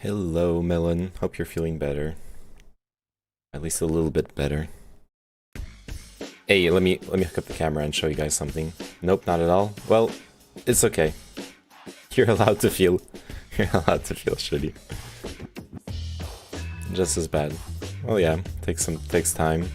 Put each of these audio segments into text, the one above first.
Hello, Melon. Hope you're feeling better. At least a little bit better. Hey, let me hook up the camera and show you guys something. Nope, not at all. Well, it's okay. You're allowed to feel shitty. Just as bad. Well, yeah, takes time.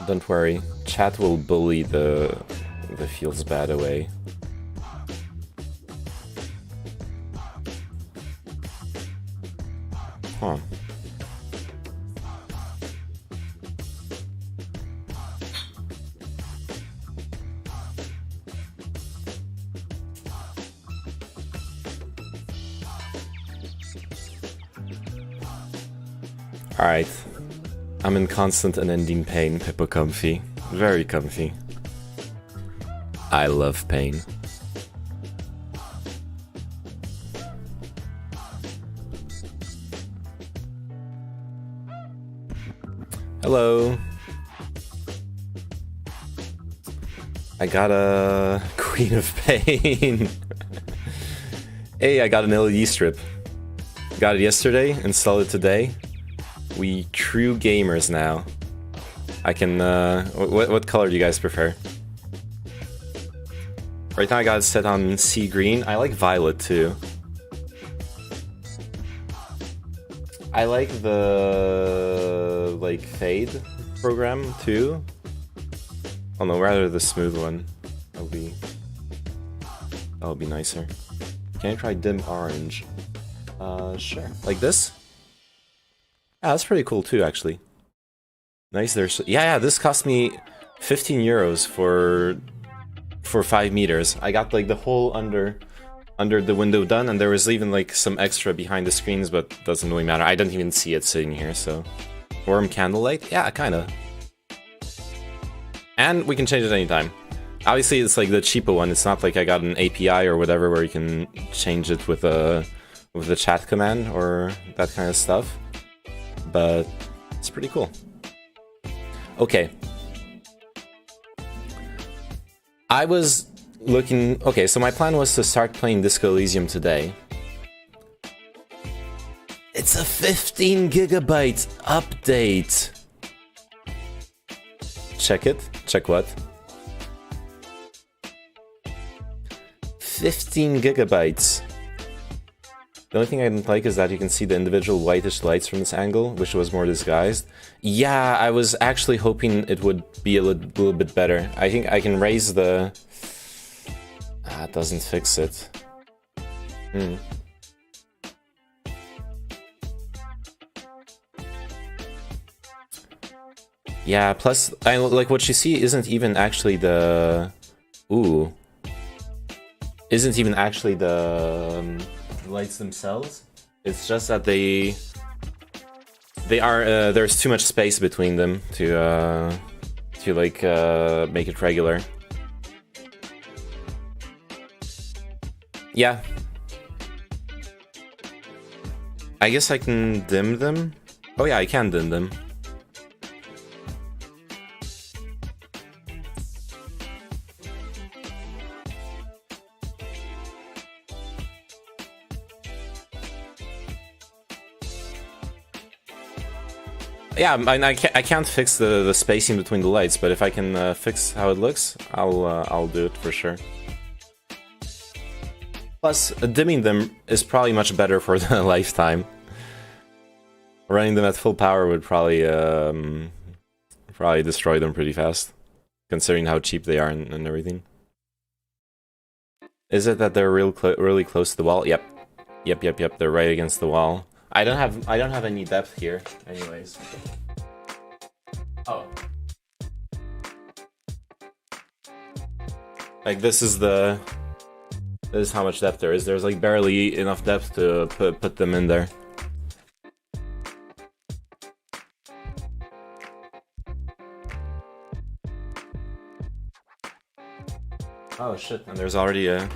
Don't worry, chat will bully the feels bad away. Huh. Alright. I'm in constant and ending pain, Pippo comfy. Very comfy. I love pain. Hello. I got a Queen of Pain. Hey, I got an LED strip. Got it yesterday, installed it today. We true gamers now. I can, what color do you guys prefer? Right now I got it set on sea green. I like violet too. I like the, like, fade program too. Oh no, rather the smooth one. That'll be nicer. Can I try dim orange? Sure. Like this? Yeah, that's pretty cool too, actually. Nice. There's yeah. This cost me 15 euros for 5 meters. I got like the whole under the window done, and there was even like some extra behind the screens, but doesn't really matter. I didn't even see it sitting here. So, warm candlelight. Yeah, kinda. And we can change it anytime. Obviously, it's like the cheaper one. It's not like I got an API or whatever where you can change it with the chat command or that kind of stuff. But it's pretty cool. Okay. I was looking... Okay, so my plan was to start playing Disco Elysium today. It's a 15 gigabyte update! Check it. Check what? 15 gigabytes. The only thing I didn't like is that you can see the individual whitish lights from this angle, which was more disguised. Yeah, I was actually hoping it would be a little bit better. I think I can raise the... it doesn't fix it. Yeah, plus, like, what you see isn't even actually the... Ooh. Isn't even actually the lights themselves. It's just that they are, there's too much space between them to like, make it regular. Yeah. I guess I can dim them? Oh yeah, I can dim them. Yeah, I can't fix the spacing between the lights, but if I can fix how it looks, I'll do it for sure. Plus, dimming them is probably much better for the lifetime. Running them at full power would probably destroy them pretty fast, considering how cheap they are and everything. Is it that they're really close to the wall? Yep. They're right against the wall. I don't have any depth here, anyways. Oh. Like this is how much depth there is. There's like barely enough depth to put them in there. Oh shit, and there's already a...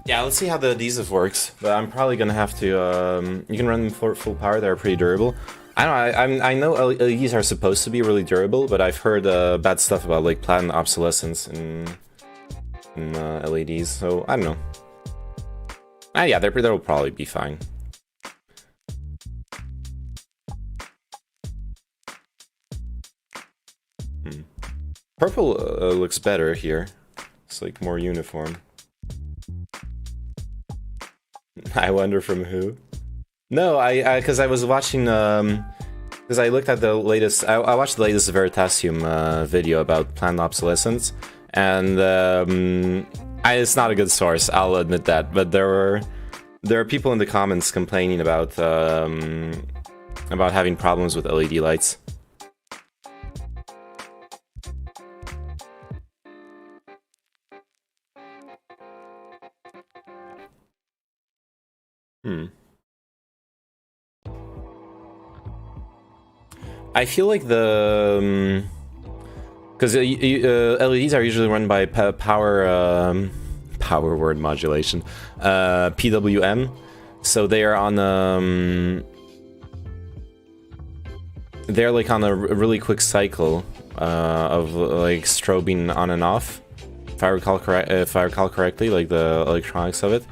Yeah, let's see how the adhesive works, but I'm probably gonna have to, you can run them for full power, they're pretty durable. I don't know, I know LEDs are supposed to be really durable, but I've heard bad stuff about, like, planned obsolescence in LEDs, so I don't know. Yeah, they'll probably be fine. Purple looks better here. It's, like, more uniform. I wonder from who? No, because I was watching, because I looked at the latest, I watched the latest Veritasium video about planned obsolescence, and it's not a good source, I'll admit that, but there are people in the comments complaining about having problems with LED lights. I feel like the... because LEDs are usually run by power word modulation, PWM, so they are on they're like on a really quick cycle of like strobing on and off, if I recall correctly, like the electronics of it.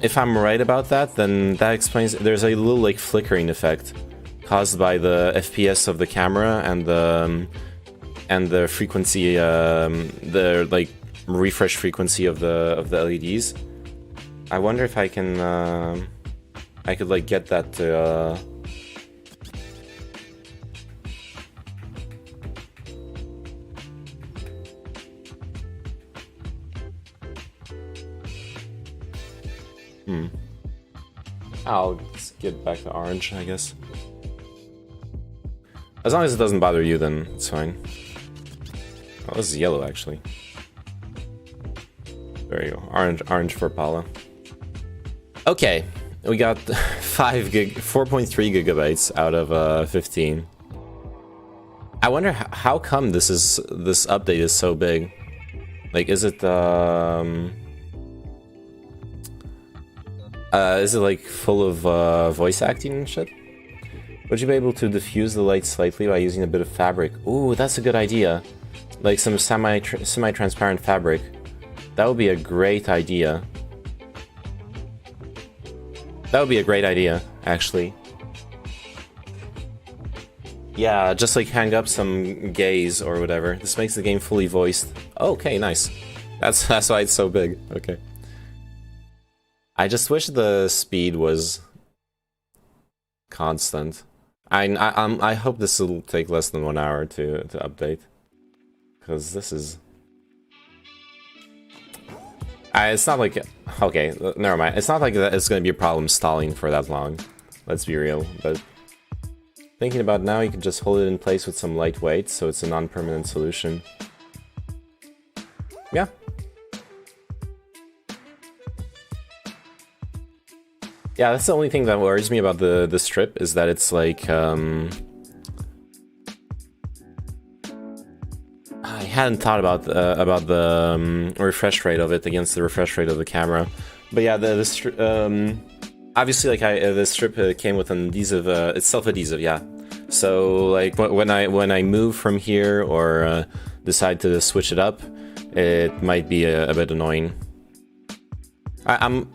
If I'm right about that, then that explains. There's a little like flickering effect caused by the FPS of the camera and the frequency, the like refresh frequency of the LEDs. I wonder if I can, I could like get that to. I'll just get back to orange, I guess. As long as it doesn't bother you, then it's fine. Oh, this is yellow, actually. There you go. Orange for Paula. Okay, we got 4.3 gigabytes out of 15. I wonder how come this update is so big. Like, is it like full of voice acting and shit? Would you be able to diffuse the light slightly by using a bit of fabric? Ooh, that's a good idea. Like some semi-transparent fabric. That would be a great idea. That would be a great idea, actually. Yeah, just like hang up some gaze or whatever. This makes the game fully voiced. Okay, nice. That's why it's so big. Okay. I just wish the speed was constant. I hope this will take less than 1 hour to update, because this is. It's not like okay, never mind. It's not like it's going to be a problem stalling for that long. Let's be real, but. Thinking about now, you can just hold it in place with some light weight, so it's a non-permanent solution. Yeah. Yeah, that's the only thing that worries me about the strip, is that it's like, I hadn't thought about the refresh rate of it against the refresh rate of the camera. But yeah, obviously, like the strip came with an adhesive. It's self-adhesive, yeah. So like when I move from here or decide to switch it up, it might be a bit annoying. I'm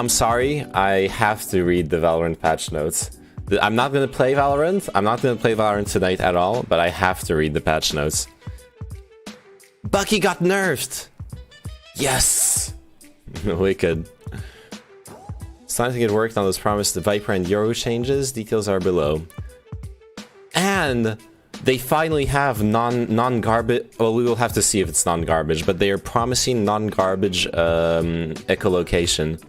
sorry. I have to read the Valorant patch notes. I'm not gonna play Valorant. I'm not gonna play Valorant tonight at all. But I have to read the patch notes. Bucky got nerfed. Yes. Wicked. It's time to get worked on those promised Viper and Yoru changes. Details are below. And they finally have non-garbage. Well, we will have to see if it's non-garbage, but they are promising non-garbage echolocation.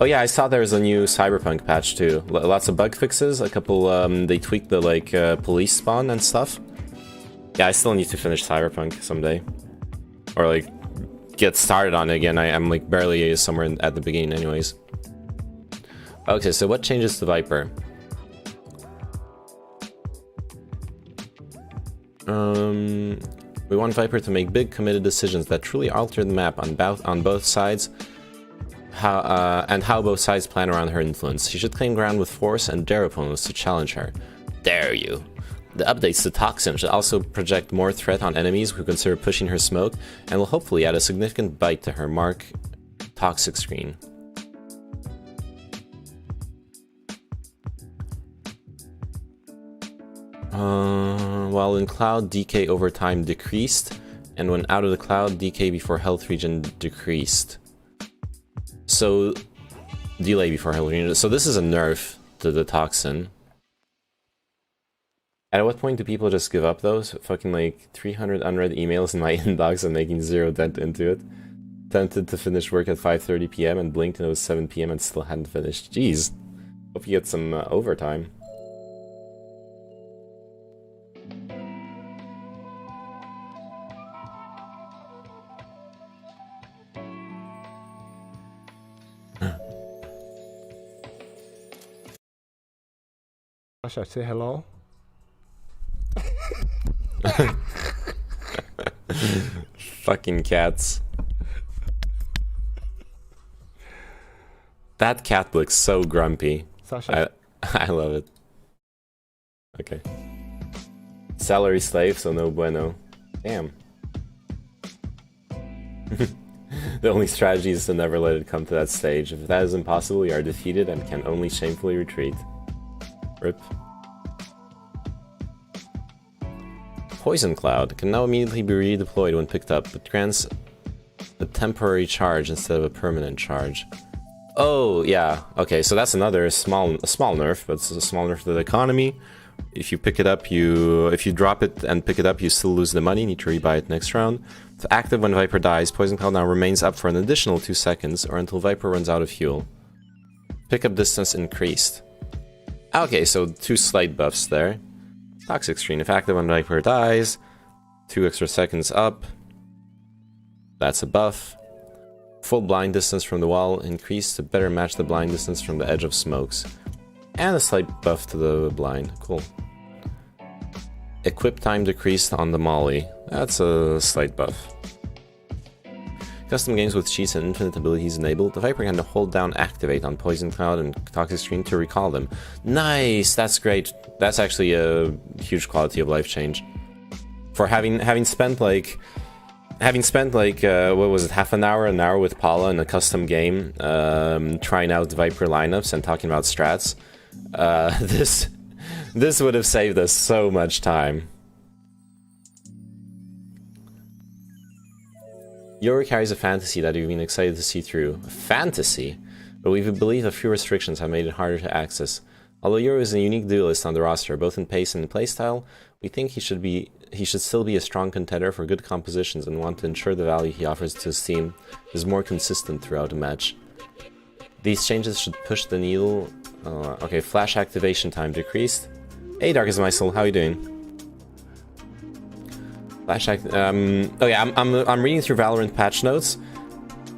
Oh yeah, I saw there's a new Cyberpunk patch too. Lots of bug fixes. A couple. They tweaked the like police spawn and stuff. Yeah, I still need to finish Cyberpunk someday, or like. Get started on it again. I'm like barely somewhere at the beginning anyways. Okay, so what changes to Viper? We want Viper to make big committed decisions that truly alter the map on both sides, and how both sides plan around her influence. She should claim ground with force and dare opponents to challenge her. Dare you. The updates to Toxin should also project more threat on enemies who consider pushing her smoke, and will hopefully add a significant bite to her mark toxic screen. While in cloud, DK over time decreased, and when out of the cloud, DK before health region decreased. So, delay before health region. So this is a nerf to the Toxin. At what point do people just give up those? Fucking like 300 unread emails in my inbox and making zero dent into it. Tempted to finish work at 5:30 PM and blinked and it was 7 PM and still hadn't finished. Jeez. Hope you get some overtime. Sasha, say hello. Fucking cats. That cat looks so grumpy. Sasha. I love it. Okay. Salary slave, so no bueno. Damn. The only strategy is to never let it come to that stage. If that is impossible, you are defeated and can only shamefully retreat. RIP. Poison Cloud can now immediately be redeployed when picked up, but grants a temporary charge instead of a permanent charge. Oh, yeah. Okay, so that's another small nerf, but it's a small nerf to the economy. If you pick it up, if you drop it and pick it up, you still lose the money. Need to rebuy it next round. It's active when Viper dies. Poison Cloud now remains up for an additional 2 seconds, or until Viper runs out of fuel. Pickup distance increased. Okay, so 2 slight buffs there. Toxic screen, if active when Viper dies, 2 extra seconds up. That's a buff. Full blind distance from the wall increased to better match the blind distance from the edge of smokes. And a slight buff to the blind. Cool. Equip time decreased on the molly. That's a slight buff. Custom games with cheats and infinite abilities enabled. The Viper can hold down activate on Poison Cloud and Toxic Screen to recall them. Nice! That's great. That's actually a huge quality of life change. For having spent like what was it, half an hour with Paula in a custom game, trying out Viper lineups and talking about strats, this would have saved us so much time. Yoru carries a fantasy that you've been excited to see through. A fantasy? But we believe a few restrictions have made it harder to access. Although Yoru is a unique duelist on the roster, both in pace and playstyle, we think he should still be a strong contender for good compositions and want to ensure the value he offers to his team is more consistent throughout the match. These changes should push the needle... okay, flash activation time decreased. Hey Darkest My Soul, how are you doing? Okay, I'm reading through Valorant patch notes,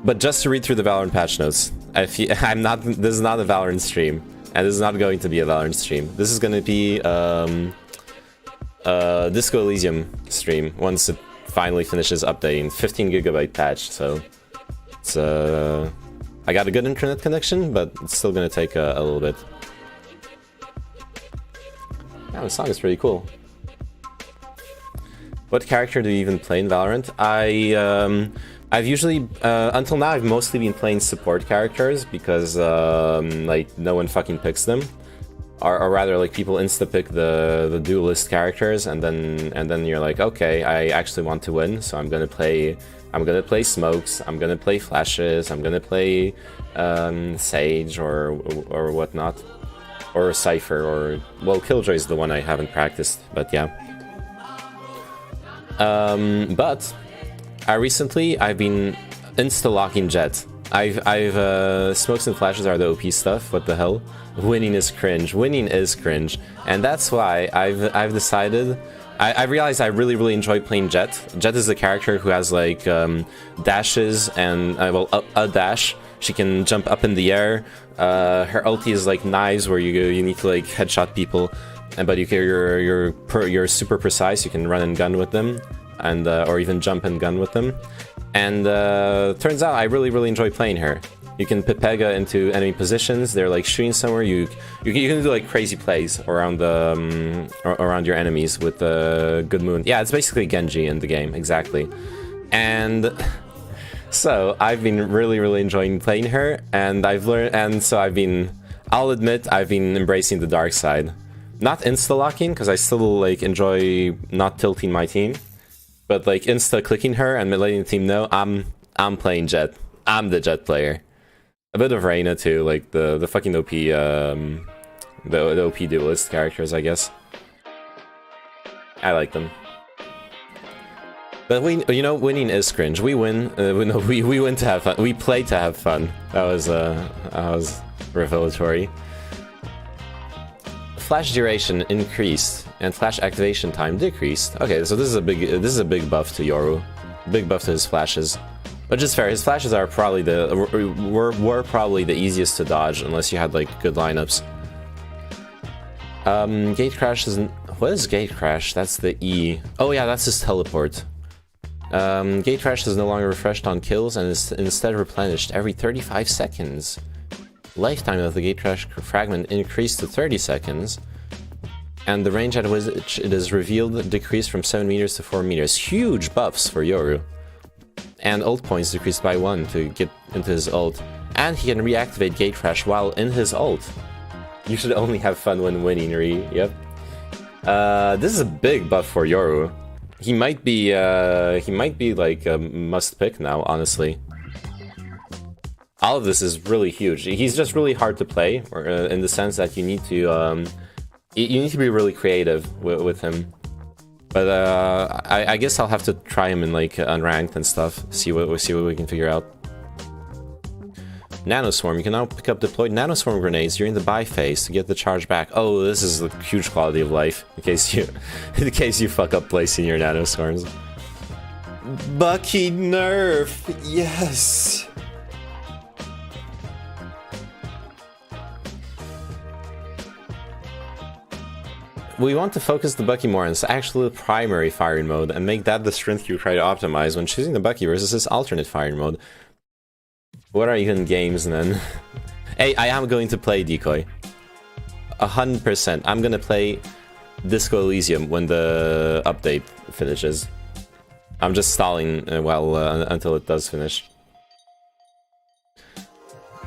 but just to read through the Valorant patch notes. This is not a Valorant stream, and this is not going to be a Valorant stream. This is going to be Disco Elysium stream once it finally finishes updating. 15 GB patch, so it's I got a good internet connection, but it's still going to take a little bit. Yeah, the song is pretty cool. What character do you even play in Valorant? I've usually, until now, I've mostly been playing support characters because, like, no one fucking picks them, or rather, like, people insta-pick the duelist characters, and then you're like, okay, I actually want to win, so I'm gonna play smokes, I'm gonna play flashes, I'm gonna play Sage or whatnot, or Cypher, or well, Killjoy is the one I haven't practiced, but yeah. But I've been insta-locking Jett. Smokes and flashes are the OP stuff. What the hell? Winning is cringe. Winning is cringe, and that's why I've decided. I realized I really enjoy playing Jett. Jett is a character who has like dashes and well, a dash. She can jump up in the air. Her ulti is like knives, where you need to like headshot people. But you're super precise. You can run and gun with them, and or even jump and gun with them. And turns out I really enjoy playing her. You can Pepega into enemy positions. They're like shooting somewhere. You can do like crazy plays around around your enemies with good moon. Yeah, it's basically Genji in the game, exactly. And so I've been really enjoying playing her, and I've learned. And so I'll admit I've been embracing the dark side. Not insta-locking, because I still like enjoy not tilting my team, but like insta-clicking her and letting the team know I'm playing Jett. I'm the Jett player. A bit of Reyna too, like the fucking OP the OP duelist characters, I guess. I like them. But winning is cringe. We win. We win to have fun. We play to have fun. That was revelatory. Flash duration increased and flash activation time decreased. Okay, so this is a big buff to Yoru, big buff to his flashes, which is fair. His flashes are probably were probably the easiest to dodge unless you had like good lineups. Gate crash isn't. What is gate crash? That's the E. Oh yeah, that's his teleport. Gate crash is no longer refreshed on kills and is instead replenished every 35 seconds. Lifetime of the gate crash fragment increased to 30 seconds, and the range at which it is revealed decreased from 7 meters to 4 meters. Huge buffs for Yoru. And ult points decreased by 1 to get into his ult. And he can reactivate gate crash while in his ult. You should only have fun when winning, Ree. Yep. This is a big buff for Yoru. He might be like a must pick now, honestly. All of this is really huge. He's just really hard to play, in the sense that you need to be really creative with him. But I guess I'll have to try him in like unranked and stuff. See what we can figure out. Nanoswarm. You can now pick up deployed Nanoswarm grenades during the buy phase to get the charge back. Oh, this is a huge quality of life in case you fuck up placing your Nanoswarms. Bucky nerf, yes. we want to focus the Bucky more on actually the primary firing mode and make that the strength you try to optimize when choosing the Bucky versus this alternate firing mode. What are even games then? Hey, I am going to play Decoy. 100%. I'm gonna play Disco Elysium when the update finishes. I'm just stalling until it does finish.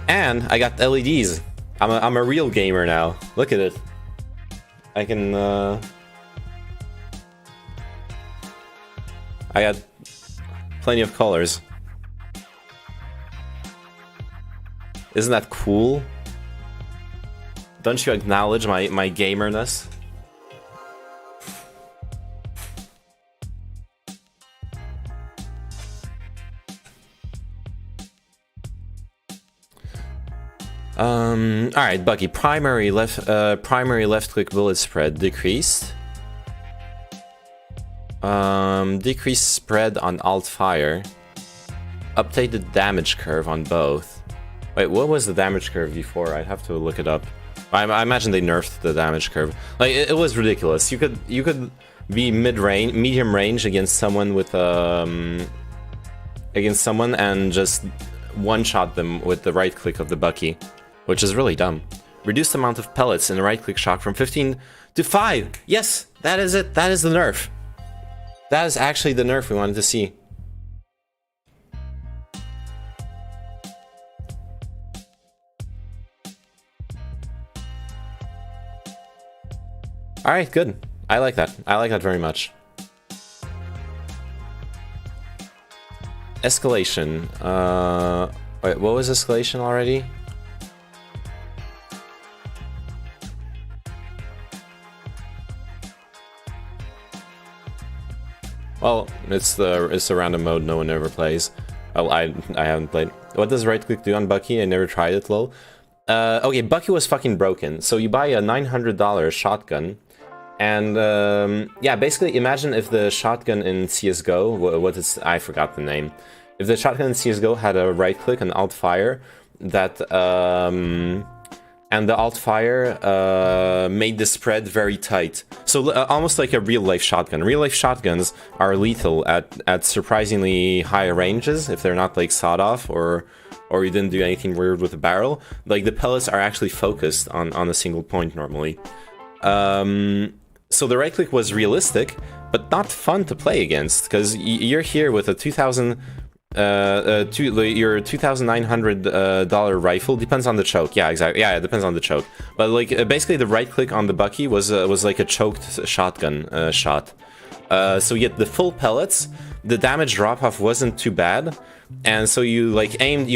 And I got LEDs. I'm a real gamer now. Look at it. I can I got plenty of colors. Isn't that cool? Don't you acknowledge my gamerness? Alright, Bucky, primary left click bullet spread decreased. Decreased spread on alt fire. Updated damage curve on both. Wait, what was the damage curve before? I'd have to look it up. I imagine they nerfed the damage curve. Like it was ridiculous. You could be medium range against someone with and just one-shot them with the right click of the Bucky, which is really dumb. Reduced amount of pellets in the right click shot from 15 to 5. Yes, that is it. That is the nerf. That is actually the nerf we wanted to see. Alright, good. I like that. I like that very much. Escalation. Wait, what was escalation already? Well, it's the random mode no one ever plays. Well, I haven't played. What does right click do on Bucky? I never tried it, lol. Okay, Bucky was fucking broken. So you buy a $900 shotgun. And yeah, basically imagine if the shotgun in CSGO, I forgot the name. If the shotgun in CSGO had a right click and alt fire, that and the alt fire made the spread very tight. So almost like a real life shotgun. Real life shotguns are lethal at surprisingly high ranges if they're not like sawed off or you didn't do anything weird with the barrel. Like the pellets are actually focused on a single point normally. So the right click was realistic, but not fun to play against, because you're here with a your $2,900 rifle. Depends on the choke. Yeah, exactly. Yeah, it depends on the choke. But like basically, the right click on the Bucky was like a choked shotgun shot. So you get the full pellets. The damage drop off wasn't too bad. And so you like aimed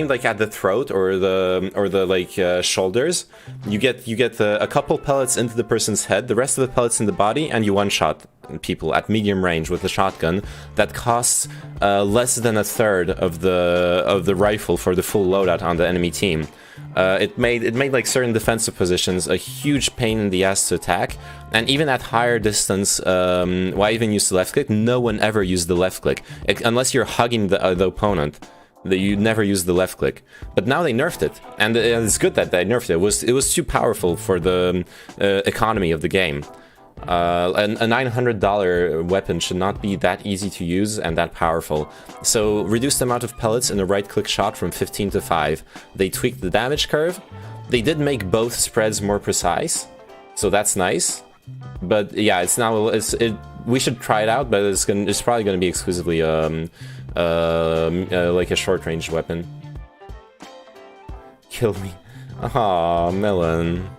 like at the throat or the like shoulders. You get a couple pellets into the person's head, the rest of the pellets in the body, and you one-shot people at medium range with a shotgun that costs less than a third of the rifle for the full loadout on the enemy team. It made like certain defensive positions a huge pain in the ass to attack, and even at higher distance, why even use the left click? No one ever used the left click unless you're hugging the opponent. You never use the left click. But now they nerfed it, and it's good that they nerfed it. It was too powerful for the economy of the game. A $900 weapon should not be that easy to use and that powerful. So reduced the amount of pellets in a right click shot from 15 to 5. They tweaked the damage curve. They did make both spreads more precise, so that's nice. But yeah, we should try it out, but it's probably going to be exclusively like a short range weapon. Kill me. Aw, Melon.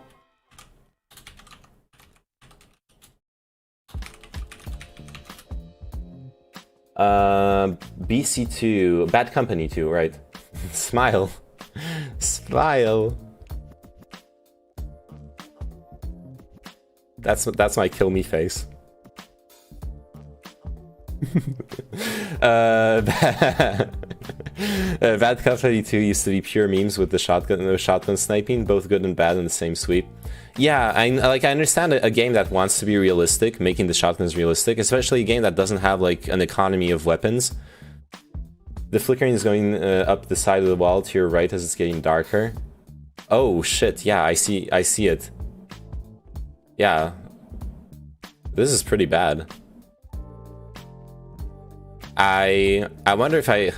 BC2, Bad Company 2, right? Smile. Smile. That's my kill me face. Bad Company 2 used to be pure memes with the shotgun sniping, both good and bad in the same sweep. Yeah, I understand a game that wants to be realistic, making the shotguns realistic, especially a game that doesn't have like an economy of weapons. The flickering is going up the side of the wall to your right as it's getting darker. Oh shit! Yeah, I see it. Yeah, This is pretty bad. I wonder if I...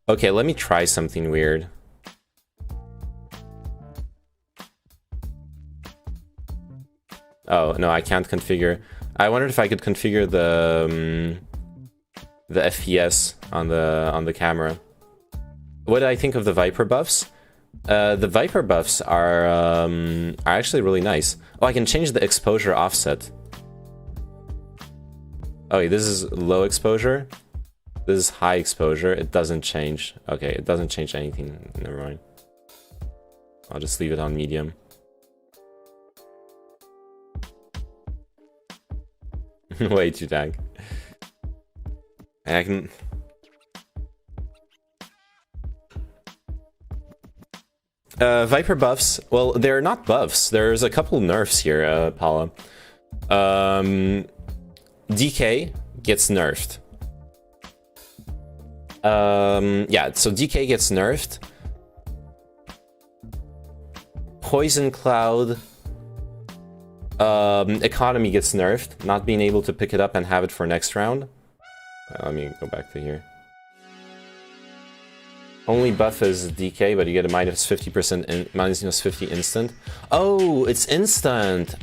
Okay, let me try something weird. Oh, no, I can't configure. I wondered if I could configure the FPS on the camera. What did I think of the Viper buffs? The Viper buffs are actually really nice. Oh, I can change the exposure offset. Oh, this is low exposure. This is high exposure. It doesn't change. Okay, it doesn't change anything. Never mind. I'll just leave it on medium. Way too dank. And I can... Viper buffs. Well, they're not buffs. There's a couple nerfs here, Paula. DK gets nerfed. Yeah, so DK gets nerfed. Poison Cloud economy gets nerfed. Not being able to pick it up and have it for next round. Let me go back to here. Only buff is DK, but you get a minus 50% minus 50 instant. Oh, it's instant.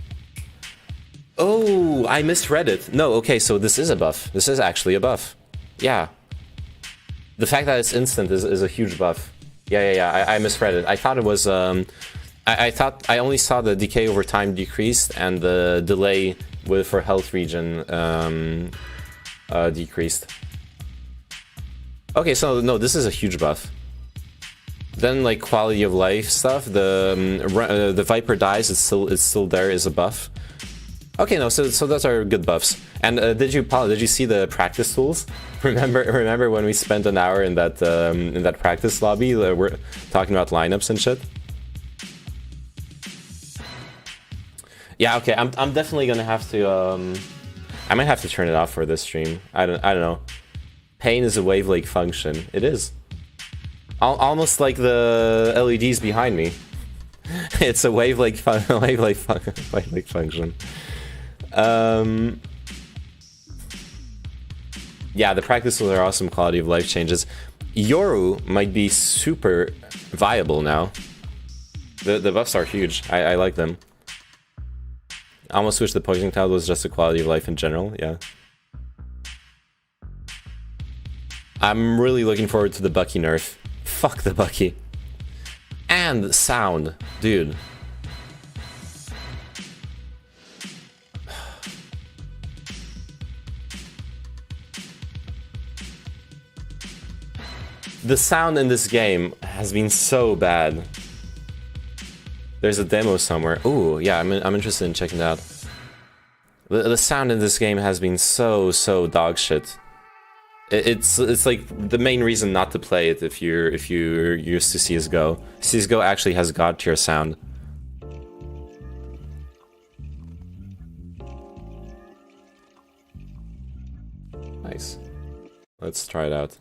Oh, I misread it. No, okay, so this is a buff. This is actually a buff. Yeah. The fact that it's instant is a huge buff. Yeah, I misread it. I thought it was, I thought I only saw the decay over time decreased and the delay for health regen decreased. Okay, so no, this is a huge buff. Then like quality of life stuff, the Viper dies, it's still there, is a buff. Okay, no, so those are good buffs. And did you see the practice tools? Remember when we spent an hour in that practice lobby? We're talking about lineups and shit. Yeah, okay, I'm definitely gonna have to I might have to turn it off for this stream. I don't know. Pain is a wave-like function. It is. Almost like the LEDs behind me. It's a wave-like function. Yeah, the practice tools are awesome quality of life changes. Yoru might be super viable now. The buffs are huge. I like them. I almost wish the Poison Cloud was just a quality of life in general, yeah. I'm really looking forward to the Bucky nerf. Fuck the Bucky. And sound, dude. The sound in this game has been so bad. There's a demo somewhere. Ooh, yeah, I'm interested in checking it out. The sound in this game has been so dog shit. It's like the main reason not to play it if you're used to CS:GO. CS:GO actually has god tier sound. Nice. Let's try it out.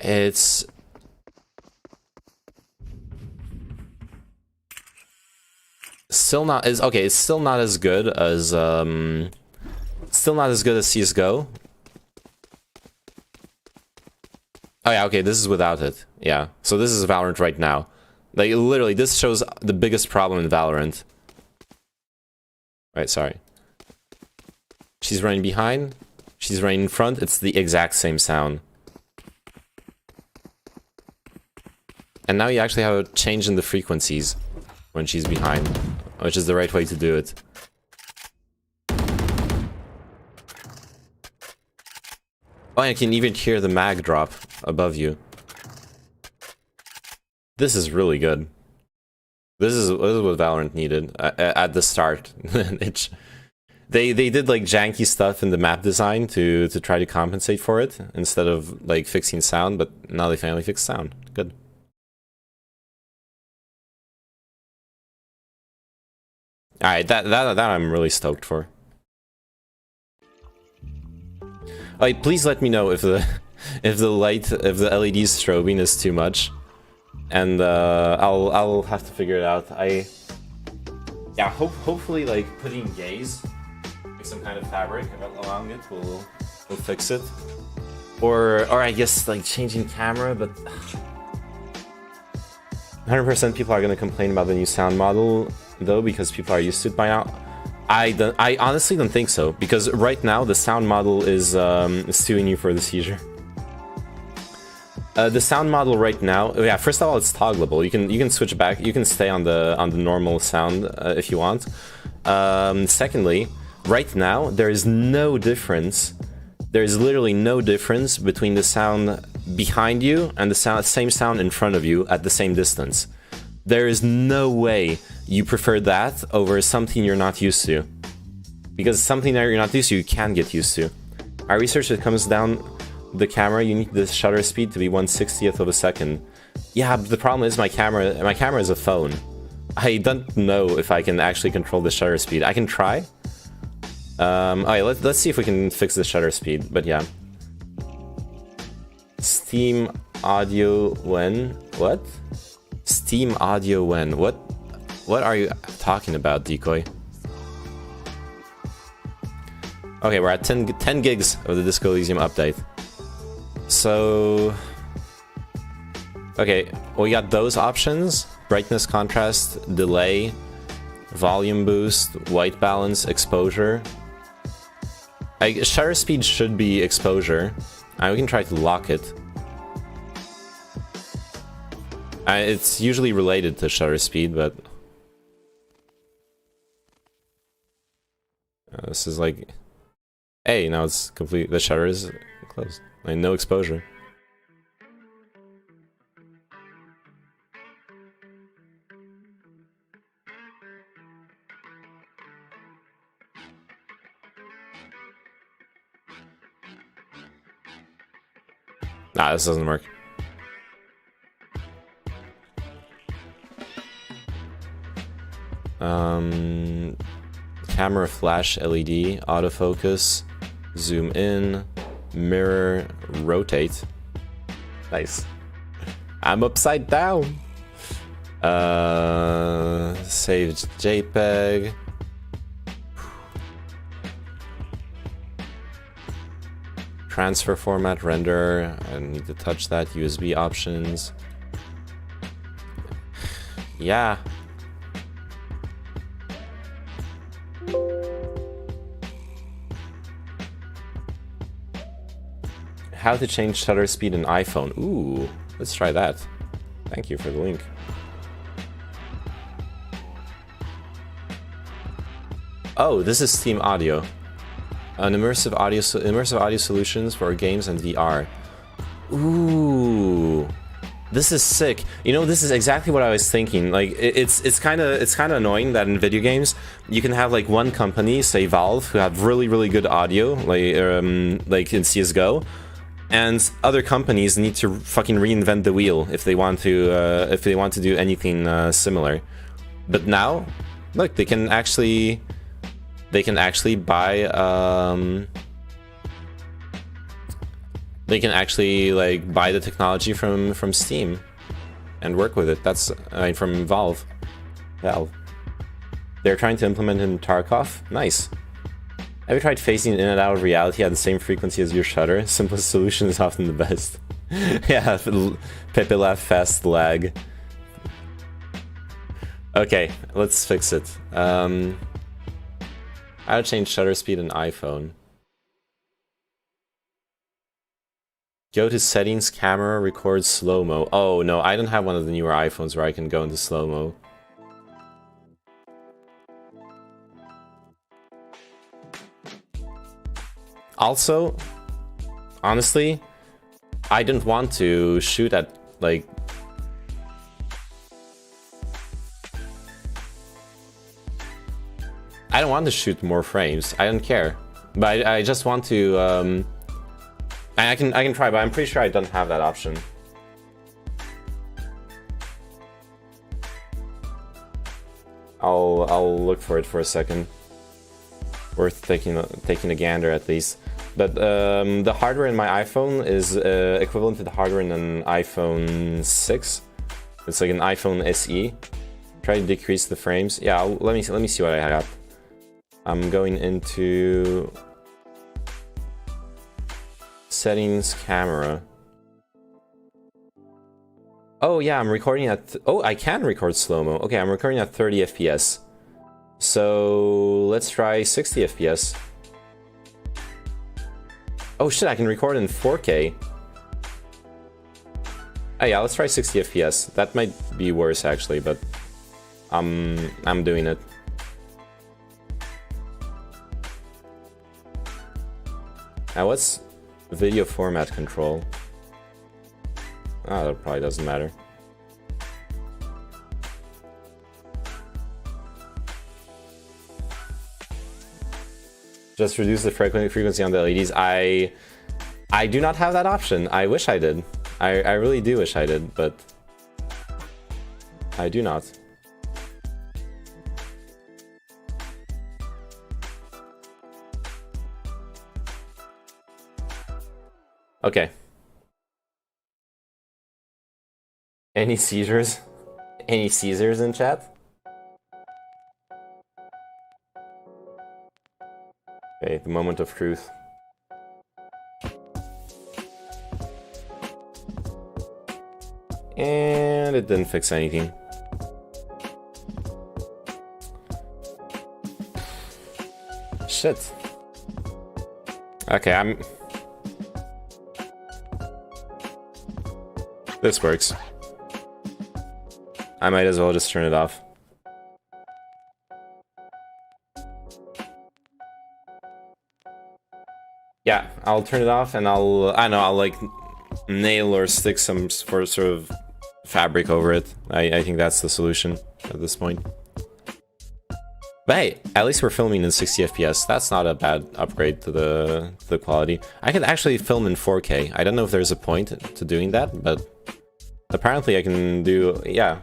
It's still not as okay. It's still not as good as CS:GO. Oh yeah, okay. This is without it. Yeah. So this is Valorant right now. Like literally, this shows the biggest problem in Valorant. Right. Sorry. She's running behind. She's running in front. It's the exact same sound. And now you actually have a change in the frequencies when she's behind, which is the right way to do it. Oh, I can even hear the mag drop above you. This is really good. This is what Valorant needed at the start. They did like janky stuff in the map design to try to compensate for it instead of like fixing sound, but now they finally fixed sound. Good. Alright, that I'm really stoked for. Alright, please let me know if the if the LED strobing is too much, and I'll have to figure it out. Yeah, hopefully like putting gaze, like some kind of fabric along it will fix it, or I guess like changing camera, but 100% people are gonna complain about the new sound model though, because people are used to it by now. I honestly don't think so, because right now the sound model is suing you for the seizure. The sound model right now, yeah. First of all, it's toggleable. You can switch back. You can stay on the normal sound if you want. Secondly, right now there is no difference. There is literally no difference between the sound behind you and the same sound in front of you at the same distance. There is no way you prefer that over something you're not used to. Because something that you're not used to, you can get used to. Our research, it comes down the camera, you need the shutter speed to be 1/60th of a second. Yeah, but the problem is my camera is a phone. I don't know if I can actually control the shutter speed. I can try. Alright, let's see if we can fix the shutter speed, but yeah. Steam audio when? What? Steam audio when? What are you talking about, Decoy? Okay, we're at 10 gigs of the Disco Elysium update. So... okay, we got those options. Brightness, contrast, delay, volume boost, white balance, exposure. Shutter speed should be exposure. We can try to lock it. It's usually related to shutter speed, but... this is like... hey, now it's complete. The shutter is closed. Like, no exposure. Nah, this doesn't work. Camera flash LED, autofocus, zoom in, mirror, rotate. Nice. I'm upside down. Saved JPEG. Transfer format, render. I need to touch that. USB options. Yeah. How to change shutter speed in iPhone. Ooh, let's try that. Thank you for the link. Oh, this is Steam Audio. An immersive audio solutions for games and VR. Ooh, this is sick. You know, this is exactly what I was thinking. Like, it's kind of annoying that in video games you can have like one company, say Valve, who have really good audio, like in CS:GO, and other companies need to fucking reinvent the wheel if they want to do anything similar. But now, look, they can actually buy like buy the technology from Steam and work with it. That's from Valve. They're trying to implement it in Tarkov. Nice. Have you tried phasing in and out of reality at the same frequency as your shutter? Simplest solution is often the best. Yeah, Pepe laugh, fast lag. Okay, let's fix it. How to change shutter speed in iPhone. Go to settings, camera, record slow-mo. Oh no, I don't have one of the newer iPhones where I can go into slow-mo. Also, honestly, I didn't want to shoot at, like... I don't want to shoot more frames. I don't care. But I just want to... I can try, but I'm pretty sure I don't have that option. I'll look for it for a second. Worth taking a gander at least. But the hardware in my iPhone is equivalent to the hardware in an iPhone 6. It's like an iPhone SE. Try to decrease the frames. Yeah, let me see what I got. I'm going into settings, camera. Oh yeah, I'm recording at... Oh, I can record slow-mo. Okay, I'm recording at 30 FPS. So let's try 60 FPS. Oh shit, I can record in 4K. Oh yeah, let's try 60 FPS. That might be worse actually, but I'm doing it. Now what's video format control? Ah, that probably doesn't matter. Just reduce the frequency on the LEDs. I do not have that option. I wish I did. I really do wish I did, but I do not. Okay. Any seizures? Any Caesars in chat? Okay, the moment of truth. And it didn't fix anything. Shit. Okay, This works. I might as well just turn it off. Yeah, I'll turn it off and I don't know, I'll like nail or stick some sort of fabric over it. I think that's the solution at this point. But hey, at least we're filming in 60 FPS. That's not a bad upgrade to the quality. I could actually film in 4K. I don't know if there's a point to doing that, but apparently I can do, yeah.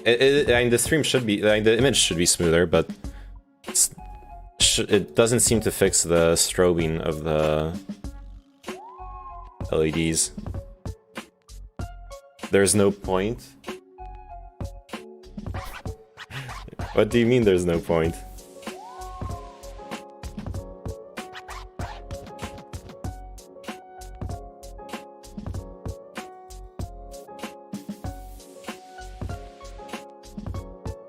I mean, the stream should be, the image should be smoother, but it doesn't seem to fix the strobing of the LEDs. There's no point? What do you mean there's no point?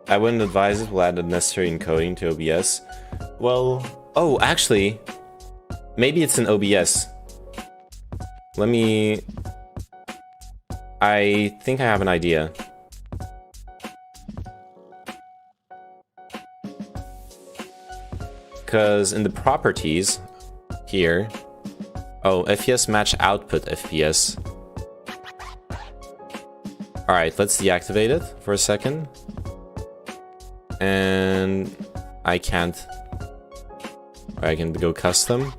I wouldn't advise it. We'll add the necessary encoding to OBS. Well, oh, actually, maybe it's an OBS. Let me... I think I have an idea. Because in the properties here... Oh, FPS match output FPS. Alright, let's deactivate it for a second. And I can't. I can go custom.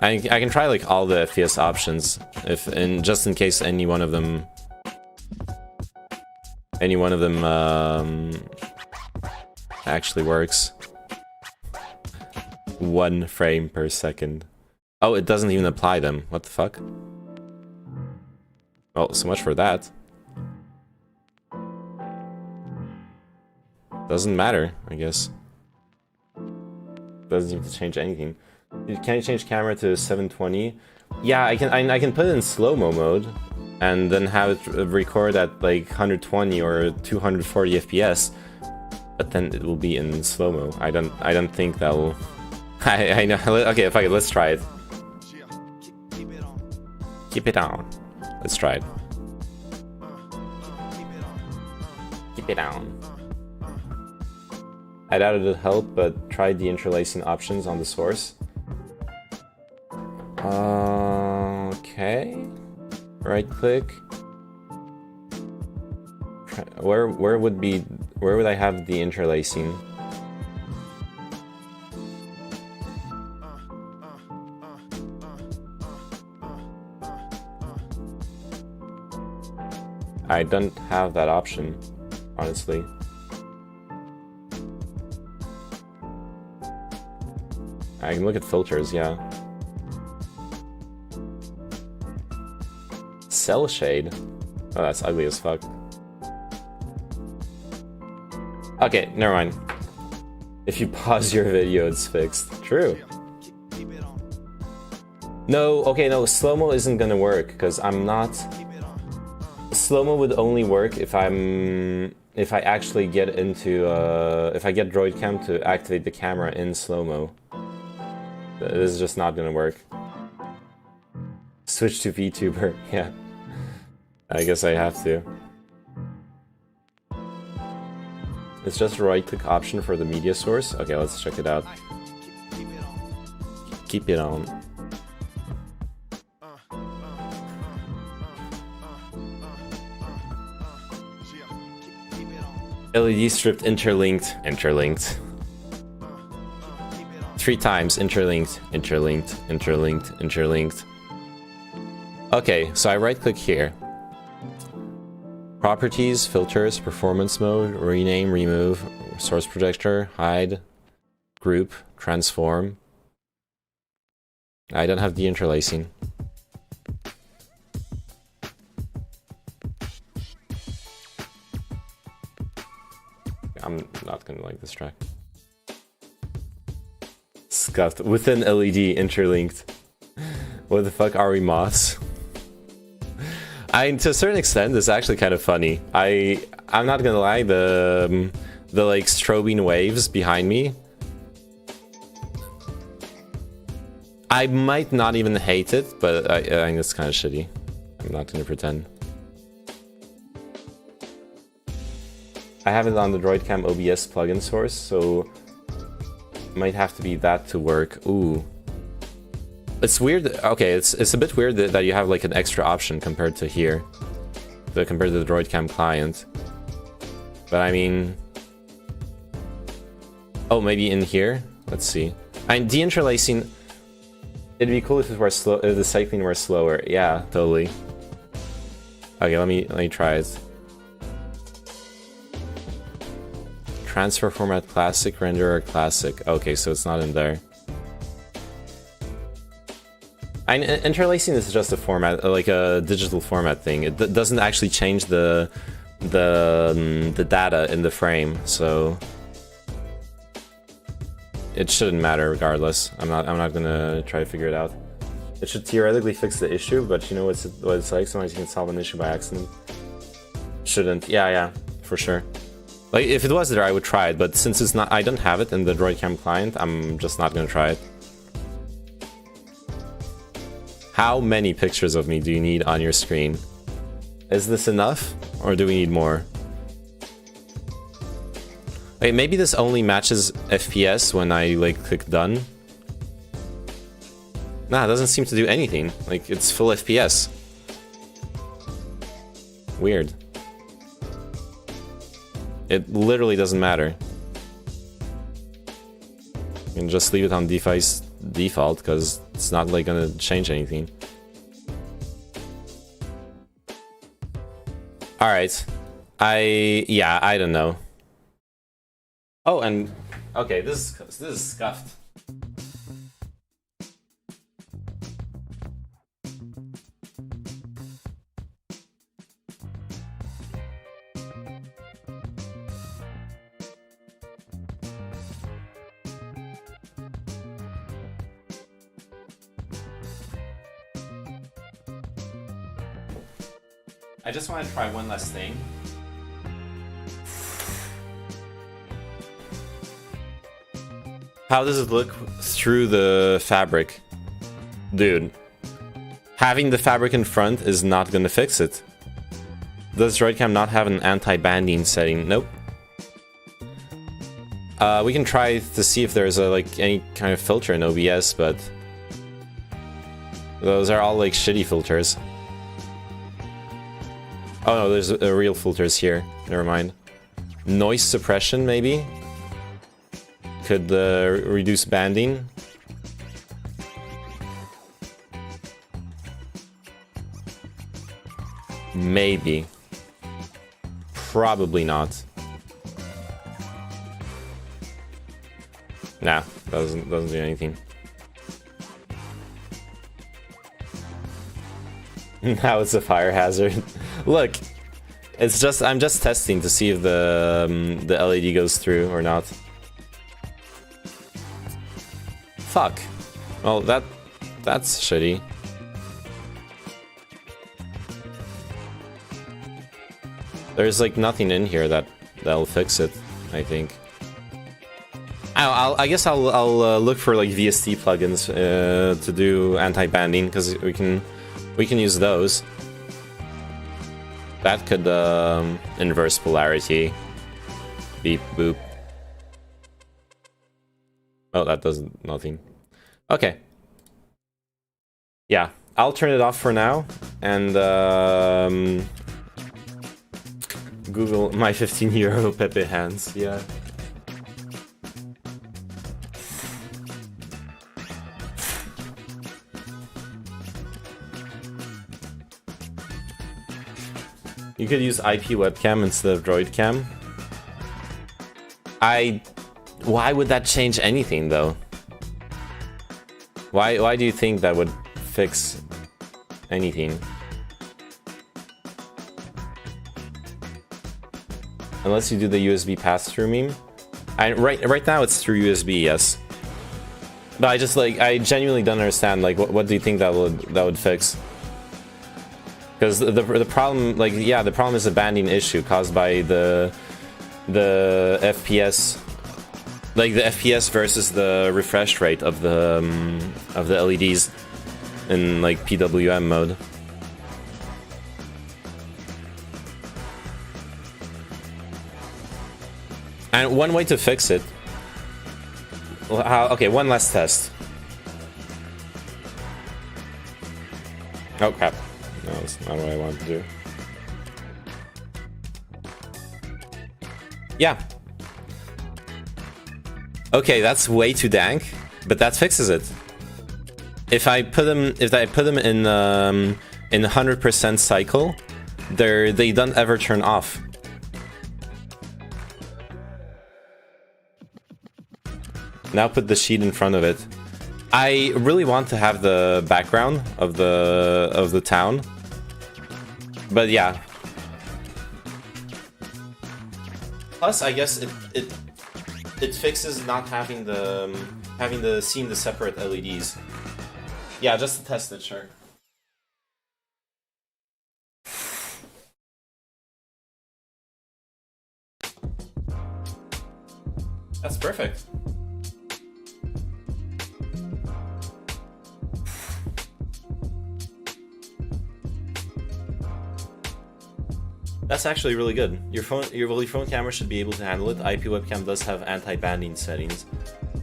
I can try like all the FPS options just in case any one of them actually works. 1 frame per second. Oh, it doesn't even apply them. What the fuck? Well, so much for that. Doesn't matter, I guess. Doesn't seem to change anything. Can you change camera to 720? Yeah, I can put it in slow-mo mode and then have it record at like 120 or 240 FPS, but then it will be in slow-mo. I don't think that will... I know. Okay, fuck it, let's try it. Keep it on. Let's try it. Keep it on. I doubt it'll help, but try the interlacing options on the source. Okay. Right click. where would I have the interlacing? I don't have that option, honestly. I can look at filters, yeah. Cell shade? Oh, that's ugly as fuck. Okay, never mind. If you pause your video, it's fixed. True. No, okay, no, slow-mo isn't gonna work, because I'm not... Slow-mo would only work if I actually get into, if I get droid cam to activate the camera in slow-mo. This is just not gonna work. Switch to VTuber, yeah. I guess I have to. It's just a right-click option for the media source. Okay, let's check it out. Keep it on. LED stripped interlinked. 3 times interlinked. Okay, so I right click here. Properties, filters, performance mode, rename, remove, source projector, hide, group, transform. I don't have the interlacing. I'm not gonna like this track. Scuffed. Within LED interlinked. What the fuck are we, moths? To a certain extent, it's actually kind of funny. I'm not gonna lie, the like strobing waves behind me, I might not even hate it, but I think it's kind of shitty. I'm not gonna pretend. I have it on the DroidCam OBS plugin source, so might have to be that to work. Ooh. It's weird. Okay, it's a bit weird that you have like an extra option compared to here, compared to the DroidCam client. But I mean, oh, maybe in here. Let's see. And deinterlacing. It'd be cool if it were slow. If the cycling were slower. Yeah, totally. Okay, let me try it. Transfer format classic, renderer classic. Okay, so it's not in there. Interlacing is just a format, like a digital format thing. It doesn't actually change the data in the frame, so it shouldn't matter regardless. I'm not gonna try to figure it out. It should theoretically fix the issue, but you know what it's like. Sometimes you can solve an issue by accident. Shouldn't. Yeah, for sure. Like if it was there, I would try it, but since it's not, I don't have it in the DroidCam client. I'm just not gonna try it. How many pictures of me do you need on your screen? Is this enough, or do we need more? Wait, maybe this only matches FPS when I like click done. Nah, it doesn't seem to do anything. Like it's full FPS. Weird. It literally doesn't matter. You can just leave it on default because it's not like gonna change anything. Alright. I don't know. Oh, and okay, this is scuffed. I just want to try one last thing. How does it look through the fabric? Dude, having the fabric in front is not gonna fix it. Does DroidCam not have an anti-banding setting? Nope. We can try to see if there's like any kind of filter in OBS, but those are all like shitty filters. Oh no, there's real filters here. never mind. Noise suppression, maybe? Could reduce banding? Maybe. Probably not. Nah, doesn't do anything. Now it's a fire hazard. Look, it's just I'm just testing to see if the LED goes through or not. Fuck. Well, that's shitty. There's like nothing in here that'll fix it, I think. I guess I'll look for like VST plugins to do anti-banding, because we can use those. That could inverse polarity. Beep boop. Oh, that does nothing. Okay. Yeah, I'll turn it off for now, and Google my 15 euro Pepe hands. Yeah. You could use IP webcam instead of Droid cam. Why would that change anything, though? Why do you think that would fix anything? Unless you do the USB pass-through meme. Right now it's through USB, yes. But I genuinely don't understand. Like, what do you think that would fix? Because the problem, like, yeah, the problem is a banding issue caused by the FPS, like the FPS versus the refresh rate of the LEDs in like PWM mode. And one way to fix it. Well, okay, one last test. Oh crap. No, that's not what I wanted to do. Yeah. Okay, that's way too dank, but that fixes it. If I put them in 100% cycle, they don't ever turn off. Now put the sheet in front of it. I really want to have the background of the town. But yeah. Plus, I guess it fixes not having seeing the separate LEDs. Yeah, just to test it, sure. That's perfect. That's actually really good. Your phone camera should be able to handle it. IP webcam does have anti-banding settings.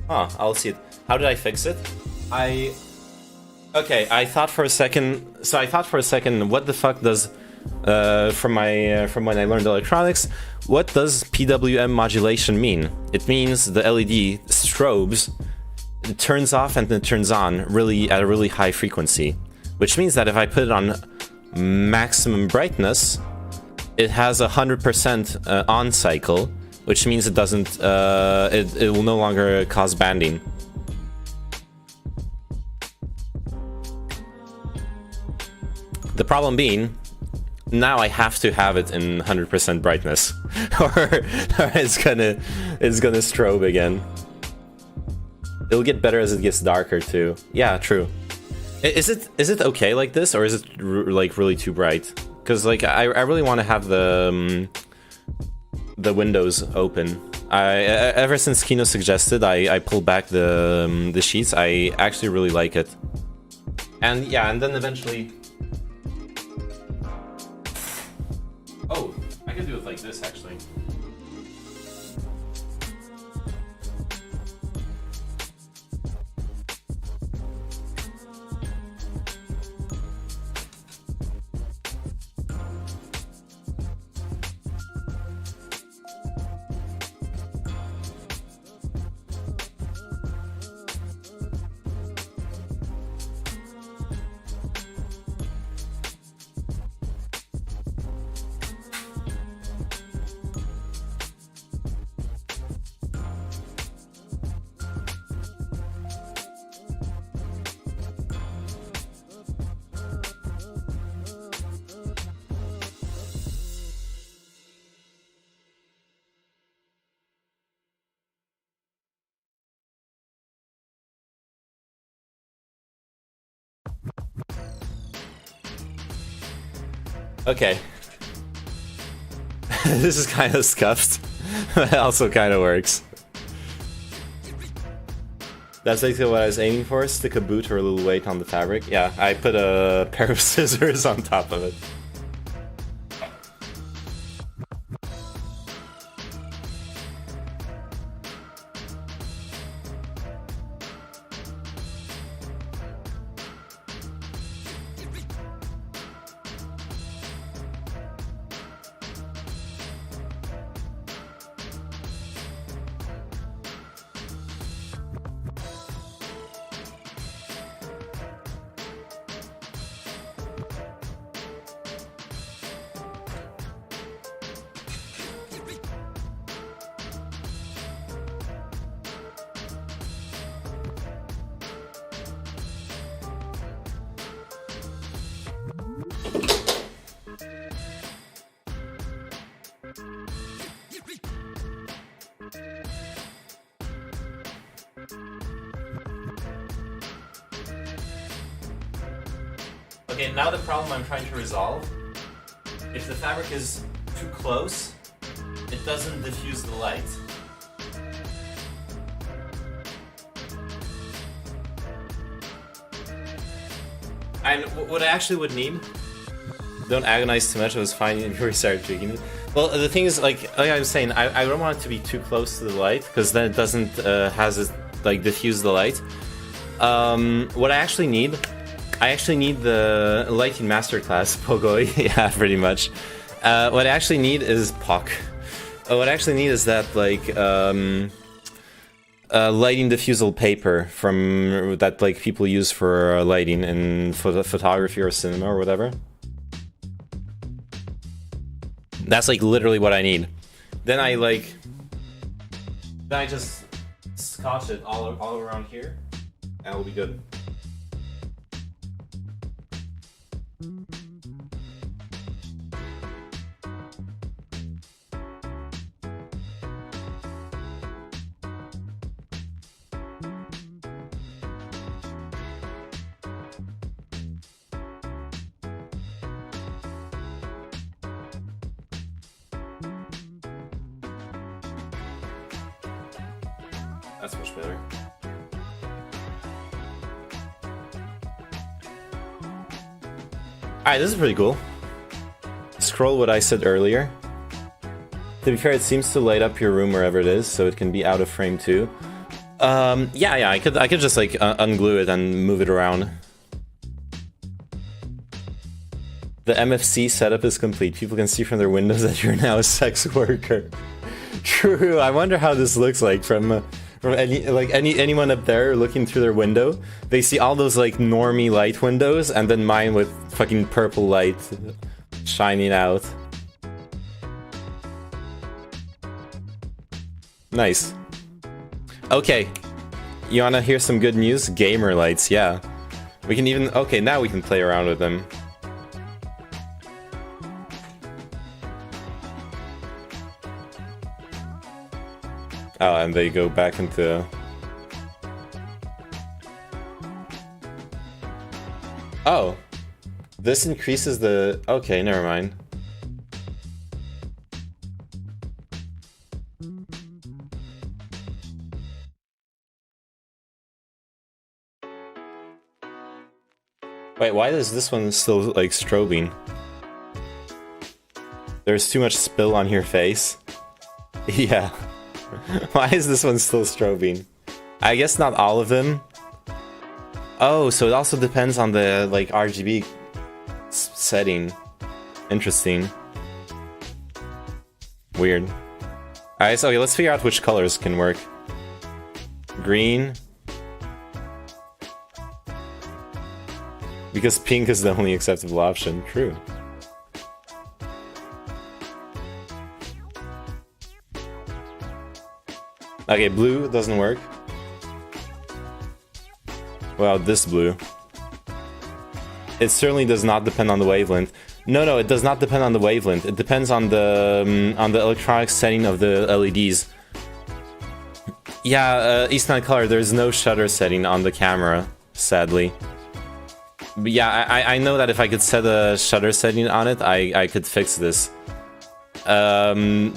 Huh, I'll see it. How did I fix it? I thought for a second, what the fuck does from when I learned electronics, what does PWM modulation mean? It means the LED strobes, it turns off and then it turns on really at a really high frequency, which means that if I put it on maximum brightness, it has 100% on cycle, which means it doesn't. It will no longer cause banding. The problem being, now I have to have it in 100% brightness, or it's gonna strobe again. It'll get better as it gets darker too. Yeah, true. Is it okay like this, or is it like really too bright? Because like I really want to have the windows open. Ever since Kino suggested, I pulled back the sheets. I actually really like it. And yeah, and then eventually. Oh, I could do it like this actually. Okay. This is kind of scuffed, but it also kind of works. That's basically what I was aiming for, stick a boot or a little weight on the fabric. Yeah, I put a pair of scissors on top of it. Okay, now the problem I'm trying to resolve, if the fabric is too close, it doesn't diffuse the light. And what I actually would need, don't agonize too much, it was fine before we started tweaking it. Well, the thing is, like I was saying, I don't want it to be too close to the light, because then it doesn't diffuse the light. What I actually need the lighting masterclass, Pogoi, yeah, pretty much. What I actually need is POC. What I actually need is that, like, lighting diffusal paper from that, like, people use for lighting in photography or cinema or whatever. That's, like, literally what I need. Then I just scotch it all around here, and it'll be good. That's much better. Alright, this is pretty cool. Scroll what I said earlier. To be fair, it seems to light up your room wherever it is, so it can be out of frame too. Yeah, I could just like unglue it and move it around. The MFC setup is complete. People can see from their windows that you're now a sex worker. True. I wonder how this looks like from anyone up there looking through their window. They see all those like normie light windows, and then mine with fucking purple light shining out. Nice. Okay. You wanna hear some good news? Gamer lights, yeah. We can even... Okay, now we can play around with them. Oh, and they go back into... Oh. This increases the... Okay, never mind. Wait, why is this one still, like, strobing? There's too much spill on your face. Yeah. Why is this one still strobing? I guess not all of them. Oh, so it also depends on the, like, RGB setting. Interesting. Weird. Alright, so okay, let's figure out which colors can work. Green. Because pink is the only acceptable option. True. Okay, blue doesn't work. Well, this blue. It certainly does not depend on the wavelength. No, it does not depend on the wavelength. It depends on the electronic setting of the LEDs. Yeah, East Night Color, there's no shutter setting on the camera, sadly. But yeah, I know that if I could set a shutter setting on it, I could fix this. The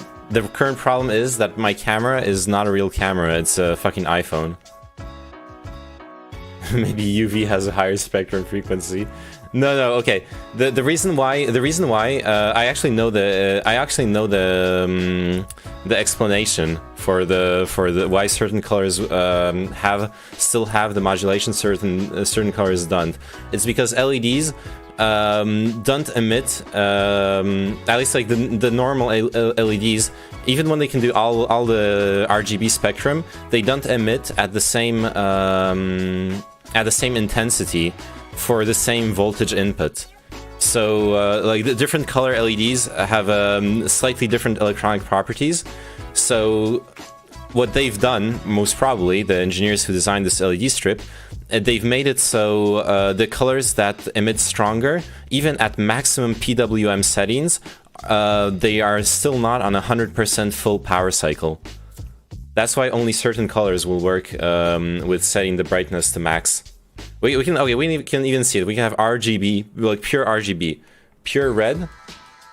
current problem is that my camera is not a real camera, it's a fucking iPhone. Maybe UV has a higher spectrum frequency. No, okay. The reason why I actually know the explanation for the why certain colors still have the modulation certain colors don't. It's because LEDs don't emit, at least like the normal LEDs, even when they can do all the RGB spectrum, they don't emit at the same intensity for the same voltage input. So like the different color LEDs have slightly different electronic properties. So what they've done, most probably, the engineers who designed this LED strip, they've made it so the colors that emit stronger, even at maximum PWM settings, they are still not on 100% full power cycle. That's why only certain colors will work with setting the brightness to max. We can even see it. We can have RGB, like pure RGB. Pure red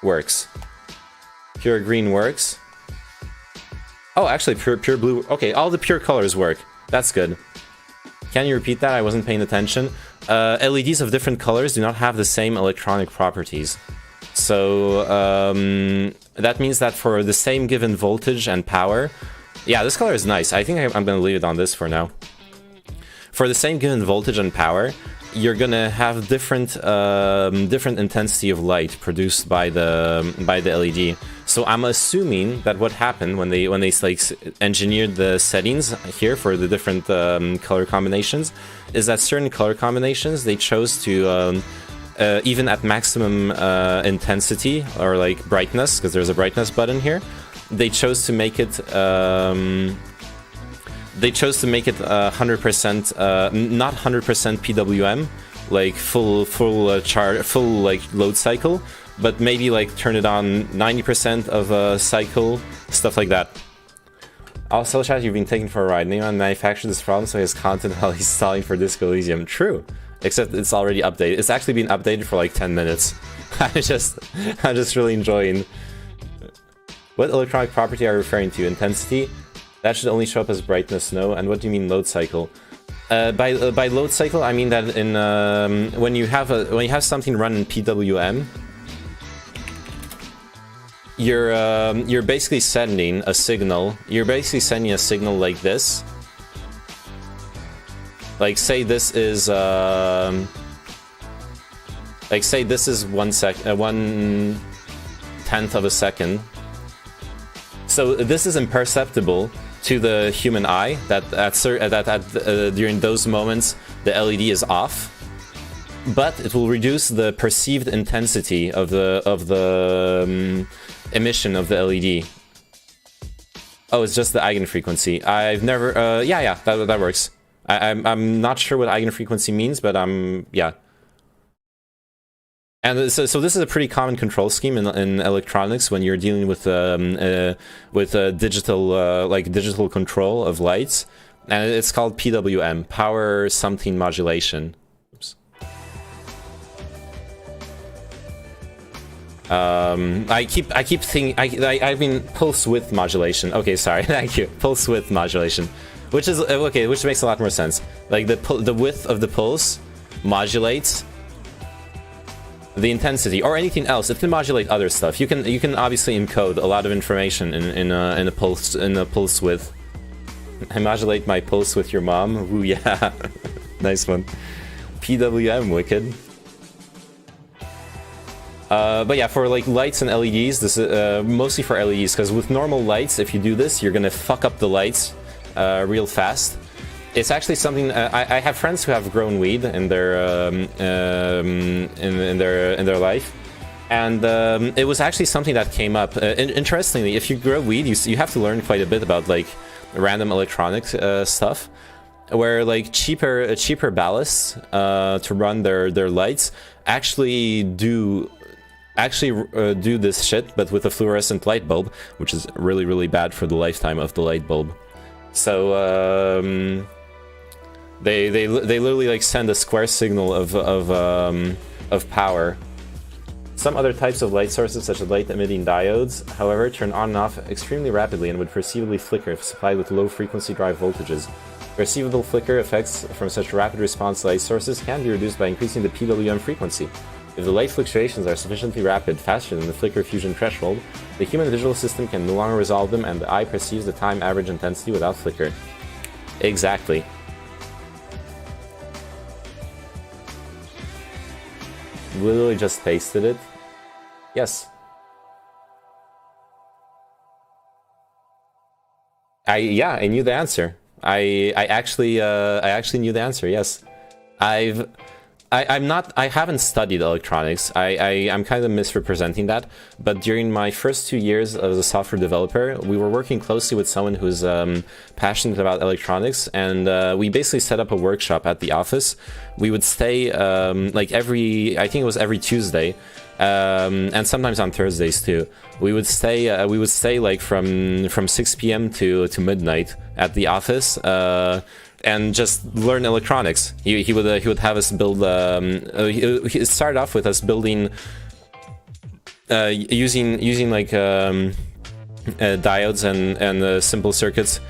works. Pure green works. Oh, actually, pure blue. Okay, all the pure colors work. That's good. Can you repeat that? I wasn't paying attention. LEDs of different colors do not have the same electronic properties. So that means that for the same given voltage and power, yeah, this color is nice. I think I'm going to leave it on this for now. For the same given voltage and power, you're gonna have different intensity of light produced by the LED. So I'm assuming that what happened when they like engineered the settings here for the different color combinations is that certain color combinations they chose to even at maximum intensity or like brightness, because there's a brightness button here, they chose to make it. They chose to make it 100%, not 100% PWM, like full like load cycle, but maybe like turn it on 90% of a cycle, stuff like that. Also, chat, you've been taken for a ride. Anyone manufactured this problem so he has content while he's stalling for Disco Elysium. True, except it's already updated. It's actually been updated for like 10 minutes. I'm just really enjoying. What electronic property are you referring to? Intensity? That should only show up as brightness, no? And what do you mean load cycle? By load cycle, I mean that in when you have something run in PWM, you're basically sending a signal. You're basically sending a signal like this. Like say this is 1/10 of a second. So this is imperceptible to the human eye that during those moments the LED is off, but it will reduce the perceived intensity of the emission of the LED. Oh, it's just the eigenfrequency. I've never yeah, that works. I'm not sure what eigenfrequency means, but yeah. And so this is a pretty common control scheme in electronics when you're dealing with digital control of lights, and it's called PWM, power something modulation. Oops. I keep thinking I mean pulse width modulation. Okay, sorry, thank you. Pulse width modulation, which is okay, which makes a lot more sense. Like the width of the pulse modulates the intensity or anything else. It can modulate other stuff. You can obviously encode a lot of information in a pulse width. I modulate my pulse with your mom. Ooh, yeah. Nice one. PWM, wicked. But yeah, for like lights and LEDs, this is mostly for LEDs, because with normal lights, if you do this, you're gonna fuck up the lights real fast. It's actually something I have friends who have grown weed in their in their life, and it was actually something that came up. Interestingly, if you grow weed, you have to learn quite a bit about like random electronic stuff, where like cheaper ballasts to run their lights actually do this shit, but with a fluorescent light bulb, which is really bad for the lifetime of the light bulb. So They literally like send a square signal of power. Some other types of light sources, such as light-emitting diodes, however, turn on and off extremely rapidly and would perceivably flicker if supplied with low-frequency drive voltages. Perceivable flicker effects from such rapid response light sources can be reduced by increasing the PWM frequency. If the light fluctuations are sufficiently rapid, faster than the flicker fusion threshold, the human visual system can no longer resolve them and the eye perceives the time average intensity without flicker. Exactly. Literally just pasted it. Yes. I knew the answer. I actually knew the answer. Yes. I haven't studied electronics. I'm kind of misrepresenting that, but during my first 2 years as a software developer, we were working closely with someone who's passionate about electronics, and we basically set up a workshop at the office. We would stay like I think it was every Tuesday, and sometimes on Thursdays too. We would stay like from 6 p.m. to midnight at the office. And just learn electronics. He would have us build. He started off with us building using like diodes and simple circuits.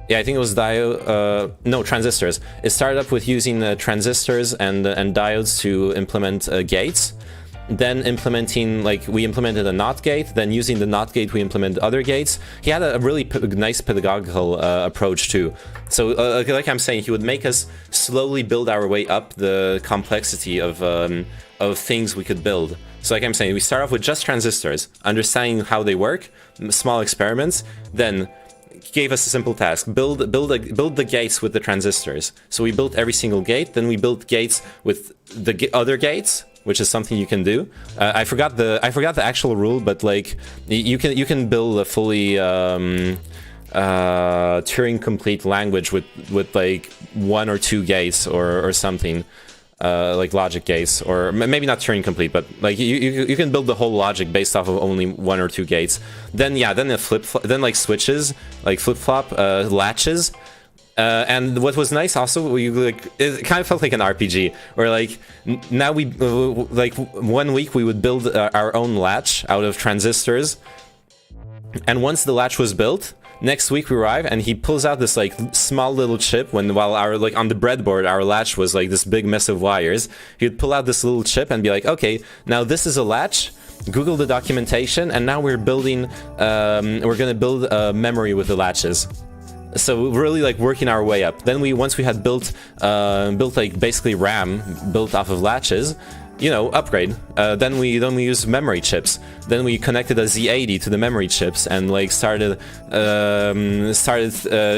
Yeah, I think it was transistors. It started up with using transistors and diodes to implement gates. Then we implemented a NOT gate, then using the NOT gate we implemented other gates. He had a really nice pedagogical approach too. So like I'm saying, he would make us slowly build our way up the complexity of things we could build. So like I'm saying, we start off with just transistors, understanding how they work, small experiments, then gave us a simple task: build the gates with the transistors. So we built every single gate, then we built gates with the other gates, which is something you can do. I forgot the actual rule, but like you can build a fully Turing complete language with like 1 or 2 gates or something, like logic gates, or maybe not Turing complete, but like you can build the whole logic based off of only 1 or 2 gates. Then then like switches, like flip-flop, latches. And what was nice also, it kind of felt like an RPG, where like now like 1 week we would build our own latch out of transistors, and once the latch was built, next week we arrive and he pulls out this like small little chip, while our like on the breadboard our latch was like this big mess of wires. He'd pull out this little chip and be like, okay, now this is a latch. Google the documentation, and now we're gonna build a memory with the latches. So really like working our way up. Then once we had built like basically RAM built off of latches, upgrade. Then we used memory chips. Then we connected a Z80 to the memory chips and like started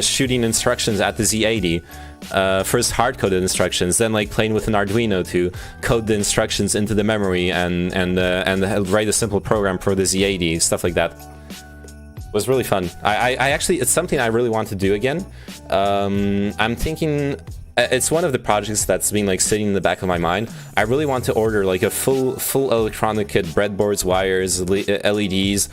shooting instructions at the Z80. First hard-coded instructions, then like playing with an Arduino to code the instructions into the memory and write a simple program for the Z80, stuff like that. Was really fun. I actually, it's something I really want to do again. I'm thinking it's one of the projects that's been like sitting in the back of my mind. I really want to order like a full electronic kit: breadboards, wires, LEDs,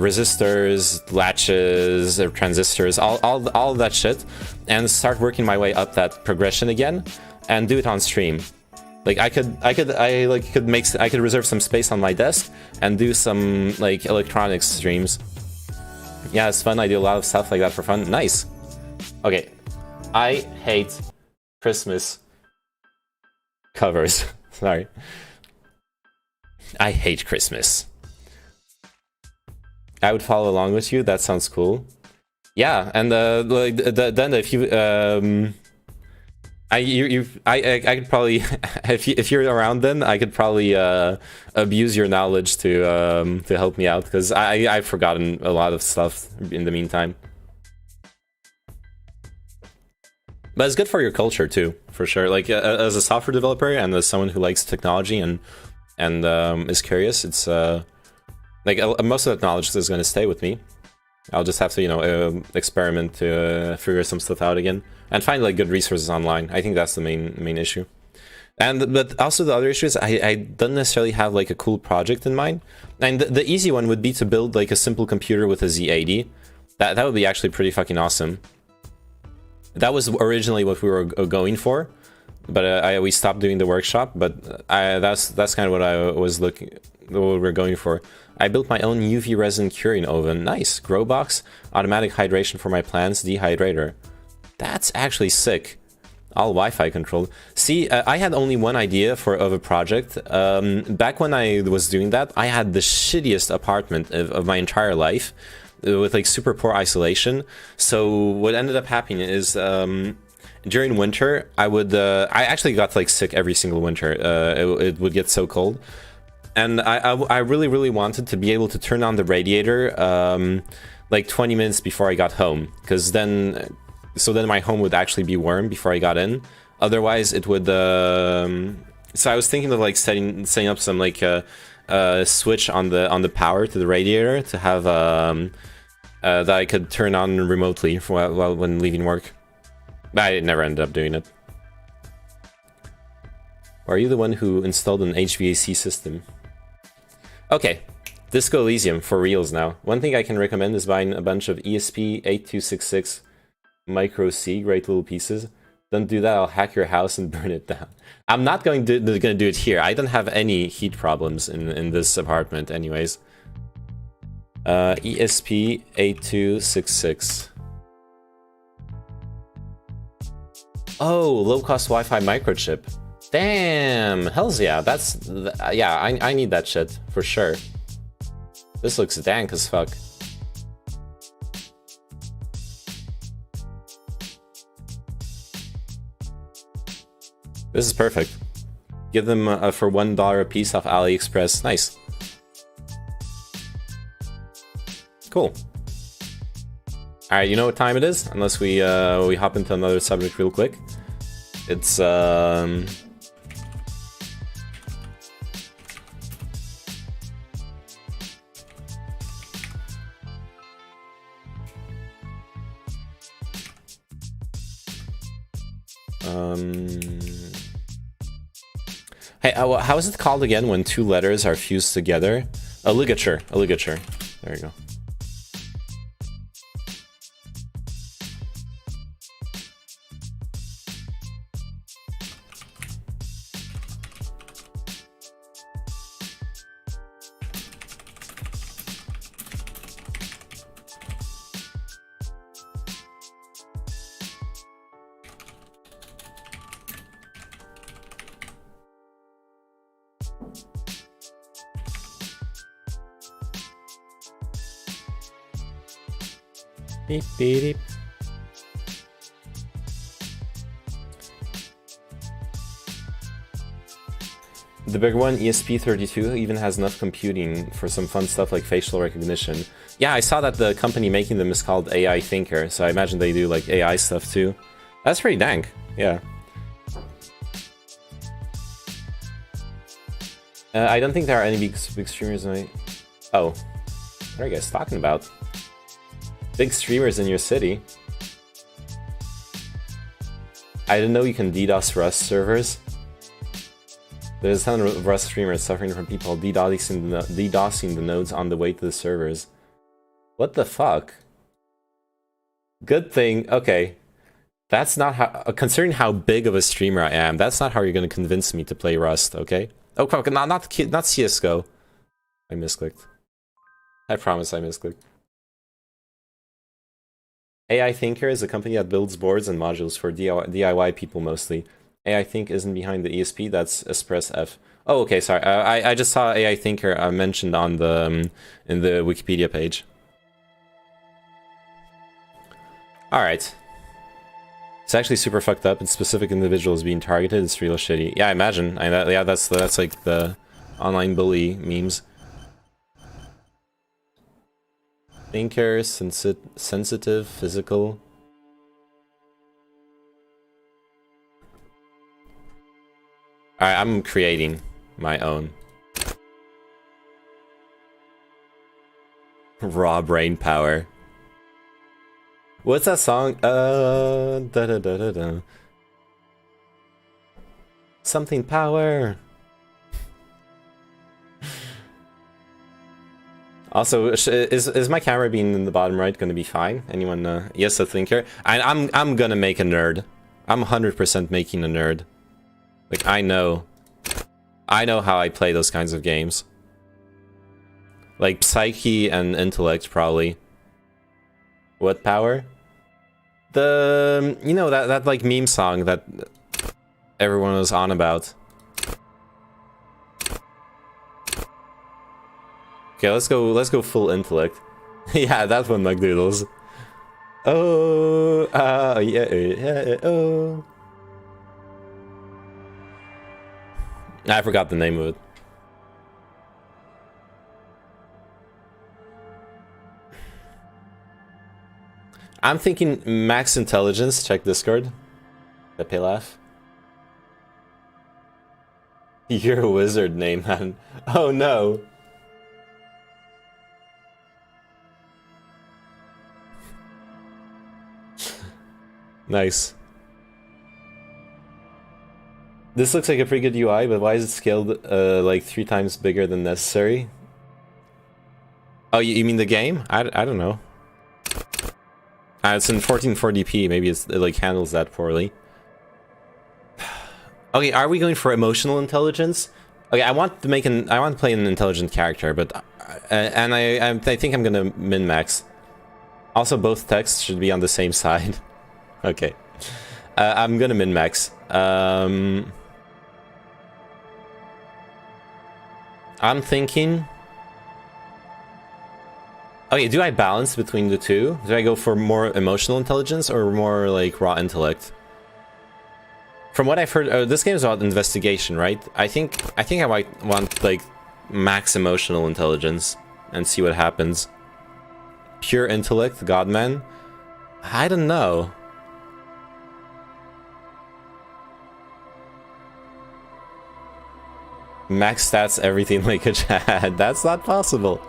resistors, latches, transistors, all of that shit, and start working my way up that progression again, and do it on stream. Like I could reserve some space on my desk and do some like electronics streams. Yeah, it's fun. I do a lot of stuff like that for fun. Nice. Okay, I hate Christmas covers. Sorry, I hate Christmas. I would follow along with you. That sounds cool. Yeah, and then if you I could probably if you're around then I could probably abuse your knowledge to help me out, because I've forgotten a lot of stuff in the meantime. But it's good for your culture too, for sure. Like as a software developer and as someone who likes technology and is curious, it's like most of that knowledge is going to stay with me. I'll just have to experiment to figure some stuff out again. And find like good resources online. I think that's the main issue. But also the other issue is I don't necessarily have like a cool project in mind. And the easy one would be to build like a simple computer with a Z80. That would be actually pretty fucking awesome. That was originally what we were going for, but we stopped doing the workshop. But that's kind of what I was what we're going for. I built my own UV resin curing oven. Nice. Grow box, automatic hydration for my plants, dehydrator. That's actually sick. All Wi-Fi controlled. See, I had only one idea of a project. Back when I was doing that, I had the shittiest apartment of my entire life, with like super poor isolation. So what ended up happening is during winter, I actually got like sick every single winter. It would get so cold, and I really wanted to be able to turn on the radiator like 20 minutes before I got home, because then my home would actually be warm before I got in. Otherwise, it would. So I was thinking of like setting up some like switch on the power to the radiator to have that I could turn on remotely when leaving work. But I never ended up doing it. Or are you the one who installed an HVAC system? Okay, Disco Elysium for reals now. One thing I can recommend is buying a bunch of ESP8266 Micro C, great little pieces. Don't do that, I'll hack your house and burn it down. I'm not going to do it here. I don't have any heat problems in this apartment anyways. ESP8266. Oh, low-cost Wi-Fi microchip. Damn, hells yeah, yeah, I need that shit, for sure. This looks dank as fuck. This is perfect. Give them for $1 a piece off AliExpress. Nice. Cool. Alright, you know what time it is? Unless we hop into another subject real quick. It's hey, how is it called again when two letters are fused together? A ligature. A ligature. There you go. Beep, beep, beep. The bigger one, ESP32, even has enough computing for some fun stuff like facial recognition. Yeah, I saw that the company making them is called AI Thinker, so I imagine they do like AI stuff too. That's pretty dank, yeah. I don't think there are any big streamers in my... Oh, what are you guys talking about? Big streamers in your city? I didn't know you can DDoS Rust servers. There's a ton of Rust streamers suffering from people DDoSing the nodes on the way to the servers. What the fuck? Good thing, okay. That's not how, considering how big of a streamer I am, that's not how you're gonna convince me to play Rust, okay? Oh, fuck, not CSGO. I misclicked. I promise I misclicked. AI Thinker is a company that builds boards and modules for DIY people mostly. AI Think isn't behind the ESP, that's ExpressF. Oh, okay, sorry. I just saw AI Thinker mentioned on the in the Wikipedia page. Alright. It's actually super fucked up, and specific individuals being targeted. It's real shitty. Yeah, I imagine. Yeah, that's like the online bully memes. Thinker, sensitive, physical. Alright, I'm creating my own. Raw brain power. What's that song? Da da da da da. Something power. Also, is my camera being in the bottom right going to be fine? Anyone? Yes, I think here. I'm gonna make a nerd. I'm 100% making a nerd. Like I know how I play those kinds of games. Like psyche and intellect, probably. What power? The that like meme song that everyone was on about. Okay, let's go full intellect. Yeah, that one, McDoodles. Oh, yeah, oh. I forgot the name of it. I'm thinking max intelligence. Check Discord. Pepe laugh. You're a wizard name, man. Oh no. Nice. This looks like a pretty good UI, but why is it scaled like 3 times bigger than necessary? Oh, you mean the game? I don't know. It's in 1440p. Maybe it like handles that poorly. Okay, are we going for emotional intelligence? Okay, I want to play an intelligent character, but and I think I'm gonna min-max. Also, both texts should be on the same side. Okay, I'm gonna min-max. I'm thinking. Okay, do I balance between the two? Do I go for more emotional intelligence or more like raw intellect? From what I've heard, this game is about investigation, right? I think I might want like max emotional intelligence and see what happens. Pure intellect, Godman. I don't know. Max stats everything like a Chad. That's not possible.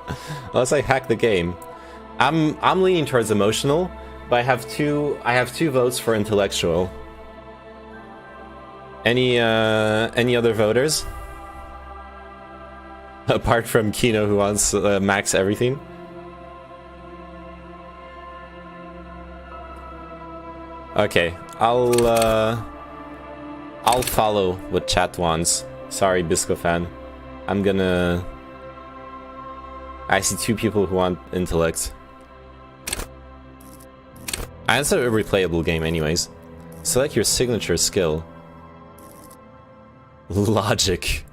Unless I hack the game. I'm leaning towards emotional, but I have two votes for intellectual. Any other voters? Apart from Kino, who wants max everything. Okay, I'll follow what chat wants. Sorry, Bisco fan. I see 2 people who want intellect. It's a replayable game anyways. Select your signature skill. Logic.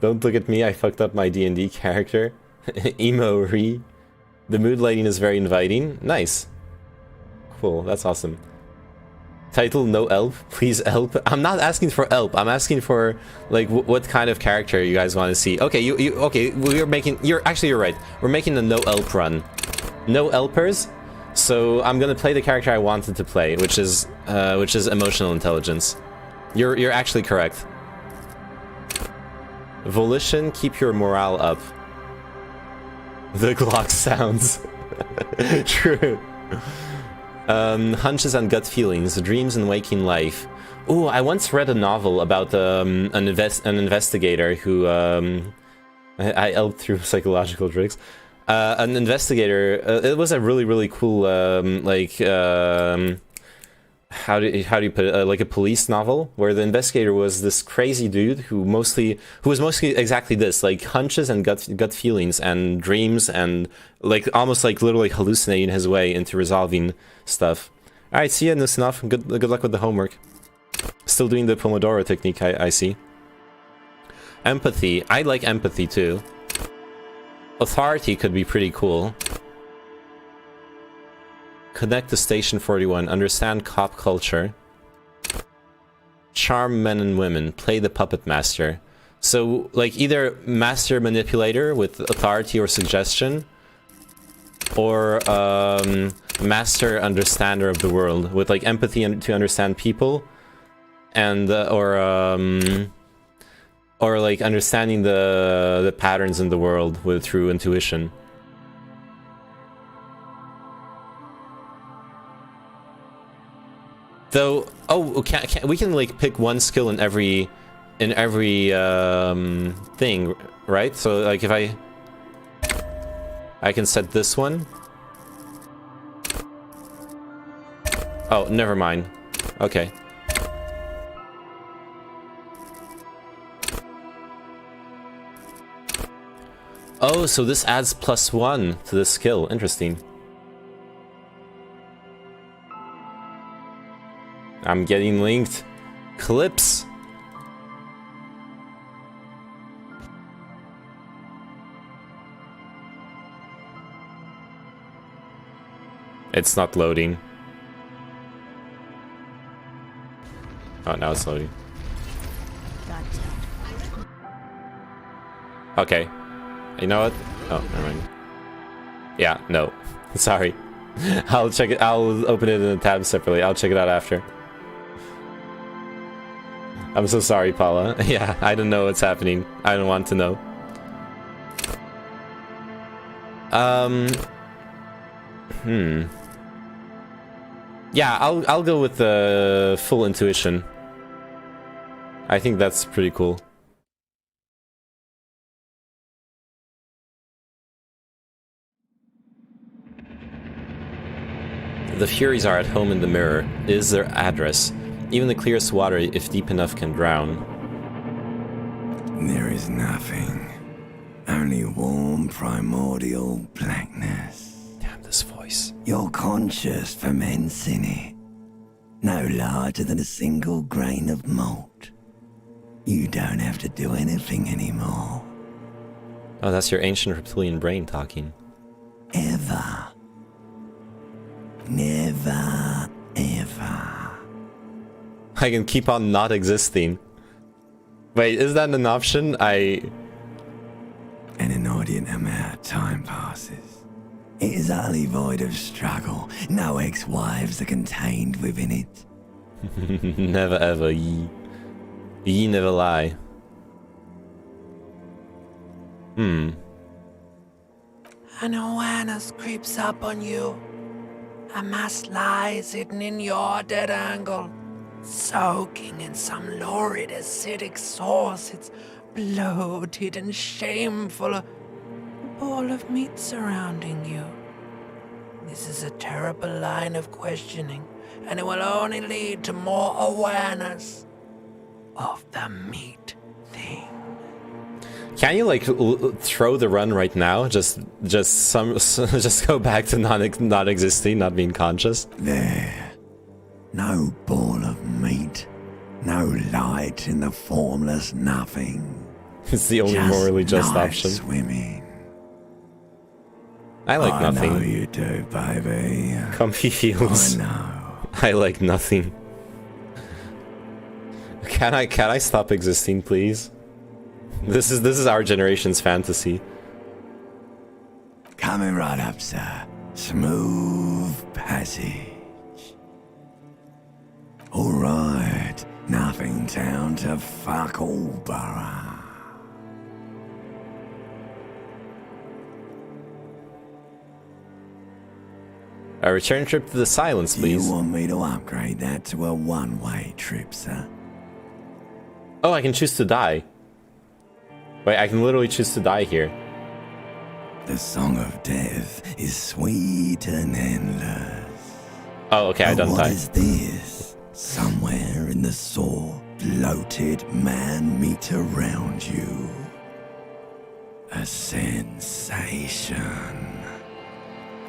Don't look at me, I fucked up my D&D character. Emo-re. The mood lighting is very inviting. Nice. Cool, that's awesome. Title, no elp, please elp. I'm not asking for elp, I'm asking for like what kind of character you guys want to see. Okay, okay, you're right. We're making a no elp run. No elpers. So I'm gonna play the character I wanted to play, which is emotional intelligence. You're actually correct. Volition, keep your morale up. The Glock sounds. True. Hunches and gut feelings, dreams and waking life. Ooh, I once read a novel about an investigator who I elped through psychological tricks. An investigator. It was a really cool how do you put it? Like a police novel where the investigator was this crazy dude who was mostly exactly this, like hunches and gut feelings and dreams and like almost like literally hallucinating his way into resolving stuff. All right, see ya, enough. Good luck with the homework. Still doing the Pomodoro technique, I see. Empathy. I like empathy too. Authority could be pretty cool. Connect to Station 41. Understand cop culture. Charm men and women. Play the puppet master. So, like, either master manipulator with authority or suggestion, or master understander of the world with like empathy and to understand people, and or like understanding the patterns in the world through intuition. Though, oh, we can like pick one skill in every in every thing, right? So like if I can set this one. Oh, never mind. Okay. Oh, so this adds +1 to the skill. Interesting. I'm getting linked. Clips. It's not loading. Oh, now it's loading. Okay. You know what? Oh, never mind. Yeah, no. Sorry. I'll check it. I'll open it in a tab separately. I'll check it out after. I'm so sorry, Paula. Yeah, I don't know what's happening. I don't want to know. Yeah, I'll go with the full intuition. I think that's pretty cool. The Furies are at home in the mirror, is their address. Even the clearest water, if deep enough, can drown. There is nothing. Only warm, primordial blackness. Damn, this voice. You're conscious ferments in it. No larger than a single grain of malt. You don't have to do anything anymore. Oh, that's your ancient reptilian brain talking. Ever. Never, ever. I can keep on not existing. Wait, is that an option? An inordinate amount of time passes. It is utterly void of struggle. No ex-wives are contained within it. Never ever, ye. Ye never lie. An awareness creeps up on you. A mass lies hidden in your dead angle, soaking in some lurid acidic sauce. It's bloated and shameful, a ball of meat surrounding you. This is a terrible line of questioning, and it will only lead to more awareness of the meat thing. Can you like throw the run right now? Just go back to not existing, not being conscious. There. No ball of meat. No light in the formless nothing. It's the only morally just night option. Swimming. I like nothing. I know you do, baby. Comfy feels. I know. I like nothing. Can I stop existing, please? This is our generation's fantasy. Coming right up, sir. Smooth passage. Alright. Nothing down to fuck all, borough. A return trip to the silence, Do please. you want me to upgrade that to a one-way trip, sir? Oh, I can choose to die. Wait, I can literally choose to die here. The song of death is sweet and endless. Oh, okay, I But don't what die. is this? Somewhere in the sore, bloated man meet around you. A sensation.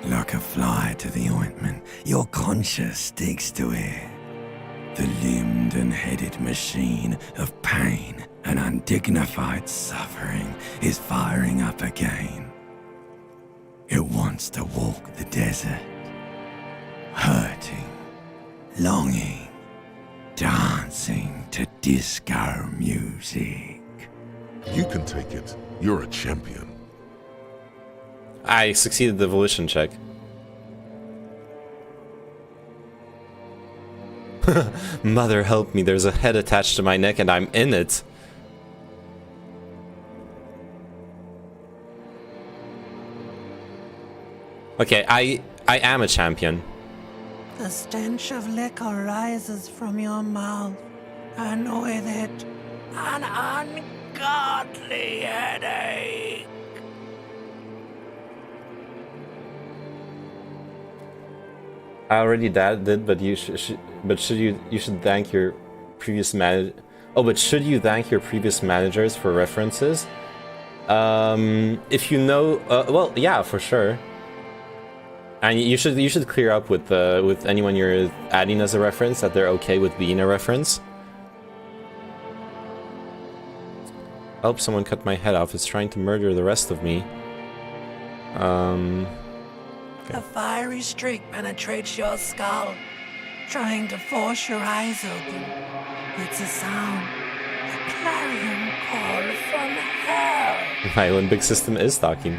Like a fly to the ointment, your conscience sticks to it. The limbed and headed machine of pain and undignified suffering is firing up again. It wants to walk the desert, hurting, longing, dancing to disco music. You can take it. You're a champion. I succeeded the volition check. Mother help me, there's a head attached to my neck and I'm in it. Okay, I am a champion. The stench of liquor rises from your mouth, and with it, An ungodly headache. I already did, but you should thank your previous manager. Oh, but should you thank your previous managers for references? If you know, well, yeah, for sure. And you should clear up with anyone you're adding as a reference that they're okay with being a reference. I hope someone cut my head off. It's trying to murder the rest of me. A fiery streak penetrates your skull, trying to force your eyes open. It's a sound, a clarion call from hell. My limbic system is talking.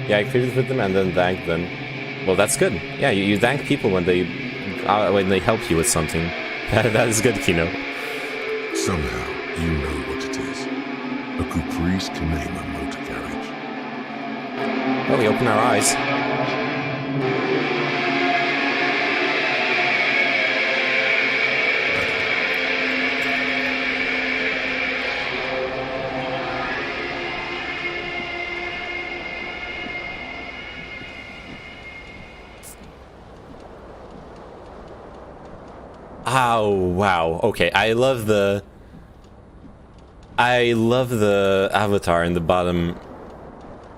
Yeah, I cleared it with them and then thanked them. Well, that's good. Yeah, you thank people when they help you with something. That is good, Kino. Somehow, you know what it is. A caprice to name a motor carriage. Well, we open our eyes. Oh, wow. Okay, I love the avatar in the bottom.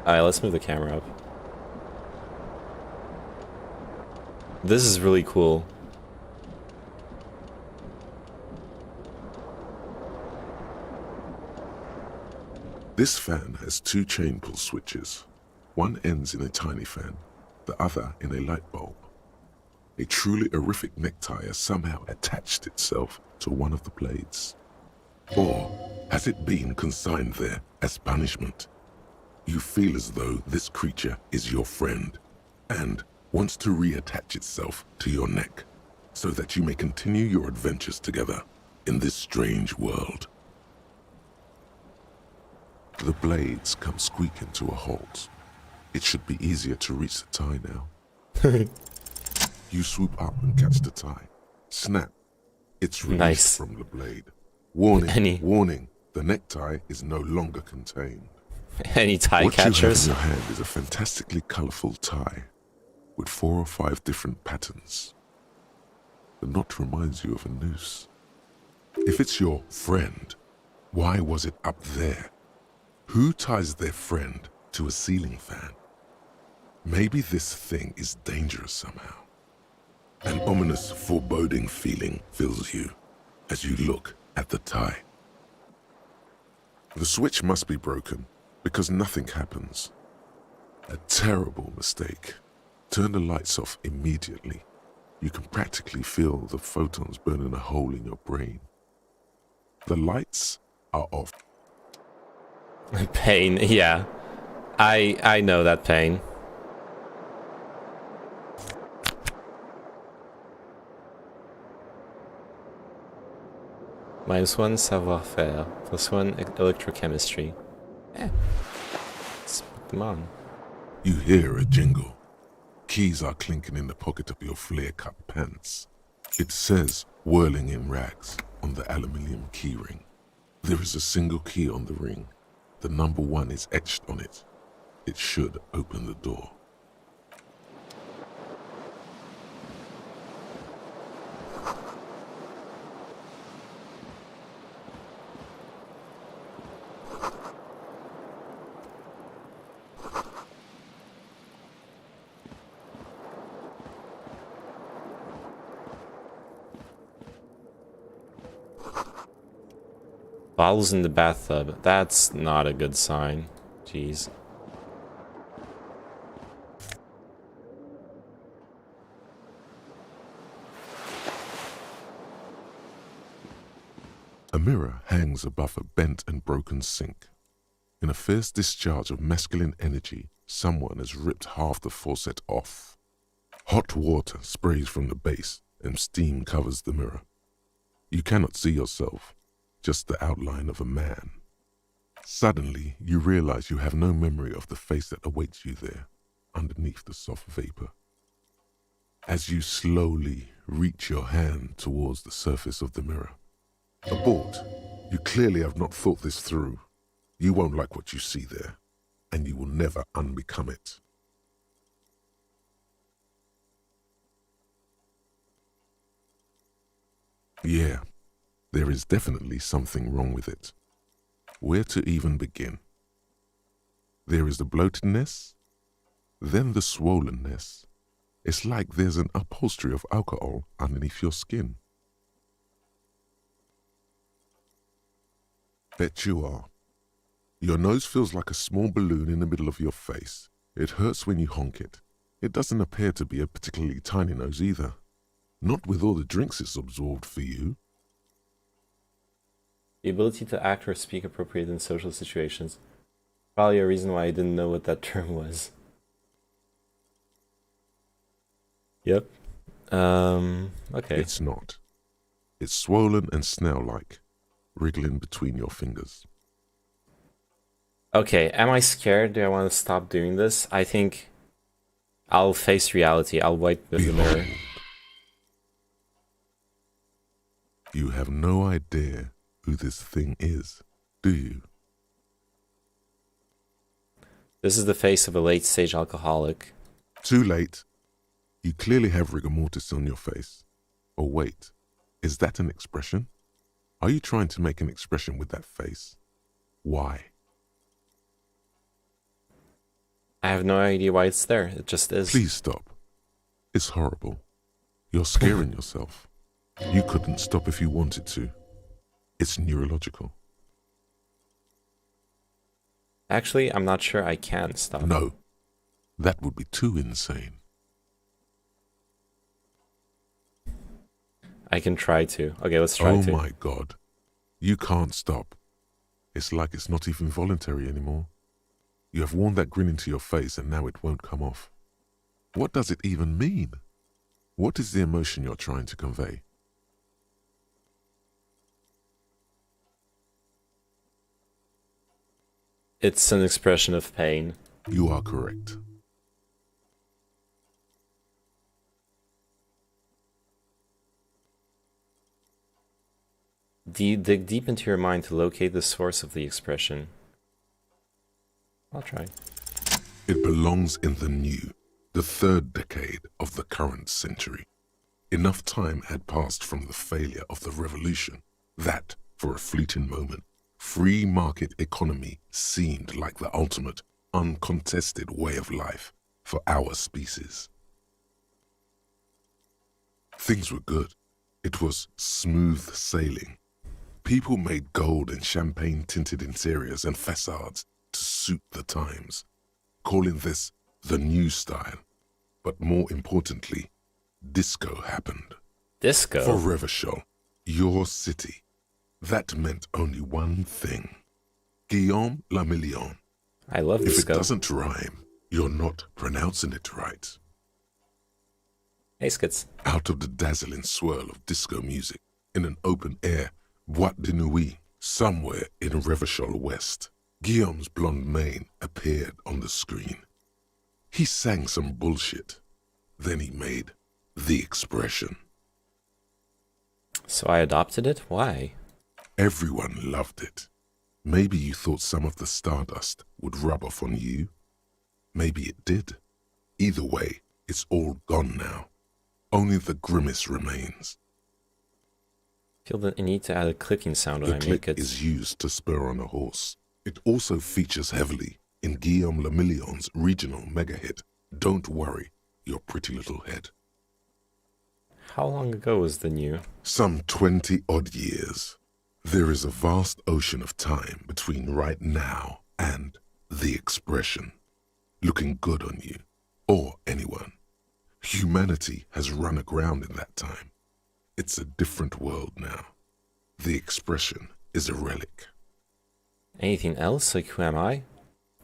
Alright, let's move the camera up. This is really cool. This fan has two chain pull switches. One ends in a tiny fan, the other in a light bulb. A truly horrific necktie has somehow attached itself to one of the blades. Or has it been consigned there as punishment? You feel as though this creature is your friend and wants to reattach itself to your neck so that you may continue your adventures together in this strange world. The blades come squeaking to a halt. It should be easier to reach the tie now. You swoop up and catch the tie. Snap. It's released from the blade. Warning, warning. The necktie is no longer contained. Any tie what catchers? What you have in your hand is a fantastically colorful tie with 4 or 5 different patterns. The knot reminds you of a noose. If it's your friend, why was it up there? Who ties their friend to a ceiling fan? Maybe this thing is dangerous somehow. An ominous, foreboding feeling fills you as you look at the tie. The switch must be broken because nothing happens. A terrible mistake. Turn the lights off immediately. You can practically feel the photons burning a hole in your brain. The lights are off. Pain, yeah. I know that pain. -1 savoir-faire, +1 electrochemistry. Let's put them on. You hear a jingle. Keys are clinking in the pocket of your flare-cut pants. It says, whirling in rags, on the aluminium key ring. There is a single key on the ring. The number 1 is etched on it. It should open the door. Bottles in the bathtub. That's not a good sign. Jeez. A mirror hangs above a bent and broken sink. In a fierce discharge of masculine energy, someone has ripped half the faucet off. Hot water sprays from the base and steam covers the mirror. You cannot see yourself, just the outline of a man. Suddenly, you realize you have no memory of the face that awaits you there, underneath the soft vapor. As you slowly reach your hand towards the surface of the mirror, abort, You clearly have not thought this through. You won't like what you see there, and you will never unbecome it. Yeah, there is definitely something wrong with it. Where to even begin? There is the bloatedness, then the swollenness. It's like there's an upholstery of alcohol underneath your skin. Bet you are. Your nose feels like a small balloon in the middle of your face. It hurts when you honk it. It doesn't appear to be a particularly tiny nose either. Not with all the drinks it's absorbed for you. The ability to act or speak appropriately in social situations. Probably a reason why I didn't know what that term was. Yep. Okay. It's not. It's swollen and snail-like, wriggling between your fingers. Okay, am I scared? Do I want to stop doing this? I think I'll face reality. I'll wipe the mirror. Behold. You have no idea who this thing is, do you? This is the face of a late-stage alcoholic. Too late. You clearly have rigor mortis on your face. Oh wait, is that an expression? Are you trying to make an expression with that face? Why? I have no idea why it's there. It just is. Please stop. It's horrible. You're scaring yourself. You couldn't stop if you wanted to. It's neurological. Actually, I'm not sure I can stop. No, that would be too insane. I can try to. Okay, let's try to. Oh my God. You can't stop. It's like it's not even voluntary anymore. You have worn that grin into your face and now it won't come off. What does it even mean? What is the emotion you're trying to convey? It's an expression of pain. You are correct. Dig deep into your mind to locate the source of the expression. I'll try. It belongs in the new, the third decade of the current century. Enough time had passed from the failure of the revolution that, for a fleeting moment, free market economy seemed like the ultimate, uncontested way of life for our species. Things were good. It was smooth sailing. People made gold and champagne-tinted interiors and facades to suit the times, calling this the new style. But more importantly, disco happened. Disco? For Revachol, your city. That meant only one thing. Guillaume le Million. I love If disco. it doesn't rhyme, you're not pronouncing it right. Hey, Skits. Out of the dazzling swirl of disco music, in an open-air boîte de nuit, somewhere in Revachol West, Guillaume's blonde mane appeared on the screen. He sang some bullshit. Then he made the expression. So I adopted it? Why? Everyone loved it. Maybe you thought some of the stardust would rub off on you. Maybe it did. Either way, it's all gone now. Only the grimace remains. I feel that I need to add a clicking sound when The I click make it. is used to spur on a horse. It also features heavily in Guillaume le Million's regional mega hit, Don't Worry, Your Pretty Little Head. How long ago was the new? Some 20-odd years. There is a vast ocean of time between right now and the expression. Looking good on you, or anyone. Humanity has run aground in that time. It's a different world now. The expression is a relic. Anything else? Like, who am I?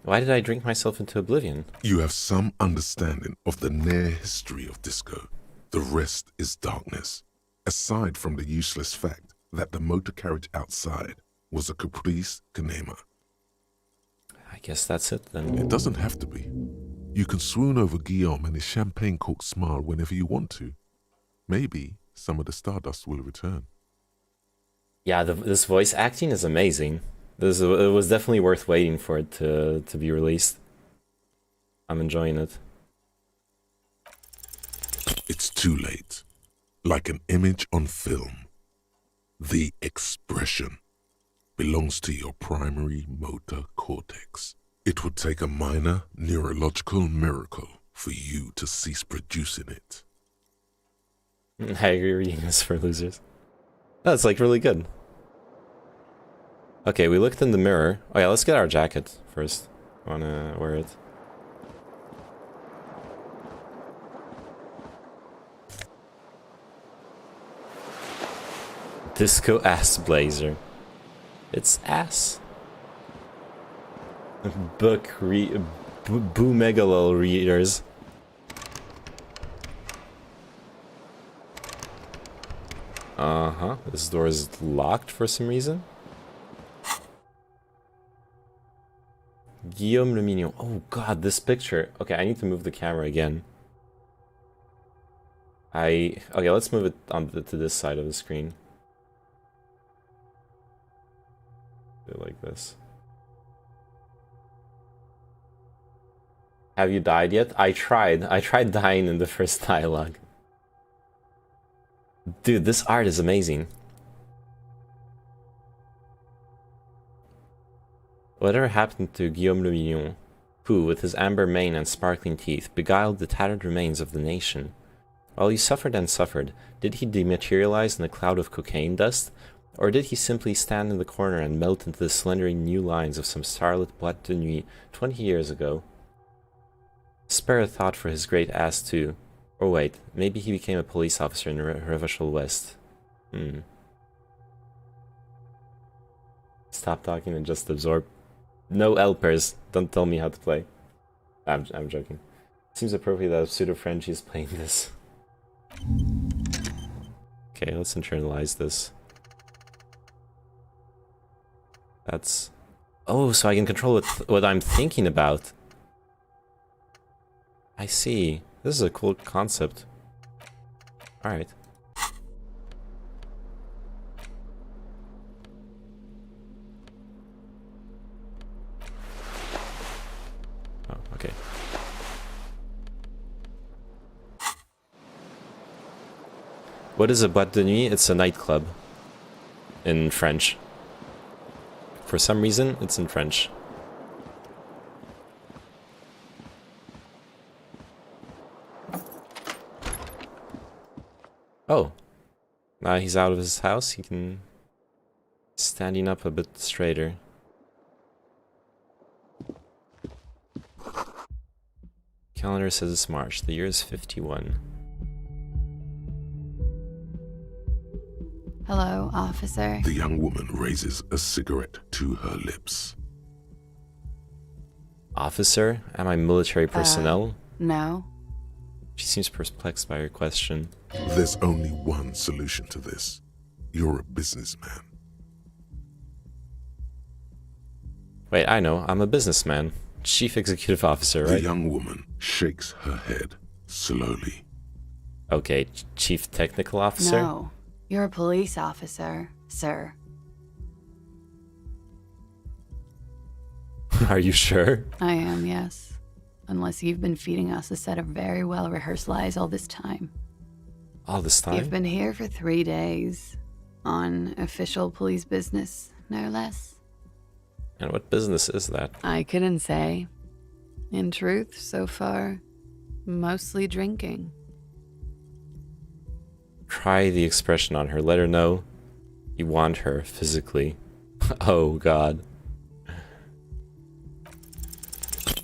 Why did I drink myself into oblivion? You have some understanding of the near history of disco. The rest is darkness. Aside from the useless fact that the motor carriage outside was a caprice cinema. I guess that's it then. It doesn't have to be. You can swoon over Guillaume and his champagne-corked smile whenever you want to. Maybe some of the stardust will return. Yeah, this voice acting is amazing. It was definitely worth waiting for it to be released. I'm enjoying it. It's too late. Like an image on film. The expression belongs to your primary motor cortex. It would take a minor neurological miracle for you to cease producing it. I agree, reading this for losers. That's like really good. Okay, we looked in the mirror. Oh yeah, let's get our jacket first. I wanna wear it. Disco ass blazer. It's ass. Boomegalol readers. Uh-huh. This door is locked for some reason. Guillaume Le Mignon. Oh god, this picture. Okay, I need to move the camera again. Okay, let's move it on to this side of the screen. Do it like this. Have you died yet? I tried dying in the first dialogue. Dude, this art is amazing. Whatever happened to Guillaume Le Mignon, who, with his amber mane and sparkling teeth, beguiled the tattered remains of the nation? While he suffered and suffered, did he dematerialize in a cloud of cocaine dust? Or did he simply stand in the corner and melt into the slender new lines of some starlit boîte de nuit 20 years ago? Spare a thought for his great ass too. Or wait, maybe he became a police officer in Revachol West. Stop talking and just absorb. No elpers. Don't tell me how to play. I'm joking. Seems appropriate that a pseudo-Frenchie is playing this. Okay, let's internalize this. That's... Oh, so I can control what I'm thinking about. I see. This is a cool concept. Alright. Oh, okay. What is a boîte de nuit? It's a nightclub. In French. For some reason, it's in French. Oh. Now he's out of his house, he can... standing up a bit straighter. Calendar says it's March. The year is 51. Hello, officer. The young woman raises a cigarette to her lips. Officer? Am I military personnel? No. She seems perplexed by her question. There's only one solution to this. You're a businessman. Wait, I know. I'm a businessman. Chief Executive Officer, right? The young woman shakes her head slowly. Okay, Chief Technical Officer? No. You're a police officer, sir. Are you sure? I am, yes. Unless you've been feeding us a set of very well-rehearsed lies all this time. All this time? You've been here for 3 days. On official police business, no less. And what business is that? I couldn't say. In truth, so far, mostly drinking. Try the expression on her. Let her know you want her physically. Oh, God.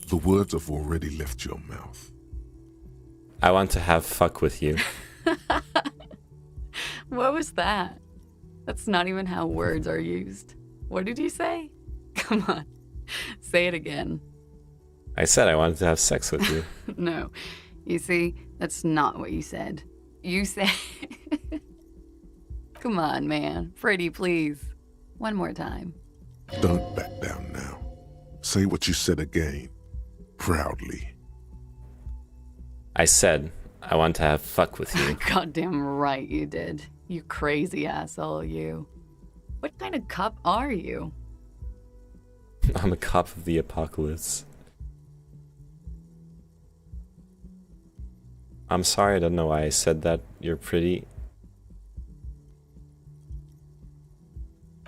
The words have already left your mouth. I want to have fuck with you. What was that? That's not even how words are used. What did you say? Come on, say it again. I said I wanted to have sex with you. No, you see, that's not what you said. You said... Come on, man. Pretty, please. One more time. Don't back down now. Say what you said again. Proudly. I said I want to have fuck with you. Goddamn right you did. You crazy asshole, you. What kind of cup are you? I'm a cop of the apocalypse. I'm sorry, I don't know why I said that. You're pretty.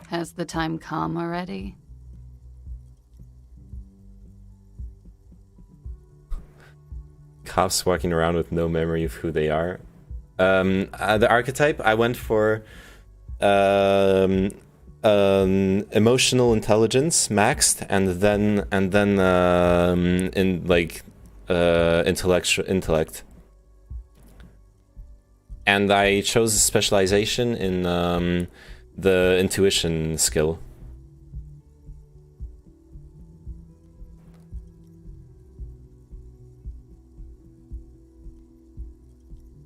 Has the time come already? Cops walking around with no memory of who they are. The archetype, I went for emotional intelligence maxed, and then in like intellect. And I chose a specialization in the intuition skill.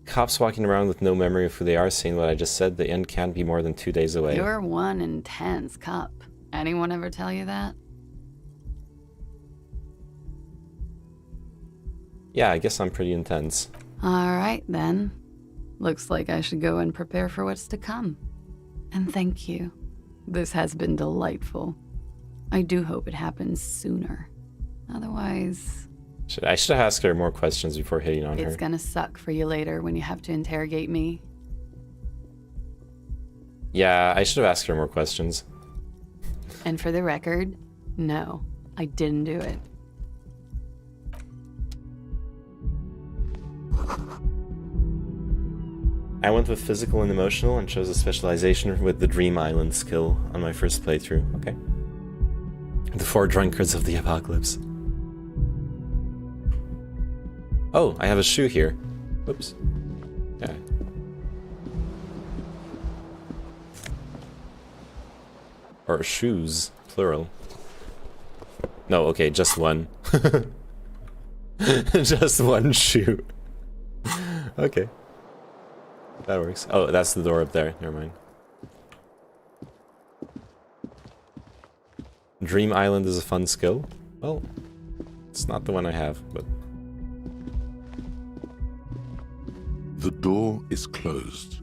Cops walking around with no memory of who they are, saying what I just said. The end can't be more than 2 days away. You're one intense cup. Anyone ever tell you that? Yeah, I guess I'm pretty intense. Alright then. Looks like I should go and prepare for what's to come. And thank you. This has been delightful. I do hope it happens sooner. Otherwise, I should have asked her more questions before hitting on her. it's gonna suck for you later when you have to interrogate me. Yeah, I should have asked her more questions. And for the record, no, I didn't do it. I went with physical and emotional and chose a specialization with the Dream Island skill on my first playthrough. Okay. The 4 drunkards of the apocalypse. Oh, I have a shoe here. Whoops. Yeah. Or shoes, plural. No, okay, just one. Just one shoe. Okay. That works. Oh, that's the door up there. Never mind. Dream Island is a fun skill. Well, it's not the one I have, but... The door is closed.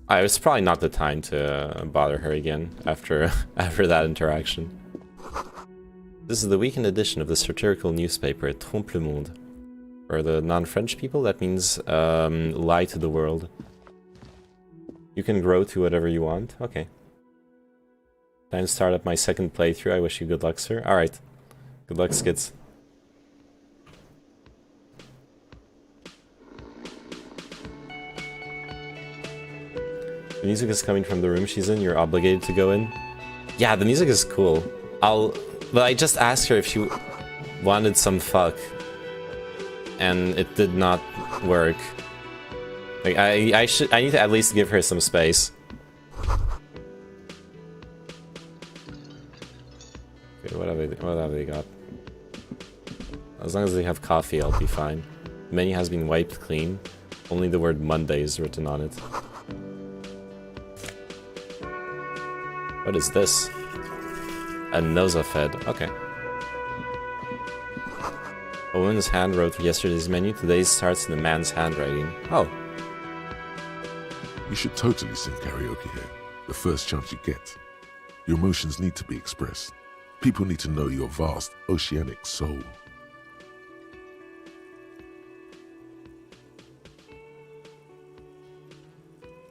It's probably not the time to bother her again after that interaction. This is the weekend edition of the satirical newspaper Trompe le Monde. For the non-French people, that means lie to the world. You can grow to whatever you want. Okay. Time to start up my second playthrough. I wish you good luck, sir. Alright. Good luck, Skits. The music is coming from the room she's in. You're obligated to go in. Yeah, the music is cool. But I just asked her if she wanted some fuck. And it did not work. Like, I need to at least give her some space. Okay, what have they got? As long as they have coffee, I'll be fine. The menu has been wiped clean. Only the word Monday is written on it. What is this? A nosafed. Okay. A woman's hand wrote yesterday's menu. Today's starts in the man's handwriting. Oh. You should totally sing karaoke here, the first chance you get. Your emotions need to be expressed. People need to know your vast, oceanic soul.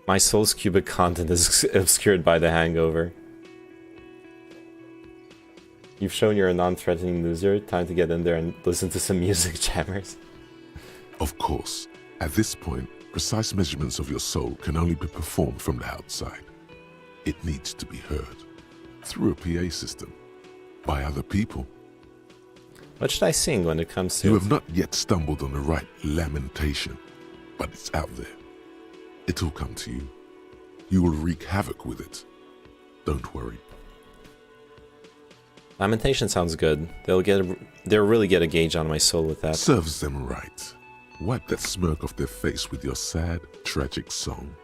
My soul's cubic content is obscured by the hangover. You've shown you're a non-threatening loser. Time to get in there and listen to some music, jammers. Of course, at this point, precise measurements of your soul can only be performed from the outside. It needs to be heard. Through a PA system. By other people. What should I sing when it comes to... You have not yet stumbled on the right lamentation, but it's out there. It'll come to you. You will wreak havoc with it. Don't worry. Lamentation sounds good. They'll really get a gauge on my soul with that. Serves them right. Wipe that smirk off their face with your sad, tragic song.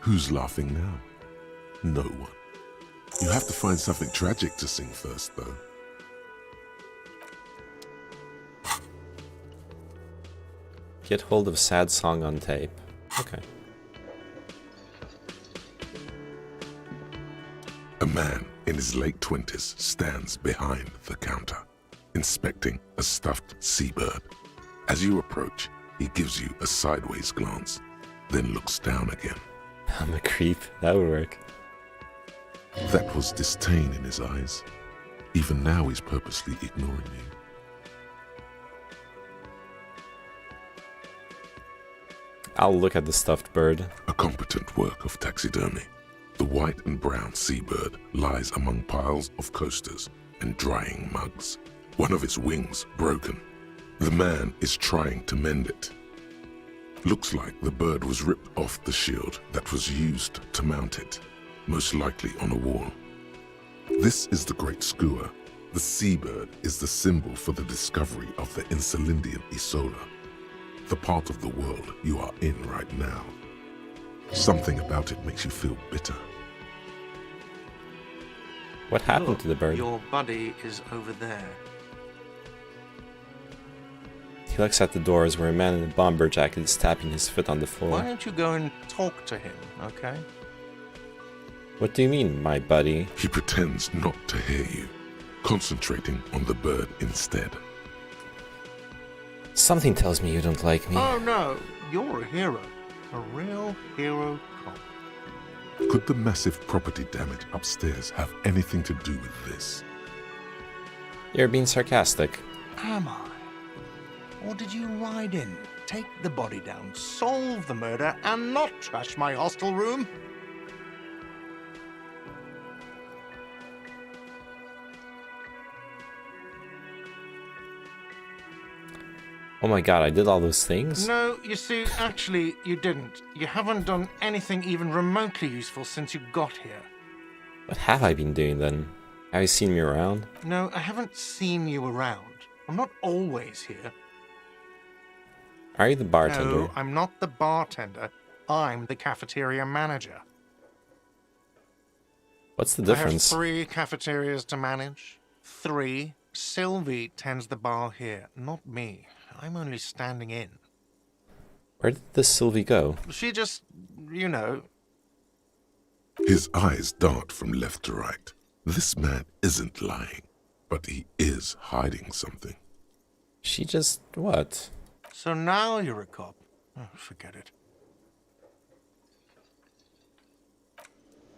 Who's laughing now? No one. You have to find something tragic to sing first, though. Get hold of sad song on tape. Okay. A man in his late 20s stands behind the counter, inspecting a stuffed seabird. As you approach, he gives you a sideways glance, then looks down again. I'm a creep. That would work. That was disdain in his eyes. Even now he's purposely ignoring you. I'll look at the stuffed bird. A competent work of taxidermy. The white and brown seabird lies among piles of coasters and drying mugs. One of its wings broken. The man is trying to mend it. Looks like the bird was ripped off the shield that was used to mount it, most likely on a wall. This is the Great Skua. The seabird is the symbol for the discovery of the Insulindian Isola, the part of the world you are in right now. Something about it makes you feel bitter. What happened Look, to the bird? Your buddy is over there. He looks at the doors where a man in a bomber jacket is tapping his foot on the floor. Why don't you go and talk to him, okay? What do you mean, my buddy? He pretends not to hear you, concentrating on the bird instead. Something tells me you don't like me. Oh no, you're a hero. A real hero cop. Could the massive property damage upstairs have anything to do with this? You're being sarcastic. Am I? Or did you ride in, take the body down, solve the murder, and not trash my hostel room? Oh my god, I did all those things? No, you see, actually, you didn't. You haven't done anything even remotely useful since you got here. What have I been doing then? Have you seen me around? No, I haven't seen you around. I'm not always here. Are you the bartender? No, I'm not the bartender. I'm the cafeteria manager. What's the I have difference? 3 cafeterias to manage. 3. Sylvie tends the bar here, not me. I'm only standing in. Where did this Sylvie go? She just, you know... His eyes dart from left to right. This man isn't lying, but he is hiding something. She just... what? So now you're a cop. Oh, forget it.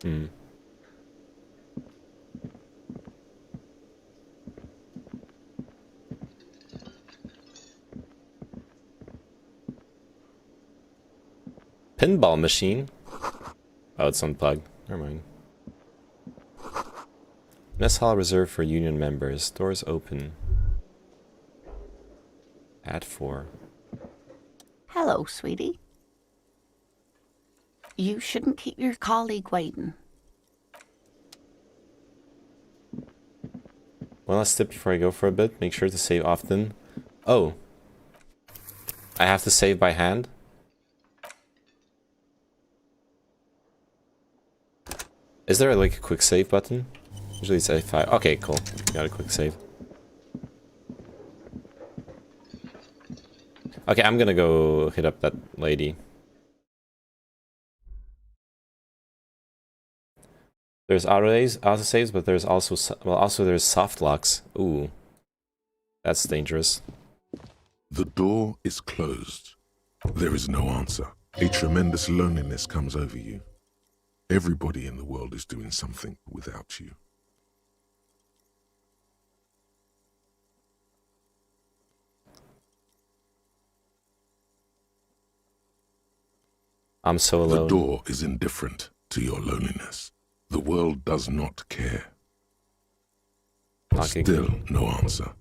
Hmm. Pinball machine? Oh, it's unplugged. Never mind. Mess hall reserved for union members. Doors open. At 4. Hello, sweetie. You shouldn't keep your colleague waiting. One last tip before I go for a bit. Make sure to save often. Oh. I have to save by hand? Is there like a quick save button? Usually it's A5. Okay, cool. Got a quick save. Okay, I'm gonna go hit up that lady. There's autosaves, but there's also there's soft locks. Ooh, that's dangerous. The door is closed. There is no answer. A tremendous loneliness comes over you. Everybody in the world is doing something without you. I'm so The alone. door is indifferent to your loneliness. The world does not care. Okay, Still good. no answer.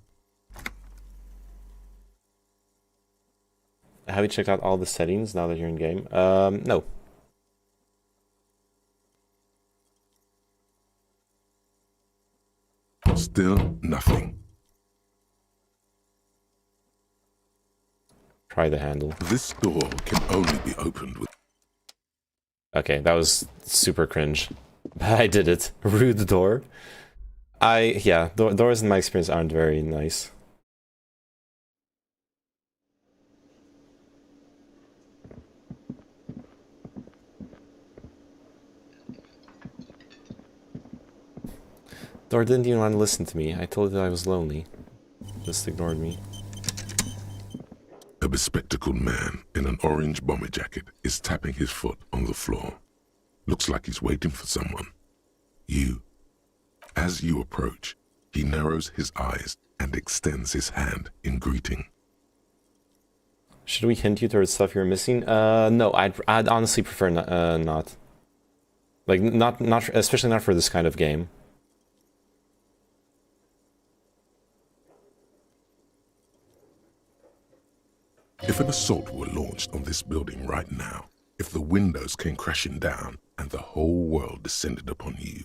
Have you checked out all the settings now that you're in game? No. Still nothing. Try the handle. This door can only be opened with... Okay, that was super cringe. But I did it. Rude door. Yeah, doors in my experience aren't very nice. Or didn't even want to listen to me. I told it I was lonely. Just ignored me. A bespectacled man in an orange bomber jacket is tapping his foot on the floor. Looks like he's waiting for someone. You. As you approach, he narrows his eyes and extends his hand in greeting. Should we hint you towards stuff you're missing? No, I'd honestly prefer not. Like, not especially not for this kind of game. If an assault were launched on this building right now, if the windows came crashing down and the whole world descended upon you,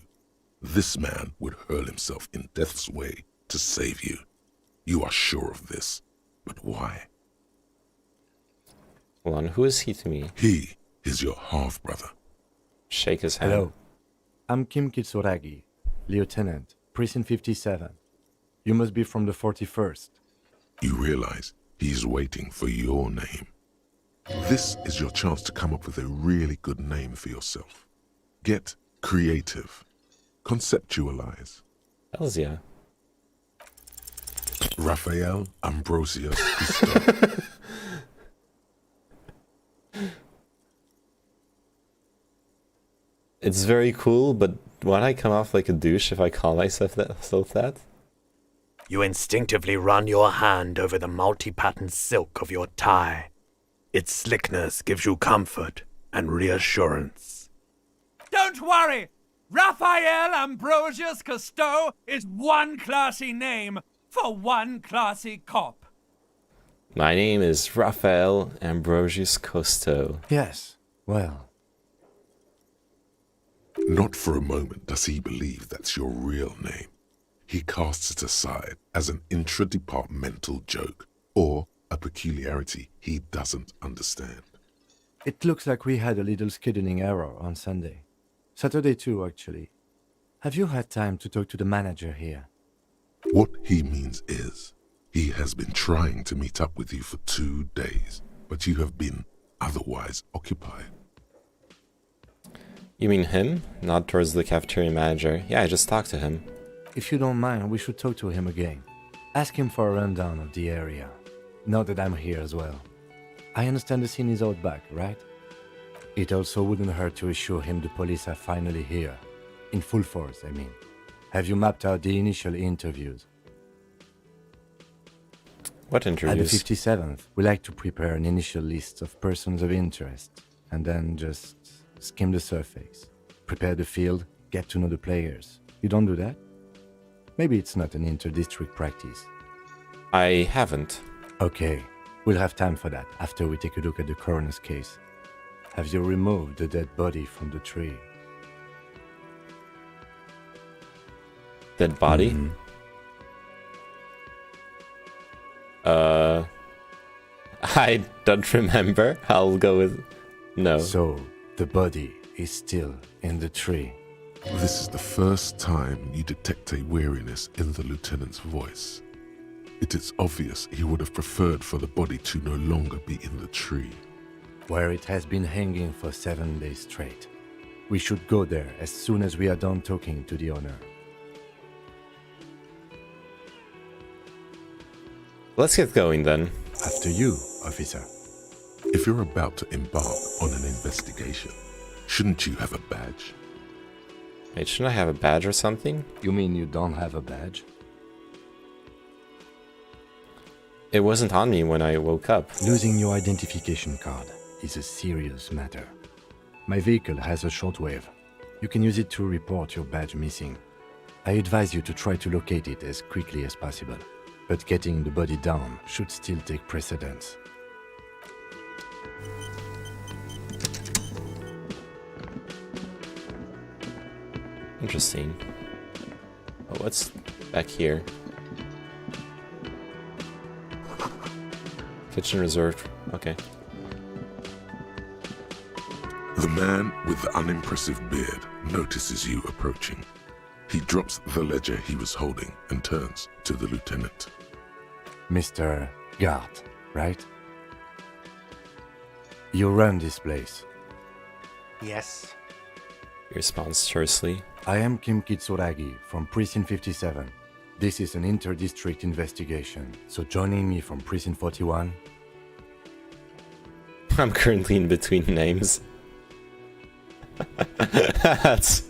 this man would hurl himself in death's way to save you. You are sure of this. But why? Hold on, who is he to me? He is your half-brother. Shake his hand. Hello. I'm Kim Kitsuragi, Lieutenant, Precinct 57. You must be from the 41st. You realize he's waiting for your name. This is your chance to come up with a really good name for yourself. Get creative. Conceptualize. Hells yeah. Raphael Ambrosius Cousteau. It's very cool, but won't I come off like a douche if I call myself that? You instinctively run your hand over the multi-patterned silk of your tie. Its slickness gives you comfort and reassurance. Don't worry! Raphael Ambrosius Cousteau is one classy name for one classy cop. My name is Raphael Ambrosius Cousteau. Yes, well. Not for a moment does he believe that's your real name. He casts it aside as an intra-departmental joke or a peculiarity he doesn't understand. It looks like we had a little scheduling error on Sunday. Saturday too, actually. Have you had time to talk to the manager here? What he means is, he has been trying to meet up with you for 2 days, but you have been otherwise occupied. You mean him? Not towards the cafeteria manager. Yeah, I just talked to him. If you don't mind, we should talk to him again. Ask him for a rundown of the area. Now that I'm here as well. I understand the scene is out back, right? It also wouldn't hurt to assure him the police are finally here. In full force, I mean. Have you mapped out the initial interviews? What interviews? At the 57th, we like to prepare an initial list of persons of interest, and then just skim the surface. Prepare the field, get to know the players. You don't do that? Maybe it's not an inter-district practice. I haven't. Okay, we'll have time for that after we take a look at the coroner's case. Have you removed the dead body from the tree? Dead body? Mm-hmm. I don't remember. I'll go with no. So, the body is still in the tree. This is the first time you detect a weariness in the lieutenant's voice. It is obvious he would have preferred for the body to no longer be in the tree. Where it has been hanging for 7 days straight. We should go there as soon as we are done talking to the owner. Let's get going then. After you, officer. If you're about to embark on an investigation, shouldn't you have a badge? Wait, shouldn't I have a badge or something? You mean you don't have a badge? It wasn't on me when I woke up. Losing your identification card is a serious matter. My vehicle has a shortwave. You can use it to report your badge missing. I advise you to try to locate it as quickly as possible, but getting the body down should still take precedence. Interesting. Oh, what's back here? Kitchen reserved. Okay. The man with the unimpressive beard notices you approaching. He drops the ledger he was holding and turns to the lieutenant. Mr. Gart, right? You run this place. Yes. He responds tersely. I am Kim Kitsuragi from Precinct 57. This is an inter-district investigation, so joining me from Precinct 41... I'm currently in between names. That's...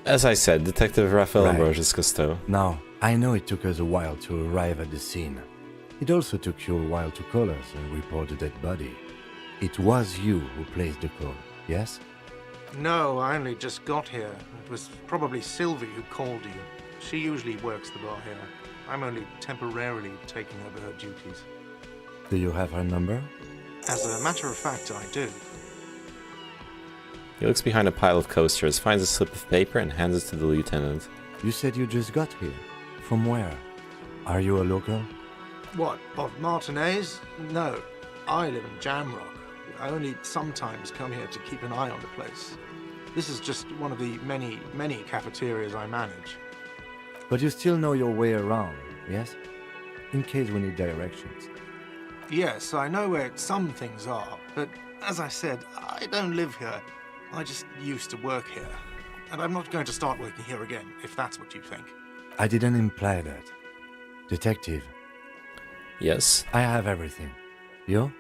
As I said, Detective Raphael Right. Ambrosius Cousteau. Now, I know it took us a while to arrive at the scene. It also took you a while to call us and report the dead body. It was you who placed the call, yes? No, I only just got here. It was probably Sylvie who called you. She usually works the bar here. I'm only temporarily taking over her duties. Do you have her number? As a matter of fact, I do. He looks behind a pile of coasters, finds a slip of paper, and hands it to the lieutenant. You said you just got here. From where? Are you a local? What, of Martinez? No, I live in Jamrock. I only sometimes come here to keep an eye on the place. This is just one of the many, many cafeterias I manage. But you still know your way around, yes? In case we need directions. Yes, I know where some things are, but as I said, I don't live here. I just used to work here. And I'm not going to start working here again, if that's what you think. I didn't imply that. Detective, Yes? I have everything. You?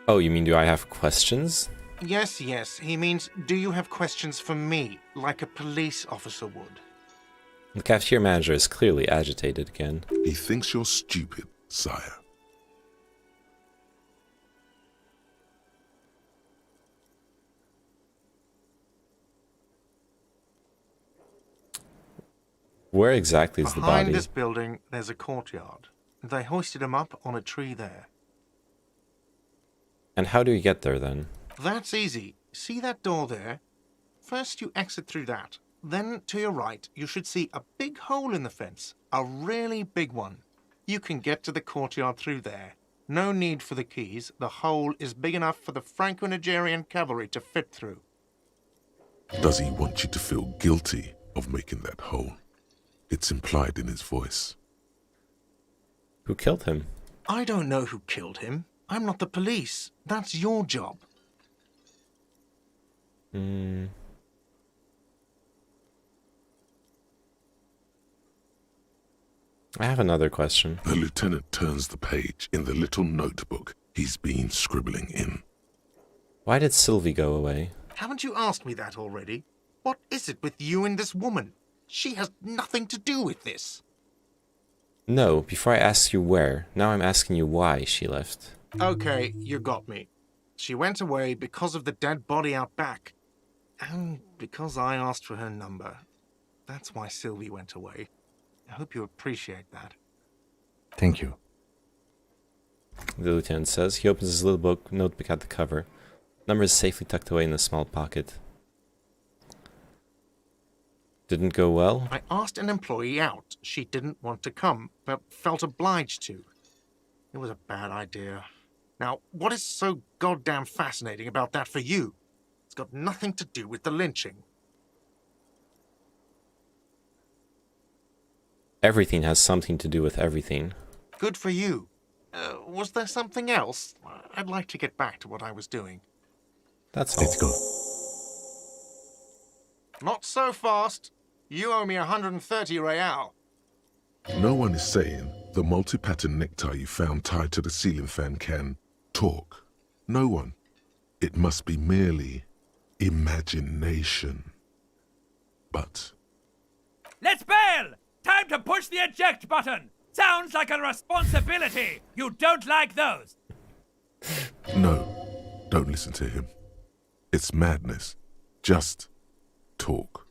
Oh, you mean do I have questions? Yes, he means, do you have questions for me, like a police officer would? The cafeteria manager is clearly agitated again. He thinks you're stupid, sire. Where exactly is the Behind body? this building, there's a courtyard. They hoisted him up on a tree there. And how do you get there then? That's easy. See that door there? First you exit through that. Then, to your right, you should see a big hole in the fence. A really big one. You can get to the courtyard through there. No need for the keys. The hole is big enough for the Franco-Nigerian cavalry to fit through. Does he want you to feel guilty of making that hole? It's implied in his voice. Who killed him? I don't know who killed him. I'm not the police. That's your job. I have another question. The lieutenant turns the page in the little notebook he's been scribbling in. Why did Sylvie go away? Haven't you asked me that already? What is it with you and this woman? She has nothing to do with this. No, before I asked you where, now I'm asking you why she left. Okay, you got me. She went away because of the dead body out back. And because I asked for her number. That's why Sylvie went away. I hope you appreciate that. Thank you. The lieutenant says. He opens his little notebook at the cover. Number is safely tucked away in a small pocket. Didn't go well? I asked an employee out. She didn't want to come, but felt obliged to. It was a bad idea. Now, what is so goddamn fascinating about that for you? It's got nothing to do with the lynching. Everything has something to do with everything. Good for you. Was there something else? I'd like to get back to what I was doing. That's all. Let's go. Not so fast. You owe me 130 real. No one is saying the multi-pattern necktie you found tied to the ceiling fan can talk. No one. It must be merely imagination. But Let's bail! Time to push the eject button! Sounds like a responsibility! You don't like those! no, don't listen to him. It's madness. Just talk.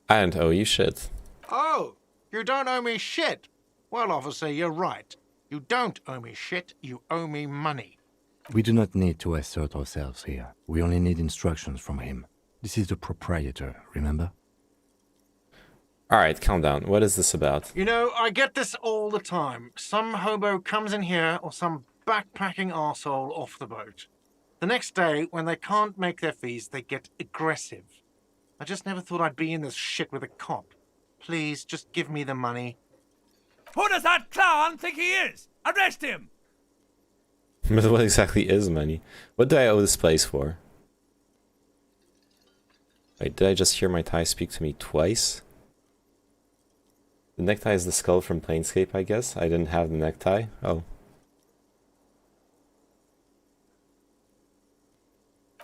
I don't owe you shit. Oh, you don't owe me shit. Well, officer, you're right. You don't owe me shit, you owe me money. We do not need to assert ourselves here. We only need instructions from him. This is the proprietor, remember? Alright, calm down. What is this about? You know, I get this all the time. Some hobo comes in here or some backpacking arsehole off the boat. The next day, when they can't make their fees, they get aggressive. I just never thought I'd be in this shit with a cop. Please, just give me the money. Who does that clown think he is? Arrest him! But what exactly is money? What do I owe this place for? Wait, did I just hear my tie speak to me twice? The necktie is the skull from Planescape, I guess. I didn't have the necktie. Oh.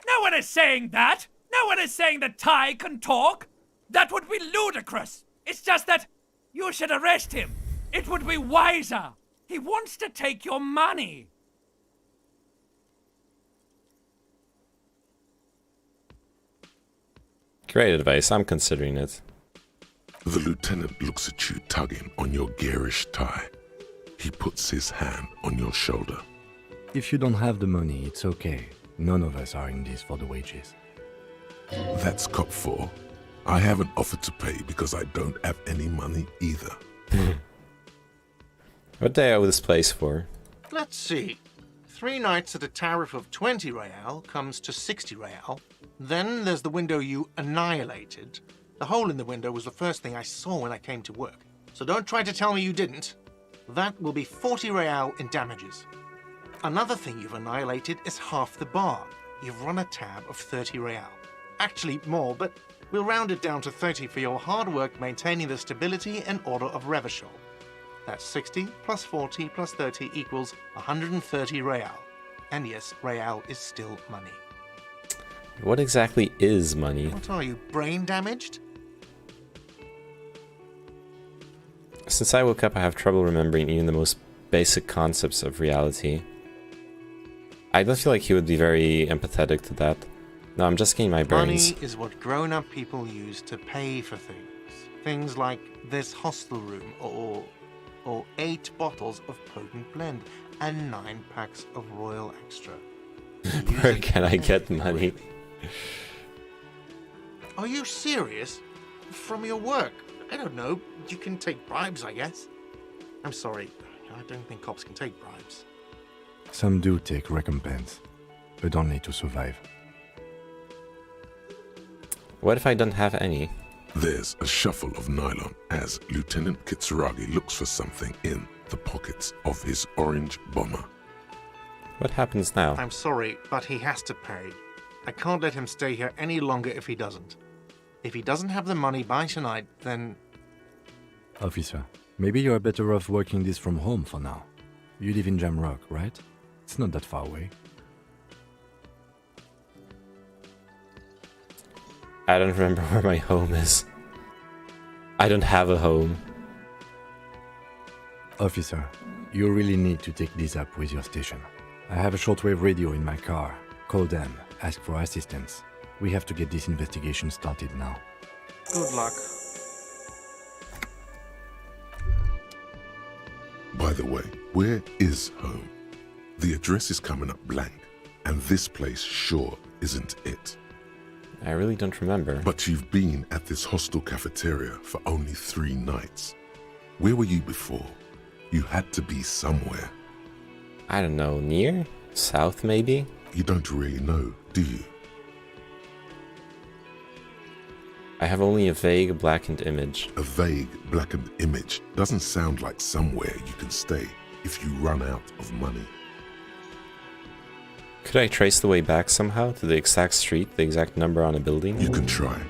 No one is saying that! No one is saying that Ty can talk! That would be ludicrous! It's just that you should arrest him! It would be wiser! He wants to take your money! Great advice, I'm considering it. The lieutenant looks at you tugging on your garish tie. He puts his hand on your shoulder. If you don't have the money, it's okay. None of us are in this for the wages. That's cop 4. I haven't offered to pay because I don't have any money either. What do I owe this place for? Let's see. 3 nights at a tariff of 20 real comes to 60 real. Then there's the window you annihilated. The hole in the window was the first thing I saw when I came to work. So don't try to tell me you didn't. That will be 40 real in damages. Another thing you've annihilated is half the bar. You've run a tab of 30 real. Actually more, but we'll round it down to 30 for your hard work maintaining the stability and order of Revachol. That's 60 plus 40 plus 30 equals 130 real. And yes, real is still money. What exactly is money? What are you, brain damaged? Since I woke up, I have trouble remembering even the most basic concepts of reality. I don't feel like he would be very empathetic to that. No, I'm just getting my brains. Money is what grown-up people use to pay for things. Things like this hostel room, or 8 bottles of potent blend, and 9 packs of Royal Extra. Where can I get money? Are you serious? From your work? I don't know. You can take bribes, I guess. I'm sorry. I don't think cops can take bribes. Some do take recompense, but only to survive. What if I don't have any? There's a shuffle of nylon as Lieutenant Kitsuragi looks for something in the pockets of his orange bomber. What happens now? I'm sorry, but he has to pay. I can't let him stay here any longer if he doesn't. If he doesn't have the money by tonight, then... Officer, maybe you are better off working this from home for now. You live in Jamrock, right? It's not that far away. I don't remember where my home is. I don't have a home. Officer, you really need to take this up with your station. I have a shortwave radio in my car. Call them, ask for assistance. We have to get this investigation started now. Good luck. By the way, where is home? The address is coming up blank, and this place sure isn't it. I really don't remember. But you've been at this hostel cafeteria for only 3 nights. Where were you before? You had to be somewhere. I don't know, near? South, maybe? You don't really know, do you? I have only a vague blackened image. A vague blackened image doesn't sound like somewhere you can stay if you run out of money. Could I trace the way back somehow to the exact street, the exact number on a building? You can try.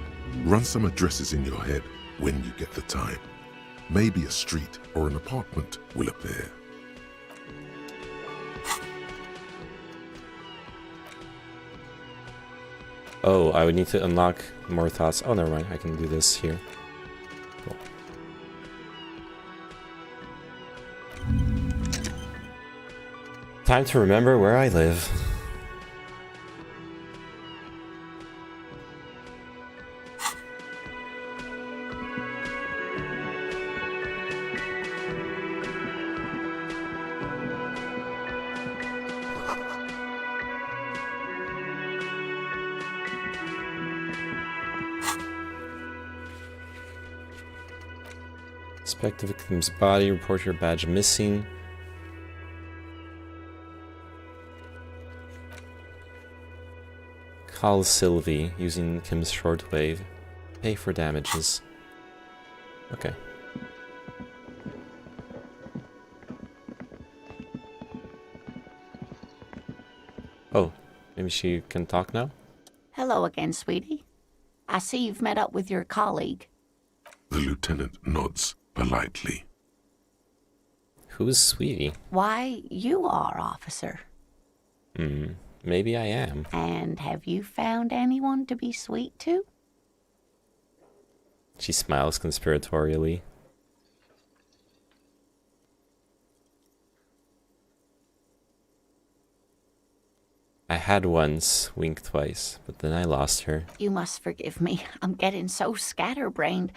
Run some addresses in your head when you get the time. Maybe a street or an apartment will appear. Oh, I would need to unlock more thoughts. Oh, never mind. I can do this here. Cool. Time to remember where I live. Inspect the victim's body, report your badge missing. Call Sylvie using Kim's shortwave. Pay for damages. Okay. Oh, maybe she can talk now? Hello again, sweetie. I see you've met up with your colleague. The lieutenant nods politely. Who is Sweetie? Why, you are, officer. Maybe I am. And have you found anyone to be sweet to? She smiles conspiratorially. I had once, winked twice, but then I lost her. You must forgive me. I'm getting so scatterbrained.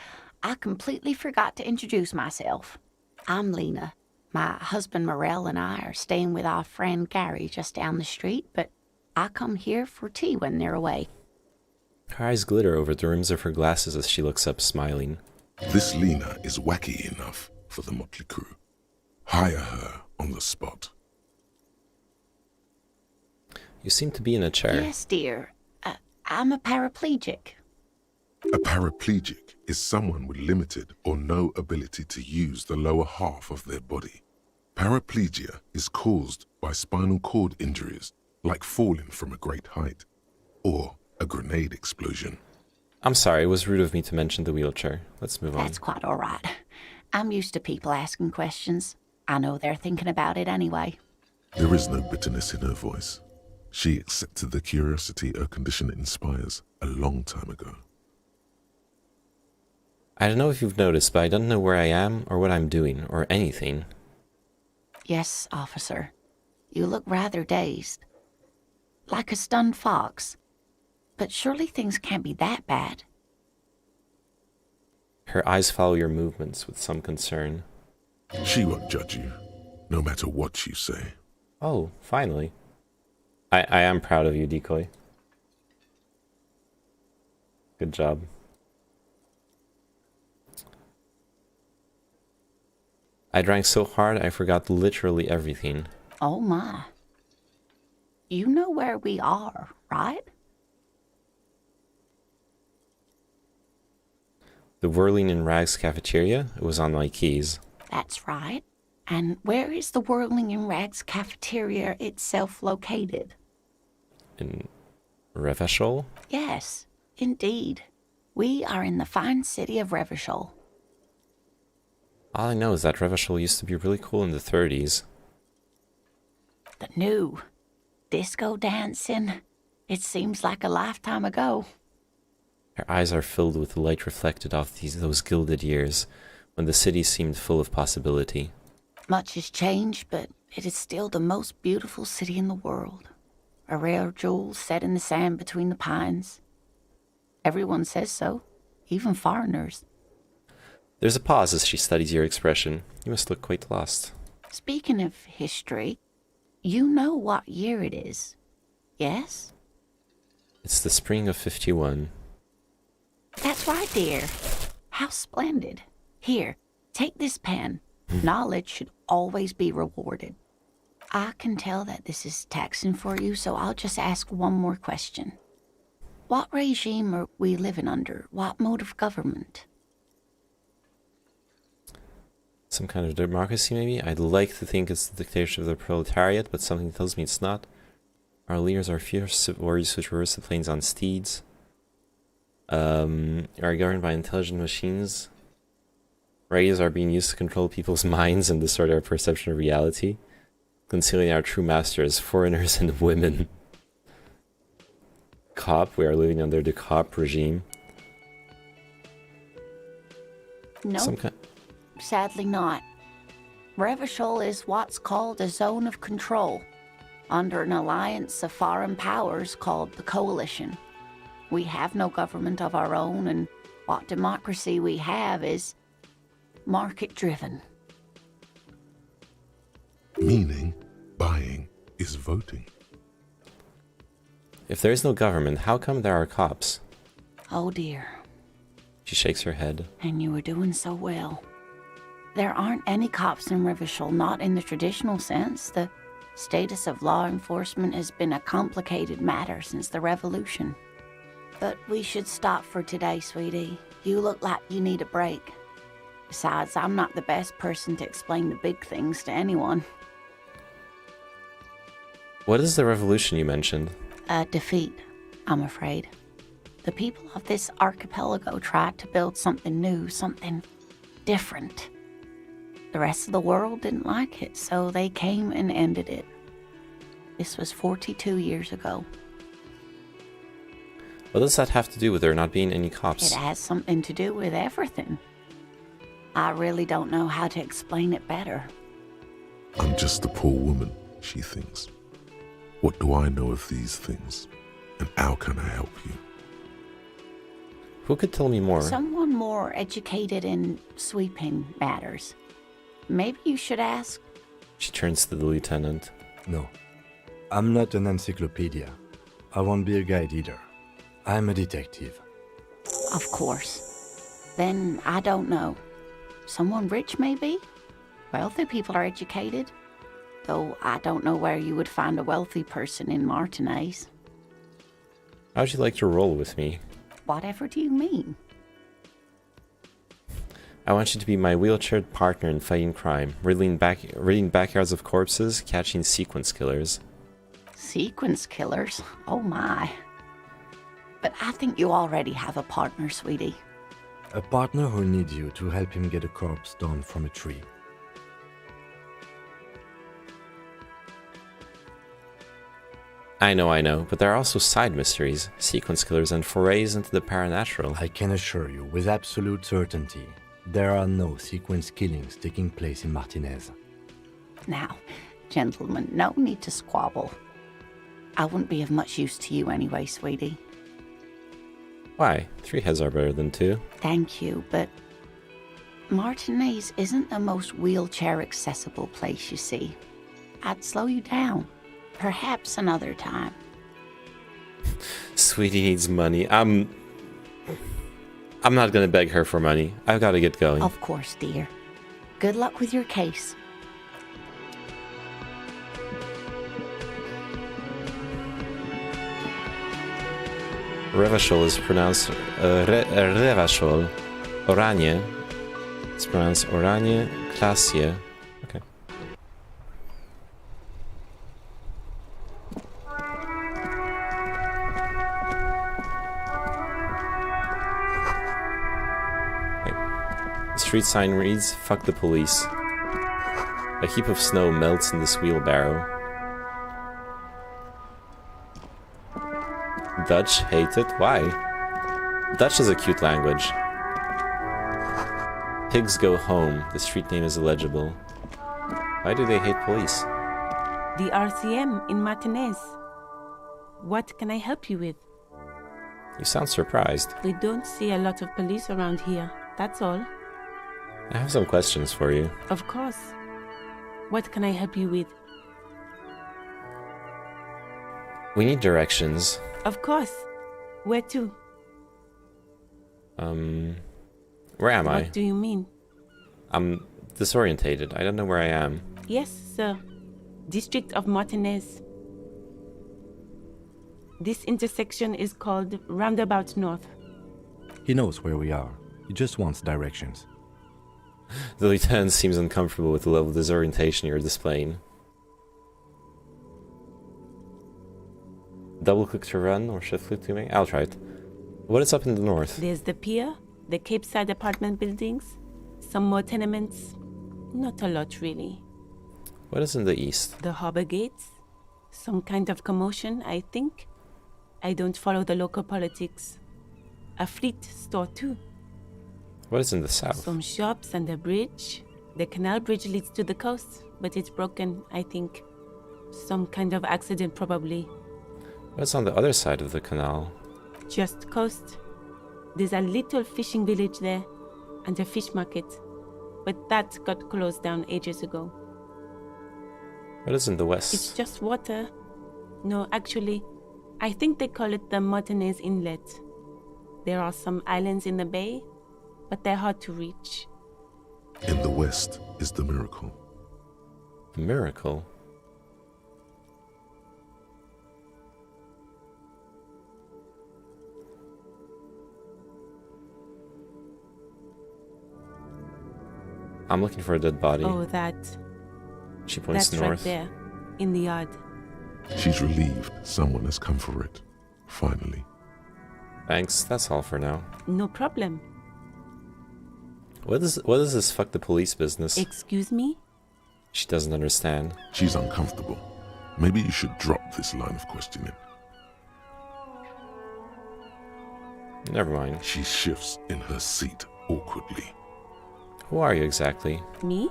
I completely forgot to introduce myself. I'm Lena. My husband Morel and I are staying with our friend Gary just down the street, but I come here for tea when they're away. Her eyes glitter over the rims of her glasses as she looks up, smiling. This Lena is wacky enough for the motley crew. Hire her on the spot. You seem to be in a chair. Yes, dear. I'm a paraplegic. A paraplegic is someone with limited or no ability to use the lower half of their body. Paraplegia is caused by spinal cord injuries, like falling from a great height, or a grenade explosion. I'm sorry, it was rude of me to mention the wheelchair. Let's move on. That's quite all right. I'm used to people asking questions. I know they're thinking about it anyway. There is no bitterness in her voice. She accepted the curiosity her condition inspires a long time ago. I don't know if you've noticed, but I don't know where I am or what I'm doing or anything. Yes, officer. You look rather dazed. Like a stunned fox. But surely things can't be that bad. Her eyes follow your movements with some concern. She won't judge you, no matter what you say. Oh, finally. I am proud of you, Decoy. Good job. I drank so hard I forgot literally everything. Oh my. You know where we are, right? The Whirling in Rags cafeteria? It was on my keys. That's right. And where is the Whirling in Rags cafeteria itself located? In Revachol? Yes, indeed. We are in the fine city of Revachol. All I know is that Revachol used to be really cool in the 30s. The new disco dancing. It seems like a lifetime ago. Her eyes are filled with the light reflected off those gilded years, when the city seemed full of possibility. Much has changed, but it is still the most beautiful city in the world. A rare jewel set in the sand between the pines. Everyone says so, even foreigners. There's a pause as she studies your expression. You must look quite lost. Speaking of history, you know what year it is, yes? It's the spring of 51. That's right, dear. How splendid. Here, take this pen. Knowledge should always be rewarded. I can tell that this is taxing for you, so I'll just ask one more question. What regime are we living under? What mode of government? Some kind of democracy, maybe? I'd like to think it's the dictatorship of the proletariat, but something tells me it's not. Our leaders are fierce warriors who traverse the plains on steeds. Are governed by intelligent machines. Radios are being used to control people's minds and distort our perception of reality, concealing our true masters, foreigners and women. Cop, we are living under the cop regime. No, sadly not. Revachol is what's called a zone of control, under an alliance of foreign powers called the Coalition. We have no government of our own, and what democracy we have is market-driven. Meaning, buying is voting. If there is no government, how come there are cops? Oh dear. She shakes her head. And you were doing so well. There aren't any cops in Revachol, not in the traditional sense. The status of law enforcement has been a complicated matter since the revolution. But we should stop for today, sweetie. You look like you need a break. Besides, I'm not the best person to explain the big things to anyone. What is the revolution you mentioned? A defeat, I'm afraid. The people of this archipelago tried to build something new, something different. The rest of the world didn't like it, so they came and ended it. This was 42 years ago. What does that have to do with there not being any cops? It has something to do with everything. I really don't know how to explain it better. I'm just a poor woman, she thinks. What do I know of these things? And how can I help you? Who could tell me more? Someone more educated in sweeping matters. Maybe you should ask. She turns to the lieutenant. No, I'm not an encyclopedia. I won't be a guide either. I'm a detective. Of course. Then I don't know. Someone rich, maybe? Wealthy people are educated. Though I don't know where you would find a wealthy person in Martinez. How'd you like to roll with me? Whatever do you mean? I want you to be my wheelchaired partner in fighting crime, raiding backyards of corpses, catching sequence killers. Sequence killers? Oh my. But I think you already have a partner, sweetie. A partner who needs you to help him get a corpse down from a tree. I know, but there are also side mysteries, sequence killers, and forays into the paranatural. I can assure you, with absolute certainty, there are no sequence killings taking place in Martinez. Now, gentlemen, no need to squabble. I wouldn't be of much use to you anyway, sweetie. Why? 3 heads are better than 2. Thank you, but Martinez isn't the most wheelchair-accessible place, you see. I'd slow you down. Perhaps another time. Sweetie needs money. I'm not gonna beg her for money. I've gotta get going. Of course, dear. Good luck with your case. Revachol is pronounced Revachol. Oranie. It's pronounced Oranie. Klasie. Okay. The street sign reads, "Fuck the police." A heap of snow melts in this wheelbarrow. Dutch hate it? Why? Dutch is a cute language. Pigs go home. The street name is illegible. Why do they hate police? The RCM in Martinez. What can I help you with? You sound surprised. We don't see a lot of police around here, that's all. I have some questions for you. Of course. What can I help you with? We need directions. Of course. Where to? Where am I? What do you mean? I'm disorientated. I don't know where I am. Yes, sir. District of Martinez. This intersection is called Roundabout North. He knows where we are. He just wants directions. The lieutenant seems uncomfortable with the level of disorientation you're displaying. Double click to run or shift click to make? I'll try it. What is up in the north? There's the pier, the Cape Side apartment buildings, some more tenements. Not a lot, really. What is in the east? The harbor gates. Some kind of commotion, I think. I don't follow the local politics. A fleet store, too. What is in the south? Some shops and a bridge. The canal bridge leads to the coast, but it's broken, I think. Some kind of accident, probably. What's on the other side of the canal? Just coast. There's a little fishing village there, and a fish market. But that got closed down ages ago. What is in the west? It's just water. No, actually, I think they call it the Martinez Inlet. There are some islands in the bay, but they're hard to reach. In the west is the miracle. The miracle? I'm looking for a dead body. Oh, She points that's north. right there, in the yard. She's relieved someone has come for it. Finally. Thanks, that's all for now. No problem. What is this fuck the police business? Excuse me? She doesn't understand. She's uncomfortable. Maybe you should drop this line of questioning. Never mind. She shifts in her seat awkwardly. Who are you exactly? Me?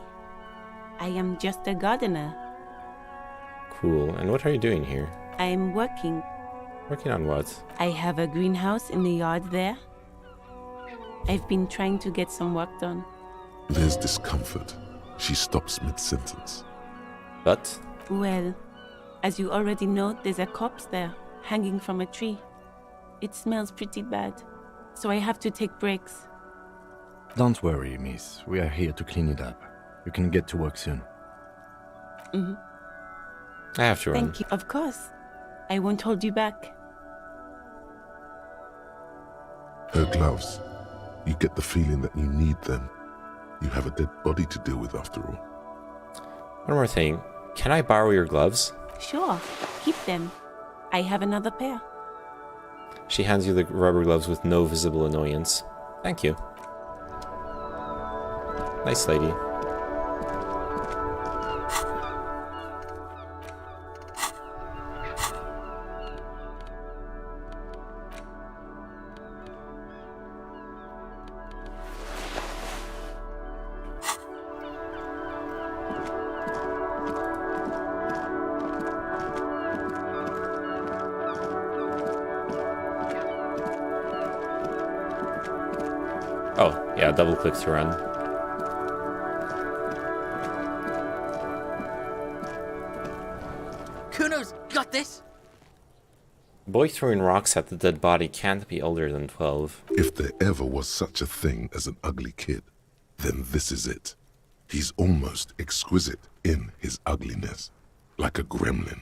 I am just a gardener. Cool. And what are you doing here? I am working. Working on what? I have a greenhouse in the yard there. I've been trying to get some work done. There's discomfort. She stops mid-sentence. But? Well, as you already know, there's a corpse there, hanging from a tree. It smells pretty bad, so I have to take breaks. Don't worry, miss. We are here to clean it up. You can get to work soon. Mm-hmm. I have to run. Thank you. Of course. I won't hold you back. Her gloves. You get the feeling that you need them. You have a dead body to deal with after all. One more thing. Can I borrow your gloves? Sure. Keep them. I have another pair. She hands you the rubber gloves with no visible annoyance. Thank you. Nice lady. Oh, yeah, double click to run. Kuno's got this. Boy throwing rocks at the dead body can't be older than 12. If there ever was such a thing as an ugly kid, then this is it. He's almost exquisite in his ugliness, like a gremlin.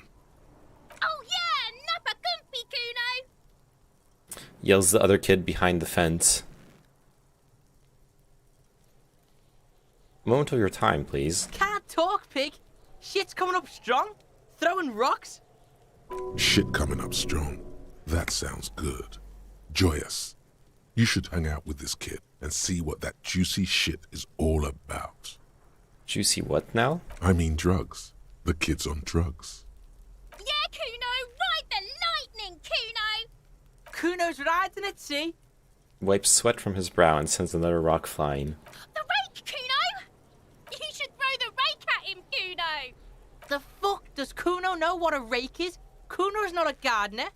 Oh yeah, Nappa Gumpy, Kuno! Yells the other kid behind the fence. Moment of your time, please. Can't talk, pig. Shit's coming up strong. Throwing rocks. Shit coming up strong. That sounds good. Joyous. You should hang out with this kid and see what that juicy shit is all about. Juicy what now? I mean drugs. The kid's on drugs. Yeah, Kuno, ride the lightning, Kuno! Kuno's riding it, see? Wipes sweat from his brow and sends another rock flying. The rake, Kuno! You should throw the rake at him, Kuno! The fuck? Does Kuno know what a rake is? Kuno's not a gardener.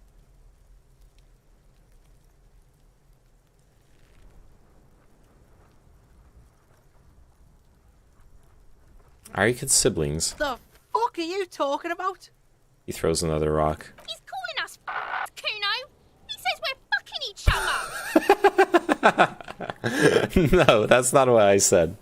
Are you kids siblings? The fuck are you talking about? He throws another rock. He's calling us Kuno! He says we're fucking each other! No, that's not what I said.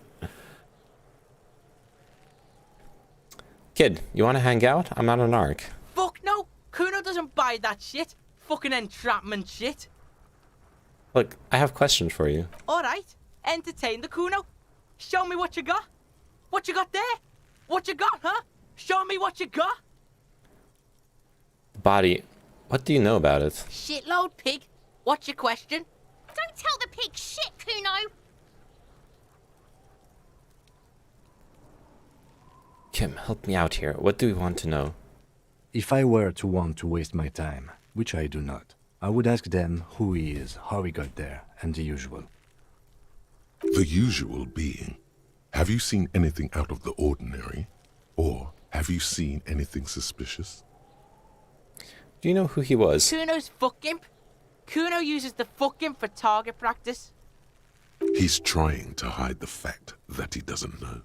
Kid, you want to hang out? I'm not an narc. Fuck no! Kuno doesn't buy that shit. Fucking entrapment shit. Look, I have questions for you. Alright, entertain the Kuno. Show me what you got. What you got there? What you got, huh? Show me what you got. Body, what do you know about it? Shitload, pig. What's your question? Don't tell the pig shit, Kuno! Kim, help me out here. What do we want to know? If I were to want to waste my time, which I do not, I would ask them who he is, how he got there, and the usual. The usual being, have you seen anything out of the ordinary? Or have you seen anything suspicious? Do you know who he was? Kuno's fuck imp. Kuno uses the fuck imp for target practice. He's trying to hide the fact that he doesn't know.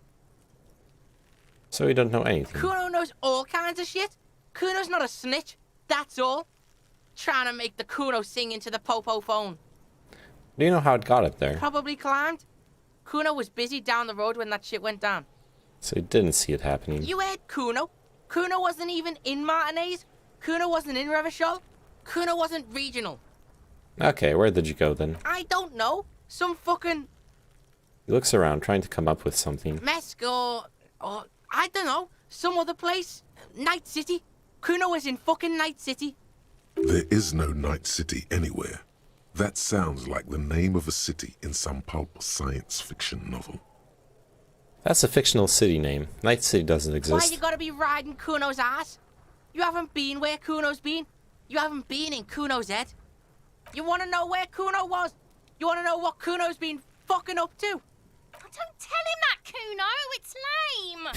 So you don't know anything? Kuno knows all kinds of shit. Kuno's not a snitch, that's all. Trying to make the Kuno sing into the popo phone. Do you know how it got up there? Probably climbed. Kuno was busy down the road when that shit went down. So he didn't see it happening. You heard Kuno. Kuno wasn't even in Martinez. Kuno wasn't in Revachol. Kuno wasn't regional. Okay, where did you go then? I don't know. Some fucking... He looks around, trying to come up with something. Mesk or I don't know. Some other place. Night City. Kuno was in fucking Night City. There is no Night City anywhere. That sounds like the name of a city in some pulp science fiction novel. That's a fictional city name. Night City doesn't Why exist. you gotta be riding Kuno's ass? You haven't been where Kuno's been. You haven't been in Kuno's head. You wanna know where Kuno was? You wanna know what Kuno's been fucking up to? Don't tell him that, Kuno. It's lame.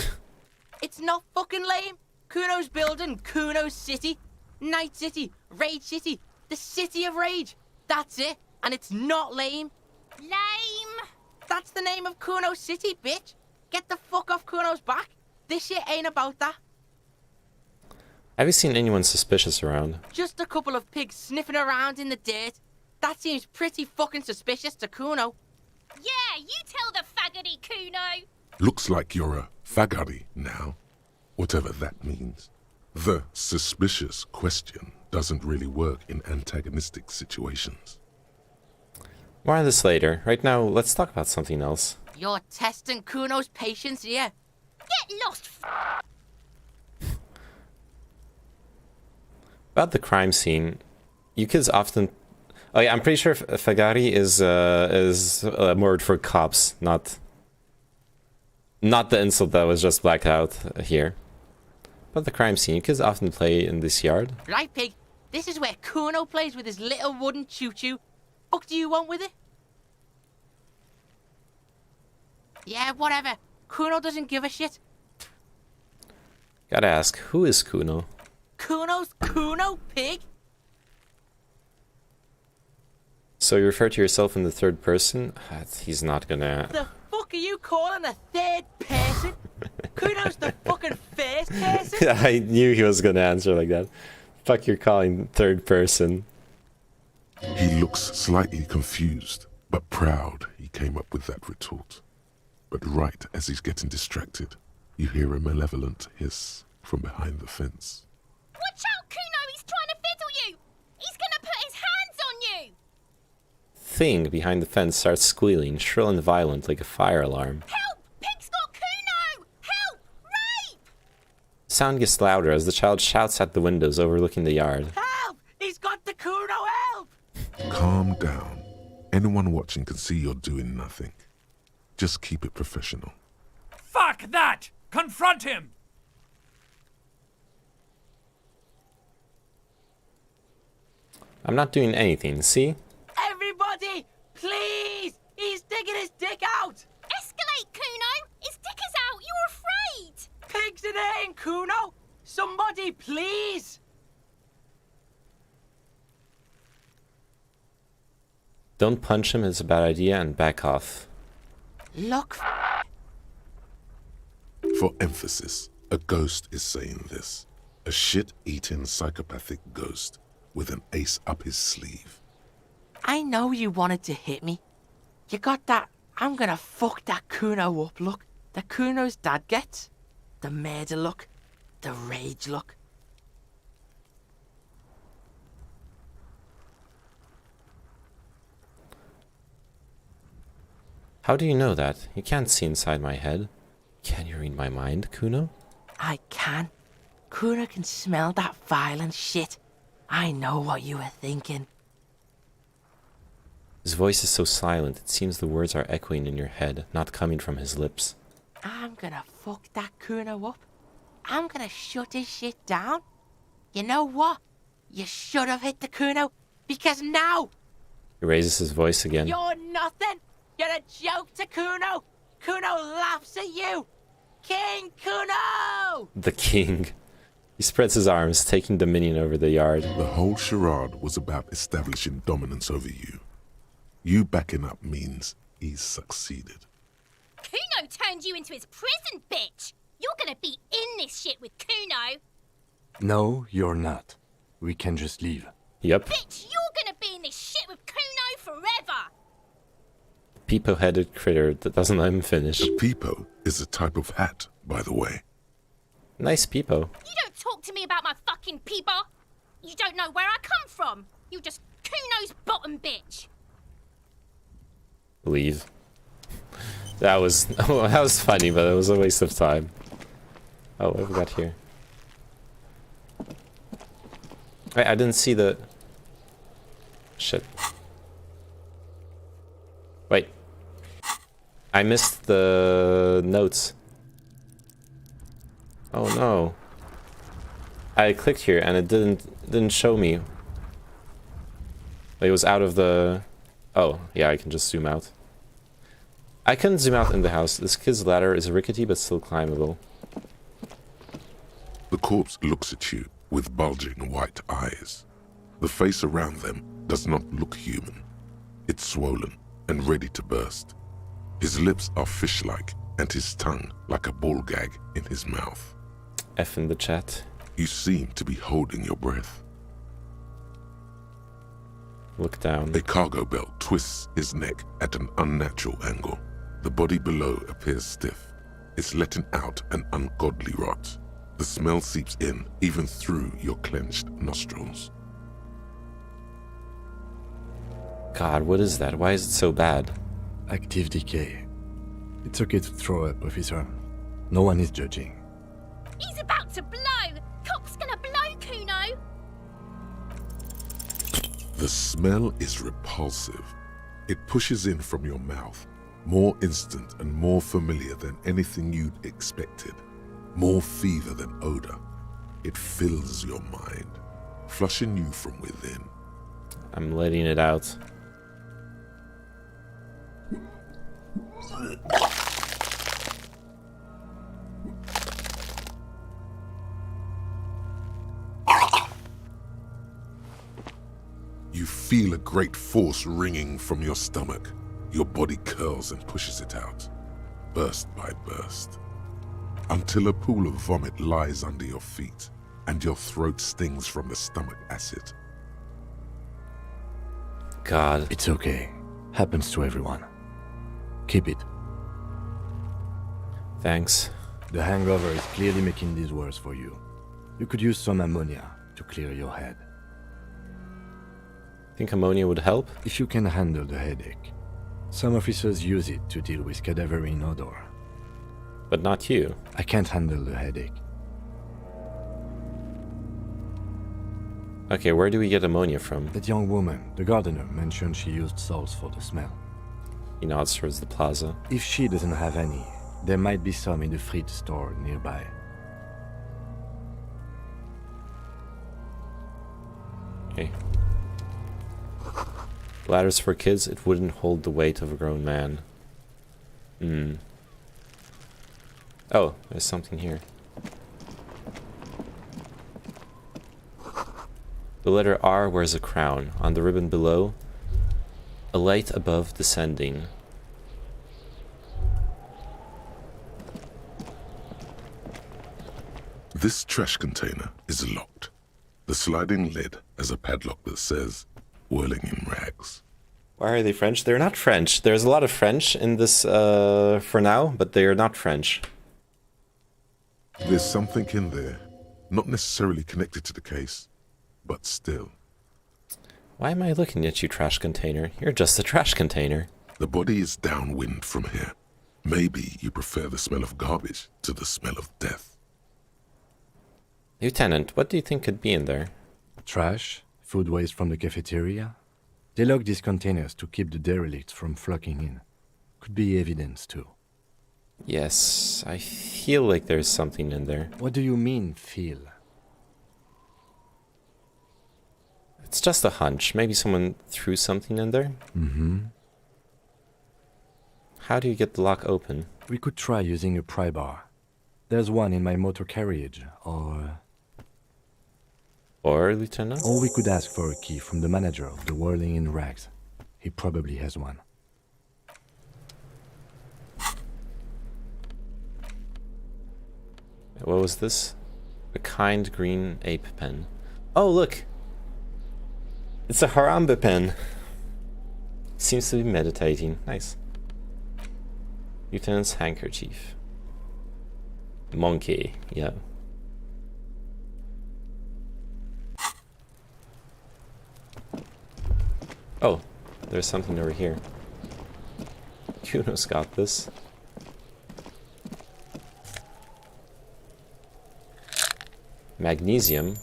It's not fucking lame. Kuno's building Kuno's City. Night City. Rage City. The City of Rage. That's it. And it's not lame. Lame. That's the name of Kuno's City, bitch. Get the fuck off Kuno's back. This shit ain't about that. Have you seen anyone suspicious around? Just a couple of pigs sniffing around in the dirt. That seems pretty fucking suspicious to Kuno. Yeah, you tell the faggoty, Kuno. Looks like you're a faggoty now, whatever that means. The suspicious question doesn't really work in antagonistic situations. More on this later. Right now, let's talk about something else. You're testing Kuno's patience here. Get lost. About the crime scene, you kids often... Oh yeah, I'm pretty sure fagari is a word for cops, not the insult that was just blacked out here. But the crime scene, you kids often play in this yard. Right, pig. This is where Kuno plays with his little wooden choo-choo. Fuck do you want with it? Yeah, whatever. Kuno doesn't give a shit. Gotta ask, who is Kuno? Kuno's Kuno, pig? So you refer to yourself in the third person? He's not gonna... The fuck are you calling a third person? Kuno's the fucking first person? I knew he was gonna answer like that. Fuck, you're calling third person. He looks slightly confused, but proud he came up with that retort. But right as he's getting distracted, you hear a malevolent hiss from behind the fence. Watch out, Kuno. He's trying to fiddle you. He's gonna put his hands on you. Thing behind the fence starts squealing, shrill and violent like a fire alarm. Help! Pig's got Kuno! Help! Rape! Sound gets louder as the child shouts at the windows overlooking the yard. Help! He's got the Kuno, help! Calm down. Anyone watching can see you're doing nothing. Just keep it professional. Fuck that! Confront him! I'm not doing anything, see? Everybody, please! He's digging his dick out! Escalate, Kuno! His dick is out! You're afraid! Pigs in here, Kuno! Somebody, please! Don't punch him, it's a bad idea, and back off. Look. For emphasis, a ghost is saying this. A shit-eating psychopathic ghost with an ace up his sleeve. I know you wanted to hit me. You got that I'm gonna fuck that Kuno up look that Kuno's dad gets. The murder look. The rage look. How do you know that? You can't see inside my head. Can you read my mind, Kuno? I can. Kuno can smell that violent shit. I know what you were thinking. His voice is so silent, it seems the words are echoing in your head, not coming from his lips. I'm gonna fuck that Kuno up. I'm gonna shut his shit down. You know what? You should have hit the Kuno, because now... He raises his voice again. You're nothing! You're a joke to Kuno! Kuno laughs at you! King Kuno! The king. He spreads his arms, taking dominion over the yard. The whole charade was about establishing dominance over you. You backing up means he's succeeded. Kuno turned you into his prison, bitch! You're gonna be in this shit with Kuno! No, you're not. We can just leave. Yep. Bitch, you're gonna be in this shit with Kuno forever! peepo-headed critter that doesn't let him finish. A peepo is a type of hat, by the way. Nice peepo. You don't talk to me about my fucking peeper. You don't know where I come from. You just Kuno's bottom bitch. Leave. That was funny, but it was a waste of time. Oh, what have we got here? Wait, I didn't see the... Shit. Wait. I missed the notes. Oh no. I clicked here and it didn't show me. It was out of the... Oh, yeah, I can just zoom out. I couldn't zoom out in the house. This kid's ladder is rickety but still climbable. The corpse looks at you with bulging white eyes. The face around them does not look human. It's swollen and ready to burst. His lips are fish-like and his tongue like a ball gag in his mouth. F in the chat. You seem to be holding your breath. Look down. A cargo belt twists his neck at an unnatural angle. The body below appears stiff. It's letting out an ungodly rot. The smell seeps in even through your clenched nostrils. God, what is that? Why is it so bad? Active decay. It's okay to throw up, officer. No one is judging. He's about to blow. Cock's gonna blow, Kuno. The smell is repulsive. It pushes in from your mouth, more instant and more familiar than anything you'd expected. More fever than odor. It fills your mind, flushing you from within. I'm letting it out. You feel a great force ringing from your stomach. Your body curls and pushes it out, burst by burst, until a pool of vomit lies under your feet and your throat stings from the stomach acid. God. It's okay. Happens to everyone. Keep it. Thanks. The hangover is clearly making this worse for you. You could use some ammonia to clear your head. Think ammonia would help? If you can handle the headache. Some officers use it to deal with cadaverine odor. But not you. I can't handle the headache. Okay, where do we get ammonia from? That young woman, the gardener, mentioned she used salts for the smell. He nods towards the plaza. If she doesn't have any, there might be some in the fridge store nearby. Okay. Ladders for kids, it wouldn't hold the weight of a grown man. Oh, there's something here. The letter R wears a crown. On the ribbon below, a light above descending. This trash container is locked. The sliding lid has a padlock that says, "Whirling in rags." Why are they French? They're not French. There's a lot of French in this for now, but they are not French. There's something in there, not necessarily connected to the case, but still. Why am I looking at you, trash container? You're just a trash container. The body is downwind from here. Maybe you prefer the smell of garbage to the smell of death. Lieutenant, what do you think could be in there? Trash? Food waste from the cafeteria? They lock these containers to keep the derelicts from flocking in. Could be evidence too. Yes, I feel like there's something in there. What do you mean, feel? It's just a hunch. Maybe someone threw something in there? Mm-hmm. How do you get the lock open? We could try using a pry bar. There's one in my motor carriage, or, Lieutenant? Or we could ask for a key from the manager of the Whirling in Rags. He probably has one. What was this? A kind green ape pen. Oh, look! It's a Harambe pen. Seems to be meditating. Nice. Lieutenant's handkerchief. Monkey, yeah. Oh, there's something over here. Kuno's got this. Magnesium.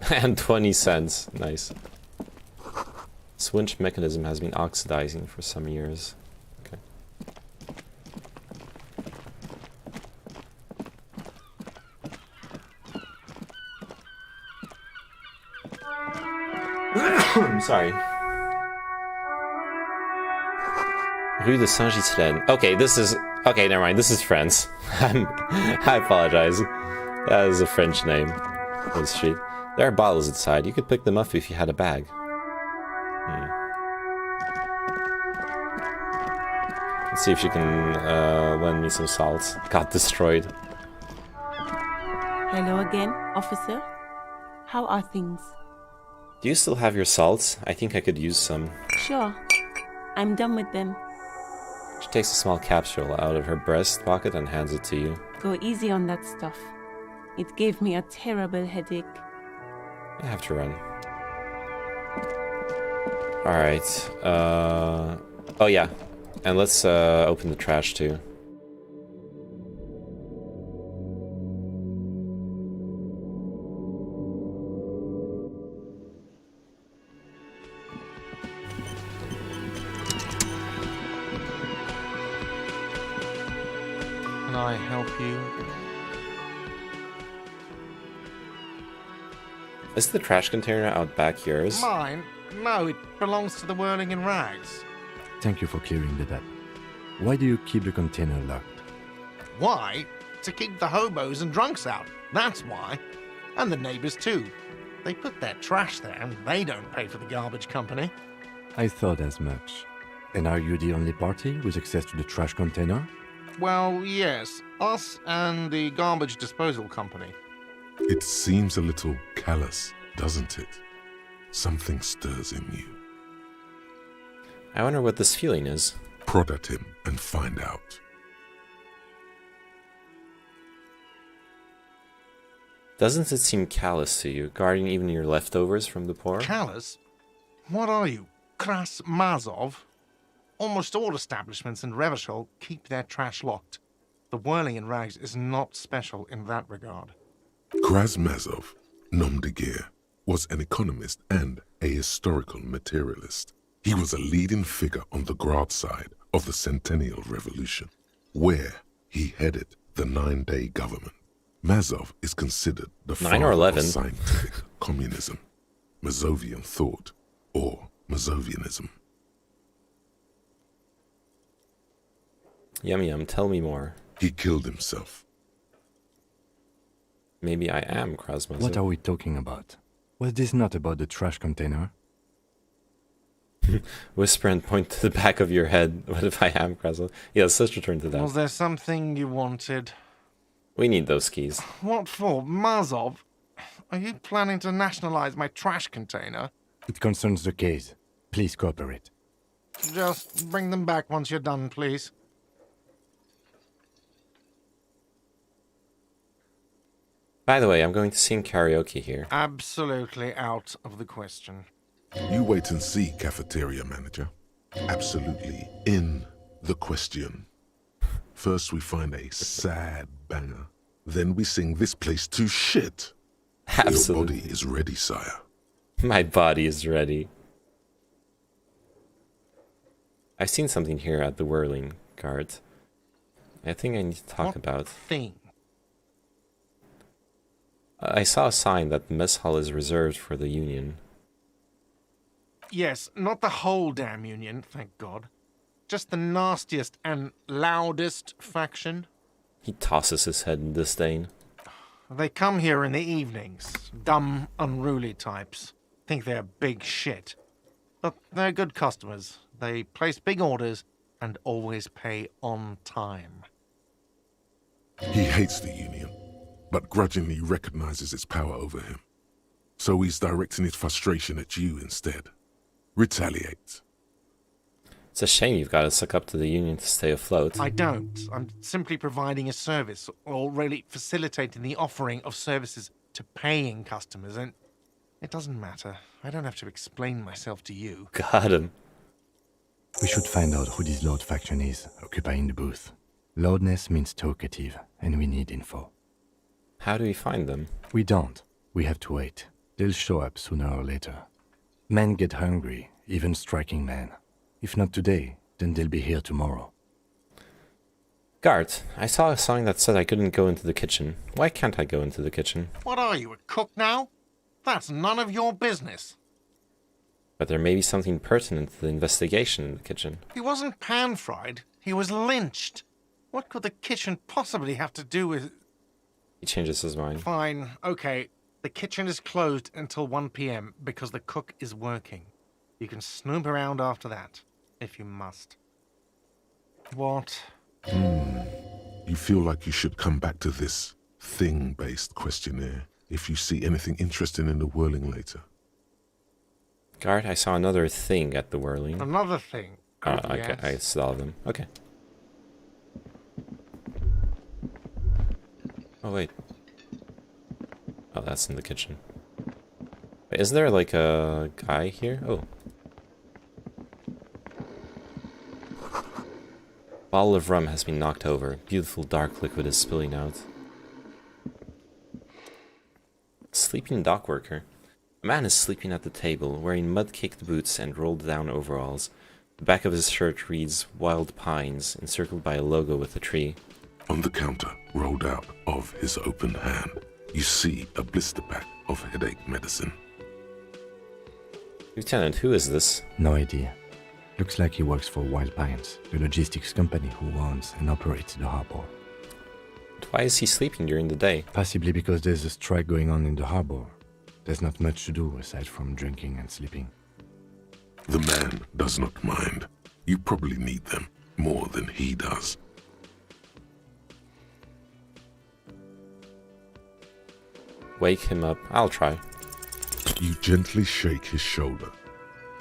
And 20 cents. Nice. Switch mechanism has been oxidizing for some years. Okay. I'm sorry. Rue de Saint-Ghislaine. Okay, this is... Okay, never mind. This is France. I apologize. That is a French name. This street. There are bottles inside. You could pick them up if you had a bag. Let's see if she can lend me some salt. Got destroyed. Hello again, officer. How are things? Do you still have your salts? I think I could use some. Sure. I'm done with them. She takes a small capsule out of her breast pocket and hands it to you. Go easy on that stuff. It gave me a terrible headache. I have to run. Alright. Oh yeah. And let's open the trash too. Can I help you? Is the trash container out back yours? Mine? No, it belongs to the Whirling in Rags. Thank you for clearing that up. Why do you keep the container locked? Why? To keep the hobos and drunks out. That's why. And the neighbors too. They put their trash there and they don't pay for the garbage company. I thought as much. And are you the only party with access to the trash container? Well, yes. Us and the garbage disposal company. It seems a little callous, doesn't it? Something stirs in you. I wonder what this feeling is. Prod at him and find out. Doesn't it seem callous to you, guarding even your leftovers from the poor? Callous? What are you, Kras Mazov? Almost all establishments in Revachol keep their trash locked. The Whirling in Rags is not special in that regard. Krasmazov, nom de guerre, was an economist and a historical materialist. He was a leading figure on the Grad side of the Centennial Revolution, where he headed the 9-day government. Mazov is considered the 9 or father 11. of scientific communism, Mazovian thought, or Mazovianism. Yum yum, tell me more. He killed himself. Maybe I am Krasmazov. What are we talking about? Was this not about the trash container? Whisper and point to the back of your head. What if I am Krasmazov? Yes, let's return to that. Was there something you wanted? We need those keys. What for? Mazov? Are you planning to nationalize my trash container? It concerns the case. Please cooperate. Just bring them back once you're done, please. By the way, I'm going to sing karaoke here. Absolutely out of the question. You wait and see, cafeteria manager. Absolutely in the question. First we find a sad banger. Then we sing this place to shit. Absolutely. Your body is ready, sire. My body is ready. I've seen something here at the Whirling Guard. I think I need to talk about. Thing? I saw a sign that the mess hall is reserved for the Union. Yes, not the whole damn Union, thank God. Just the nastiest and loudest faction. He tosses his head in disdain. They come here in the evenings. Dumb, unruly types. Think they're big shit. But they're good customers. They place big orders and always pay on time. He hates the Union, but grudgingly recognizes its power over him. So he's directing his frustration at you instead. Retaliate. It's a shame you've got to suck up to the union to stay afloat. I don't. I'm simply providing a service, or really facilitating the offering of services to paying customers, and it doesn't matter. I don't have to explain myself to you. Got him. We should find out who this Lord faction is, occupying the booth. Loudness means talkative, and we need info. How do we find them? We don't. We have to wait. They'll show up sooner or later. Men get hungry, even striking men. If not today, then they'll be here tomorrow. Guard, I saw a sign that said I couldn't go into the kitchen. Why can't I go into the kitchen? What are you, a cook now? That's none of your business. But there may be something pertinent to the investigation in the kitchen. He wasn't pan-fried. He was lynched. What could the kitchen possibly have to do with... He changes his mind. Fine, okay. The kitchen is closed until 1 p.m. because the cook is working. You can snoop around after that, if you must. What? You feel like you should come back to this thing-based questionnaire if you see anything interesting in the whirling later. Guard, I saw another thing at the whirling. Another thing? Yes. I saw them. Okay. Oh, wait. Oh, that's in the kitchen. Wait, is there like a guy here? Oh. Bottle of rum has been knocked over. Beautiful dark liquid is spilling out. Sleeping dock worker. A man is sleeping at the table, wearing mud-caked boots and rolled-down overalls. The back of his shirt reads Wild Pines, encircled by a logo with a tree. On the counter, rolled out of his open hand, you see a blister pack of headache medicine. Lieutenant, who is this? No idea. Looks like he works for Wild Pines, the logistics company who owns and operates the harbor. But why is he sleeping during the day? Possibly because there's a strike going on in the harbor. There's not much to do aside from drinking and sleeping. The man does not mind. You probably need them more than he does. Wake him up. I'll try. You gently shake his shoulder,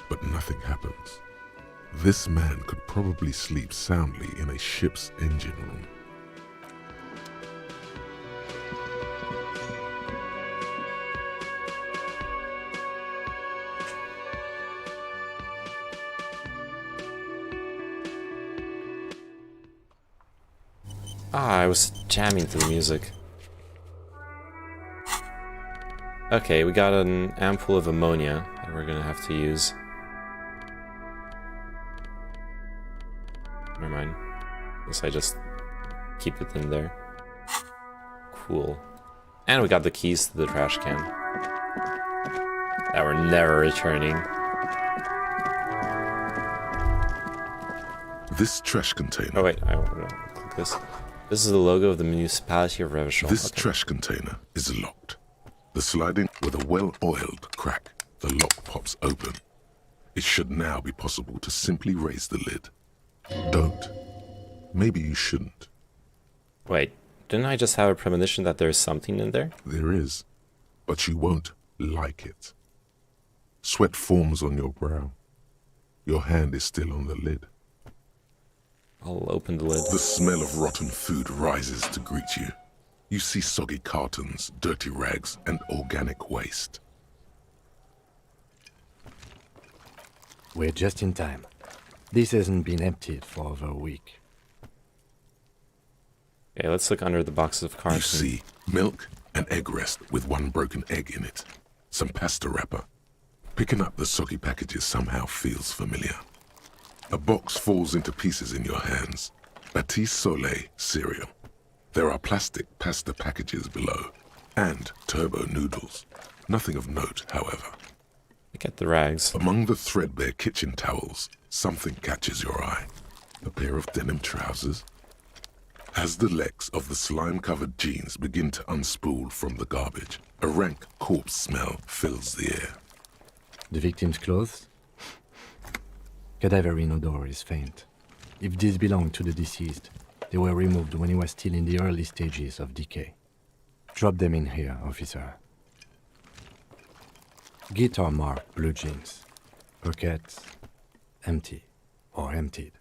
but nothing happens. This man could probably sleep soundly in a ship's engine room. Ah, I was jamming to the music. Okay, we got an ampoule of ammonia that we're gonna have to use. Never mind. Guess I just keep it in there. Cool. And we got the keys to the trash can. That we're never returning. This trash container... Oh wait, I want to click this. This is the logo of the municipality of Revachol. This trash container is locked. The sliding with a well-oiled crack, the lock pops open. It should now be possible to simply raise the lid. Don't. Maybe you shouldn't. Wait, didn't I just have a premonition that there's something in there? There is, but you won't like it. Sweat forms on your brow. Your hand is still on the lid. I'll open the lid. The smell of rotten food rises to greet you. You see soggy cartons, dirty rags, and organic waste. We're just in time. This hasn't been emptied for over a week. Okay, let's look under the boxes of cartons. You see milk and egg rest with one broken egg in it. Some pasta wrapper. Picking up the soggy packages somehow feels familiar. A box falls into pieces in your hands. Batiste Soleil cereal. There are plastic pasta packages below. And turbo noodles. Nothing of note, however. Look at the rags. Among the threadbare kitchen towels, something catches your eye. A pair of denim trousers. As the legs of the slime-covered jeans begin to unspool from the garbage, a rank corpse smell fills the air. The victim's clothes? Cadaverine odor is faint. If these belong to the deceased, they were removed when he was still in the early stages of decay. Drop them in here, officer. Guitar marked blue jeans. Pockets empty. or emptied.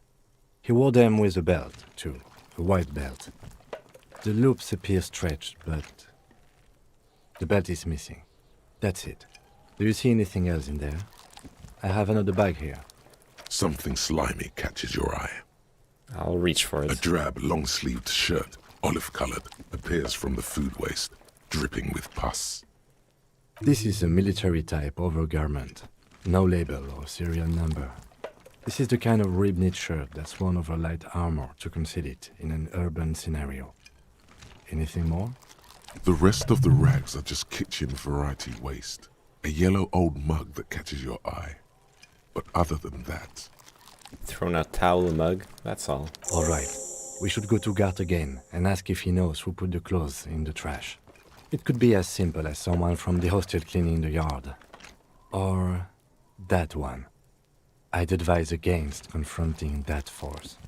He wore them with a belt, too, a white belt. The loops appear stretched, but the belt is missing. That's it. Do you see anything else in there? I have another bag here. Something slimy catches your eye. I'll reach for A it. drab, long-sleeved shirt, olive-colored, appears from the food waste, dripping with pus. This is a military-type overgarment. No label or serial number. This is the kind of rib-knit shirt that's worn over light armor to conceal it in an urban scenario. Anything more? The rest of the rags are just kitchen variety waste. A yellow old mug that catches your eye. But other than that... Thrown out towel, a mug, that's all. All right. We should go to Gart again and ask if he knows who put the clothes in the trash. It could be as simple as someone from the hostel cleaning the yard. Or that one. I'd advise against confronting that force.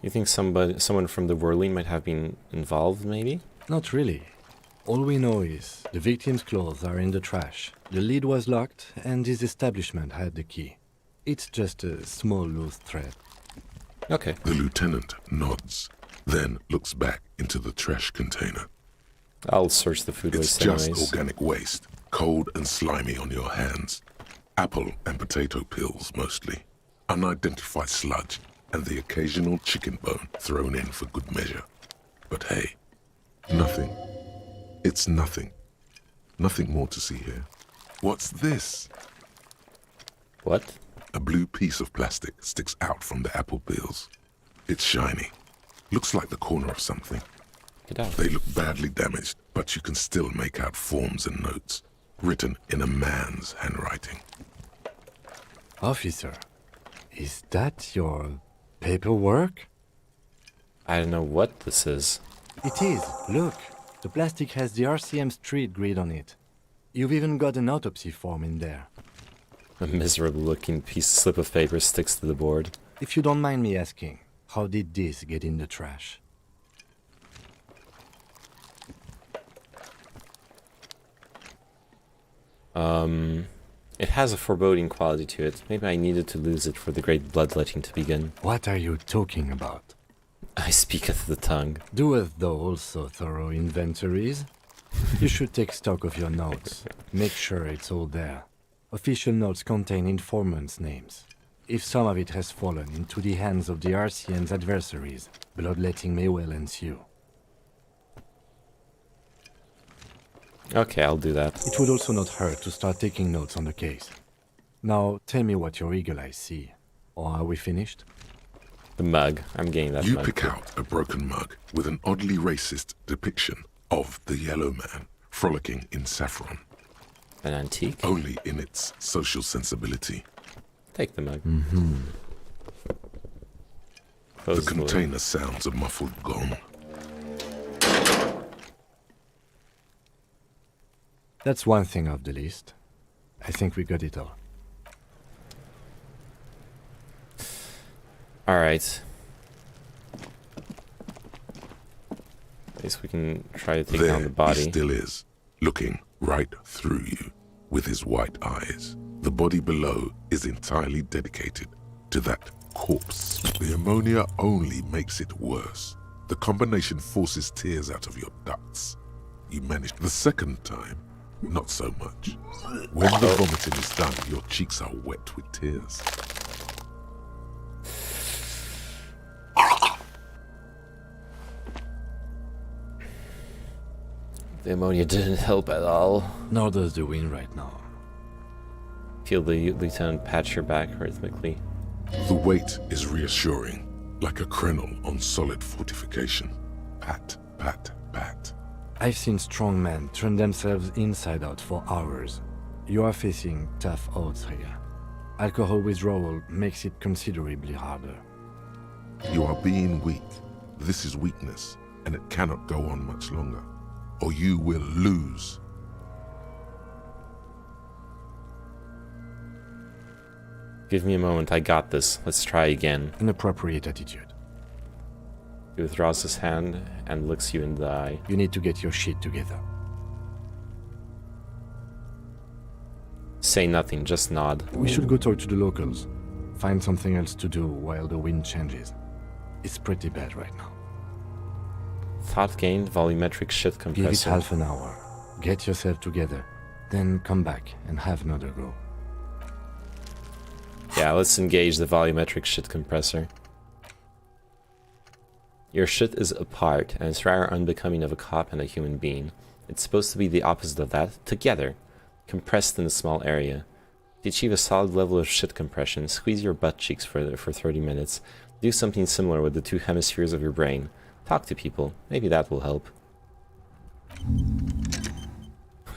You think someone from the Whirling might have been involved, maybe? Not really. All we know is the victim's clothes are in the trash. The lid was locked, and his establishment had the key. It's just a small loose thread. Okay. The lieutenant nods, then looks back into the trash container. I'll search the food It's waste just anyways. organic waste, cold and slimy on your hands. Apple and potato peels, mostly. Unidentified sludge, and the occasional chicken bone thrown in for good measure. But hey, nothing. It's nothing. Nothing more to see here. What's this? What? A blue piece of plastic sticks out from the apple peels. It's shiny. Looks like the corner of something. Get out. They look badly damaged, but you can still make out forms and notes, written in a man's handwriting. Officer, is that your paperwork? I don't know what this is. It is. Look, the plastic has the RCM street grid on it. You've even got an autopsy form in there. A miserable-looking slip of paper sticks to the board. If you don't mind me asking, how did this get in the trash? It has a foreboding quality to it. Maybe I needed to lose it for the great bloodletting to begin. What are you talking about? I speaketh the tongue. Doeth thou also thorough inventories? You should take stock of your notes. Make sure it's all there. Official notes contain informants' names. If some of it has fallen into the hands of the RCN's adversaries, bloodletting may well ensue. Okay, I'll do that. It would also not hurt to start taking notes on the case. Now, tell me what your eagle eyes see. Or are we finished? The mug. I'm getting that You mug. pick out a broken mug with an oddly racist depiction of the yellow man frolicking in saffron. An antique? Only in its social sensibility. Take the mug. The Close container sounds a muffled gong. That's one thing off the list. I think we got it all. Alright. At least we can try to take There down the body. he still is, looking right through you with his white eyes. The body below is entirely dedicated to that corpse. The ammonia only makes it worse. The combination forces tears out of your ducts. You managed the second time, not so much. When the vomiting is done, your cheeks are wet with tears. The ammonia didn't help at all. Nor does the wind right now. Feel the lieutenant pat your back rhythmically. The weight is reassuring, like a crenel on solid fortification. Pat, pat, pat. I've seen strong men turn themselves inside out for hours. You are facing tough odds here. Alcohol withdrawal makes it considerably harder. You are being weak. This is weakness, and it cannot go on much longer, or you will lose. Give me a moment, I got this. Let's try again. An appropriate attitude. He withdraws his hand and looks you in the eye. You need to get your shit together. Say nothing, just nod. We should go talk to the locals. Find something else to do while the wind changes. It's pretty bad right now. Thought gained, volumetric shit compressor. Give it half an hour. Get yourself together. Then come back and have another go. Yeah, let's engage the volumetric shit compressor. Your shit is apart, and it's rather unbecoming of a cop and a human being. It's supposed to be the opposite of that, together, compressed in a small area. To achieve a solid level of shit compression, squeeze your butt cheeks for 30 minutes. Do something similar with the two hemispheres of your brain. Talk to people. Maybe that will help.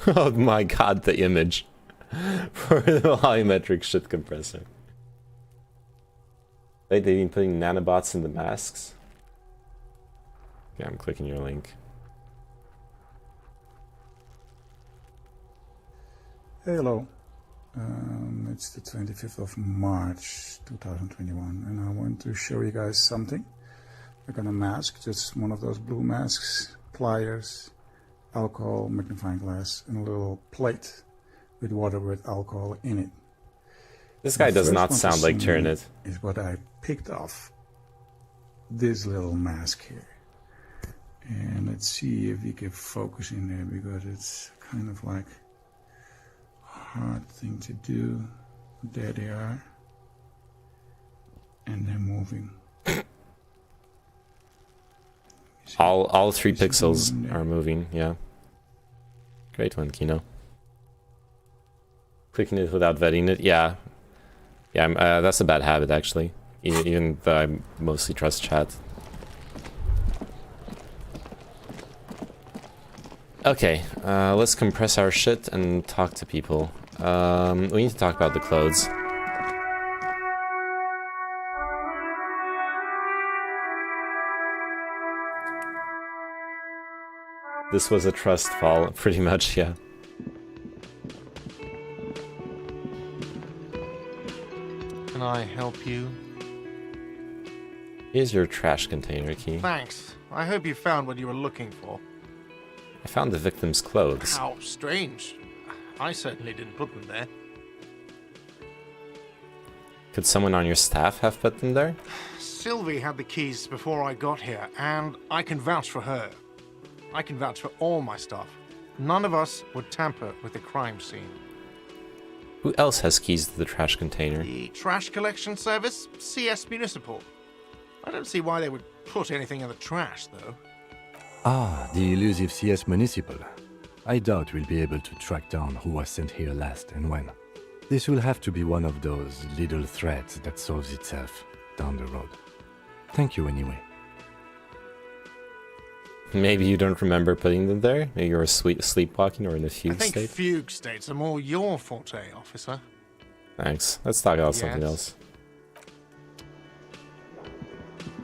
Oh my god, the image for the volumetric shit compressor. Wait, they've been putting nanobots in the masks? Yeah, I'm clicking your link. Hello. It's the 25th of March 2021 and I want to show you guys something. I got a mask, just one of those blue masks, pliers, alcohol, magnifying glass, and a little plate with water with alcohol in it. This guy does not sound like Turnit. Is what I picked off this little mask here. And let's see if we can focus in there because it's kind of like a hard thing to do. There they are. And they're moving. All 3 pixels are moving, yeah. Great one, Kino. Clicking it without vetting it, yeah. Yeah, that's a bad habit, actually. Even though I mostly trust chat. Okay, let's compress our shit and talk to people. We need to talk about the clothes. This was a trust fall, pretty much, yeah. Can I help you? Here's your trash container key. Thanks. I hope you found what you were looking for. I found the victim's clothes. How strange. I certainly didn't put them there. Could someone on your staff have put them there? Sylvie had the keys before I got here, and I can vouch for her. I can vouch for all my staff. None of us would tamper with the crime scene. Who else has keys to the trash container? The trash collection service, CS Municipal. I don't see why they would put anything in the trash, though. Ah, the elusive CS Municipal. I doubt we'll be able to track down who was sent here last and when. This will have to be one of those little threads that solves itself down the road. Thank you anyway. Maybe you don't remember putting them there? Maybe you're sleepwalking or in a fugue I think state? fugue states are more your forte, officer. Thanks. Let's talk about something else.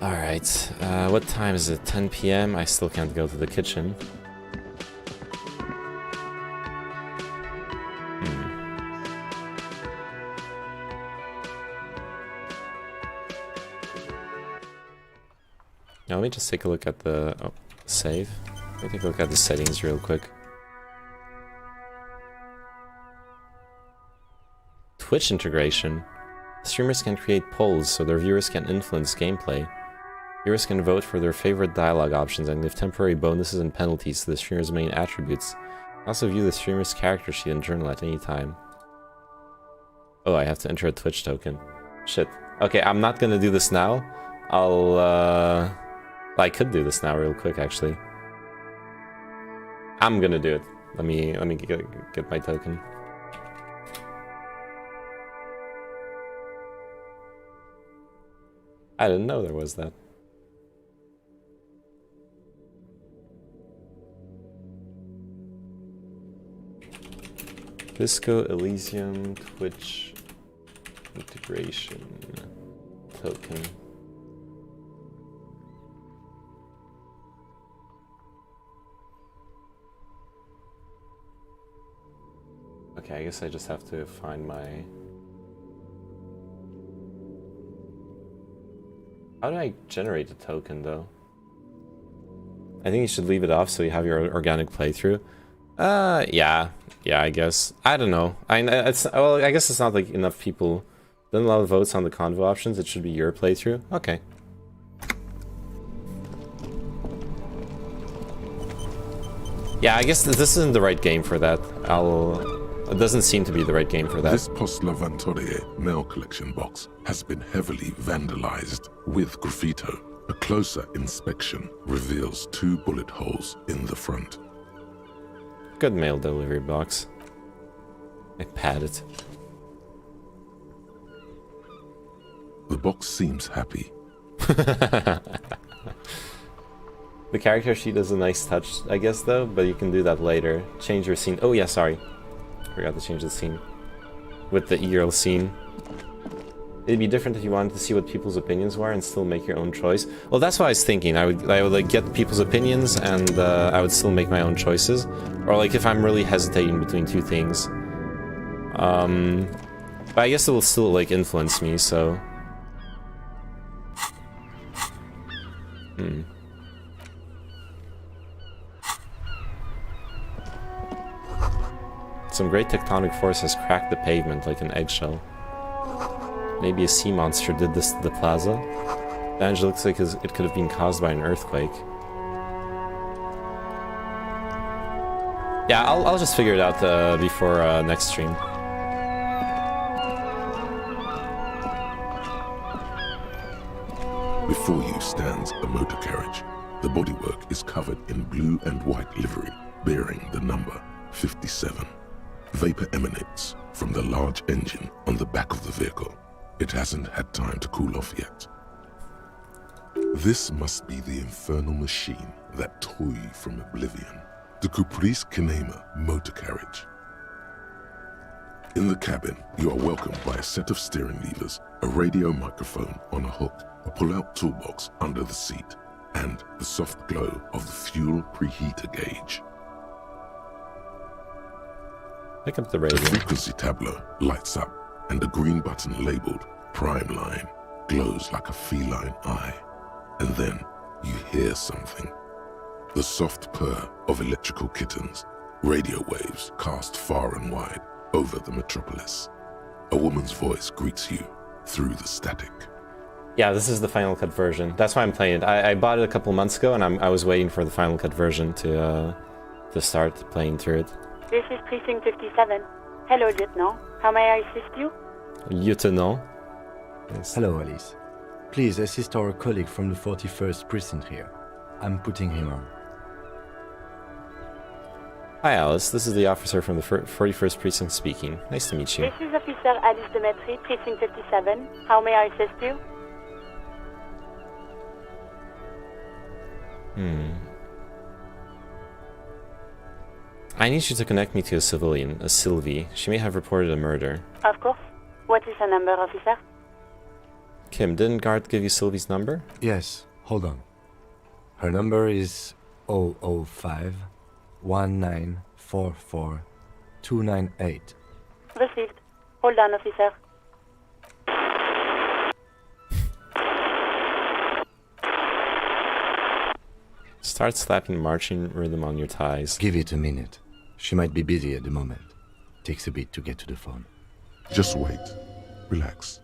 Alright, what time is it? 10 PM? I still can't go to the kitchen. Now let me just take a look at the... Oh, save. Let me take a look at the settings real quick. Twitch integration. Streamers can create polls so their viewers can influence gameplay. Viewers can vote for their favorite dialogue options and give temporary bonuses and penalties to the streamer's main attributes. Also view the streamer's character sheet and journal at any time. Oh, I have to enter a Twitch token. Shit. Okay, I'm not gonna do this now. I could do this now real quick, actually. I'm gonna do it. Let me get my token. I didn't know there was that. Disco Elysium Twitch integration token. Okay, I guess I just have to find my... How do I generate a token, though? I think you should leave it off so you have your organic playthrough. Yeah, I guess. I don't know. I guess it's not like enough people. Didn't a lot of votes on the convo options. It should be your playthrough. Okay. Yeah, I guess this isn't the right game for that. It doesn't seem to be the right game for that. This Postlavantorie mail collection box has been heavily vandalized with graffito. A closer inspection reveals 2 bullet holes in the front. Good mail delivery box. I pat it. The box seems happy. The character sheet is a nice touch, I guess, though, but you can do that later. Change your scene. Oh, yeah, sorry. Forgot to change the scene. With the ERL scene. It'd be different if you wanted to see what people's opinions were and still make your own choice. Well, that's what I was thinking. I would like get people's opinions and I would still make my own choices. Or like if I'm really hesitating between 2 things. But I guess it will still like influence me, so... Some great tectonic force has cracked the pavement like an eggshell. Maybe a sea monster did this to the plaza. Damage looks like it could have been caused by an earthquake. Yeah, I'll just figure it out before next stream. Before you stands a motor carriage. The bodywork is covered in blue and white livery, bearing the number 57. Vapor emanates from the large engine on the back of the vehicle. It hasn't had time to cool off yet. This must be the infernal machine that tore you from oblivion. The Caprice Kinema motor carriage. In the cabin, you are welcomed by a set of steering levers, a radio microphone on a hook, a pull-out toolbox under the seat, and the soft glow of the fuel preheater gauge. Pick up the radio. The frequency tableau lights up, and a green button labeled Prime Line glows like a feline eye. And then you hear something. The soft purr of electrical kittens, radio waves cast far and wide over the metropolis. A woman's voice greets you through the static. Yeah, this is the Final Cut version. That's why I'm playing it. I bought it a couple months ago, and I was waiting for the Final Cut version to start playing through it. This is Precinct 57. Hello, Lieutenant. How may I assist you? Lieutenant. Yes. Hello, Alice. Please assist our colleague from the 41st Precinct here. I'm putting him on. Hi, Alice. This is the officer from the 41st Precinct speaking. Nice to meet you. This is Officer Alice Demetri, Precinct 57. How may I assist you? I need you to connect me to a civilian, a Sylvie. She may have reported a murder. Of course. What is her number, officer? Kim, didn't Guard give you Sylvie's number? Yes, hold on. Her number is 005 1944 298. Received. Hold on, officer. Start slapping marching rhythm on your ties. Give it a minute. She might be busy at the moment. Takes a bit to get to the phone. Just wait. Relax.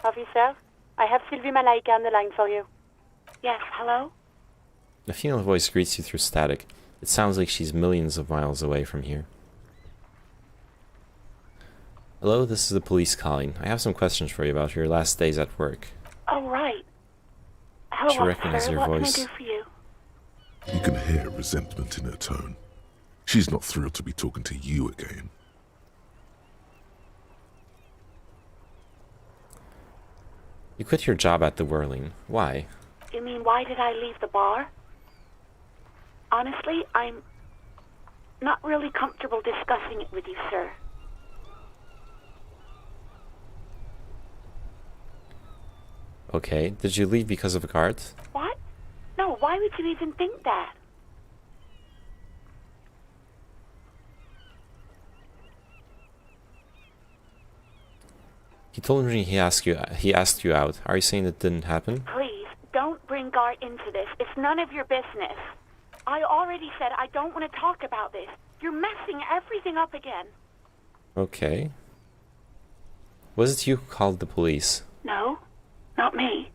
Officer, I have Sylvie Malaika on the line for you. Yes, hello? A female voice greets you through static. It sounds like she's millions of miles away from here. Hello, this is the police calling. I have some questions for you about your last days at work. Oh, right. Hello, She recognizes your voice. What can I do for you? You can hear resentment in her tone. She's not thrilled to be talking to you again. You quit your job at the Whirling. Why? You mean, why did I leave the bar? Honestly, I'm not really comfortable discussing it with you, sir. Okay, did you leave because of a guard? What? No, why would you even think that? He told me he asked you out. Are you saying it didn't happen? Please, don't bring bring Gar into this. It's none of your business. I already said I don't want to talk about this. You're messing everything up again. Okay. Was it you who called the police? No, not me.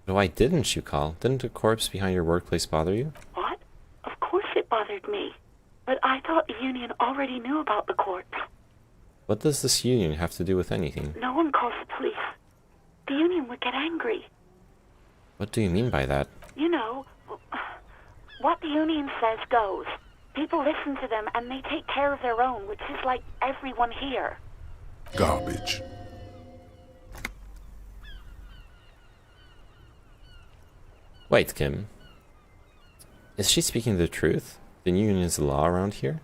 Why didn't you call? Didn't the corpse behind your workplace bother you? What? Of course it bothered me. But I thought the union already knew about the corpse. What does this union have to do with anything? No one calls the police. The union would get angry. What do you mean by that? You know, what the union says goes. People listen to them and they take care of their own, which is like everyone here. Garbage. Wait, Kim. Is she speaking the truth? The union is the law around here?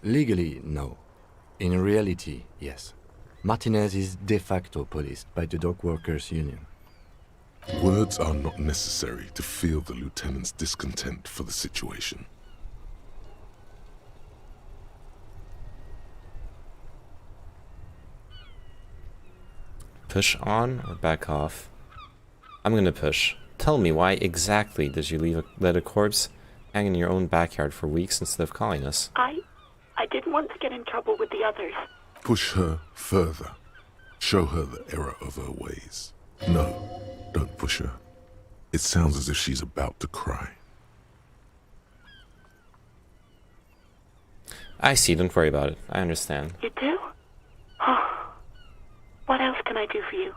Legally, no. In reality, yes. Martinez is de facto policed by the dock workers union. Words are not necessary to feel the lieutenant's discontent for the situation. Push on or back off? I'm gonna push. Tell me, why exactly did you let a corpse hang in your own backyard for weeks instead of calling us? I didn't want to get in trouble with the others. Push her further. Show her the error of her ways. No, don't push her. It sounds as if she's about to cry. I see, don't worry about it. I understand. You do? Oh. What else can I do for you?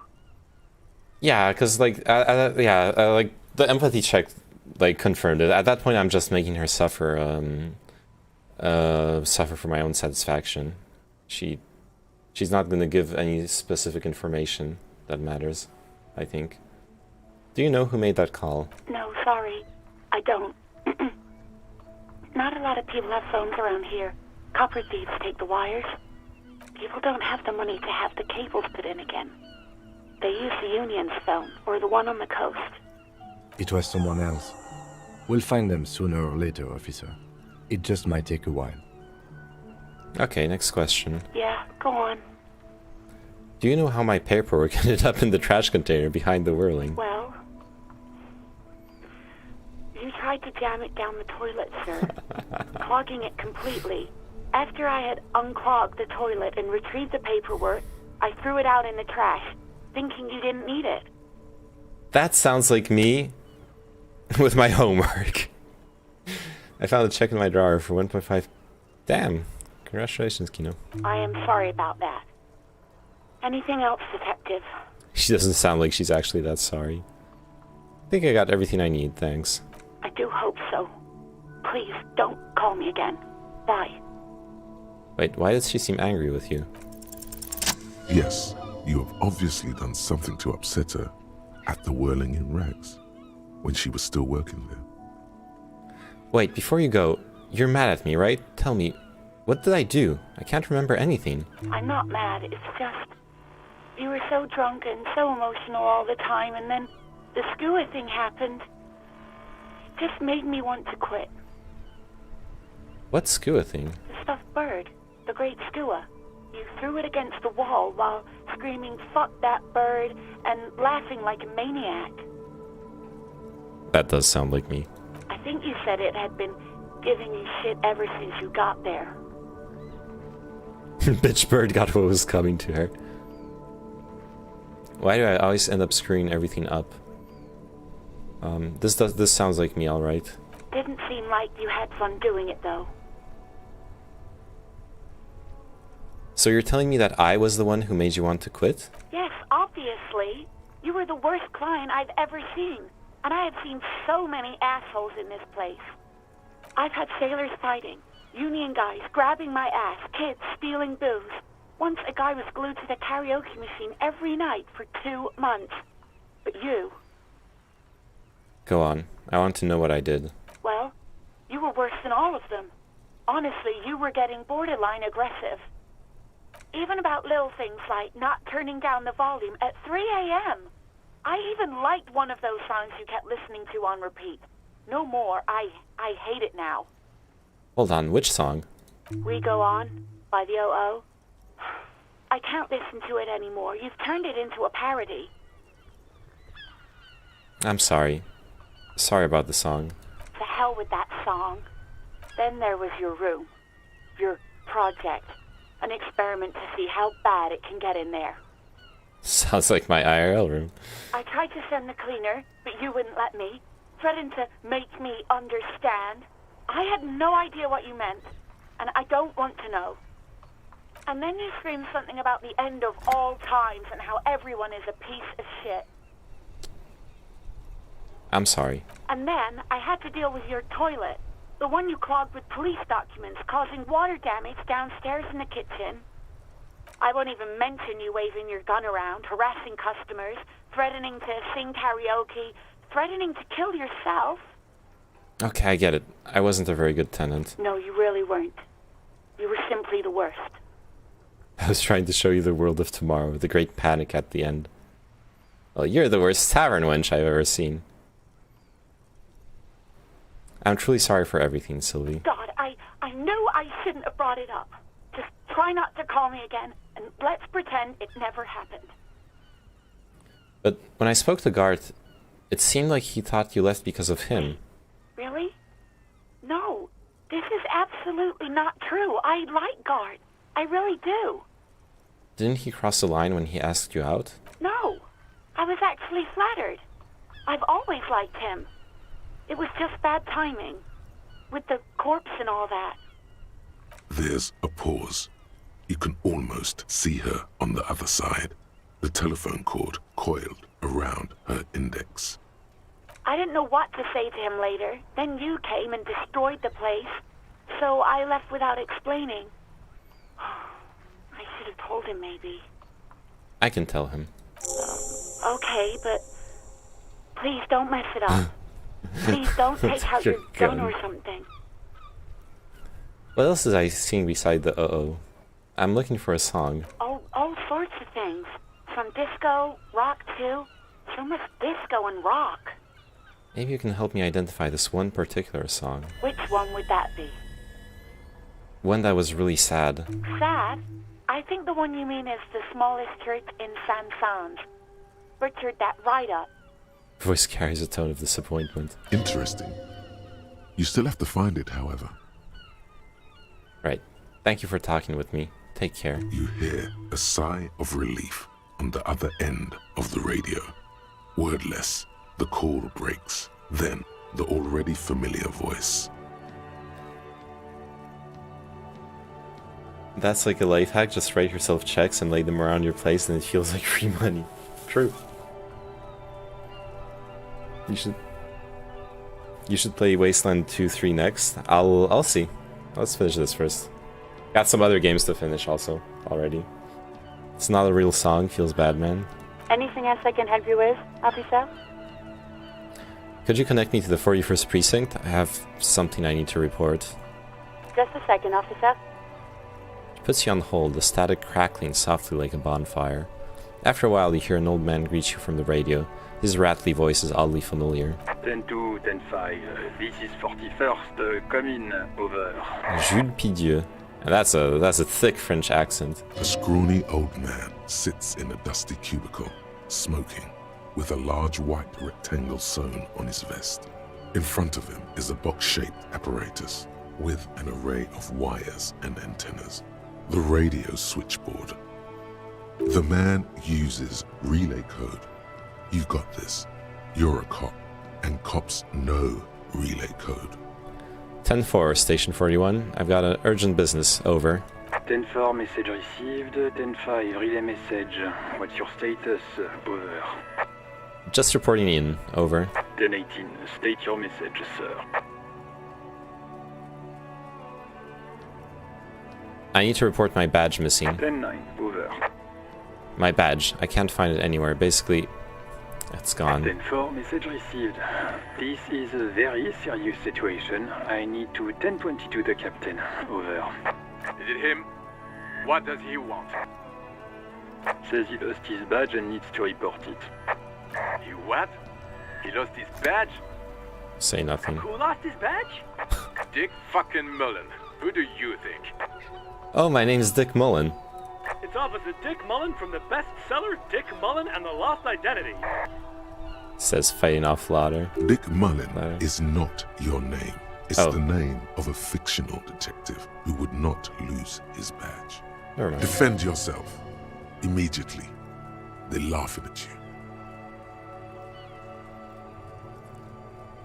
Yeah, because, like, like, the empathy check, like, confirmed it. At that point, I'm just making her suffer, suffer for my own satisfaction. She's not gonna give any specific information that matters, I think. Do you know who made that call? No, sorry. I don't. Not a lot of people have phones around here. Copper thieves take the wires. People don't have the money to have the cables put in again. They use the union's phone, or the one on the coast. It was someone else. We'll find them sooner or later, officer. It just might take a while. Okay, next question. Yeah, go on. Do you know how my paperwork ended up in the trash container behind the whirling? Well, you tried to jam it down the toilet, sir, clogging it completely. After I had unclogged the toilet and retrieved the paperwork, I threw it out in the trash, thinking you didn't need it. That sounds like me with my homework. I found a check in my drawer for 1.5. Damn. Congratulations, Kino. I am sorry about that. Anything else, Detective? She doesn't sound like she's actually that sorry. I think I got everything I need, thanks. I do hope so. Please, don't call me again. Bye. Wait, why does she seem angry with you? Yes, you have obviously done something to upset her at the Whirling in Rags, when she was still working there. Wait, before you go, you're mad at me, right? Tell me, what did I do? I can't remember anything. I'm not mad, it's just... You were so drunk and so emotional all the time, and then the skua thing happened. It just made me want to quit. What skua thing? The stuffed bird. The great skua. You threw it against the wall while screaming, "Fuck that bird," and laughing like a maniac. That does sound like me. I think you said it had been giving you shit ever since you got there. Bitch bird got what was coming to her. Why do I always end up screwing everything up? This sounds like me, alright. Didn't seem like you had fun doing it, though. So you're telling me that I was the one who made you want to quit? Yes, obviously. You were the worst client I've ever seen. And I have seen so many assholes in this place. I've had sailors fighting, union guys grabbing my ass, kids stealing booze. Once a guy was glued to the karaoke machine every night for 2 months. But you... Go on. I want to know what I did. Well, you were worse than all of them. Honestly, you were getting borderline aggressive. Even about little things like not turning down the volume at 3 a.m. I even liked one of those songs you kept listening to on repeat. No more. I hate it now. Hold on, which song? We Go On by the O.O. I can't listen to it anymore. You've turned it into a parody. I'm sorry. Sorry about the song. To hell with that song. Then there was your room. Your project. An experiment to see how bad it can get in there. Sounds like my IRL room. I tried to send the cleaner, but you wouldn't let me. Threatened to make me understand. I had no idea what you meant, and I don't want to know. And then you screamed something about the end of all times and how everyone is a piece of shit. I'm sorry. And then I had to deal with your toilet. The one you clogged with police documents, causing water damage downstairs in the kitchen. I won't even mention you waving your gun around, harassing customers, threatening to sing karaoke, threatening to kill yourself. Okay, I get it. I wasn't a very good tenant. No, you really weren't. You were simply the worst. I was trying to show you the world of tomorrow, the great panic at the end. Well, you're the worst tavern wench I've ever seen. I'm truly sorry for everything, Sylvie. God, I knew I shouldn't have brought it up. Just try not to call me again, and let's pretend it never happened. But when I spoke to Garth, it seemed like he thought you left because of him. Really? No, this is absolutely not true. I like Garth. I really do. Didn't he cross the line when he asked you out? No, I was actually flattered. I've always liked him. It was just bad timing, with the corpse and all that. There's a pause. You can almost see her on the other side, the telephone cord coiled around her index. I didn't know what to say to him later. Then you came and destroyed the place, so I left without explaining. I should have told him, maybe. I can tell him. Okay, but please don't mess it up. Please don't take out your gun or something. What else is I seeing beside the uh-oh? I'm looking for a song. Oh, all sorts of things. From disco, rock too. So much disco and rock. Maybe you can help me identify this one particular song. Which one would that be? One that was really sad. Sad? I think the one you mean is the smallest church in San Sans. Butchered that right up. Voice carries a tone of disappointment. Interesting. You still have to find it, however. Right. Thank you for talking with me. Take care. You hear a sigh of relief on the other end of the radio. Wordless, the call breaks. Then, the already familiar voice. That's like a life hack. Just write yourself checks and lay them around your place and it feels like free money. True. You should play Wasteland 2-3 next. I'll see. Let's finish this first. Got some other games to finish also already. It's not a real song, feels bad, man. Anything else I can help you with, officer? Could you connect me to the 41st Precinct? I have something I need to report. Just a second, officer. He puts you on hold, the static crackling softly like a bonfire. After a while, you hear an old man greet you from the radio. His rattly voice is oddly familiar. 10-2, 10-5, this is 41st, come in, over. Jules Pidieu. And that's a thick French accent. A scrawny old man sits in a dusty cubicle, smoking, with a large white rectangle sewn on his vest. In front of him is a box-shaped apparatus with an array of wires and antennas. The radio switchboard. The man uses relay code. You've got this. You're a cop, and cops know relay code. 10-4, Station 41. I've got an urgent business. Over. 10-4, message received. 10-5, relay message. What's your status? Over. Just reporting in. Over. 10-18, state your message, sir. I need to report my badge missing. 10-9, over. My badge. I can't find it anywhere. Basically, it's gone. 10-4, message received. This is a very serious situation. I need to 10-22 the captain. Over. Is it him? What does he want? Says he lost his badge and needs to report it. He what? He lost his badge? Say nothing. Who lost his badge? Dick fucking Mullen. Who do you think? Oh, my name's Dick Mullen. It's Officer Dick Mullen from the bestseller Dick Mullen and the Lost Identity. Says fighting off ladder. Dick Mullen is not your name. It's the name of a fictional detective who would not lose his badge. Never mind. Defend yourself. Immediately. They're laughing at you.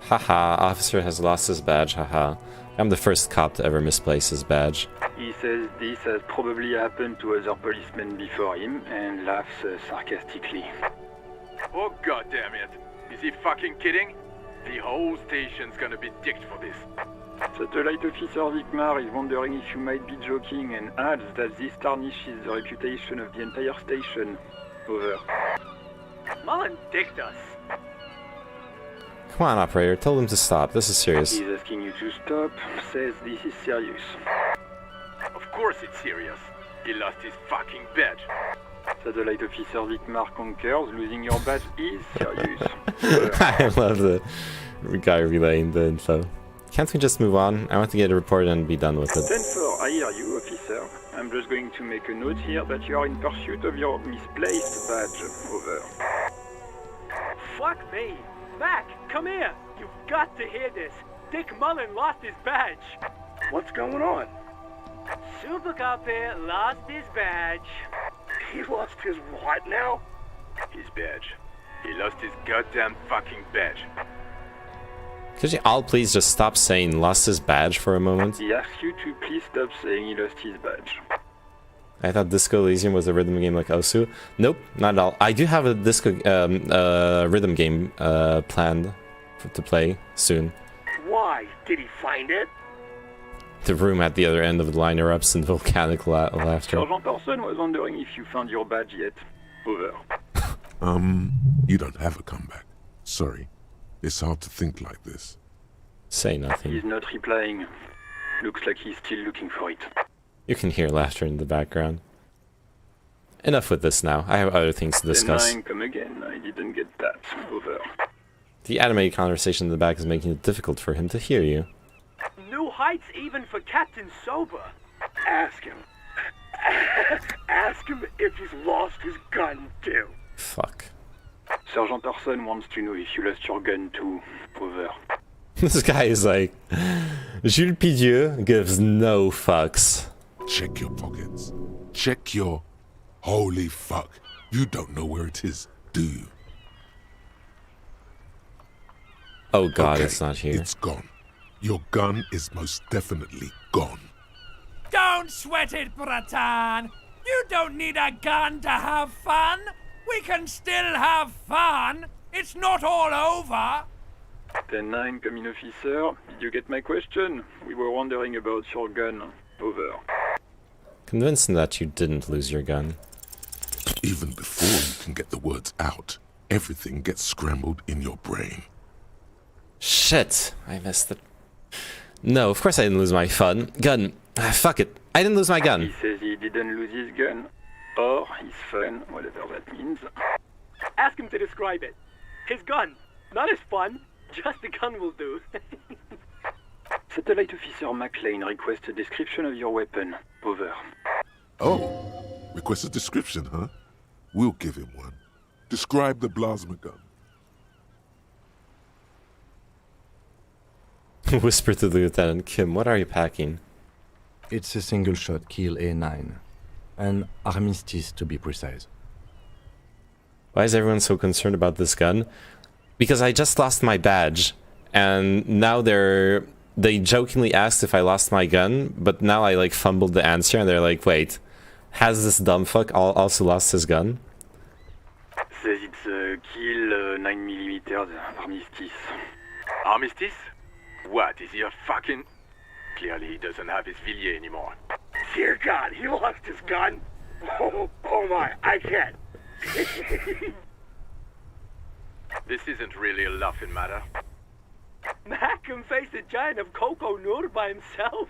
Haha, officer has lost his badge, haha. I'm the first cop to ever misplace his badge. He says this has probably happened to other policemen before him and laughs sarcastically. Oh goddammit. Is he fucking kidding? The whole station's gonna be dicked for this. Satellite Officer Vikmar is wondering if you might be joking and adds that this tarnishes the reputation of the entire station. Over. Mullen dicked us. Come on, operator, tell them to stop. This is serious. He's asking you to stop, says this is serious. Of course it's serious. He lost his fucking badge. Satellite Officer Vikmar concurs, losing your badge is serious. I love the guy relaying the info. Can't we just move on? I want to get a report and be done with it. 10-4, I hear you, officer. I'm just going to make a note here that you are in pursuit of your misplaced badge. Over. Fuck me. Mac, come here. You've got to hear this. Dick Mullen lost his badge. What's going on? Super Cop here lost his badge. He lost his what now? His badge. He lost his goddamn fucking badge. Could you all please just stop saying lost his badge for a moment? He asks you to please stop saying he lost his badge. I thought Disco Elysium was a rhythm game like Osu. Nope, not at all. I do have a disco rhythm game planned to play soon. Why? Did he find it? The room at the other end of the line erupts in volcanic laughter. Sergeant Person was wondering if you found your badge yet. Over. You don't have a comeback. Sorry. It's hard to think like this. Say nothing. He's not replying. Looks like he's still looking for it. You can hear laughter in the background. Enough with this now. I have other things to discuss. 10-9, come again. I didn't get that. Over. The animated conversation in the back is making it difficult for him to hear you. New heights even for Captain Sober. Ask him. Ask him if he's lost his gun too. Fuck. Sergeant Person wants to know if you lost your gun too. Over. This guy is like... Jules Pidieu gives no fucks. Check your pockets. Check your... Holy fuck. You don't know where it is, do you? Oh god, Okay, it's not here. It's gone. Your gun is most definitely gone. Don't sweat it, Bratan! You don't need a gun to have fun! We can still have fun! It's not all over! 10-9, come in, officer. Did you get my question? We were wondering about your gun. Over. Convince him that you didn't lose your gun. Even before you can get the words out, everything gets scrambled in your brain. Shit, I missed it. No, of course I didn't lose my gun. Fuck it. I didn't lose my gun. He says he didn't lose his gun. Or his fun, whatever that means. Ask him to describe it. His gun. Not his fun. Just the gun will do. Satellite Officer McLean requests a description of your weapon. Over. Oh, request a description, huh? We'll give him one. Describe the plasma gun. Whisper to the Lieutenant. Kim, what are you packing? It's a single-shot kill A9. An armistice, to be precise. Why is everyone so concerned about this gun? Because I just lost my badge, and now they jokingly asked if I lost my gun, but now I like fumbled the answer, and they're like, wait, has this dumb fuck also lost his gun? Says it's a kill 9mm armistice. Armistice? What, is he a fucking... Clearly he doesn't have his Villiers anymore. Dear God, he lost his gun. Oh my, I can't. This isn't really a laughing matter. Mac can face a giant of Coco Noor by himself,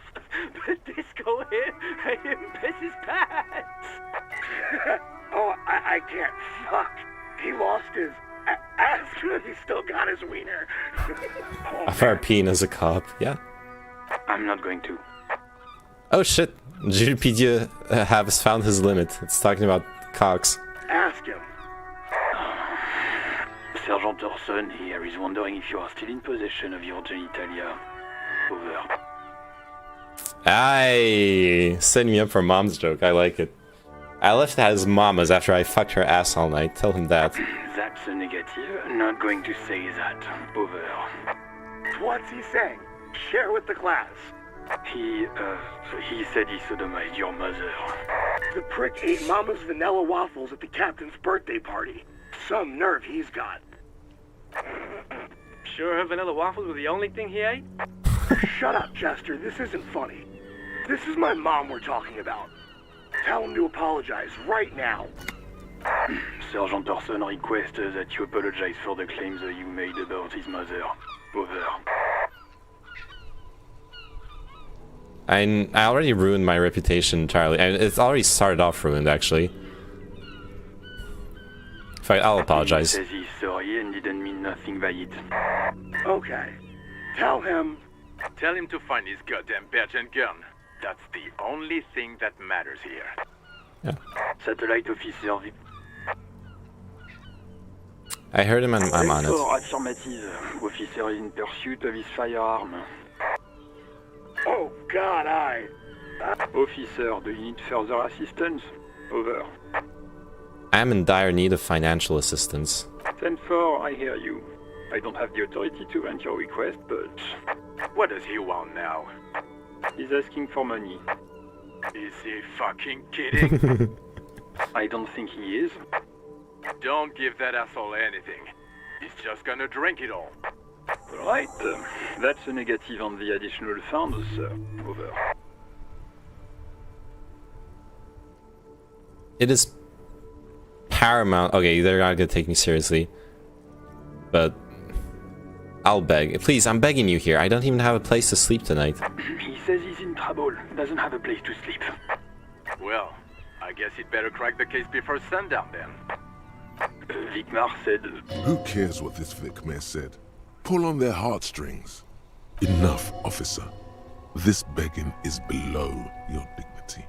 but Disco here made him piss his pants. Oh, I can't. Fuck. He lost his... Ask him if he's still got his wiener. FRP as a cop, yeah. I'm not going to. Oh shit, Jules Pidieu has found his limit. It's talking about cocks. Ask him. Sergeant Orson here is wondering if you are still in possession of your genitalia. Over. Aye, setting me up for mom's joke. I like it. I left at his mama's after I fucked her ass all night. Tell him that. That's a negative. Not going to say that. Over. What's he saying? Share with the class. He said he sodomized your mother. The prick ate Mama's vanilla waffles at the captain's birthday party. Some nerve he's got. Sure her vanilla waffles were the only thing he ate? Shut up, Chester. This isn't funny. This is my mom we're talking about. Tell him to apologize right now. Sergeant Orson requests that you apologize for the claims that you made about his mother. Over. I already ruined my reputation entirely, and it's already started off ruined, actually. I'll apologize. He says he's sorry and didn't mean nothing by it. Okay. Tell him to find his goddamn badge and gun. That's the only thing that matters here. Yeah. Satellite officer. I heard him and I'm on it. Affirmative. Officer is in pursuit of his firearm. Oh, God, Officer, do you need further assistance? Over. I'm in dire need of financial assistance. 10-4, I hear you. I don't have the authority to grant your request, but... What does he want now? He's asking for money. Is he fucking kidding? I don't think he is. Don't give that asshole anything. He's just gonna drink it all. Right. That's a negative on the additional funds, sir. Over. It is paramount. Okay, they're not gonna take me seriously. But I'll beg. Please, I'm begging you here. I don't even have a place to sleep tonight. He says he's in trouble. Doesn't have a place to sleep. Well, I guess he'd better crack the case before sundown then. Vicmar said... Who cares what this Vicmar said? Pull on their heartstrings. Enough, officer. This begging is below your dignity.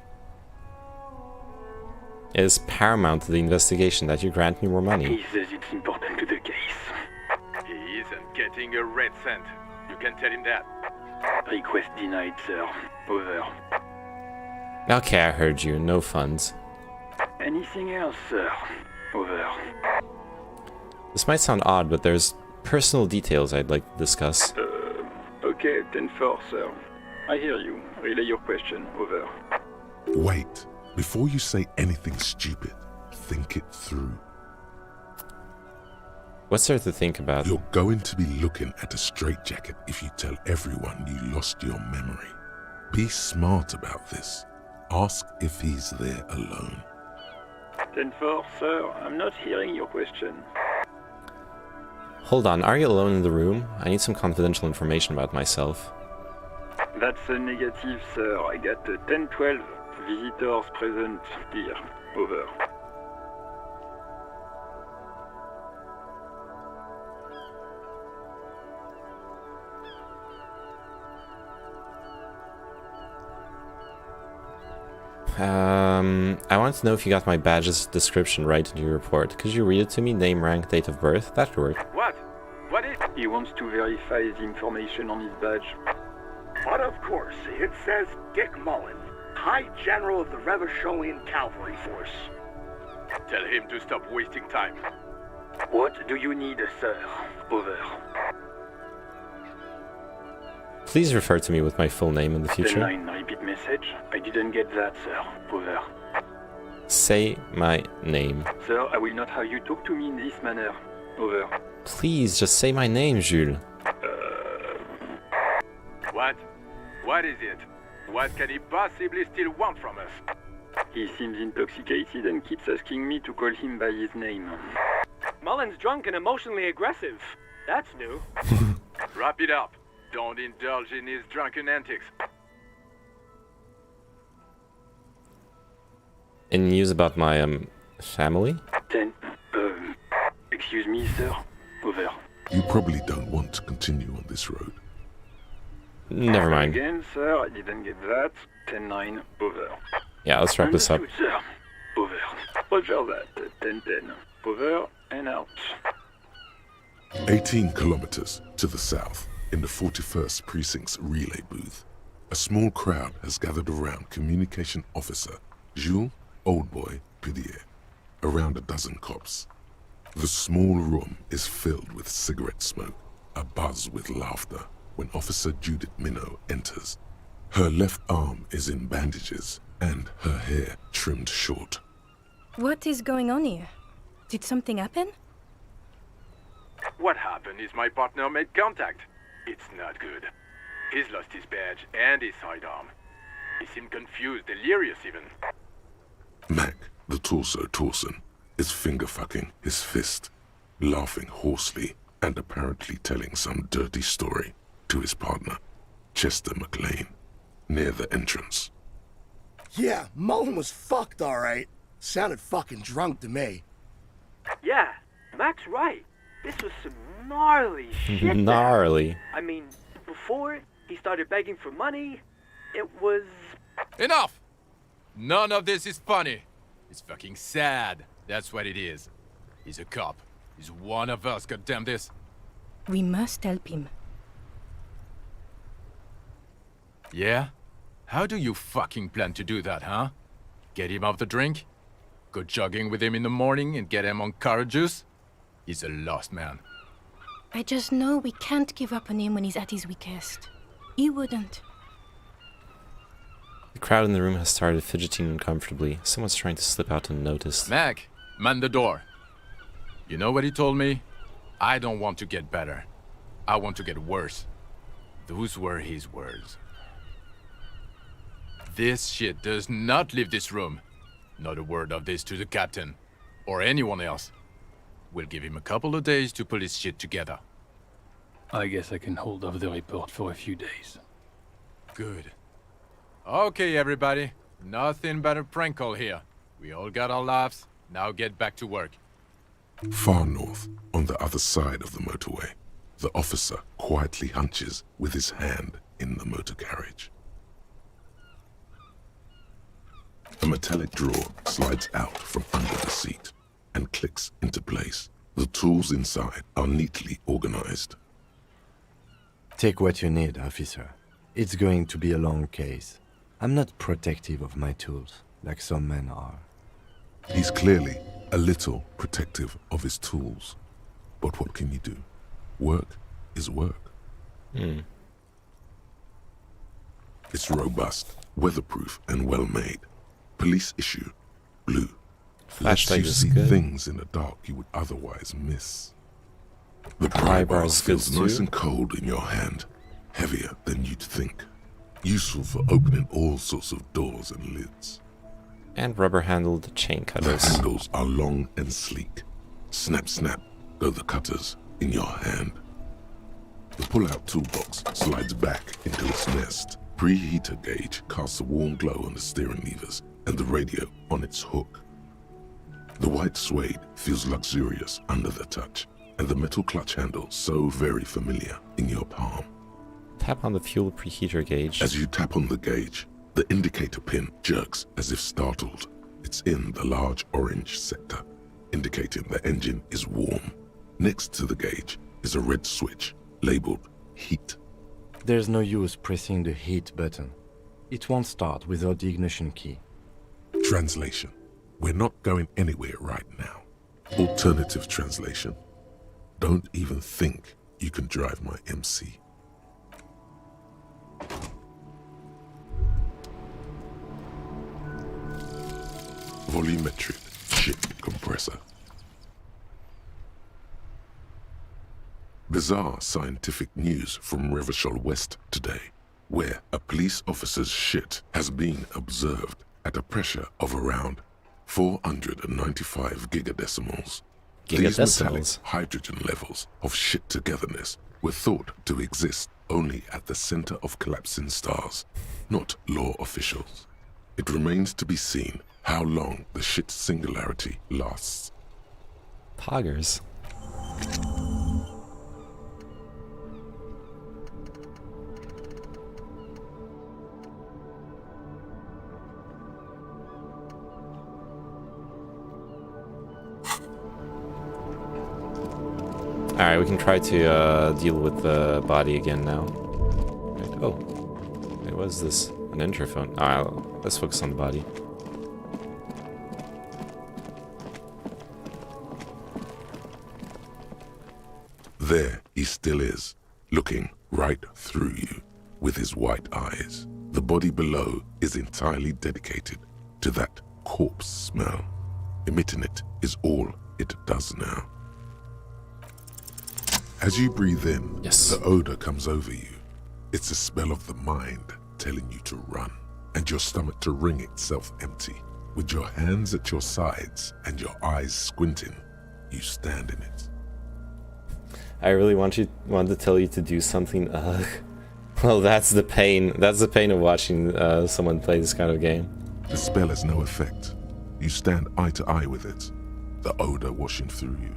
It is paramount to the investigation that you grant me more money. He says it's important to the case. He isn't getting a red cent. You can tell him that. Request denied, sir. Over. Okay, I heard you. No funds. Anything else, sir? Over. This might sound odd, but there's personal details I'd like to discuss. Okay, 10-4, sir. I hear you. Relay your question. Over. Wait. Before you say anything stupid, think it through. What's there to think about? You're going to be looking at a straitjacket if you tell everyone you lost your memory. Be smart about this. Ask if he's there alone. 10-4, sir. I'm not hearing your question. Hold on, are you alone in the room? I need some confidential information about myself. That's a negative, sir. I got 10-12 visitors present here. Over. I want to know if you got my badge's description right in your report. Could you read it to me? Name, rank, date of birth? That would work. What? What is... He wants to verify the information on his badge. But of course, it says Dick Mullen, High General of the Revacholian Cavalry Force. Tell him to stop wasting time. What do you need, sir? Over. Please refer to me with my full name in the future. 10-9, repeat message. I didn't get that, sir. Over. Say my name. Sir, I will not have you talk to me in this manner. Over. Please, just say my name, Jules. What? What is it? What can he possibly still want from us? He seems intoxicated and keeps asking me to call him by his name. Mullen's drunk and emotionally aggressive. That's new. Wrap it up. Don't indulge in his drunken antics. Any news about my, family? 10. Excuse me, sir. Over. You probably don't want to continue on this road. Never mind. Again, sir, I didn't get that. 10-9. Over. Yeah, let's wrap this up. Understood, sir. Over. Roger that. 10-10. Over and out. 18 kilometers to the south, in the 41st Precinct's relay booth, a small crowd has gathered around Communication Officer Jules Oldboy Pidier, around a dozen cops. The small room is filled with cigarette smoke, abuzz with laughter, when Officer Judith Minot enters. Her left arm is in bandages, and her hair trimmed short. What is going on here? Did something happen? What happened is my partner made contact. It's not good. He's lost his badge and his sidearm. He seemed confused, delirious even. Mac, the torso Torson, is finger-fucking his fist, laughing hoarsely and apparently telling some dirty story to his partner, Chester McLean, near the entrance. Yeah, Mullen was fucked, alright. Sounded fucking drunk to me. Yeah, Mac's right. This was some gnarly shit. Gnarly. I mean, before he started begging for money, it was... Enough! None of this is funny. It's fucking sad. That's what it is. He's a cop. He's one of us, goddamn this. We must help him. Yeah? How do you fucking plan to do that, huh? Get him off the drink? Go jogging with him in the morning and get him on carrot juice? He's a lost man. I just know we can't give up on him when he's at his weakest. He wouldn't. The crowd in the room has started fidgeting uncomfortably. Someone's trying to slip out unnoticed. Mac, man the door. You know what he told me? I don't want to get better. I want to get worse. Those were his words. This shit does not leave this room. Not a word of this to the captain. Or anyone else. We'll give him a couple of days to pull his shit together. I guess I can hold off the report for a few days. Good. Okay, everybody. Nothing but a prank call here. We all got our laughs. Now get back to work. Far north, on the other side of the motorway, the officer quietly hunches with his hand in the motor carriage. A metallic drawer slides out from under the seat and clicks into place. The tools inside are neatly organized. Take what you need, officer. It's going to be a long case. I'm not protective of my tools, like some men are. He's clearly a little protective of his tools. But what can you do? Work is work. It's robust, weatherproof, and well-made. Police issue, blue. Flashlight Lets is you see good. things in the dark you would otherwise miss. The pry bar is good feels nice too. and cold in your hand, heavier than you'd think. Useful for opening all sorts of doors and lids. And rubber-handled chain The cutters. handles are long and sleek. Snap, snap, go the cutters in your hand. The pull-out toolbox slides back into its nest. Preheater gauge casts a warm glow on the steering levers and the radio on its hook. The white suede feels luxurious under the touch, and the metal clutch handle so very familiar in your palm. Tap on the fuel preheater gauge. As you tap on the gauge, the indicator pin jerks as if startled. It's in the large orange sector, indicating the engine is warm. Next to the gauge is a red switch labeled heat. There's no use pressing the heat button. It won't start without the ignition key. Translation: we're not going anywhere right now. Alternative translation: don't even think you can drive my MC. Volumetric ship compressor. Bizarre scientific news from Revachol West today, where a police officer's shit has been observed at a pressure of around 495 gigadecimals. These metallic Gigadecimals. hydrogen levels of shit togetherness were thought to exist only at the center of collapsing stars, not law officials. It remains to be seen how long the shit singularity lasts. Poggers. Alright, we can try to deal with the body again now. Right. Oh. Wait, what is this? An interphone. Alright, let's focus on the body. There he still is, looking right through you with his white eyes. The body below is entirely dedicated to that corpse smell. Emitting it is all it does now. As you breathe in, the odor comes over you. It's a smell of the mind telling you to run, and your stomach to wring itself empty. With your hands at your sides and your eyes squinting, you stand in it. I really want to tell you to do something. Well, that's the pain. That's the pain of watching someone play this kind of game. The spell has no effect. You stand eye to eye with it, the odor washing through you.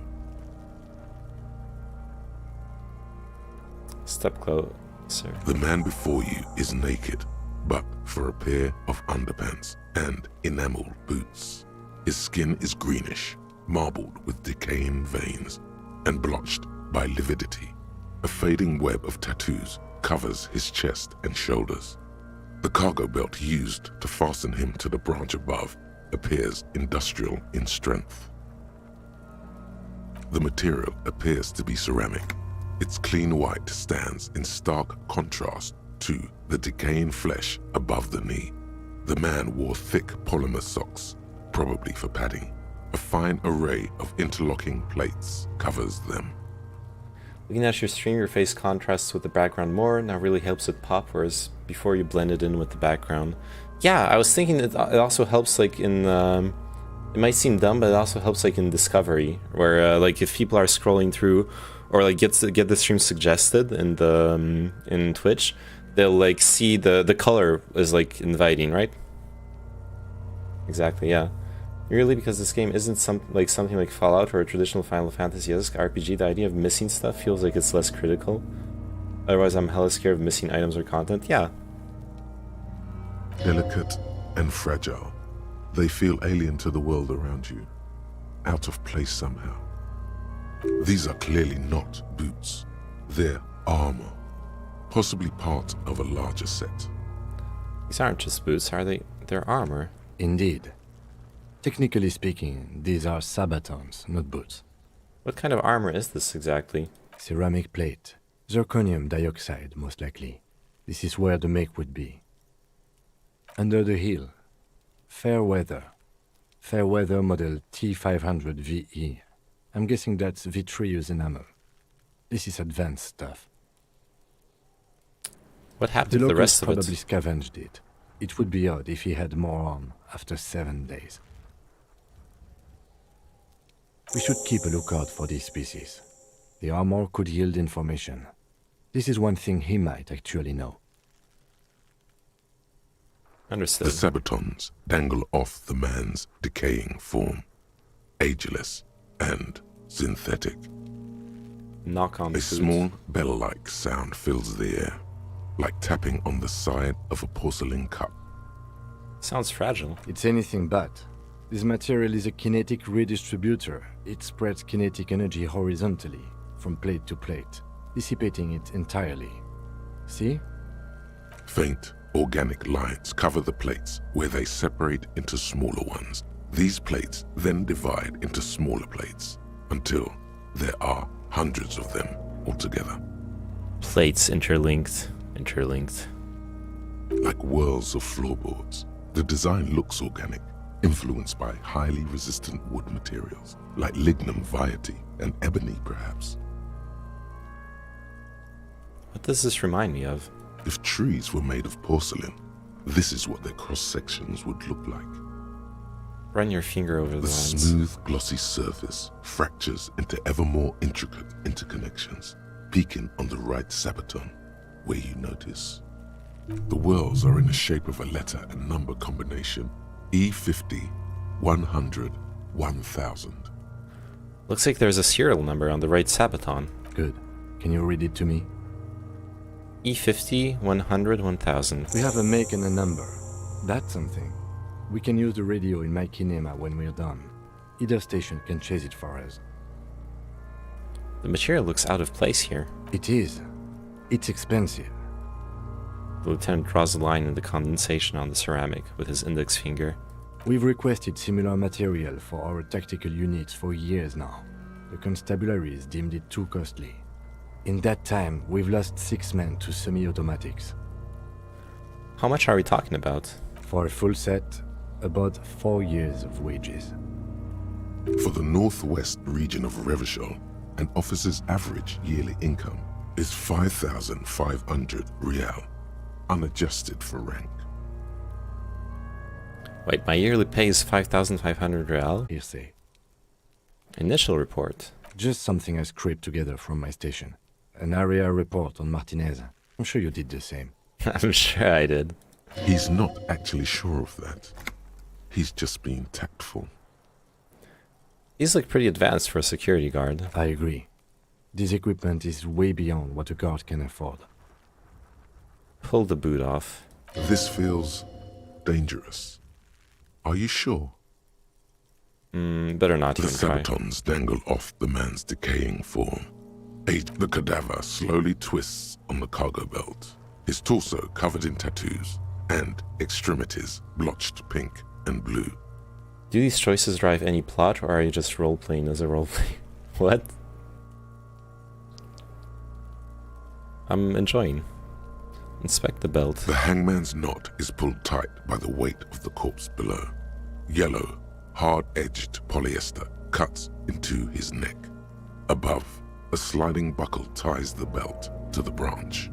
Step closer. The man before you is naked, but for a pair of underpants and enameled boots. His skin is greenish, marbled with decaying veins, and blotched by lividity. A fading web of tattoos covers his chest and shoulders. The cargo belt used to fasten him to the branch above appears industrial in strength. The material appears to be ceramic. Its clean white stands in stark contrast to the decaying flesh above the knee. The man wore thick polymer socks, probably for padding. A fine array of interlocking plates covers them. Looking at your stream, your face contrasts with the background more. Now really helps with pop, whereas before you blend it in with the background. Yeah, I was thinking it also helps like in... it might seem dumb, but it also helps like in Discovery, where like if people are scrolling through, or like get the stream suggested in the in Twitch, they'll like see the color is like inviting, right? Exactly, yeah. Really, because this game isn't something like Fallout or a traditional Final Fantasy-esque RPG, the idea of missing stuff feels like it's less critical. Otherwise, I'm hella scared of missing items or content. Yeah. Delicate and fragile, they feel alien to the world around you, out of place somehow. These are clearly not boots. They're armor, possibly part of a larger set. These aren't just boots, are they? They're armor. Indeed. Technically speaking, these are sabatons, not boots. What kind of armor is this exactly? Ceramic plate. Zirconium dioxide, most likely. This is where the make would be. Under the heel. Fair weather. Fair weather model T500 VE. I'm guessing that's vitreous enamel. This is advanced stuff. What happened to the rest of it? Probably scavenged it. It would be odd if he had more on after 7 days. We should keep a lookout for these species. The armor could yield information. This is one thing he might actually know. Understood. The sabatons dangle off the man's decaying form, ageless and synthetic. Knock on a small bell-like sound fills the air, like tapping on the side of a porcelain cup. Sounds fragile. It's anything but. This material is a kinetic redistributor. It spreads kinetic energy horizontally, from plate to plate, dissipating it entirely. See? Faint, organic lines cover the plates where they separate into smaller ones. These plates then divide into smaller plates until there are hundreds of them altogether. Plates interlinked. Like whirls of floorboards. The design looks organic, influenced by highly resistant wood materials, like lignum vitae and ebony perhaps. What does this remind me of? If trees were made of porcelain, this is what their cross-sections would look like. Run your finger over the lines. The smooth, glossy surface fractures into ever more intricate interconnections, peaking on the right sabaton, where you notice. The whorls are in the shape of a letter and number combination, E50, 100, 1000. Looks like there's a serial number on the right sabaton. Good. Can you read it to me? E50, 100, 1000. We have a make and a number. That's something. We can use the radio in my kinema when we're done. Either station can chase it for us. The material looks out of place here. It is. It's expensive. The lieutenant draws a line in the condensation on the ceramic with his index finger. We've requested similar material for our tactical units for years now. The constabularies deemed it too costly. In that time, we've lost 6 men to semi-automatics. How much are we talking about? For a full set, about 4 years of wages. For the northwest region of Revachol, an officer's average yearly income is 5,500 real, unadjusted for rank. Wait, my yearly pay is 5,500 real? Hearsay. Initial report. Just something I scraped together from my station. An area report on Martinez. I'm sure you did the same. I'm sure I did. He's not actually sure of that. He's just being tactful. These look pretty advanced for a security guard. I agree. This equipment is way beyond what a guard can afford. Pull the boot off. This feels dangerous. Are you sure? Better not even try. The sabatons dangle off the man's decaying form. The cadaver slowly twists on the cargo belt, his torso covered in tattoos, and extremities blotched pink and blue. Do these choices drive any plot, or are you just role-playing as a roleplay? What? I'm enjoying. Inspect the belt. The hangman's knot is pulled tight by the weight of the corpse below. Yellow, hard-edged polyester cuts into his neck. Above, a sliding buckle ties the belt to the branch.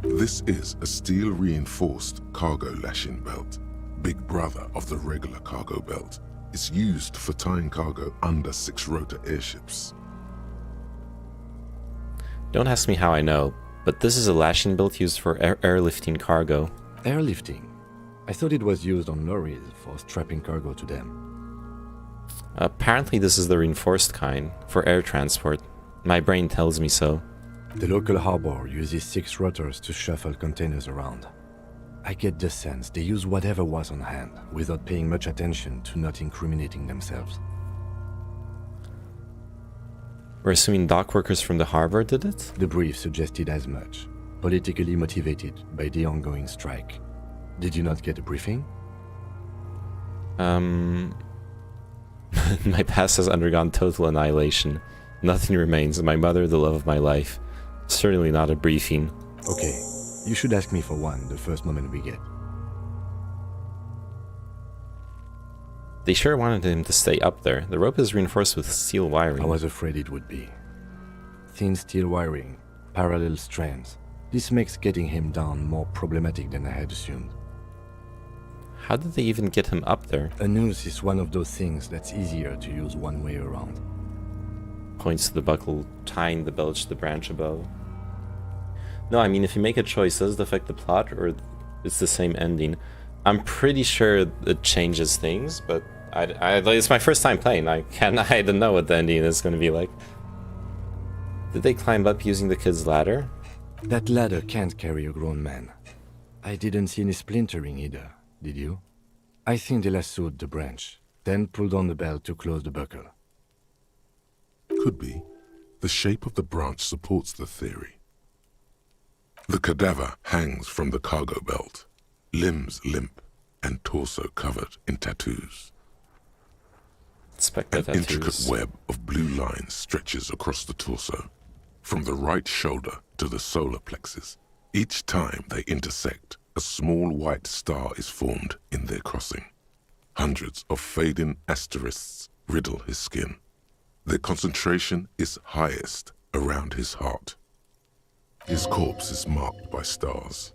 This is a steel-reinforced cargo lashing belt, big brother of the regular cargo belt. It's used for tying cargo under 6-rotor airships. Don't ask me how I know, but this is a lashing belt used for airlifting cargo. Airlifting? I thought it was used on lorries for strapping cargo to them. Apparently this is the reinforced kind, for air transport. My brain tells me so. The local harbor uses 6 rotors to shuffle containers around. I get the sense they use whatever was on hand, without paying much attention to not incriminating themselves. We're assuming dock workers from the harbor did it? The brief suggested as much, politically motivated by the ongoing strike. Did you not get a briefing? My past has undergone total annihilation. Nothing remains. My mother, the love of my life. Certainly not a briefing. Okay, you should ask me for one the first moment we get. They sure wanted him to stay up there. The rope is reinforced with steel wiring. I was afraid it would be. Thin steel wiring, parallel strands. This makes getting him down more problematic than I had assumed. How did they even get him up there? A noose is one of those things that's easier to use one way around. Points to the buckle, tying the belt to the branch above. No, I mean, if you make a choice, does it affect the plot, or it's the same ending? I'm pretty sure it changes things, but it's my first time playing. I don't know what the ending is going to be like. Did they climb up using the kid's ladder? That ladder can't carry a grown man. I didn't see any splintering either, did you? I think they lassoed the branch, then pulled on the belt to close the buckle. Could be. The shape of the branch supports the theory. The cadaver hangs from the cargo belt, limbs limp and torso covered in tattoos. An intricate web of blue lines stretches across the torso, from the right shoulder to the solar plexus. Each time they intersect, a small white star is formed in their crossing. Hundreds of fading asterisks riddle his skin. Their concentration is highest around his heart. His corpse is marked by stars.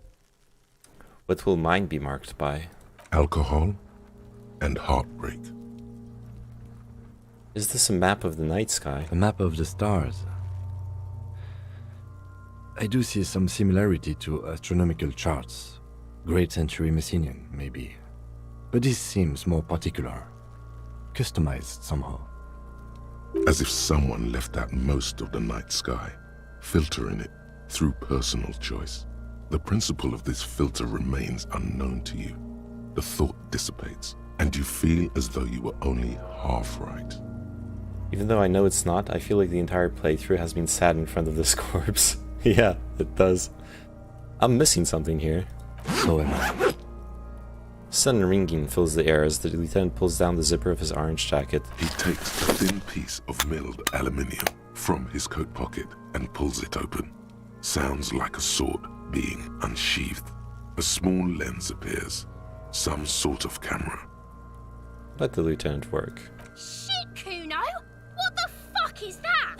What will mine be marked by? Alcohol and heartbreak. Is this a map of the night sky? A map of the stars. I do see some similarity to astronomical charts. Great Century Messinian, maybe. But this seems more particular. Customized somehow. As if someone left out most of the night sky, filtering it through personal choice. The principle of this filter remains unknown to you. The thought dissipates, and you feel as though you were only half right. Even though I know it's not, I feel like the entire playthrough has been sat in front of this corpse. Yeah, it does. I'm missing something here. So am I. Sudden ringing fills the air as the lieutenant pulls down the zipper of his orange jacket. He takes a thin piece of milled aluminium from his coat pocket and pulls it open. Sounds like a sword being unsheathed. A small lens appears. Some sort of camera. Let the lieutenant work. Shit, Kuno! What the fuck is that?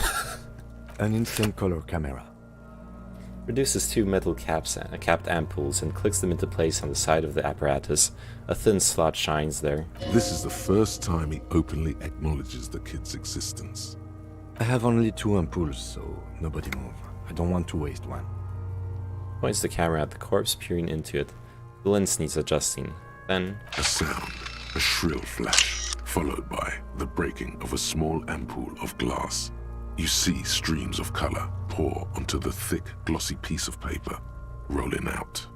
An instant color camera. Reduces two metal capped ampoules and clicks them into place on the side of the apparatus. A thin slot shines there. This is the first time he openly acknowledges the kid's existence. I have only 2 ampoules, so nobody move. I don't want to waste one. Points the camera at the corpse, peering into it. The lens needs adjusting. Then a sound, a shrill flash, followed by the breaking of a small ampoule of glass. You see streams of color pour onto the thick, glossy piece of paper, rolling out.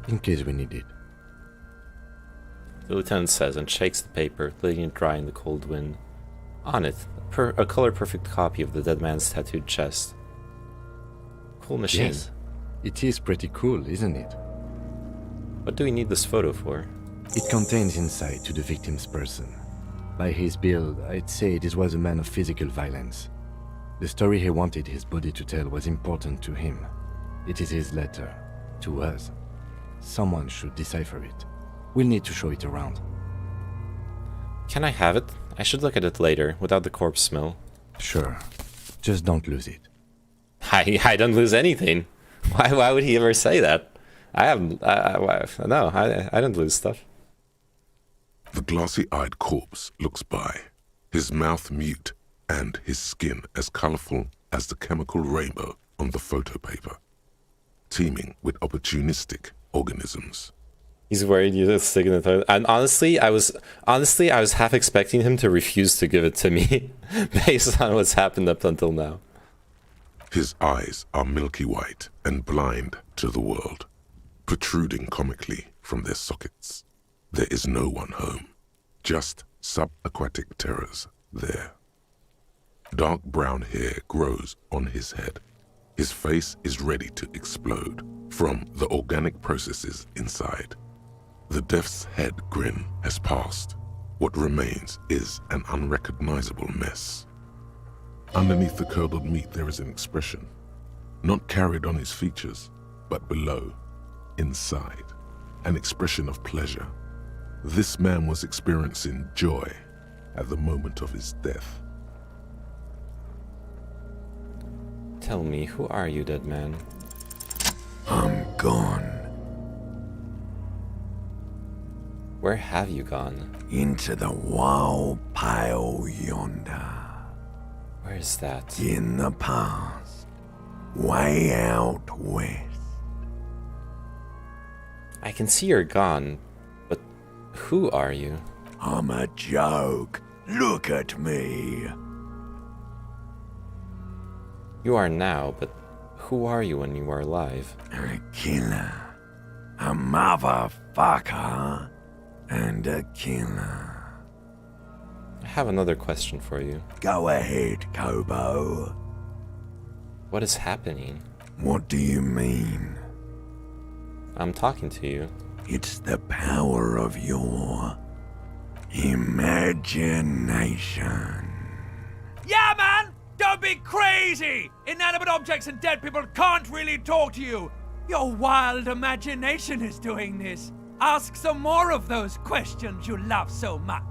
In case we need it. The lieutenant says and shakes the paper, letting it dry in the cold wind. On it, a color-perfect copy of the dead man's tattooed chest. Cool machine. Yes, it is pretty cool, isn't it? What do we need this photo for? It contains insight to the victim's person. By his build, I'd say this was a man of physical violence. The story he wanted his body to tell was important to him. It is his letter. To us. Someone should decipher it. We'll need to show it around. Can I have it? I should look at it later, without the corpse smell. Sure. Just don't lose it. I don't lose anything. Why would he ever say that? I don't lose stuff. The glossy-eyed corpse looks by, his mouth mute and his skin as colorful as the chemical rainbow on the photo paper, teeming with opportunistic organisms. He's worried you just stick in the toilet. And honestly, I was half expecting him to refuse to give it to me, based on what's happened up until now. His eyes are milky white and blind to the world, protruding comically from their sockets. There is no one home, just subaquatic terrors there. Dark brown hair grows on his head. His face is ready to explode from the organic processes inside. The death's head grin has passed. What remains is an unrecognizable mess. Underneath the curdled meat there is an expression, not carried on his features, but below, inside, an expression of pleasure. This man was experiencing joy at the moment of his death. Tell me, who are you, dead man? I'm gone. Where have you gone? Into the wild pale yonder. Where is that? In the past. Way out west. I can see you're gone, but who are you? I'm a joke. Look at me. You are now, but who are you when you are alive? A killer. A motherfucker. And a killer. I have another question for you. Go ahead, Kobo. What is happening? What do you mean? I'm talking to you. It's the power of your imagination. Yeah, man! Don't be crazy! Inanimate objects and dead people can't really talk to you. Your wild imagination is doing this. Ask some more of those questions you love so much.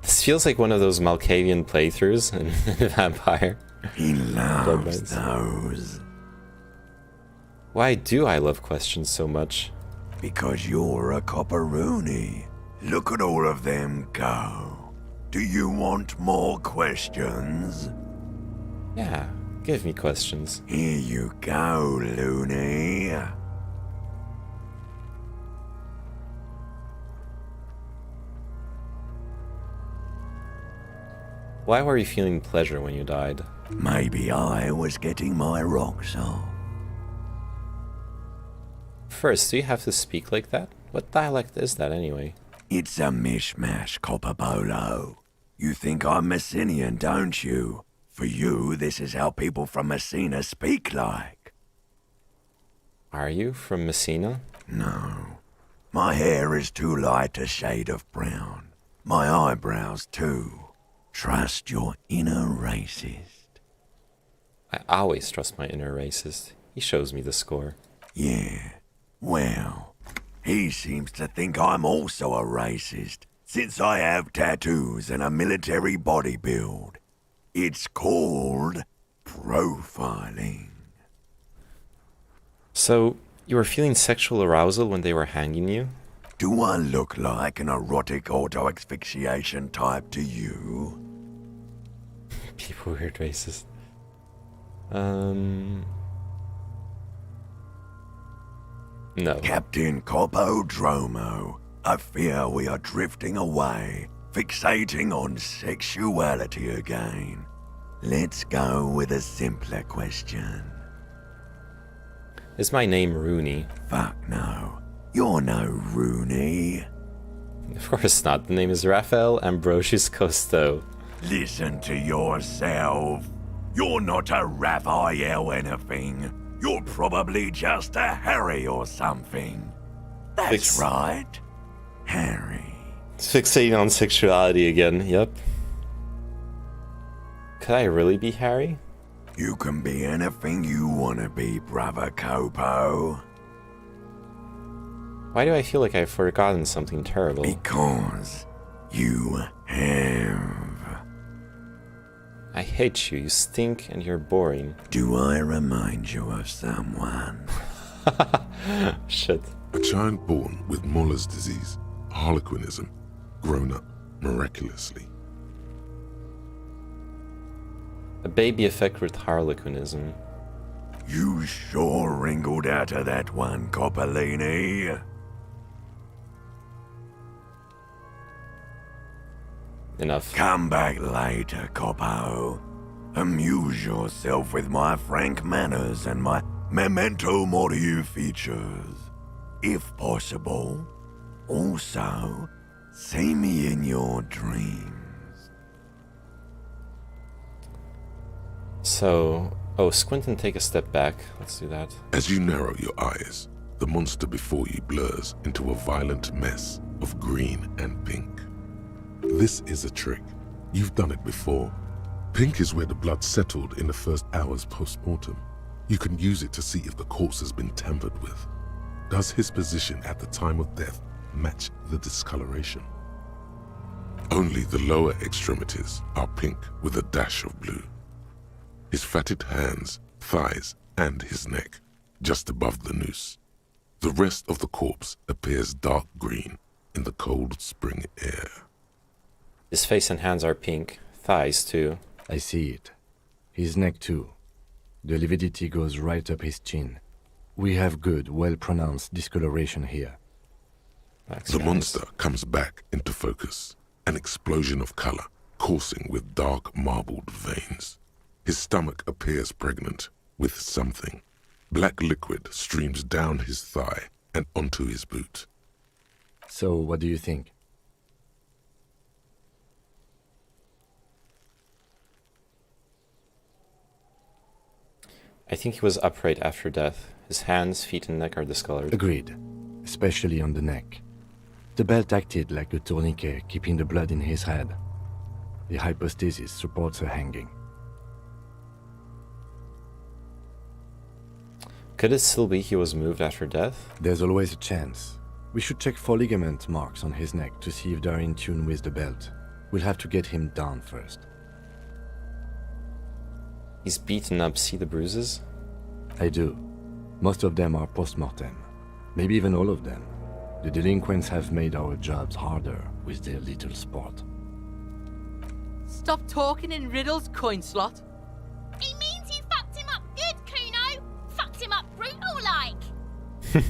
This feels like one of those Malkavian playthroughs in Vampire. He loves those. Why do I love questions so much? Because you're a copperoonie. Look at all of them go. Do you want more questions? Yeah, give me questions. Here you go, loony. Why were you feeling pleasure when you died? Maybe I was getting my rocks off. First, do you have to speak like that? What dialect is that anyway? It's a mishmash, Copperbolo. You think I'm Messinian, don't you? For you, this is how people from Messina speak like. Are you from Messina? No. My hair is too light a shade of brown. My eyebrows too. Trust your inner racist. I always trust my inner racist. He shows me the score. Yeah. Well, he seems to think I'm also a racist, since I have tattoos and a military body build. It's called profiling. So, you were feeling sexual arousal when they were hanging you? Do I look like an erotic auto-asphyxiation type to you? People weird racist. No. Captain Copodromo, I fear we are drifting away, fixating on sexuality again. Let's go with a simpler question. Is my name Rooney? Fuck no. You're no Rooney. Of course not. The name is Rafael Ambrosius Costo. Listen to yourself. You're not a Raphael anything. You're probably just a Harry or something. That's right. Harry. Fixating on sexuality again, yep. Could I really be Harry? You can be anything you want to be, Brother Copo. Why do I feel like I've forgotten something terrible? Because you have. I hate you, you stink and you're boring. Do I remind you of someone? Shit. A child born with Muller's disease, harlequinism, grown up miraculously. A baby affected with harlequinism. You sure wrinkled out of that one, Coppolini. Enough. Come back later, Coppo. Amuse yourself with my frank manners and my memento mori features. If possible. Also, see me in your dreams. So, squint and take a step back. Let's do that. As you narrow your eyes, the monster before you blurs into a violent mess of green and pink. This is a trick. You've done it before. Pink is where the blood settled in the first hours post-mortem. You can use it to see if the corpse has been tampered with. Does his position at the time of death match the discoloration? Only the lower extremities are pink with a dash of blue. His fatted hands, thighs, and his neck, just above the noose. The rest of the corpse appears dark green in the cold spring air. His face and hands are pink, thighs too. I see it. His neck too. The lividity goes right up his chin. We have good, well-pronounced discoloration here. The monster comes back into focus, an explosion of color, coursing with dark marbled veins. His stomach appears pregnant with something. Black liquid streams down his thigh and onto his boot. So, what do you think? I think he was upright after death. His hands, feet, and neck are discolored. Agreed. Especially on the neck. The belt acted like a tourniquet, keeping the blood in his head. The hypostasis supports a hanging. Could it still be he was moved after death? There's always a chance. We should check for ligament marks on his neck to see if they're in tune with the belt. We'll have to get him down first. He's beaten up, see the bruises? I do. Most of them are post-mortem. Maybe even all of them. The delinquents have made our jobs harder with their little sport. Stop talking in riddles, coin slot. He means you fucked him up good, Kuno. Fucked him up brutal-like.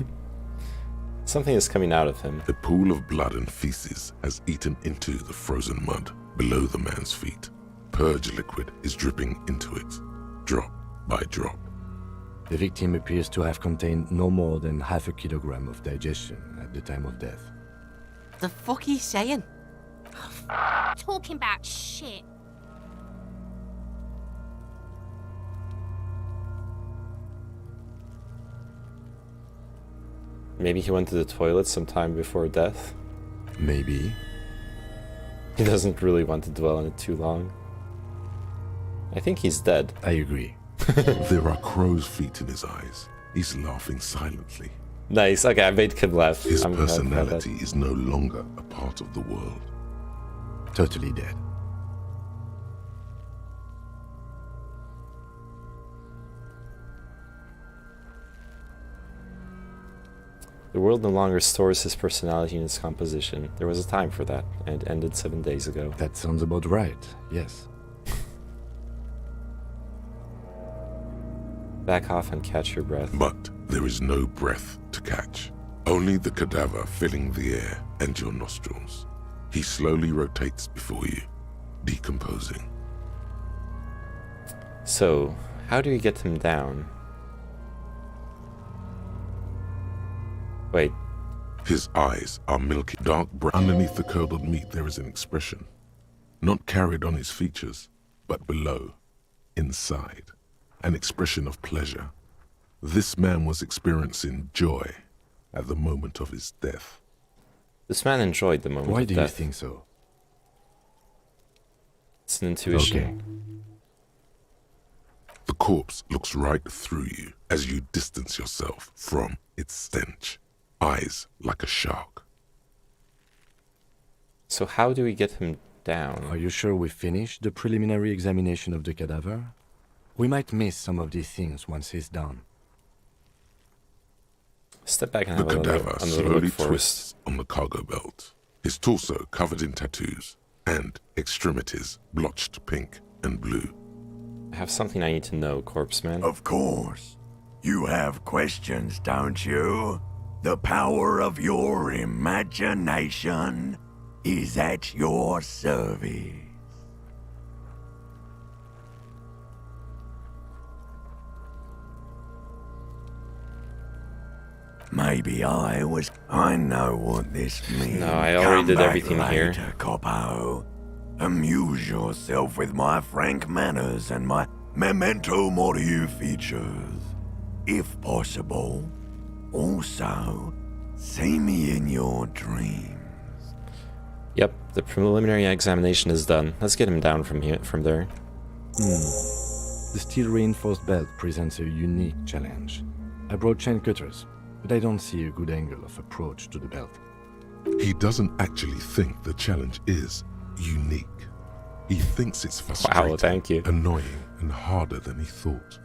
Something is coming out of him. A pool of blood and feces has eaten into the frozen mud below the man's feet. Purge liquid is dripping into it, drop by drop. The victim appears to have contained no more than half a kilogram of digestion at the time of death. The fuck he's saying? talking about shit. Maybe he went to the toilet sometime before death. Maybe. He doesn't really want to dwell on it too long. I think he's dead. I agree. There are crow's feet in his eyes. He's laughing silently. Nice. Okay, I made Kim laugh. His I'm happy about that. personality is no longer a part of the world. Totally dead. The world no longer stores his personality in its composition. There was a time for that, and it ended 7 days ago. That sounds about right, yes. Back off and catch your breath. But there is no breath to catch. Only the cadaver filling the air and your nostrils. He slowly rotates before you, decomposing. So, how do we get him down? Wait. His eyes are milky, dark brown. Underneath the curdled meat there is an expression. Not carried on his features, but below, inside. An expression of pleasure. This man was experiencing joy at the moment of his death. This man enjoyed the moment Why of do death. you think so? It's an intuition. Okay. The corpse looks right through you as you distance yourself from its stench. Eyes like a shark. So how do we get him down? Are you sure we finished the preliminary examination of the cadaver? We might miss some of these things once he's done. Step back and The have another cadaver look slowly for us. twists on the cargo belt. His torso covered in tattoos and extremities blotched pink and blue. I have something I need to know, corpse man. Of course. You have questions, don't you? The power of your imagination is at your service. Maybe I know what this means. No, I already Come did back everything later, here. Coppo. Amuse yourself with my frank manners and my memento mori features. If possible. Also, see me in your dreams. Yep, the preliminary examination is done. Let's get him down from there. The steel reinforced belt presents a unique challenge. I brought chain cutters, but I don't see a good angle of approach to the belt. He doesn't actually think the challenge is unique. He thinks it's frustrating, Wow, thank you. annoying, and harder than he thought.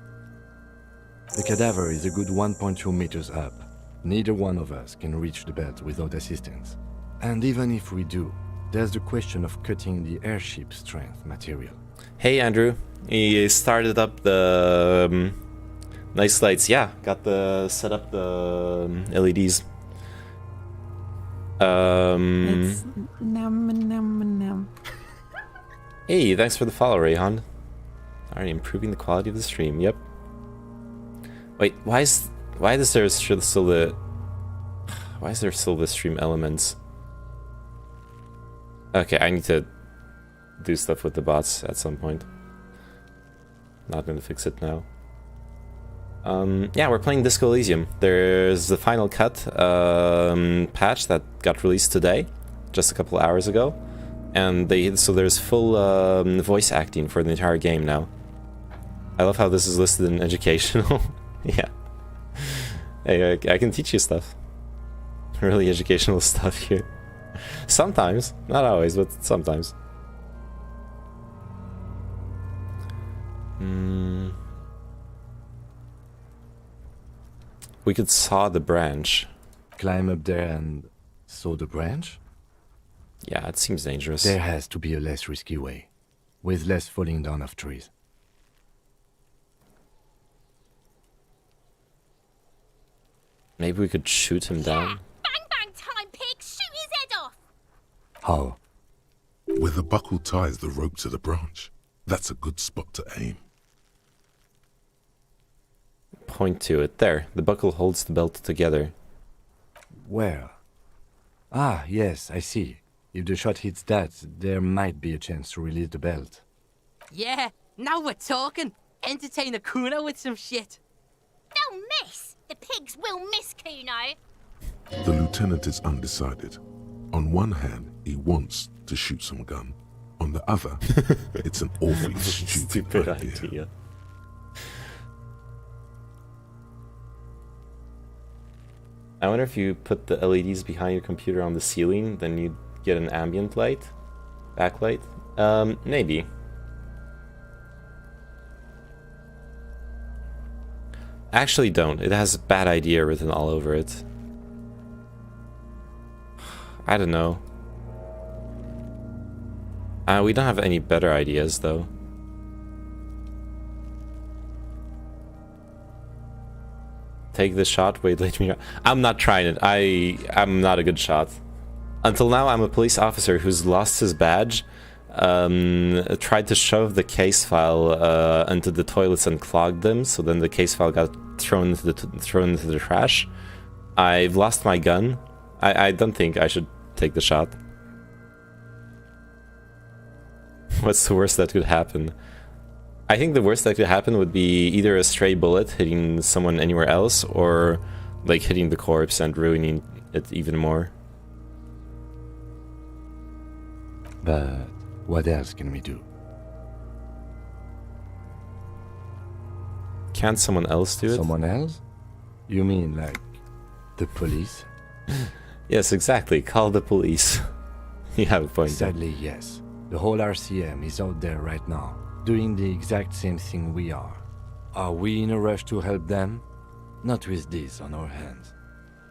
The cadaver is a good 1.2 meters up. Neither one of us can reach the belt without assistance. And even if we do, there's the question of cutting the airship strength material. Hey Andrew, he started up the nice lights. Yeah, got the set up the LEDs. It's num. Hey, thanks for the follow, Rayhan. Already improving the quality of the stream. Yep. Wait, why is there still the stream elements? Okay, I need to do stuff with the bots at some point. Not gonna fix it now. Yeah, we're playing Disco Elysium. There's the Final Cut patch that got released today, just a couple hours ago, and so there's full voice acting for the entire game now. I love how this is listed in educational. Yeah. Hey, I can teach you stuff. Really educational stuff here. Sometimes, not always, but sometimes. We could saw the branch. Climb up there and saw the branch? Yeah, it seems dangerous. There has to be a less risky way, with less falling down of trees. Maybe we could shoot him down. Bang bang time, pig! Shoot his head off! How? Where the buckle ties the rope to the branch. That's a good spot to aim. Point to it. There. The buckle holds the belt together. Where? Ah, yes, I see. If the shot hits that, there might be a chance to release the belt. Yeah, now we're talking. Entertain a Kuno with some shit. They'll miss. The pigs will miss Kuno. The lieutenant is undecided. On one hand, he wants to shoot some gun. On the other, it's an awfully stupid idea. I wonder if you put the LEDs behind your computer on the ceiling, then you get an ambient light? Backlight? Maybe. Actually don't. It has bad idea written all over it. I don't know. We don't have any better ideas though. Take the shot, wait, let me... I'm not trying it. I'm not a good shot. Until now, I'm a police officer who's lost his badge, tried to shove the case file into the toilets and clogged them, so then the case file got thrown into the trash. I've lost my gun. I don't think I should take the shot. What's the worst that could happen? I think the worst that could happen would be either a stray bullet hitting someone anywhere else, or like hitting the corpse and ruining it even more. But what else can we do? Can't someone else do it? Someone else? You mean like the police? Yes, exactly. Call the police. You have a point. Sadly, yes. The whole RCM is out there right now, doing the exact same thing we are. Are we in a rush to help them? Not with this on our hands.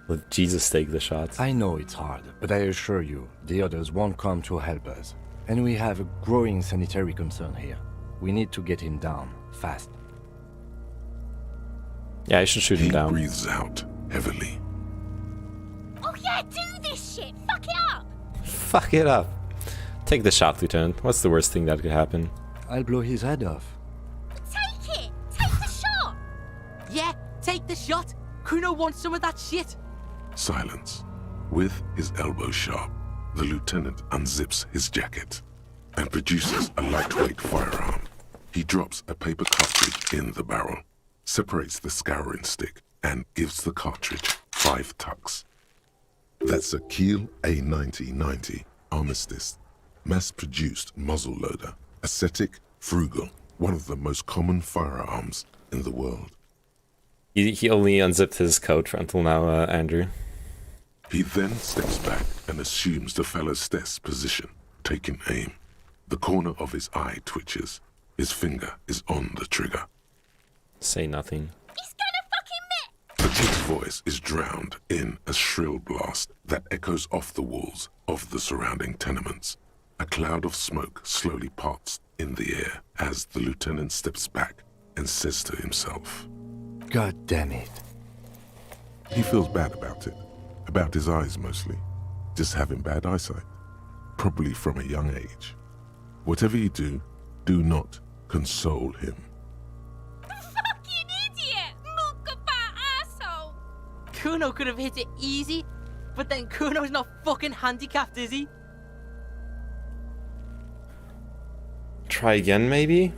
Let Jesus take the shot. I know it's hard, but I assure you, the others won't come to help us. And we have a growing sanitary concern here. We need to get him down, fast. Yeah, I should shoot him down. He breathes out heavily. Oh yeah, do this shit! Fuck it up! Fuck it up. Take the shot, Lieutenant. What's the worst thing that could happen? I'll blow his head off. Take it! Take the shot! Yeah, take the shot. Kuno wants some of that shit. Silence. With his elbow sharp, the lieutenant unzips his jacket and produces a lightweight firearm. He drops a paper cartridge in the barrel, separates the scouring stick, and gives the cartridge 5 tucks. That's a Kiel A9090 Armistice, mass-produced muzzle-loader, ascetic, frugal, one of the most common firearms in the world. He only unzipped his coat until now, Andrew. He then steps back and assumes the fellow's desk position, taking aim. The corner of his eye twitches. His finger is on the trigger. Say nothing. He's gonna fucking The kid's voice is drowned in a shrill blast that echoes off the walls of the surrounding tenements. A cloud of smoke slowly parts in the air as the lieutenant steps back and says to himself, God damn it. He feels bad about it. About his eyes mostly. Just having bad eyesight. Probably from a young age. Whatever you do, do not console him. fucking idiot! Mookabat asshole! Kuno could have hit it easy, but then Kuno's not fucking handicapped, is he? Try again, maybe?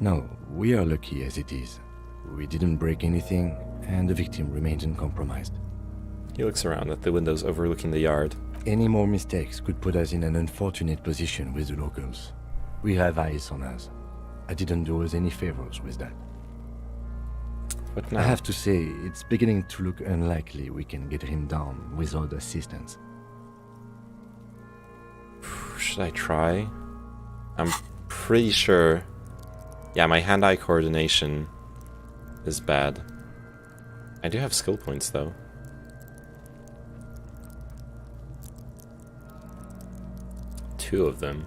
No, we are lucky as it is. We didn't break anything, and the victim remains uncompromised. He looks around at the windows overlooking the yard. Any more mistakes could put us in an unfortunate position with the locals. We have eyes on us. I didn't do us any favors with that. What now? I have to say, it's beginning to look unlikely we can get him down without assistance. Should I try? I'm pretty sure... Yeah, my hand-eye coordination is bad. I do have skill points, though. Two of them.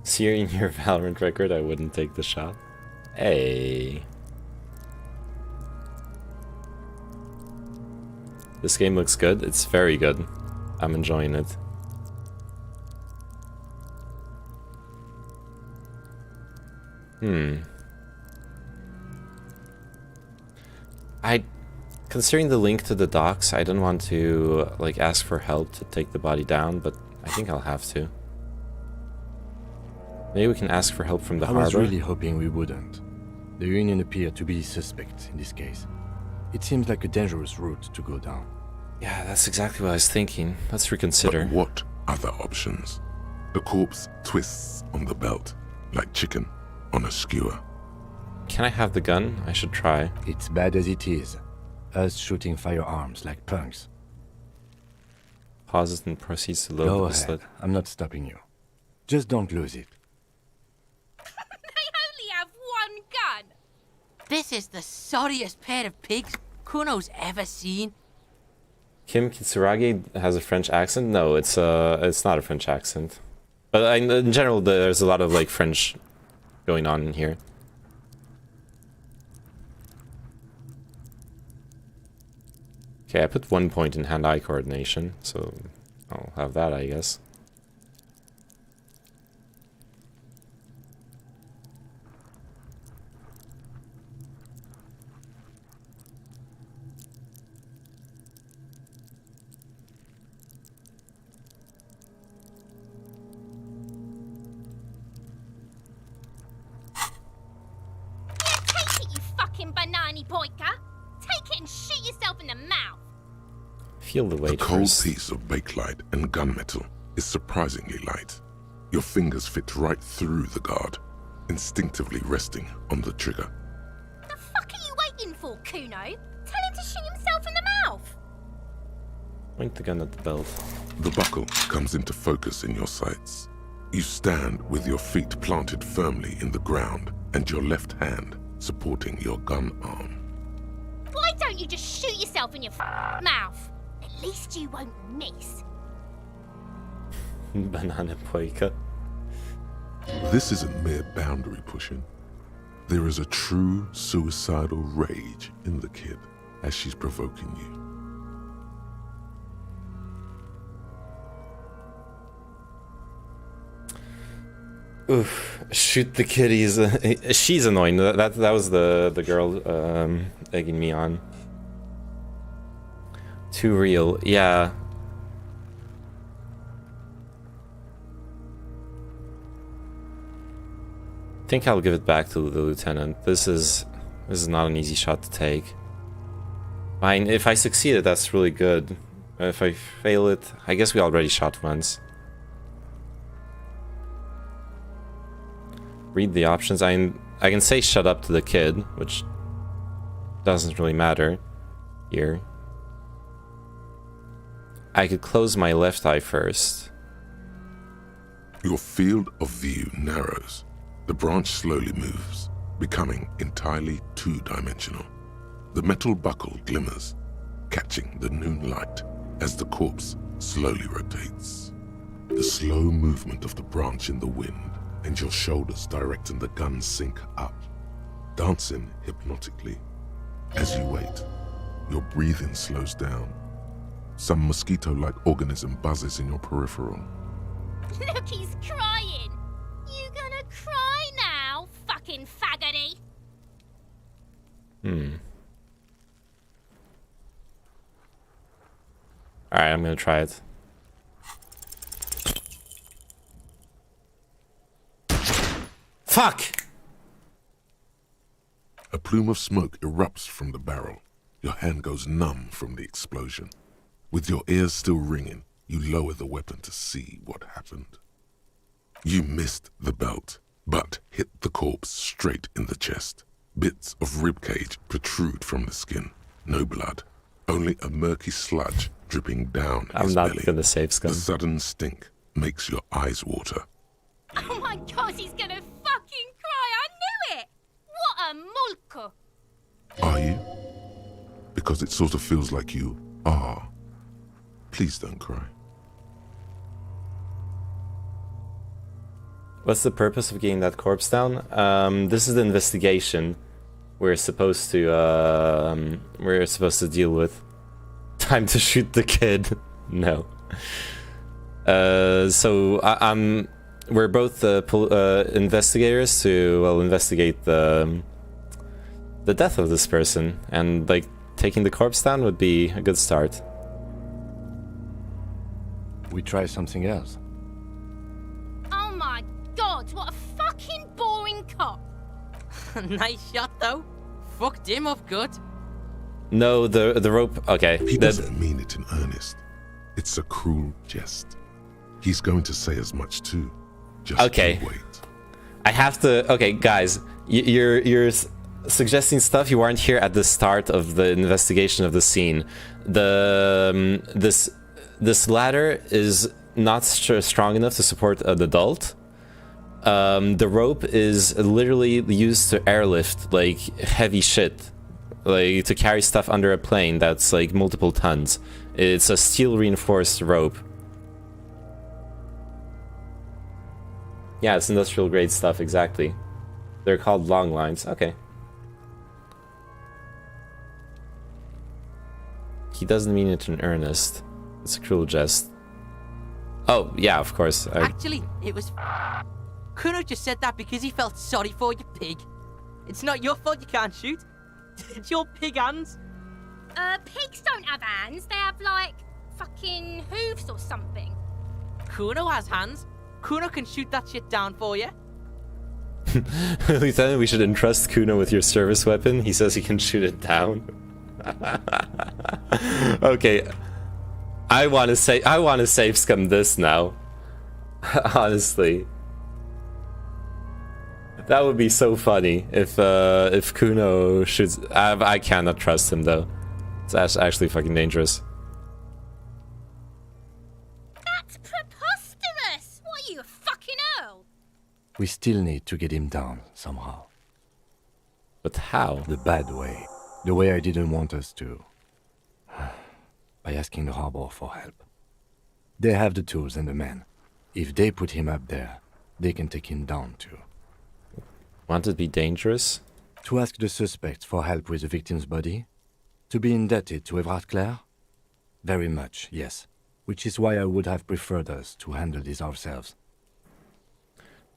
Seeing your Valorant record, I wouldn't take the shot. Hey. This game looks good. It's very good. I'm enjoying it. Considering the link to the docks, I don't want to, like, ask for help to take the body down, but I think I'll have to. Maybe we can ask for help from the harbor. I was really hoping we wouldn't. The Union appeared to be suspect in this case. It seems like a dangerous route to go down. Yeah, that's exactly what I was thinking. Let's reconsider. But what other options? The corpse twists on the belt, like chicken on a skewer. Can I have the gun? I should try. It's bad as it is. Us shooting firearms like punks. Pauses and proceeds to load Go the ahead. pistol. I'm not stopping you. Just don't lose it. They only have one gun. This is the sorriest pair of pigs Kuno's ever seen. Kim Kitsuragi has a French accent? No, it's not a French accent. But in general, there's a lot of like French going on in here. Okay, I put 1 point in hand-eye coordination, so I'll have that, I guess. Banani Boyka. Take it and shoot yourself in the mouth. Feel the weight. A cold first. piece of bakelite and gunmetal is surprisingly light. Your fingers fit right through the guard, instinctively resting on the trigger. The fuck are you waiting for, Kuno? Tell him to shoot himself in the mouth. Point the gun at the belt. The buckle comes into focus in your sights. You stand with your feet planted firmly in the ground and your left hand supporting your gun arm. Why don't you just shoot yourself in your mouth? At least you won't miss. Banana Boyka. This isn't mere boundary pushing. There is a true suicidal rage in the kid as she's provoking you. Oof! Shoot the kitties. She's annoying. That was the girl egging me on. Too real. Yeah. I think I'll give it back to the lieutenant. This is not an easy shot to take. Fine. If I succeed it, that's really good. If I fail it, I guess we already shot once. Read the options. I can say shut up to the kid, which doesn't really matter here. I could close my left eye first. Your field of view narrows. The branch slowly moves, becoming entirely two-dimensional. The metal buckle glimmers, catching the noon light as the corpse slowly rotates. The slow movement of the branch in the wind and your shoulders directing the gun sync up, dancing hypnotically. As you wait, your breathing slows down. Some mosquito-like organism buzzes in your peripheral. Look, he's crying. You gonna cry now, fucking faggoty? Alright, I'm gonna try it. Fuck! A plume of smoke erupts from the barrel. Your hand goes numb from the explosion. With your ears still ringing, you lower the weapon to see what happened. You missed the belt, but hit the corpse straight in the chest. Bits of ribcage protrude from the skin. No blood, only a murky sludge dripping down his belly. I'm not gonna save Scum. The sudden stink makes your eyes water. Oh my god, he's gonna fucking cry. I knew it. What a mulko. Are you? Because it sort of feels like you are. Please don't cry. What's the purpose of getting that corpse down? This is the investigation we're supposed to deal with. Time to shoot the kid. No. So I'm we're both investigators to, well, investigate the death of this person, and like taking the corpse down would be a good start. We try something else. Oh my god, what a fucking boring cop. Nice shot, though. Fucked him up good. No, the rope. Okay. He doesn't mean it in earnest. It's a cruel jest. He's going to say as much too. Just okay. wait. I have to. Okay, guys, you're suggesting stuff. You weren't here at the start of the investigation of the scene. This ladder is not strong enough to support an adult. The rope is literally used to airlift like heavy shit, like to carry stuff under a plane that's like multiple tons. It's a steel reinforced rope. Yeah, it's industrial grade stuff, exactly. They're called long lines. Okay. He doesn't mean it in earnest. It's a cruel jest. Oh, yeah, of course. Actually, it was... Kuno just said that because he felt sorry for you, pig. It's not your fault you can't shoot. It's your pig hands. Pigs don't have hands. They have, like, fucking hooves or something. Kuno has hands. Kuno can shoot that shit down for you. Lieutenant, we should entrust Kuno with your service weapon. He says he can shoot it down. Okay. I want to save scum this now. Honestly. That would be so funny if Kuno shoots... I cannot trust him though. It's actually fucking dangerous. That's preposterous! What are you, a fucking Earl? We still need to get him down somehow. But how? The bad way. The way I didn't want us to. By asking the harbor for help. They have the tools and the men. If they put him up there, they can take him down too. Want it to be dangerous? To ask the suspects for help with the victim's body? To be indebted to Everard Clare? Very much, yes. Which is why I would have preferred us to handle this ourselves.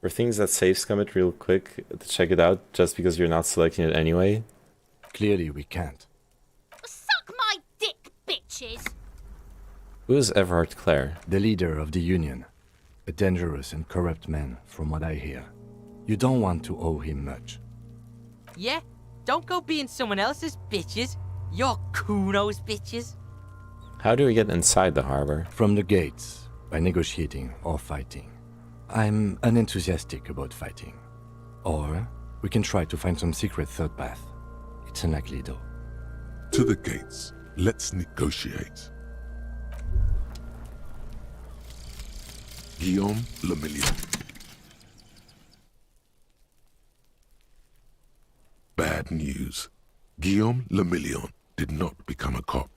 Or things that save scum it real quick to check it out just because you're not selecting it anyway? Clearly we can't. Suck my dick, bitches! Who is Everard Clare? The leader of the Union. A dangerous and corrupt man, from what I hear. You don't want to owe him much. Yeah? Don't go being someone else's bitches. You're Kuno's bitches. How do we get inside the harbor? From the gates, by negotiating or fighting. I'm unenthusiastic about fighting. Or we can try to find some secret third path. It's unlikely though. To the gates. Let's negotiate. Guillaume Lemillion. Bad news. Guillaume Lemillion did not become a cop.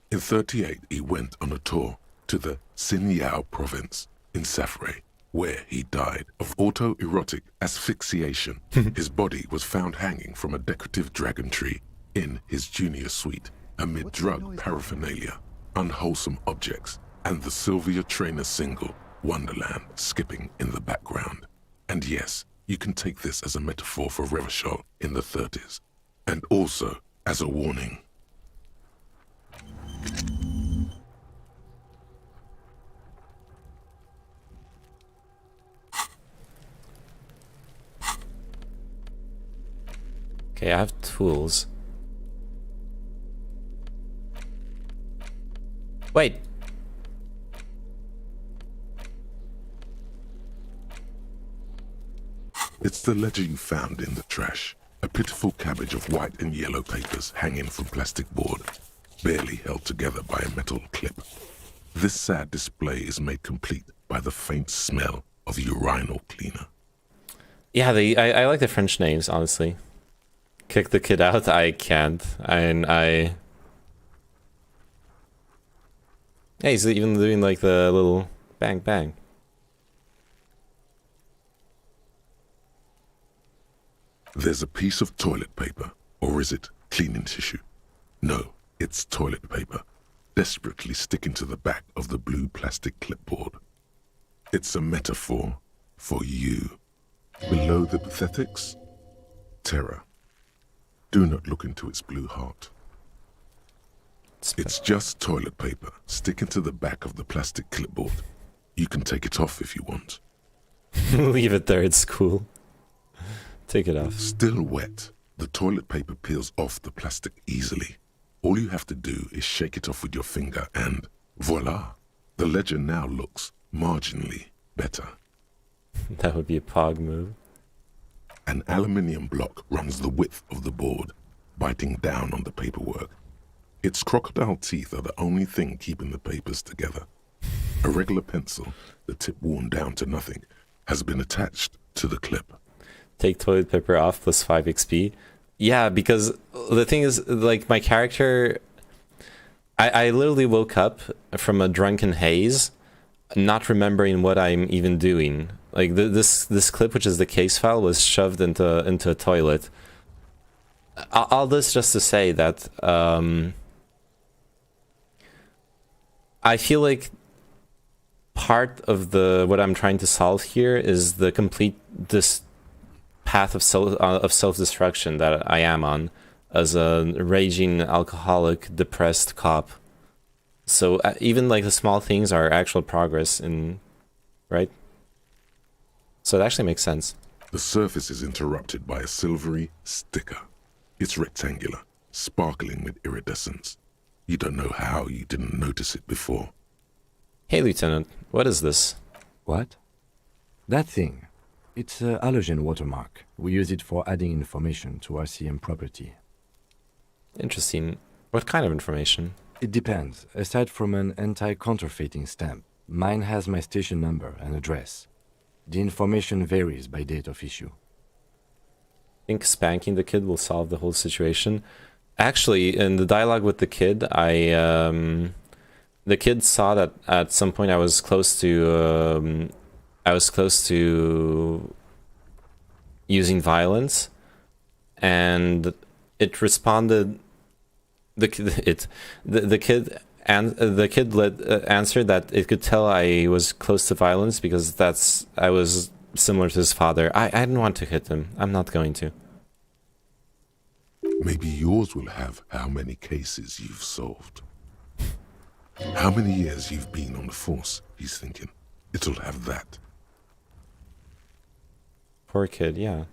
In 1938, he went on a tour to the Sinyao province in Safre, where he died of autoerotic asphyxiation. His body was found hanging from a decorative dragon tree in his junior suite, amid drug paraphernalia, unwholesome objects, and the Sylvia Trainer single, Wonderland, skipping in the background. And yes, you can take this as a metaphor for Revachol in the 30s, and also as a warning. Okay, I have tools. Wait. It's the ledger you found in the trash. A pitiful cabbage of white and yellow papers hanging from plastic board, barely held together by a metal clip. This sad display is made complete by the faint smell of urinal cleaner. Yeah, I like the French names, honestly. Kick the kid out? I can't. Yeah, he's even doing like the little bang bang. There's a piece of toilet paper, or is it cleaning tissue? No, it's toilet paper, desperately sticking to the back of the blue plastic clipboard. It's a metaphor, for you. Below the pathetics, terror. Do not look into its blue heart. It's just toilet paper sticking to the back of the plastic clipboard. You can take it off if you want. Leave it there, it's cool. Take it off. Still wet, the toilet paper peels off the plastic easily. All you have to do is shake it off with your finger and voila! The ledger now looks marginally better. That would be a pog move. An aluminium block runs the width of the board, biting down on the paperwork. Its crocodile teeth are the only thing keeping the papers together. A regular pencil, the tip worn down to nothing, has been attached to the clip. Take toilet paper off plus 5 XP. Yeah, because the thing is, like, my character... I literally woke up from a drunken haze, not remembering what I'm even doing. Like, this clip, which is the case file, was shoved into a toilet. All this just to say that... I feel like part of what I'm trying to solve here is the complete path of self-destruction that I am on as a raging alcoholic, depressed cop. So even like the small things are actual progress right? So it actually makes sense. The surface is interrupted by a silvery sticker. It's rectangular, sparkling with iridescence. You don't know how you didn't notice it before. Hey, Lieutenant, what is this? What? That thing. It's a halogen watermark. We use it for adding information to RCM property. Interesting. What kind of information? It depends. Aside from an anti-counterfeiting stamp, mine has my station number and address. The information varies by date of issue. Think spanking the kid will solve the whole situation? Actually, in the dialogue with the kid, the kid saw that at some point I was close to using violence, and it responded. The kid answered that it could tell I was close to violence because I was similar to his father. I didn't want to hit him. I'm not going to. Maybe yours will have how many cases you've solved. How many years you've been on the force, he's thinking. It'll have that. Poor kid, yeah.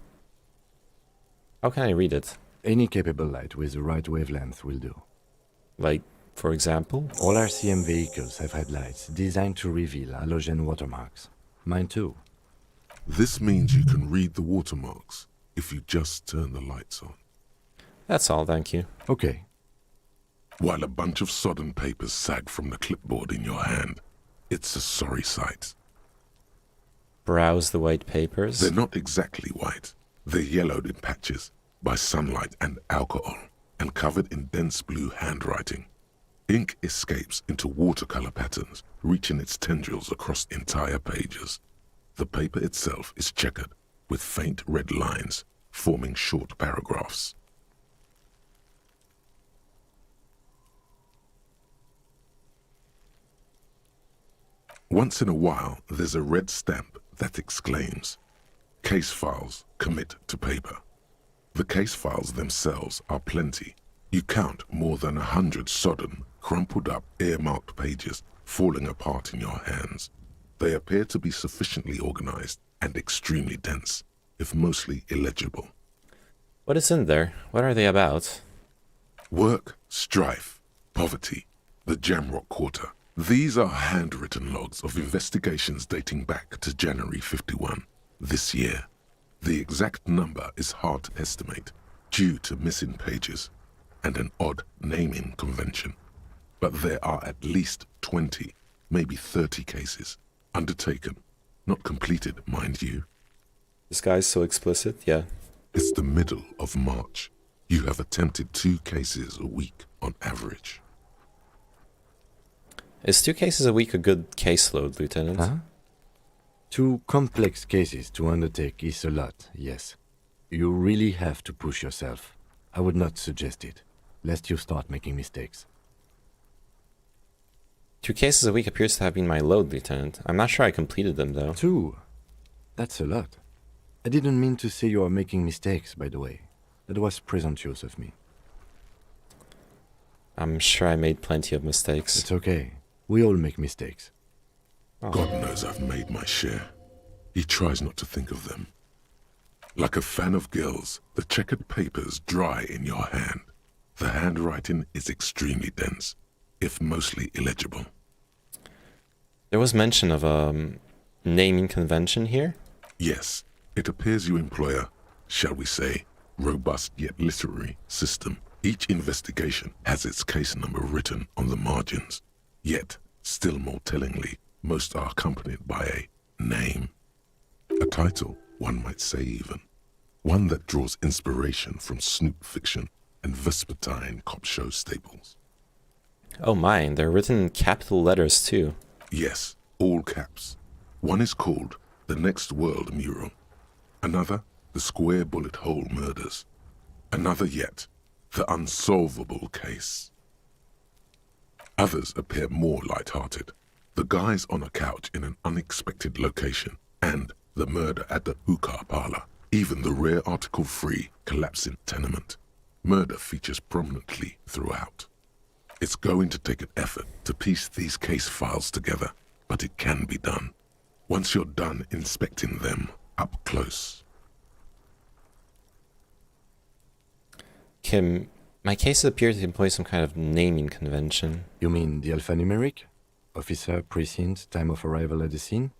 How can I read it? Any capable light with the right wavelength will do. Like, for example? All RCM vehicles have headlights designed to reveal halogen watermarks. Mine too. This means you can read the watermarks if you just turn the lights on. That's all, thank you. Okay. While a bunch of sodden papers sag from the clipboard in your hand, it's a sorry sight. Browse the white papers. They're not exactly white. They're yellowed in patches by sunlight and alcohol, and covered in dense blue handwriting. Ink escapes into watercolor patterns, reaching its tendrils across entire pages. The paper itself is checkered, with faint red lines, forming short paragraphs. Once in a while, there's a red stamp that exclaims, "Case files commit to paper." The case files themselves are plenty. You count more than 100 sodden, crumpled up, earmarked pages falling apart in your hands. They appear to be sufficiently organized and extremely dense, if mostly illegible. What is in there? What are they about? Work, strife, poverty, the Jamrock Quarter. These are handwritten logs of investigations dating back to January 51, this year. The exact number is hard to estimate due to missing pages and an odd naming convention. But there are at least 20, maybe 30 cases undertaken, not completed, mind you. This guy's so explicit, yeah. It's the middle of March. You have attempted 2 cases a week on average. Is 2 cases a week a good caseload, Lieutenant? Huh? 2 complex cases to undertake is a lot, yes. You really have to push yourself. I would not suggest it, lest you start making mistakes. 2 cases a week appears to have been my load, Lieutenant. I'm not sure I completed them, though. 2? That's a lot. I didn't mean to say you are making mistakes, by the way. That was presumptuous of me. I'm sure I made plenty of mistakes. It's okay. We all make mistakes. God knows I've made my share. He tries not to think of them. Like a fan of gills, the checkered papers dry in your hand. The handwriting is extremely dense, if mostly illegible. There was mention of a naming convention here? Yes, it appears you employ a, shall we say, robust yet literary system. Each investigation has its case number written on the margins. Yet, still more tellingly, most are accompanied by a name. A title, one might say even. One that draws inspiration from snoop fiction and vespertine cop show staples. Oh my, they're written in capital letters too. Yes, all caps. One is called The Next World Mural. Another, The Square Bullet Hole Murders. Another yet, The Unsolvable Case. Others appear more light-hearted. The guys on a couch in an unexpected location, and the murder at the hookah parlor. Even the rare article-free collapsing tenement. Murder features prominently throughout. It's going to take an effort to piece these case files together, but it can be done. Once you're done inspecting them up close. Kim, my cases appear to employ some kind of naming convention. You mean the alphanumeric? Officer, precinct, time of arrival at the scene?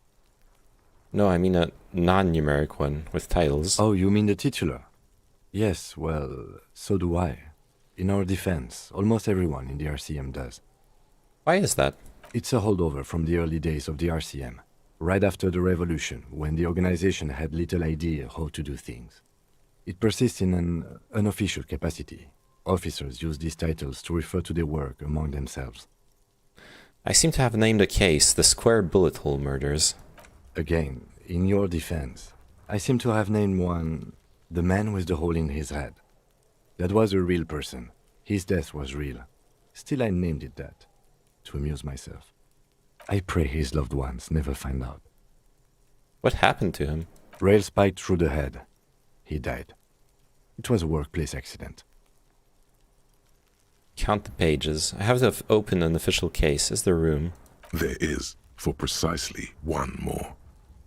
No, I mean a non-numeric one with titles. Oh, you mean the titular? Yes, well, so do I. In our defense, almost everyone in the RCM does. Why is that? It's a holdover from the early days of the RCM, right after the revolution, when the organization had little idea how to do things. It persists in an unofficial capacity. Officers use these titles to refer to their work among themselves. I seem to have named a case, the Square Bullet Hole Murders. Again, in your defense, I seem to have named one, the man with the hole in his head. That was a real person. His death was real. Still, I named it that, to amuse myself. I pray his loved ones never find out. What happened to him? Rail spiked through the head. He died. It was a workplace accident. Count the pages. I have to open an official case. Is there room? There is, for precisely one more.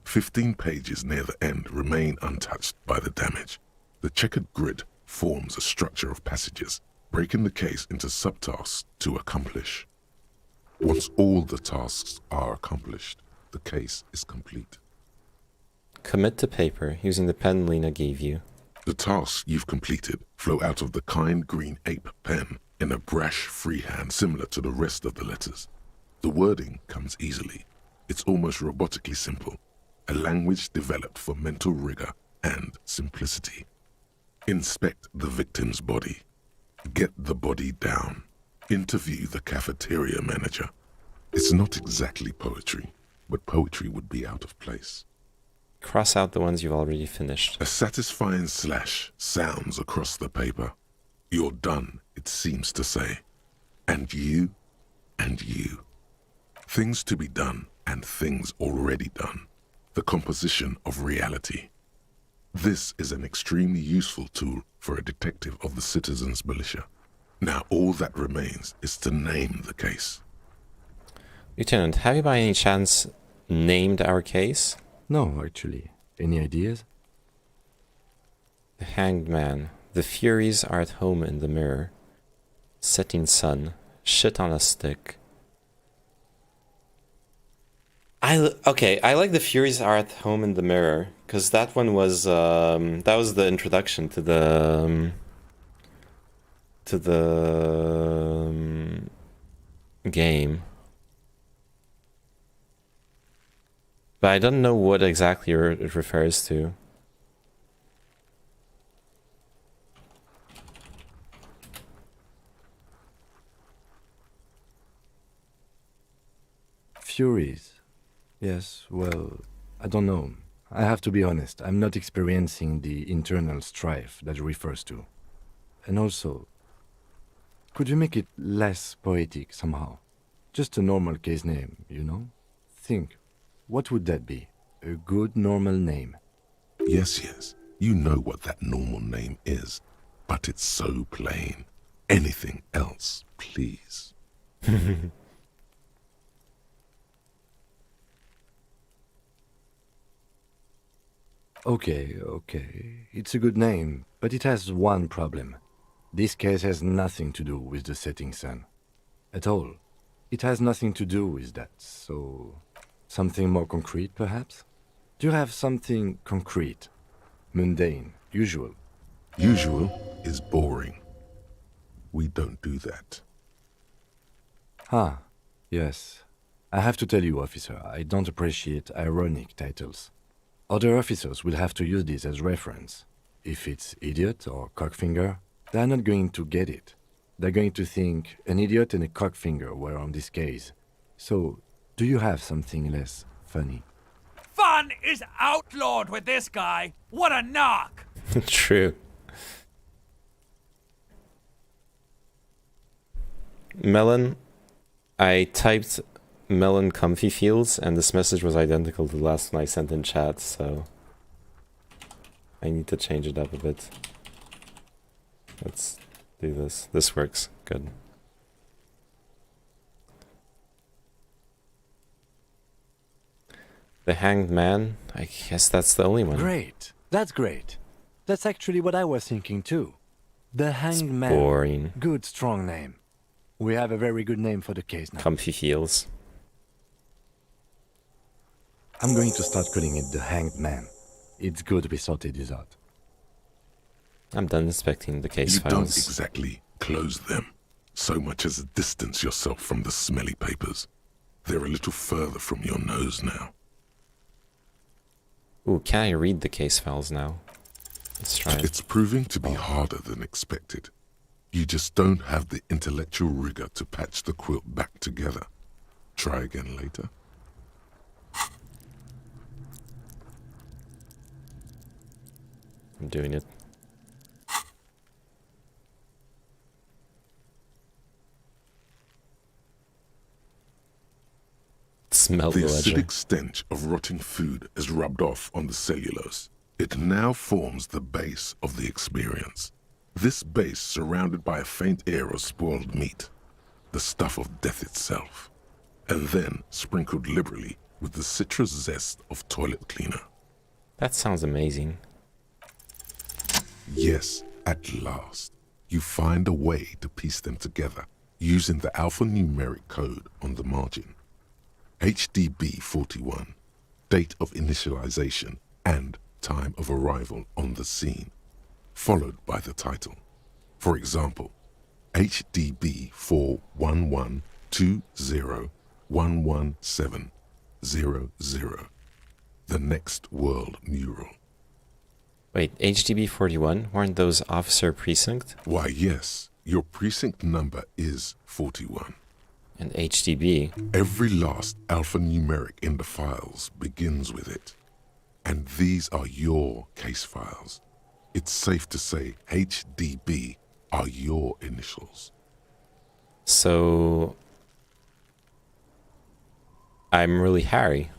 15 pages near the end remain untouched by the damage. The checkered grid forms a structure of passages, breaking the case into subtasks to accomplish. Once all the tasks are accomplished, the case is complete. Commit to paper using the pen Lena gave you. The tasks you've completed flow out of the kind green ape pen in a brash freehand similar to the rest of the letters. The wording comes easily. It's almost robotically simple, a language developed for mental rigor and simplicity. Inspect the victim's body. Get the body down. Interview the cafeteria manager. It's not exactly poetry, but poetry would be out of place. Cross out the ones you've already finished. A satisfying slash sounds across the paper. You're done, it seems to say. And you, and you. Things to be done and things already done. The composition of reality. This is an extremely useful tool for a detective of the citizens' militia. Now all that remains is to name the case. Lieutenant, have you by any chance named our case? No, actually. Any ideas? The Hanged Man. The Furies are at home in the mirror. Setting sun. Shit on a stick. Okay, I like The Furies are at home in the mirror, because that one was, that was the introduction to the game. But I don't know what exactly it refers to. Furies. Yes, well, I don't know. I have to be honest, I'm not experiencing the internal strife that it refers to. And also, could you make it less poetic somehow? Just a normal case name, you know? Think, what would that be? A good normal name. Yes, yes, you know what that normal name is, but it's so plain. Anything else, please. Okay, it's a good name, but it has one problem. This case has nothing to do with the setting sun. At all. It has nothing to do with that, so... something more concrete, perhaps? Do you have something concrete? Mundane, usual? Usual is boring. We don't do that. Ah, yes. I have to tell you, officer, I don't appreciate ironic titles. Other officers will have to use this as reference. If it's idiot or cockfinger, they're not going to get it. They're going to think an idiot and a cockfinger were on this case. So, do you have something less funny? Fun is outlawed with this guy. What a knock! True. Melon. I typed Melon comfy feels, and this message was identical to the last one I sent in chat, so I need to change it up a bit. Let's do this. This works. Good. The Hanged Man? I guess that's the only one. Great. That's great. That's actually what I was thinking too. The Hanged Man. Boring. Good, strong name. We have a very good name for the case now. Comfy feels. I'm going to start calling it the Hanged Man. It's good we sorted this out. I'm done inspecting the case You files. don't exactly close them, so much as distance yourself from the smelly papers. They're a little further from your nose now. Ooh, can I read the case files now? Let's try it. It's proving to be harder than expected. You just don't have the intellectual rigor to patch the quilt back together. Try again later. I'm doing it. Smell The the ledger. acidic stench of rotting food is rubbed off on the cellulose. It now forms the base of the experience. This base surrounded by a faint air of spoiled meat, the stuff of death itself, and then sprinkled liberally with the citrus zest of toilet cleaner. That sounds amazing. Yes, at last, you find a way to piece them together using the alphanumeric code on the margin. HDB 41, date of initialization and time of arrival on the scene, followed by the title. For example, HDB 41120117000, the Next World Mural. Wait, HDB 41? Weren't those officer precinct? Why, yes, your precinct number is 41. And HDB? Every last alphanumeric in the files begins with it. And these are your case files. It's safe to say HDB are your initials. So... I'm really Harry.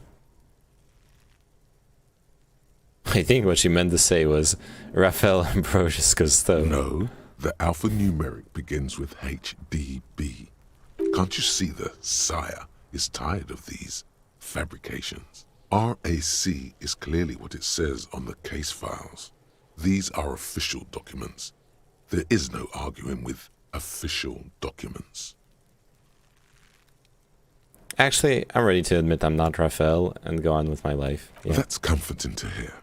I think what she meant to say was Raphael Ambrosius Cousteau. No, the alphanumeric begins with HDB. Can't you see the sire is tired of these fabrications? RAC is clearly what it says on the case files. These are official documents. There is no arguing with official documents. Actually, I'm ready to admit I'm not Raphael and go on with my life. Yeah. That's comforting to hear.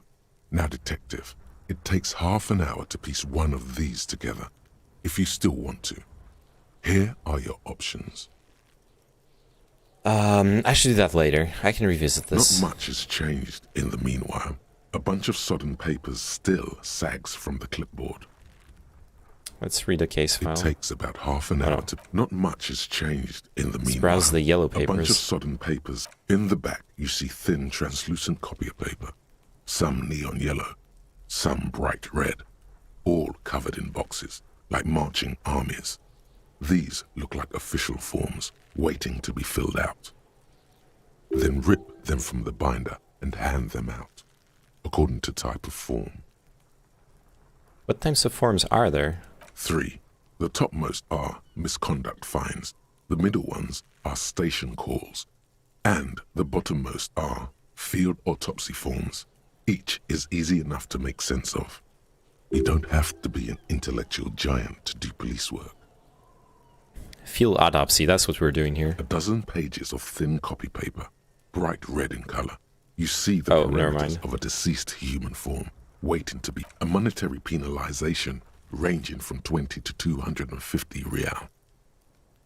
Now, detective, it takes half an hour to piece one of these together, if you still want to. Here are your options. I should do that later. I can revisit this. Not much has changed in the meanwhile. A bunch of sodden papers still sags from the clipboard. Let's read a case file. It takes about half an hour to... Not much has changed in the meanwhile. Browse the yellow papers. A bunch of sodden papers. In the back, you see thin, translucent copier paper. Some neon yellow, some bright red, all covered in boxes, like marching armies. These look like official forms, waiting to be filled out. Then rip them from the binder and hand them out, according to type of form. What types of forms are there? 3. The topmost are misconduct fines, the middle ones are station calls, and the bottommost are field autopsy forms. Each is easy enough to make sense of. You don't have to be an intellectual giant to do police work. Field autopsy, that's what we're doing here. A dozen pages of thin copy paper, bright red in color. You see the parameters of a deceased human form, waiting to be a monetary penalization ranging from 20 to 250 real.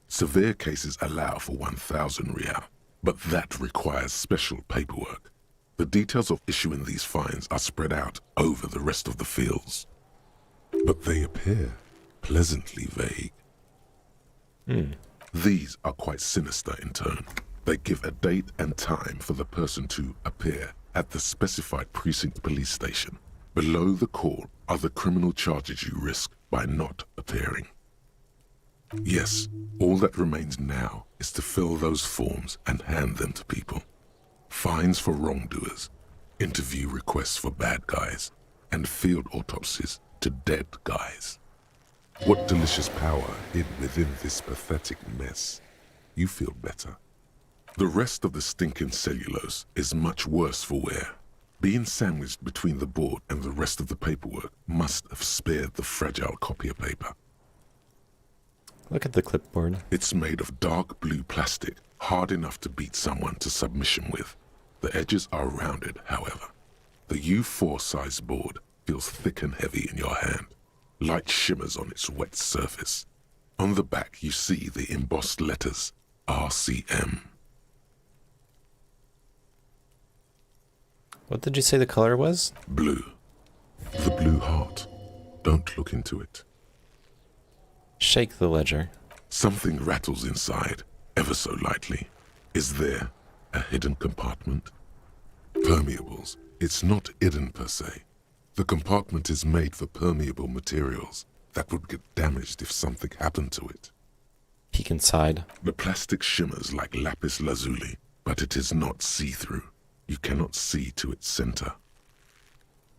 Severe cases allow for 1,000 real, but that requires special paperwork. The details of issuing these fines are spread out over the rest of the fields, but they appear pleasantly vague. These are quite sinister in turn. They give a date and time for the person to appear at the specified precinct police station. Below the call are the criminal charges you risk by not appearing. Yes, all that remains now is to fill those forms and hand them to people. Fines for wrongdoers, interview requests for bad guys, and field autopsies to dead guys. What delicious power hid within this pathetic mess. You feel better. The rest of the stinking cellulose is much worse for wear. Being sandwiched between the board and the rest of the paperwork must have spared the fragile copier paper. Look at the clipboard. It's made of dark blue plastic, hard enough to beat someone to submission with. The edges are rounded, however. The U4 size board feels thick and heavy in your hand. Light shimmers on its wet surface. On the back you see the embossed letters, RCM. What did you say the color was? Blue. The blue heart. Don't look into it. Shake the ledger. Something rattles inside, ever so lightly. Is there a hidden compartment? Permeables. It's not hidden per se. The compartment is made for permeable materials that would get damaged if something happened to it. Peek inside. The plastic shimmers like lapis lazuli, but it is not see-through. You cannot see to its center.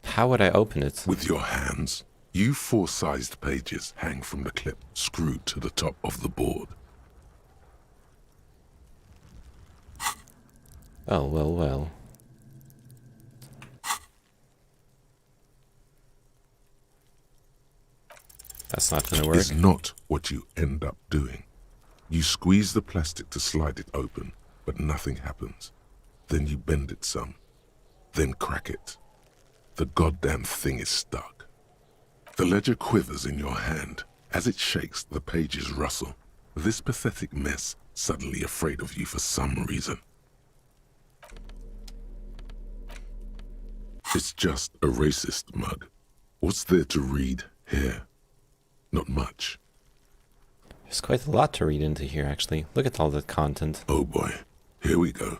How would I open it? With your hands. U4 sized pages hang from the clip screwed to the top of the board. Oh, well, well. That's not gonna work. It's not what you end up doing. You squeeze the plastic to slide it open, but nothing happens. Then you bend it some, then crack it. The goddamn thing is stuck. The ledger quivers in your hand. As it shakes, the pages rustle. This pathetic mess suddenly afraid of you for some reason. It's just a racist mug. What's there to read here? Not much. There's quite a lot to read into here, actually. Look at all the content. Oh boy, here we go.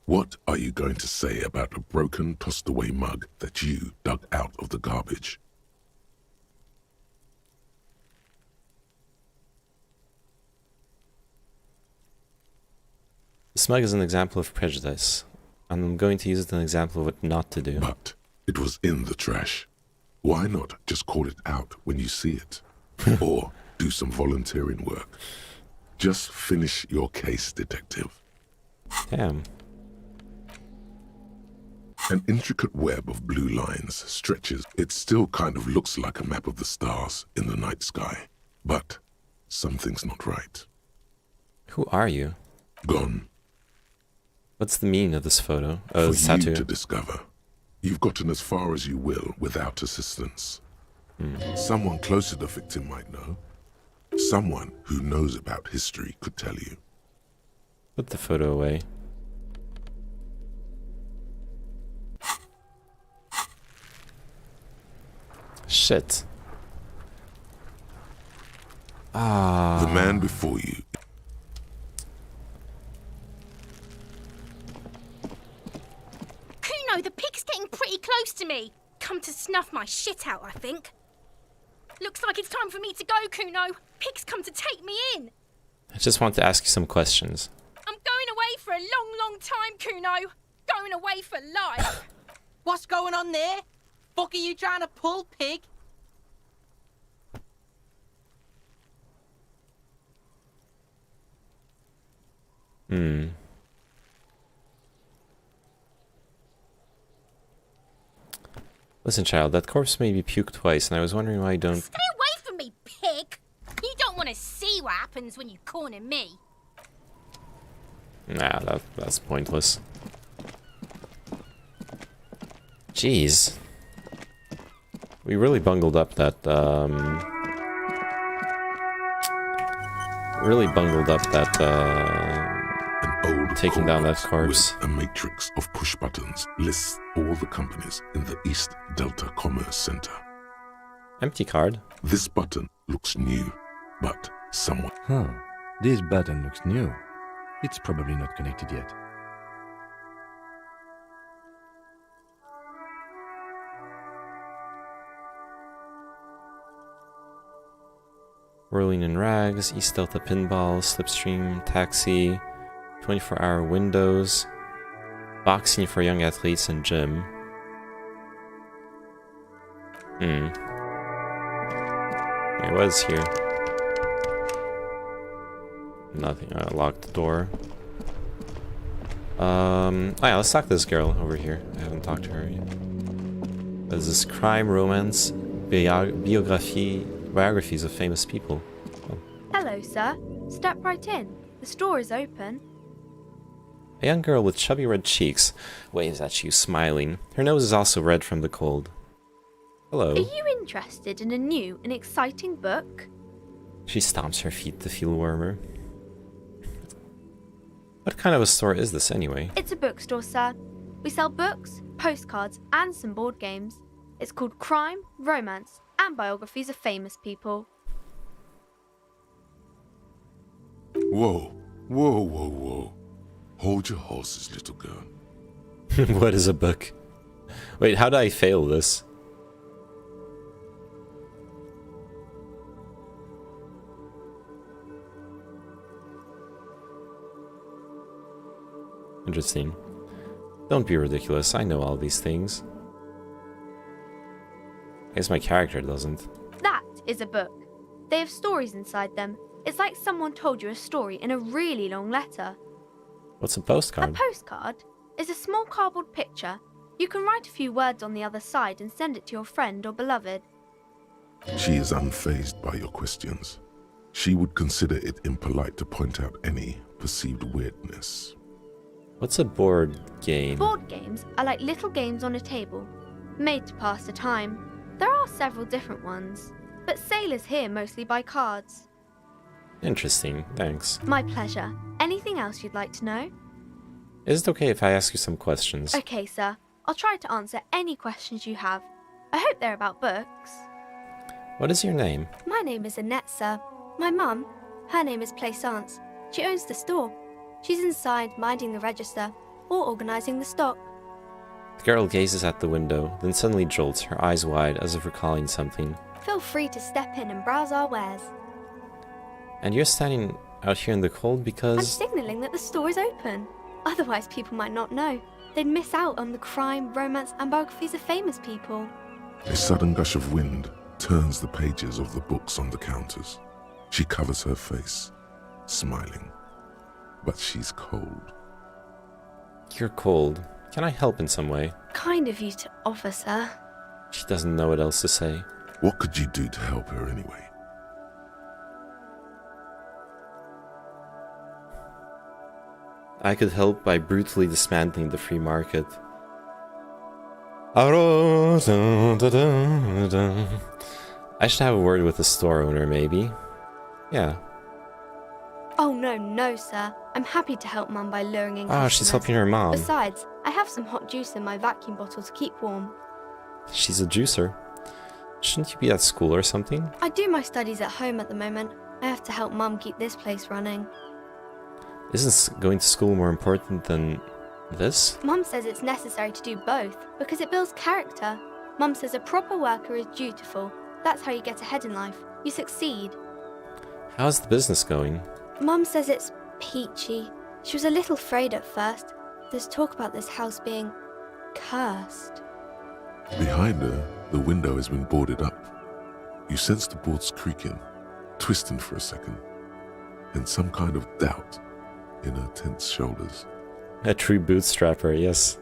What are you going to say about a broken, tossed-away mug that you dug out of the garbage? This mug is an example of prejudice, and I'm going to use it as an example of what not to do. But it was in the trash. Why not just call it out when you see it? Or do some volunteering work. Just finish your case, detective. Damn. An intricate web of blue lines stretches. It still kind of looks like a map of the stars in the night sky. But something's not right. Who are you? Gone. What's the meaning of this photo? Oh, For this you tattoo. to discover. You've gotten as far as you will without assistance. Someone close to the victim might know. Someone who knows about history could tell you. Put the photo away. Shit. Ah. The man before you. Kuno, the pig's getting pretty close to me. Come to snuff my shit out, I think. Looks like it's time for me to go, Kuno. Pig's come to take me in. I just want to ask you some questions. I'm going away for a long, long time, Kuno. going away for life. What's going on there? Fuck are you trying to pull, pig? Listen, child, that corpse made me puke twice, and I was wondering why you don't... Stay away from me, pig! You don't want to see what happens when you corner me. Nah, that's pointless. Jeez. We really bungled up that, taking down that corpse. With a matrix of push buttons lists all the companies in the East Delta Commerce Center. Empty card. This button looks new, but somewhat... Huh. This button looks new. It's probably not connected yet. Whirling in Rags, East Delta Pinball, Slipstream, Taxi, 24-hour windows, boxing for young athletes, and gym. It was here. Nothing. I locked the door. Oh yeah, let's talk to this girl over here. I haven't talked to her yet. There's this crime, romance, biographies of famous people. Oh. Hello, sir. Step right in. The store is open. A young girl with chubby red cheeks waves at you, smiling. Her nose is also red from the cold. Hello. Are you interested in a new and exciting book? She stomps her feet to feel warmer. What kind of a store is this anyway? It's a bookstore, sir. We sell books, postcards, and some board games. It's called Crime, Romance, and Biographies of Famous People. Whoa, whoa, whoa, whoa. Hold your horses, little girl. What is a book? Wait, how did I fail this? Interesting. Don't be ridiculous, I know all these things. I guess my character doesn't. That is a book. They have stories inside them. It's like someone told you a story in a really long letter. What's a postcard? A postcard is a small cardboard picture. You can write a few words on the other side and send it to your friend or beloved. She is unfazed by your questions. She would consider it impolite to point out any perceived weirdness. What's a board game? Board games are like little games on a table, made to pass the time. There are several different ones, but sailors here mostly buy cards. Interesting, thanks. My pleasure. Anything else you'd like to know? Is it okay if I ask you some questions? Okay, sir. I'll try to answer any questions you have. I hope they're about books. What is your name? My name is Annette, sir. My mum, her name is Plaisance. She owns the store. She's inside minding the register or organising the stock. The girl gazes at the window, then suddenly jolts, her eyes wide as if recalling something. Feel free to step in and browse our wares. And you're standing out here in the cold because... I'm signalling that the store is open. Otherwise people might not know. They'd miss out on the crime, romance and biographies of famous people. A sudden gush of wind turns the pages of the books on the counters. She covers her face, smiling. But she's cold. You're cold. Can I help in some way? Kind of you to offer, sir. She doesn't know what else to say. What could you do to help her anyway? I could help by brutally dismantling the free market. I should have a word with the store owner, maybe. Yeah. Oh, no, sir. I'm happy to help Mum by luring in customers. Oh, she's helping her mom. Besides, I have some hot juice in my vacuum bottle to keep warm. She's a juicer. Shouldn't you be at school or something? I do my studies at home at the moment. I have to help Mum keep this place running. Isn't going to school more important than this? Mum says it's necessary to do both because it builds character. Mum says a proper worker is dutiful. That's how you get ahead in life. You succeed. How's the business going? Mum says it's peachy. She was a little afraid at first, There's talk about this house being cursed. Behind her, the window has been boarded up. You sense the boards creaking, twisting for a second, and some kind of doubt in her tense shoulders. A true bootstrapper, yes.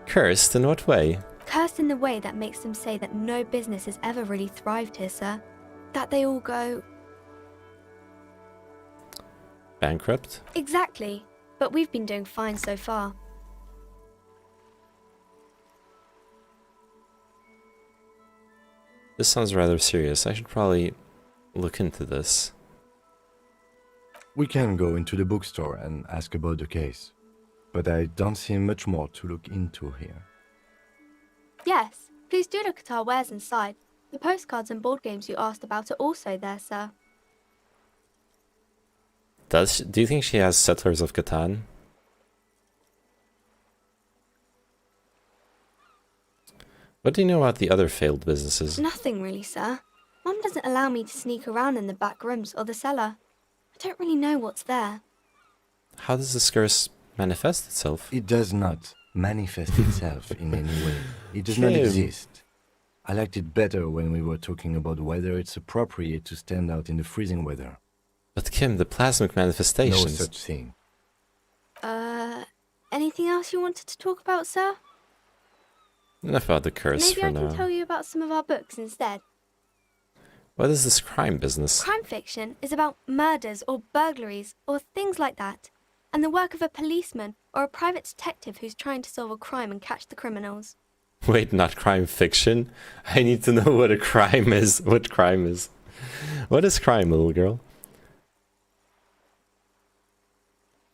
Cursed in what way? Cursed in the way that makes them say that no business has ever really thrived here, sir. That they all go... Bankrupt? Exactly. But we've been doing fine so far. This sounds rather serious. I should probably look into this. We can go into the bookstore and ask about the case, but I don't see much more to look into here. Yes, please do look at our wares inside. The postcards and board games you asked about are also there, sir. Do you think she has Settlers of Catan? What do you know about the other failed businesses? Nothing really, sir. Mum doesn't allow me to sneak around in the back rooms or the cellar. I don't really know what's there. How does this curse manifest itself? It does not manifest itself in any way. It does not Kim. exist. I liked it better when we were talking about whether it's appropriate to stand out in the freezing weather. But Kim, the plasmic manifestations... No such thing. Anything else you wanted to talk about, sir? Enough about the curse Maybe for I can now. tell you about some of our books instead. What is this crime business? Crime fiction is about murders or burglaries or things like that, and the work of a policeman or a private detective who's trying to solve a crime and catch the criminals. Wait, not crime fiction? I need to know what a crime is. What crime is? What is crime, little girl?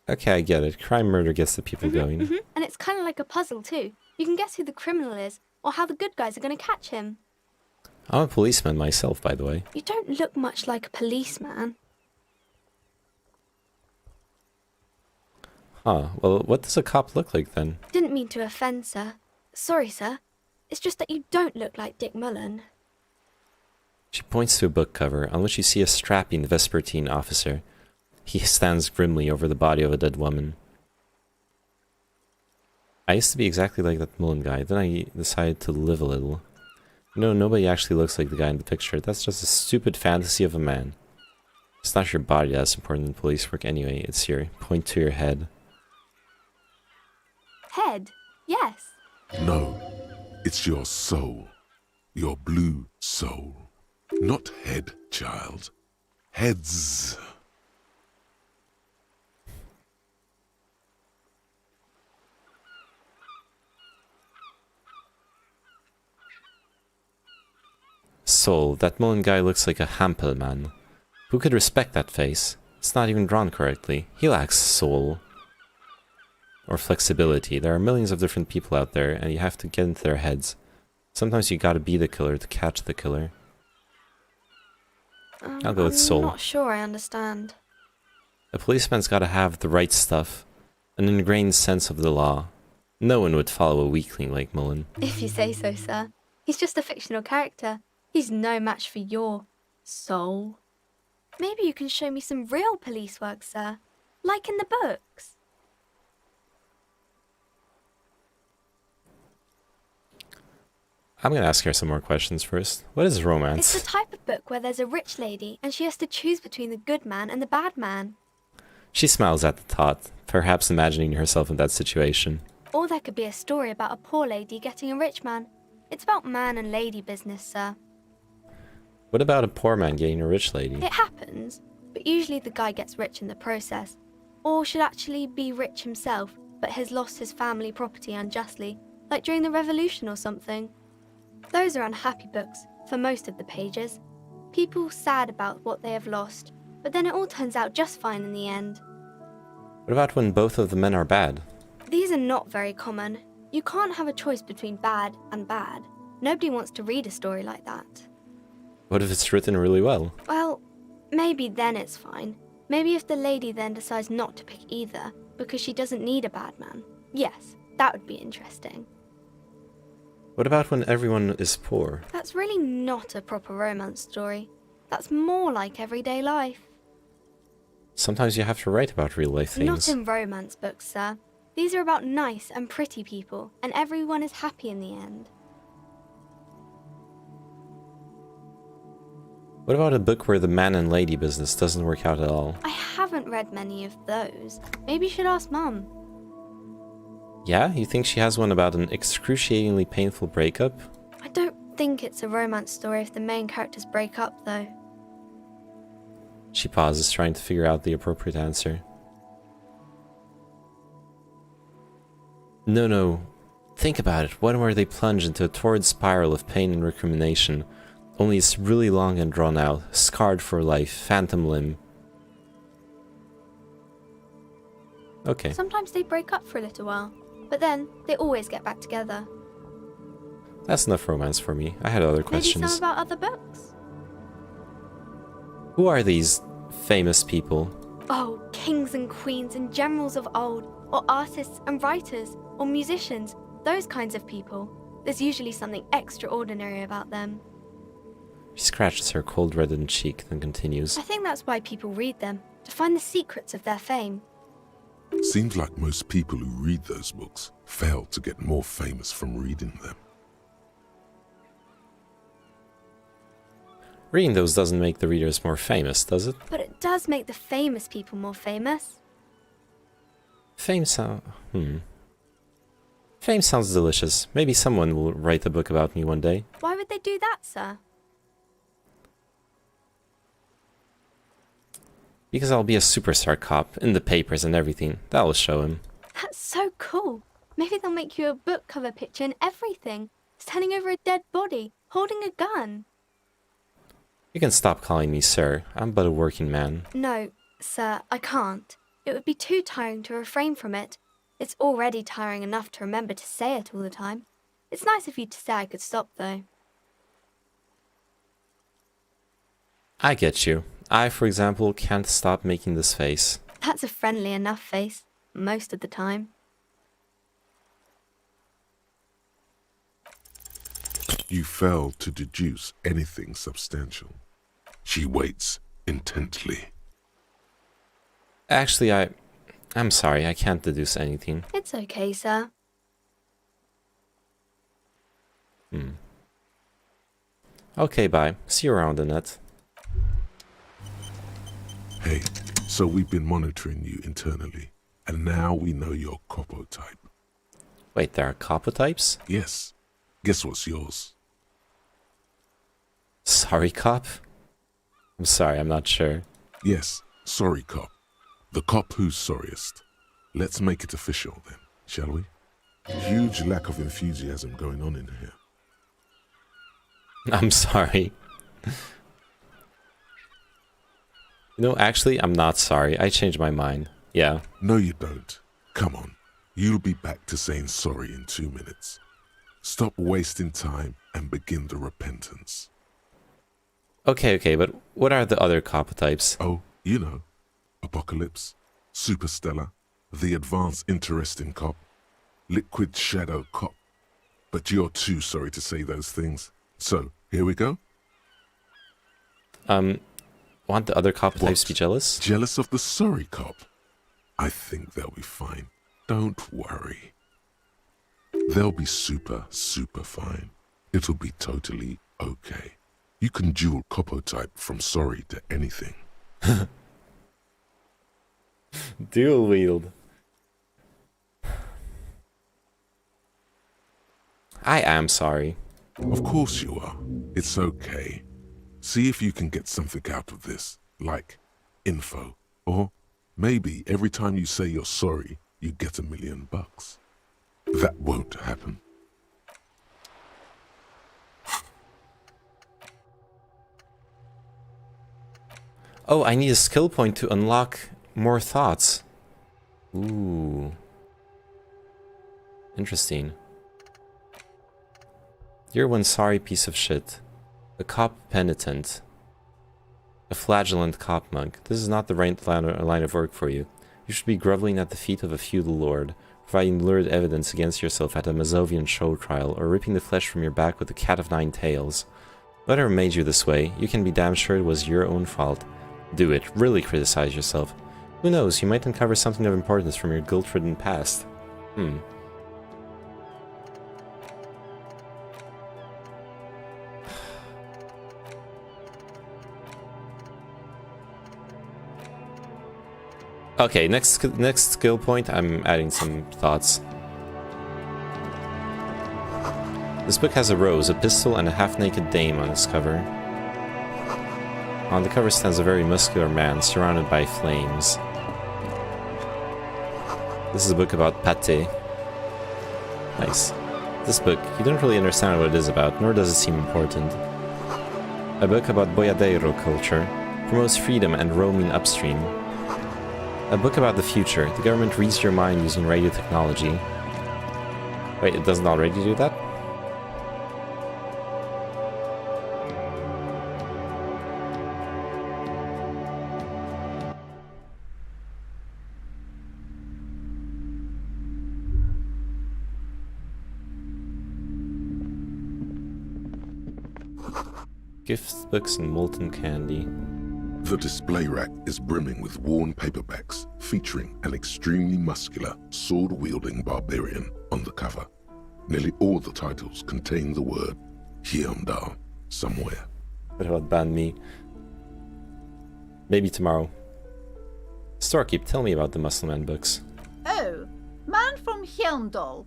Okay, I get it. Crime murder gets the people going. And it's kind of like a puzzle too. You can guess who the criminal is or how the good guys are going to catch him. I'm a policeman myself, by the way. You don't look much like a policeman. Huh, well, what does a cop look like then? Didn't mean to offend, sir. Sorry, sir. It's just that you don't look like Dick Mullen. She points to a book cover on which you see a strapping Vespertine officer. He stands grimly over the body of a dead woman. I used to be exactly like that Mullen guy, then I decided to live a little. No, nobody actually looks like the guy in the picture. That's just a stupid fantasy of a man. It's not your body that's important in police work anyway, it's your point to your head. Head? Yes. No, it's your soul. Your blue soul. Not head, child. Heads. Soul, that Mullen guy looks like a Hampel man. Who could respect that face? It's not even drawn correctly. He lacks soul. Or flexibility. There are millions of different people out there, and you have to get into their heads. Sometimes you gotta be the killer to catch the killer. I'll go with soul. I'm not sure I understand. A policeman's gotta have the right stuff. An ingrained sense of the law. No one would follow a weakling like Mullen. If you say so, sir. He's just a fictional character. He's no match for your soul. Maybe you can show me some real police work, sir. Like in the books. I'm gonna ask her some more questions first. What is romance? It's the type of book where there's a rich lady and she has to choose between the good man and the bad man. She smiles at the thought, perhaps imagining herself in that situation. Or there could be a story about a poor lady getting a rich man. It's about man and lady business, sir. What about a poor man getting a rich lady? It happens, but usually the guy gets rich in the process. Or should actually be rich himself, but has lost his family property unjustly, like during the revolution or something. Those are unhappy books, for most of the pages. People sad about what they have lost, but then it all turns out just fine in the end. What about when both of the men are bad? These are not very common. You can't have a choice between bad and bad. Nobody wants to read a story like that. What if it's written really well? Well, maybe then it's fine. Maybe if the lady then decides not to pick either, because she doesn't need a bad man. Yes, that would be interesting. What about when everyone is poor? That's really not a proper romance story. That's more like everyday life. Sometimes you have to write about real life things. Not in romance books, sir. These are about nice and pretty people, and everyone is happy in the end. What about a book where the man and lady business doesn't work out at all? I haven't read many of those. Maybe you should ask Mum. Yeah? You think she has one about an excruciatingly painful breakup? I don't think it's a romance story if the main characters break up, though. She pauses, trying to figure out the appropriate answer. No. Think about it. One where they plunge into a torrid spiral of pain and recrimination. Only it's really long and drawn out. Scarred for life. Phantom limb. Okay. Sometimes they break up for a little while, but then they always get back together. That's enough romance for me. I had other questions. Maybe some about other books? Who are these famous people? Oh, kings and queens and generals of old, or artists and writers, or musicians, those kinds of people. There's usually something extraordinary about them. She scratches her cold reddened cheek, then continues. I think that's why people read them, to find the secrets of their fame. Seems like most people who read those books fail to get more famous from reading them. Reading those doesn't make the readers more famous, does it? But it does make the famous people more famous. Fame sounds delicious. Maybe someone will write a book about me one day. Why would they do that, sir? Because I'll be a superstar cop, in the papers and everything. That'll show him. That's so cool. Maybe they'll make you a book cover picture and everything. Standing over a dead body, holding a gun. You can stop calling me sir. I'm but a working man. No, sir, I can't. It would be too tiring to refrain from it. It's already tiring enough to remember to say it all the time. It's nice of you to say I could stop, though. I get you. I, for example, can't stop making this face. That's a friendly enough face, most of the time. You fail to deduce anything substantial. She waits intently. Actually, I'm sorry, I can't deduce anything. It's okay, sir. Okay, bye. See you around, Annette. Hey, so we've been monitoring you internally, and now we know your Copo type. Wait, there are Copo types? Yes. Guess what's yours? Sorry, cop? I'm sorry, I'm not sure. Yes, sorry, cop. The cop who's sorriest. Let's make it official then, shall we? Huge lack of enthusiasm going on in here. I'm sorry. You know, actually, I'm not sorry. I changed my mind. Yeah. No, you don't. Come on. You'll be back to saying sorry in 2 minutes. Stop wasting time and begin the repentance. Okay, but what are the other Copo types? Oh, you know. Apocalypse, Superstellar, the Advanced Interesting Cop, Liquid Shadow Cop. But you're too sorry to say those things. So, here we go. Want the other Copo types to be jealous? Jealous of the sorry cop? I think they'll be fine. Don't worry. They'll be super fine. It'll be totally okay. You can dual Copo type from sorry to anything. Dual wield. I am sorry. Of course you are. It's okay. See if you can get something out of this, like info. Or maybe every time you say you're sorry, you get $1 million. That won't happen. Oh, I need a skill point to unlock more thoughts. Ooh. Interesting. You're one sorry piece of shit. A cop penitent. A flagellant cop monk. This is not the right line of work for you. You should be groveling at the feet of a feudal lord, providing lurid evidence against yourself at a Mazovian show trial, or ripping the flesh from your back with a cat of 9 tails. Whatever made you this way, you can be damn sure it was your own fault. Do it. Really criticize yourself. Who knows, you might uncover something of importance from your guilt-ridden past. Hmm. Okay, next skill point, I'm adding some thoughts. This book has a rose, a pistol, and a half-naked dame on its cover. On the cover stands a very muscular man surrounded by flames. This is a book about pâté. Nice. This book, you don't really understand what it is about, nor does it seem important. A book about boiadeiro culture, promotes freedom and roaming upstream. A book about the future, the government reads your mind using radio technology. Wait, it doesn't already do that? Gifts, books, and molten candy. The display rack is brimming with worn paperbacks featuring an extremely muscular, sword-wielding barbarian on the cover. Nearly all the titles contain the word Heimdall somewhere. What about Banh Mi? Maybe tomorrow. Storekeep, tell me about the Muscleman books. Oh, Man from Heimdall.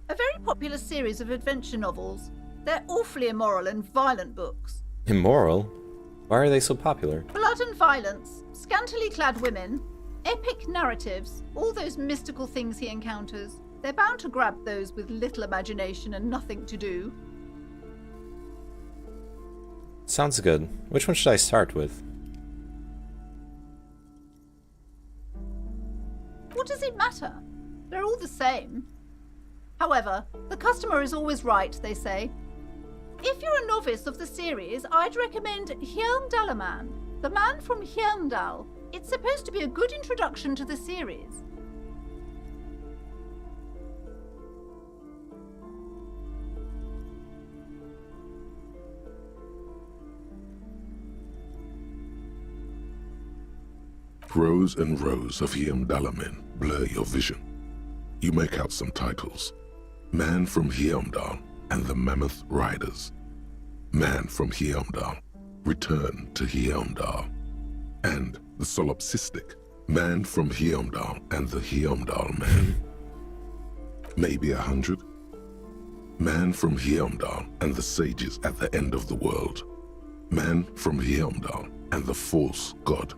A very popular series of adventure novels. They're awfully immoral and violent books. Immoral? Why are they so popular? Blood and violence, scantily clad women, epic narratives, all those mystical things he encounters. They're bound to grab those with little imagination and nothing to do. Sounds good. Which one should I start with? What does it matter? They're all the same. However, the customer is always right, they say. If you're a novice of the series, I'd recommend Heimdallaman, the man from Heimdall. It's supposed to be a good introduction to the series. Rows and rows of Heimdallamen blur your vision. You make out some titles. Man from Heimdall and the Mammoth Riders. Man from Heimdall, Return to Heimdall. And the solipsistic Man from Heimdall and the Heimdall Man. Maybe 100. Man from Heimdall and the Sages at the End of the World. Man from Heimdall and the False God.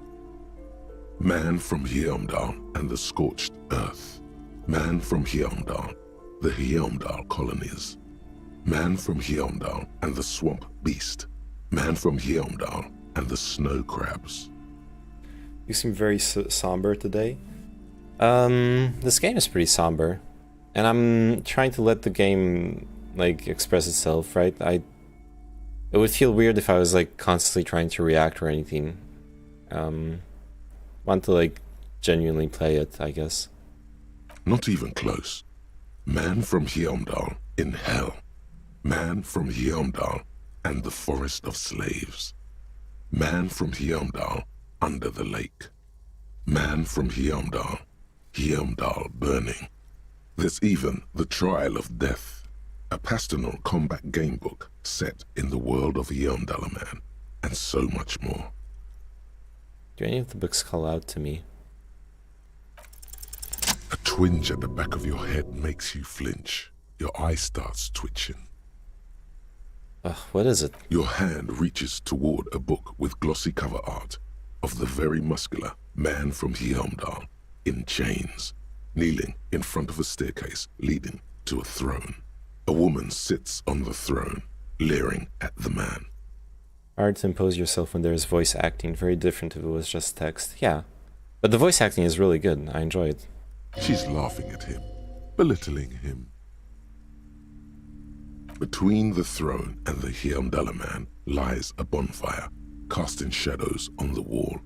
Man from Heimdall and the Scorched Earth. Man from Heimdall, the Heimdall colonies. Man from Heimdall and the Swamp Beast. Man from Heimdall and the Snow Crabs. You seem very somber today. This game is pretty somber. And I'm trying to let the game, like, express itself, right? It would feel weird if I was, like, constantly trying to react or anything. Want to, like, genuinely play it, I guess. Not even close. Man from Heimdall in hell. Man from Heimdall and the Forest of Slaves. Man from Heimdall under the lake. Man from Heimdall, Heimdall burning. There's even The Trial of Death, a pastoral combat game book set in the world of Heimdallaman, and so much more. Do any of the books call out to me? A twinge at the back of your head makes you flinch. Your eye starts twitching. What is it? Your hand reaches toward a book with glossy cover art of the very muscular Man from Heimdall in chains, kneeling in front of a staircase leading to a throne. A woman sits on the throne, leering at the man. Hard to impose yourself when there's voice acting, very different if it was just text. Yeah, but the voice acting is really good, I enjoy it. She's laughing at him, belittling him. Between the throne and the Heimdallaman lies a bonfire, casting shadows on the wall.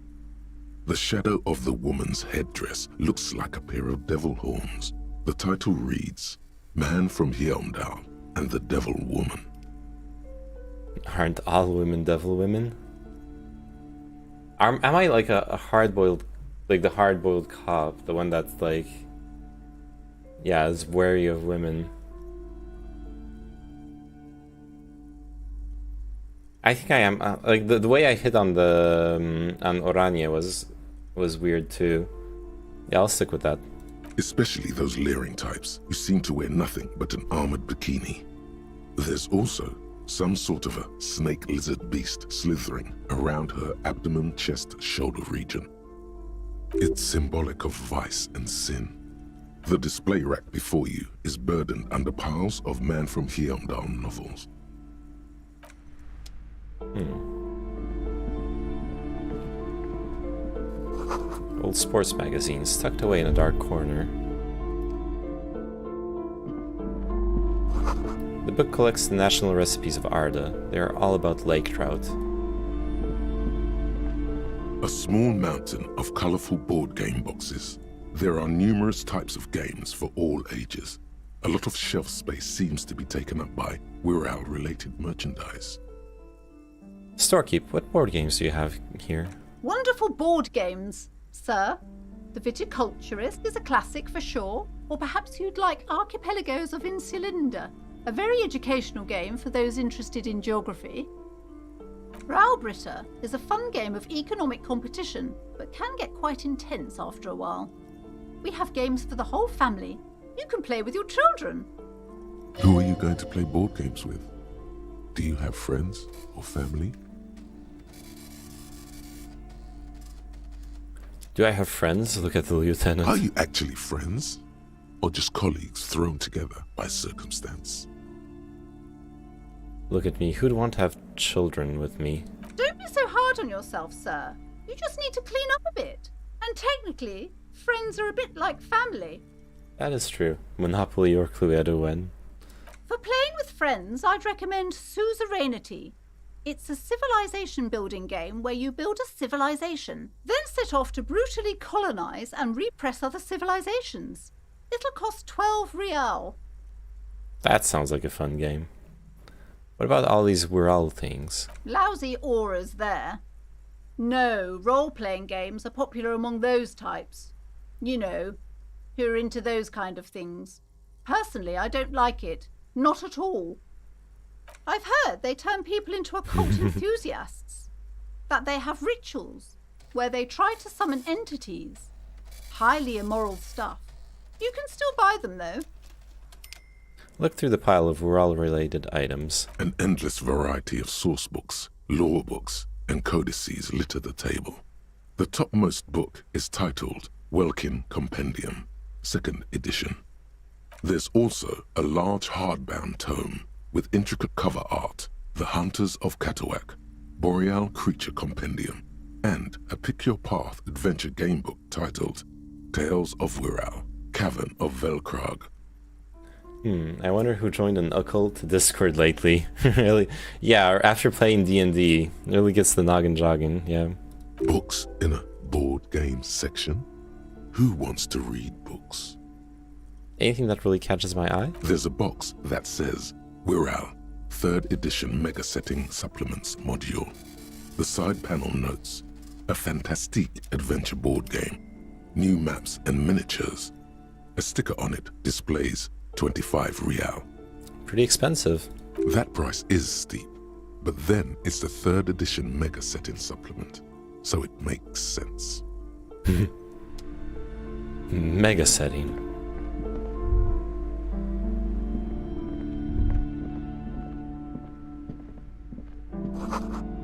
The shadow of the woman's headdress looks like a pair of devil horns. The title reads, Man from Heimdall and the Devil Woman. Aren't all women devil women? Am I like a hard-boiled, like the hard-boiled cop, the one that's like Yeah, is wary of women. I think I am. Like the way I hit on the on Oranje was weird too. Yeah, I'll stick with that. Especially those leering types who seem to wear nothing but an armored bikini. There's also some sort of a snake lizard beast slithering around her abdomen, chest, shoulder region. It's symbolic of vice and sin. The display rack before you is burdened under piles of Man from Heimdall novels. Old sports magazines tucked away in a dark corner. The book collects the national recipes of Arda. They are all about lake trout. A small mountain of colorful board game boxes. There are numerous types of games for all ages. A lot of shelf space seems to be taken up by Wirral-related merchandise. Storekeep, what board games do you have here? Wonderful board games, sir. The Viticulturist is a classic for sure, or perhaps you'd like Archipelagos of Insulinda, a very educational game for those interested in geography. Raubritter is a fun game of economic competition, but can get quite intense after a while. We have games for the whole family. You can play with your children. Who are you going to play board games with? Do you have friends or family? Do I have friends? Look at the lieutenant. Are you actually friends? Or just colleagues thrown together by circumstance? Look at me. Who'd want to have children with me? Don't be so hard on yourself, sir. You just need to clean up a bit. And technically, friends are a bit like family. That is true. Monopoly or Cluedo when. For playing with friends, I'd recommend Suzerainty. It's a civilization building game where you build a civilization, then set off to brutally colonize and repress other civilizations. It'll cost 12 real. That sounds like a fun game. What about all these Wirral things? Lousy auras there. No, role-playing games are popular among those types. You know, who are into those kind of things. Personally, I don't like it. Not at all. I've heard they turn people into occult enthusiasts. That they have rituals where they try to summon entities. Highly immoral stuff. You can still buy them, though. Look through the pile of Wirral-related items. An endless variety of source books, lore books, and codices litter the table. The topmost book is titled Welkin Compendium, 2nd edition. There's also a large hardbound tome with intricate cover art, The Hunters of Katawak, Boreal Creature Compendium, and a Pick-Your-Path adventure gamebook titled Tales of Wirral, Cavern of Velkrag. I wonder who joined an occult Discord lately. Really? Yeah, or after playing D&D. Really gets the noggin jogging, yeah. Books in a board game section? Who wants to read books? Anything that really catches my eye? There's a box that says Wirral, 3rd edition Mega Setting Supplements module. The side panel notes, a fantastique adventure board game, new maps and miniatures. A sticker on it displays 25 real. Pretty expensive. That price is steep, but then it's the 3rd edition Mega Setting Supplement, so it makes sense. Mega Setting.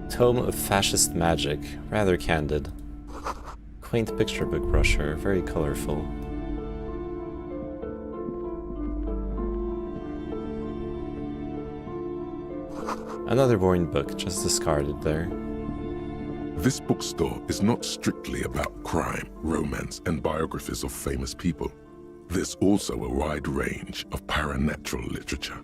Tome of Fascist Magic, rather candid. Quaint picture book brochure, very colorful. Another boring book, just discarded there. This bookstore is not strictly about crime, romance, and biographies of famous people. There's also a wide range of paranatural literature.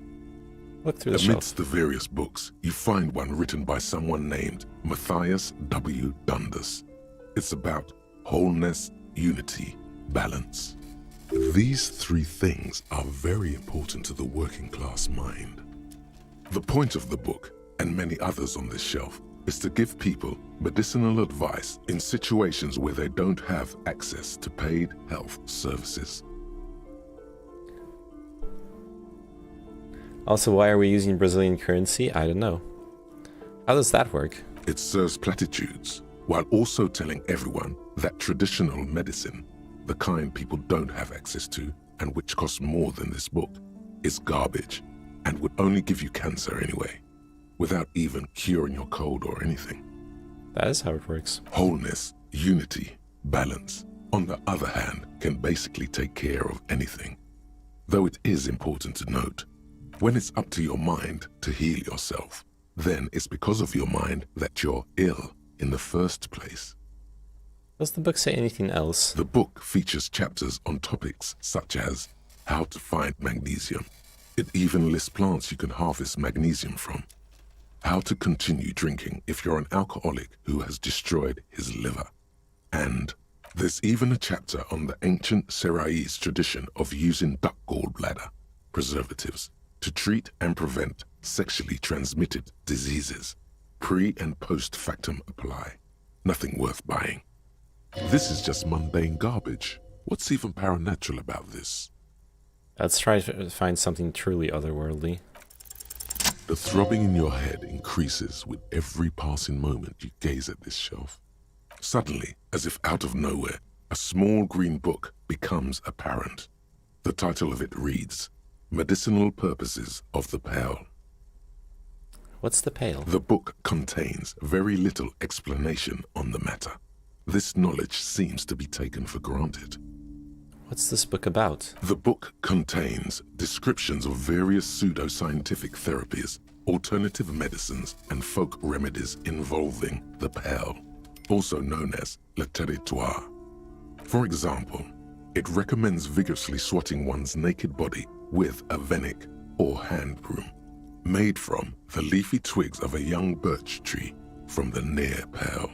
Look through the Amidst the various books, you find one written by someone named Matthias W. Dundas. It's about wholeness, unity, balance. These 3 things are very important to the working class mind. The point of the book, and many others on this shelf, is to give people medicinal advice in situations where they don't have access to paid health services. Also, why are we using Brazilian currency? I don't know. How does that work? It serves platitudes, while also telling everyone that traditional medicine, the kind people don't have access to and which costs more than this book, is garbage and would only give you cancer anyway, without even curing your cold or anything. That is how it works. Wholeness, unity, balance, on the other hand, can basically take care of anything. Though it is important to note, when it's up to your mind to heal yourself, then it's because of your mind that you're ill in the first place. Does the book say anything else? The book features chapters on topics such as how to find magnesium. It even lists plants you can harvest magnesium from. How to continue drinking if you're an alcoholic who has destroyed his liver. And there's even a chapter on the ancient Seraïs tradition of using duck gallbladder, preservatives, to treat and prevent sexually transmitted diseases. Pre and post factum apply. Nothing worth buying. This is just mundane garbage. What's even paranatural about this? Let's try to find something truly otherworldly. The throbbing in your head increases with every passing moment you gaze at this shelf. Suddenly, as if out of nowhere, a small green book becomes apparent. The title of it reads, Medicinal Purposes of the Pale. What's the pale? The book contains very little explanation on the matter. This knowledge seems to be taken for granted. What's this book about? The book contains descriptions of various pseudoscientific therapies, alternative medicines, and folk remedies involving the pale, also known as le territoire. For example, it recommends vigorously swatting one's naked body with a venik or hand broom, made from the leafy twigs of a young birch tree from the near pale.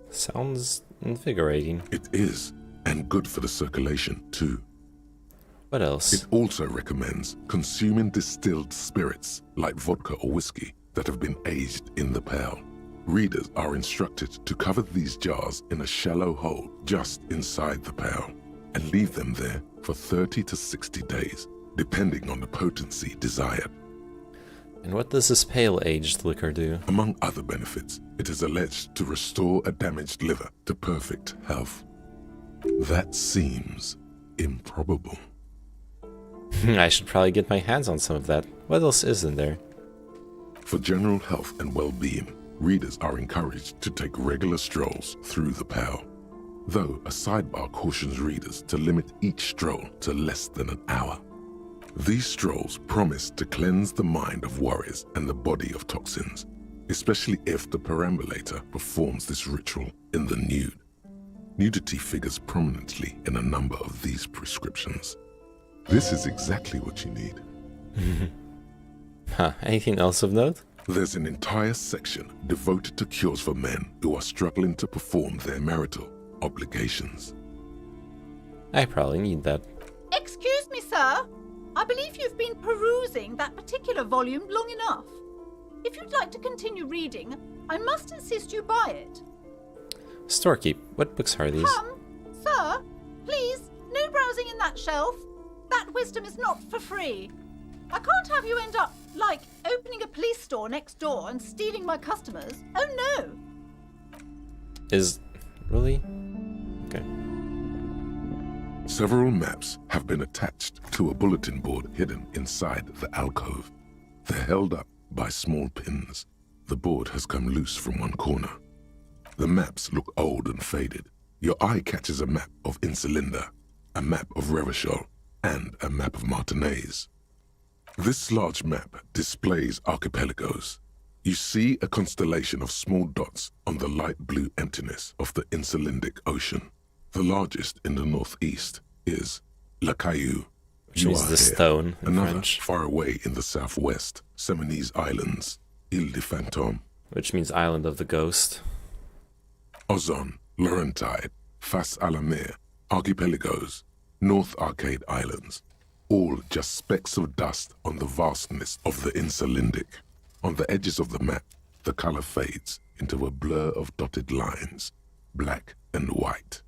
Sounds invigorating. It is, and good for the circulation too. What else? It also recommends consuming distilled spirits like vodka or whiskey that have been aged in the pale. Readers are instructed to cover these jars in a shallow hole just inside the pale and leave them there for 30 to 60 days, depending on the potency desired. And what does this pale-aged liquor do? Among other benefits, it is alleged to restore a damaged liver to perfect health. That seems improbable. I should probably get my hands on some of that. What else is in there? For general health and well-being, readers are encouraged to take regular strolls through the pale, though a sidebar cautions readers to limit each stroll to less than an hour. These strolls promise to cleanse the mind of worries and the body of toxins, especially if the perambulator performs this ritual in the nude. Nudity figures prominently in a number of these prescriptions. This is exactly what you need. Anything else of note? There's an entire section devoted to cures for men who are struggling to perform their marital obligations. I probably need that. Excuse me, sir. I believe you've been perusing that particular volume long enough. If you'd like to continue reading, I must insist you buy it. Storekeep, what books are these? Come, sir, please, no browsing in that shelf. That wisdom is not for free. I can't have you end up, like, opening a police store next door and stealing my customers. Oh no! Really? Okay. Several maps have been attached to a bulletin board hidden inside the alcove. They're held up by small pins. The board has come loose from one corner. The maps look old and faded. Your eye catches a map of Insulinda, a map of Revachol, and a map of Martinaise. This large map displays archipelagos. You see a constellation of small dots on the light blue emptiness of the Insulindic Ocean. The largest in the northeast is La Caillou. Which means the stone in Another French. far away in the southwest, Seminese Islands, Ile de Fantôme. Which means Island of the Ghost. Ozon, Laurentide, Face à la Mer, Archipelagos, North Arcade Islands, all just specks of dust on the vastness of the Insulindic. On the edges of the map, the color fades into a blur of dotted lines, black and white.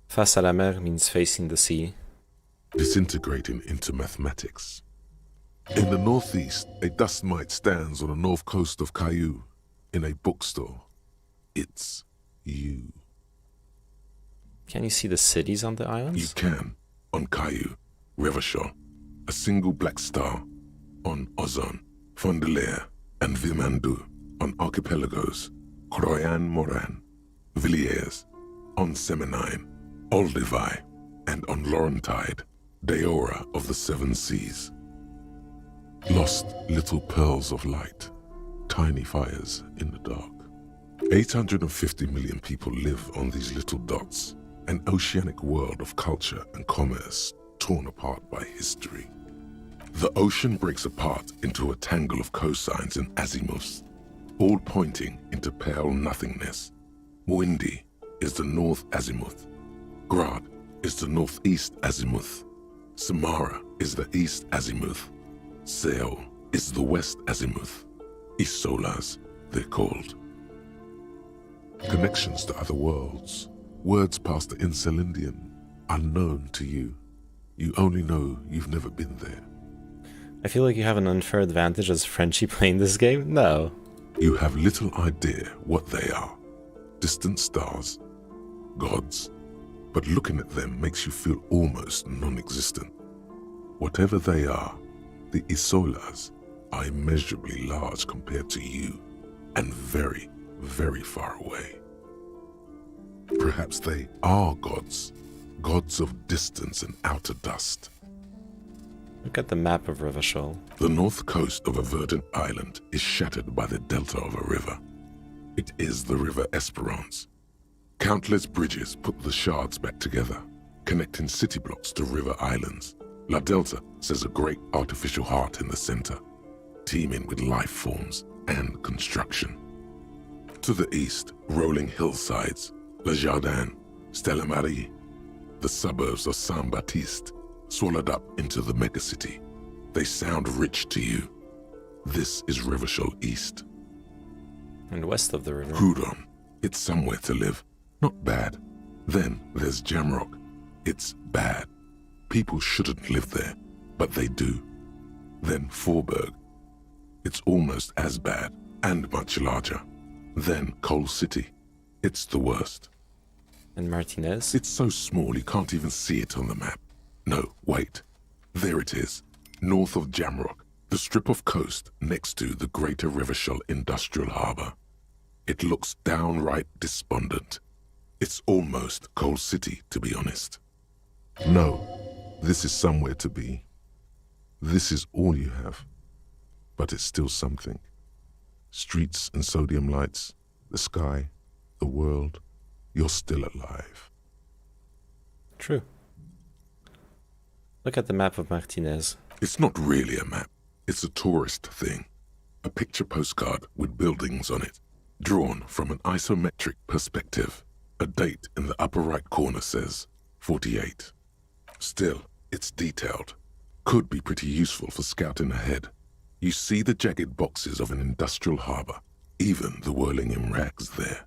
Face à la mer means facing the sea. Disintegrating into mathematics. In the northeast, a dust mite stands on the north coast of Caillou in a bookstore. It's you. Can you see the cities on the islands? You can. On Caillou, Revachol, a single black star. On Ozon, Fond de l'Air, and Vilmandu. On archipelagos, Croyan Moran, Villiers. On Semenine, Olduvai, and on Laurentide, Deora of the Seven Seas. Lost little pearls of light, tiny fires in the dark. 850 million people live on these little dots, an oceanic world of culture and commerce torn apart by history. The ocean breaks apart into a tangle of cosines and azimuths, all pointing into pale nothingness. Windy is the north azimuth. Grad is the northeast azimuth. Samara is the east azimuth. Seo is the west azimuth. Isolas, they're called. Connections to other worlds, words past the Incelindian, unknown to you. You only know you've never been there. I feel like you have an unfair advantage as Frenchie playing this game. No. You have little idea what they are. Distant stars, gods, but looking at them makes you feel almost non-existent. Whatever they are, the Isolas are immeasurably large compared to you, and very, very far away. Perhaps they are gods, gods of distance and outer dust. Look at the map of Revachol. The north coast of a verdant island is shattered by the delta of a river. It is the river Esperance. Countless bridges put the shards back together, connecting city blocks to river islands. La Delta says a great artificial heart in the center, teeming with life forms and construction. To the east, rolling hillsides, Le Jardin, Stella Marie, the suburbs of Saint-Baptiste, swallowed up into the megacity. They sound rich to you. This is Revachol East. And west of the river. Houdon, it's somewhere to live. Not bad. Then there's Jamrock. It's bad. People shouldn't live there, but they do. Then Forberg. It's almost as bad, and much larger. Then Coal City. It's the worst. And Martinez? It's so small you can't even see it on the map. No, wait. There it is, north of Jamrock, the strip of coast next to the Greater Revachol Industrial Harbour. It looks downright despondent. It's almost Coal City, to be honest. No, this is somewhere to be. This is all you have. But it's still something. Streets and sodium lights, the sky, the world. You're still alive. True. Look at the map of Martinez. It's not really a map. It's a tourist thing. A picture postcard with buildings on it, drawn from an isometric perspective. A date in the upper right corner says 48. Still, it's detailed. Could be pretty useful for scouting ahead. You see the jagged boxes of an industrial harbour, even the whirling in rags there.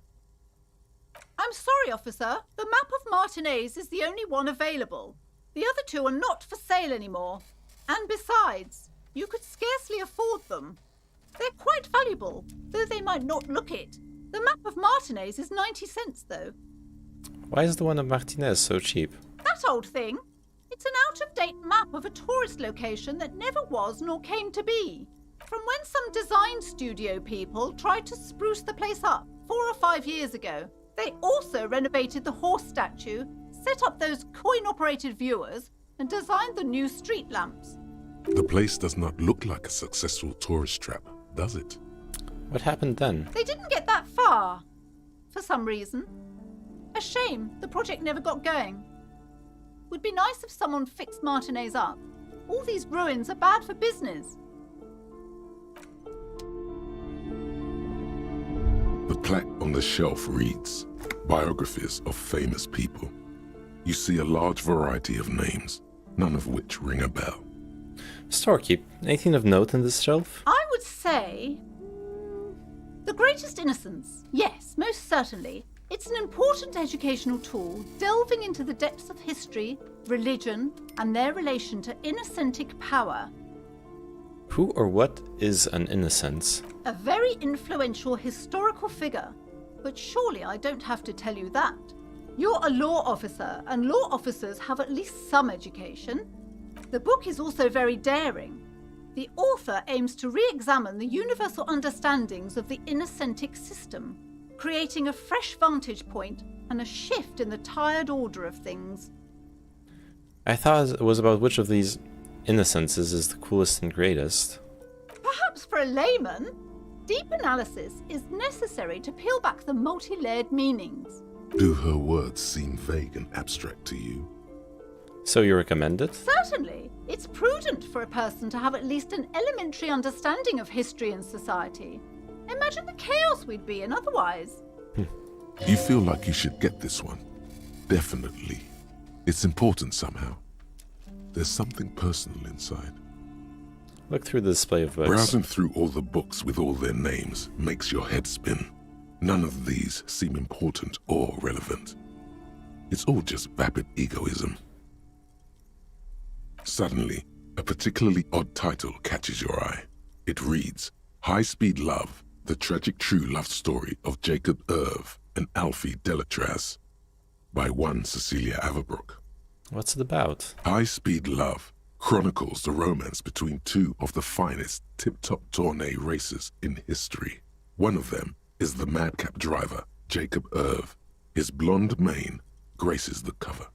I'm sorry, officer. The map of Martinez is the only one available. The other two are not for sale anymore. And besides, you could scarcely afford them. They're quite valuable, though they might not look it. The map of Martinez is 90 cents, though. Why is the one of Martinez so cheap? That old thing. It's an out-of-date map of a tourist location that never was nor came to be. From when some design studio people tried to spruce the place up 4 or 5 years ago. They also renovated the horse statue, set up those coin-operated viewers, and designed the new street lamps. The place does not look like a successful tourist trap, does it? What happened then? They didn't get that far, for some reason. A shame the project never got going. Would be nice if someone fixed Martinez up. All these ruins are bad for business. The plaque on the shelf reads, Biographies of Famous People. You see a large variety of names, none of which ring a bell. Storekeep, anything of note in this shelf? I would say... The Greatest Innocence. Yes, most certainly. It's an important educational tool, delving into the depths of history, religion, and their relation to innocentic power. Who or what is an innocence? A very influential historical figure. But surely I don't have to tell you that. You're a law officer, and law officers have at least some education. The book is also very daring. The author aims to re-examine the universal understandings of the innocentic system, creating a fresh vantage point and a shift in the tired order of things. I thought it was about which of these innocences is the coolest and greatest. Perhaps for a layman, deep analysis is necessary to peel back the multi-layered meanings. Do her words seem vague and abstract to you? So you recommend it? Certainly. It's prudent for a person to have at least an elementary understanding of history and society. Imagine the chaos we'd be in otherwise. You feel like you should get this one? Definitely. It's important somehow. There's something personal inside. Look through the display of books. Browsing through all the books with all their names makes your head spin. None of these seem important or relevant. It's all just vapid egoism. Suddenly, a particularly odd title catches your eye. It reads, High Speed Love, the tragic true love story of Jacob Irv and Alfie Delatraz, by one Cecilia Averbrook. What's it about? High Speed Love chronicles the romance between two of the finest tip-top tourney racers in history. One of them is the madcap driver, Jacob Irv. His blonde mane graces the cover.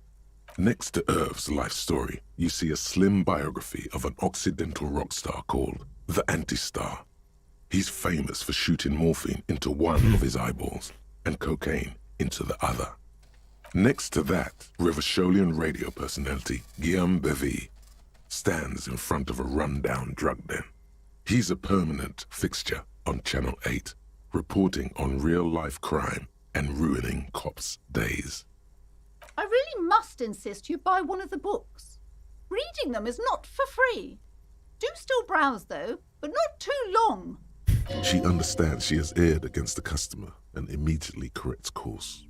Next to Irv's life story, you see a slim biography of an Occidental rock star called the Anti-Star. He's famous for shooting morphine into one of his eyeballs and cocaine into the other. Next to that, Rivasholian radio personality Guillaume Bevy stands in front of a run-down drug den. He's a permanent fixture on Channel 8, reporting on real-life crime and ruining cops' days. I really must insist you buy one of the books. Reading them is not for free. Do still browse, though, but not too long. She understands she has erred against the customer and immediately corrects course.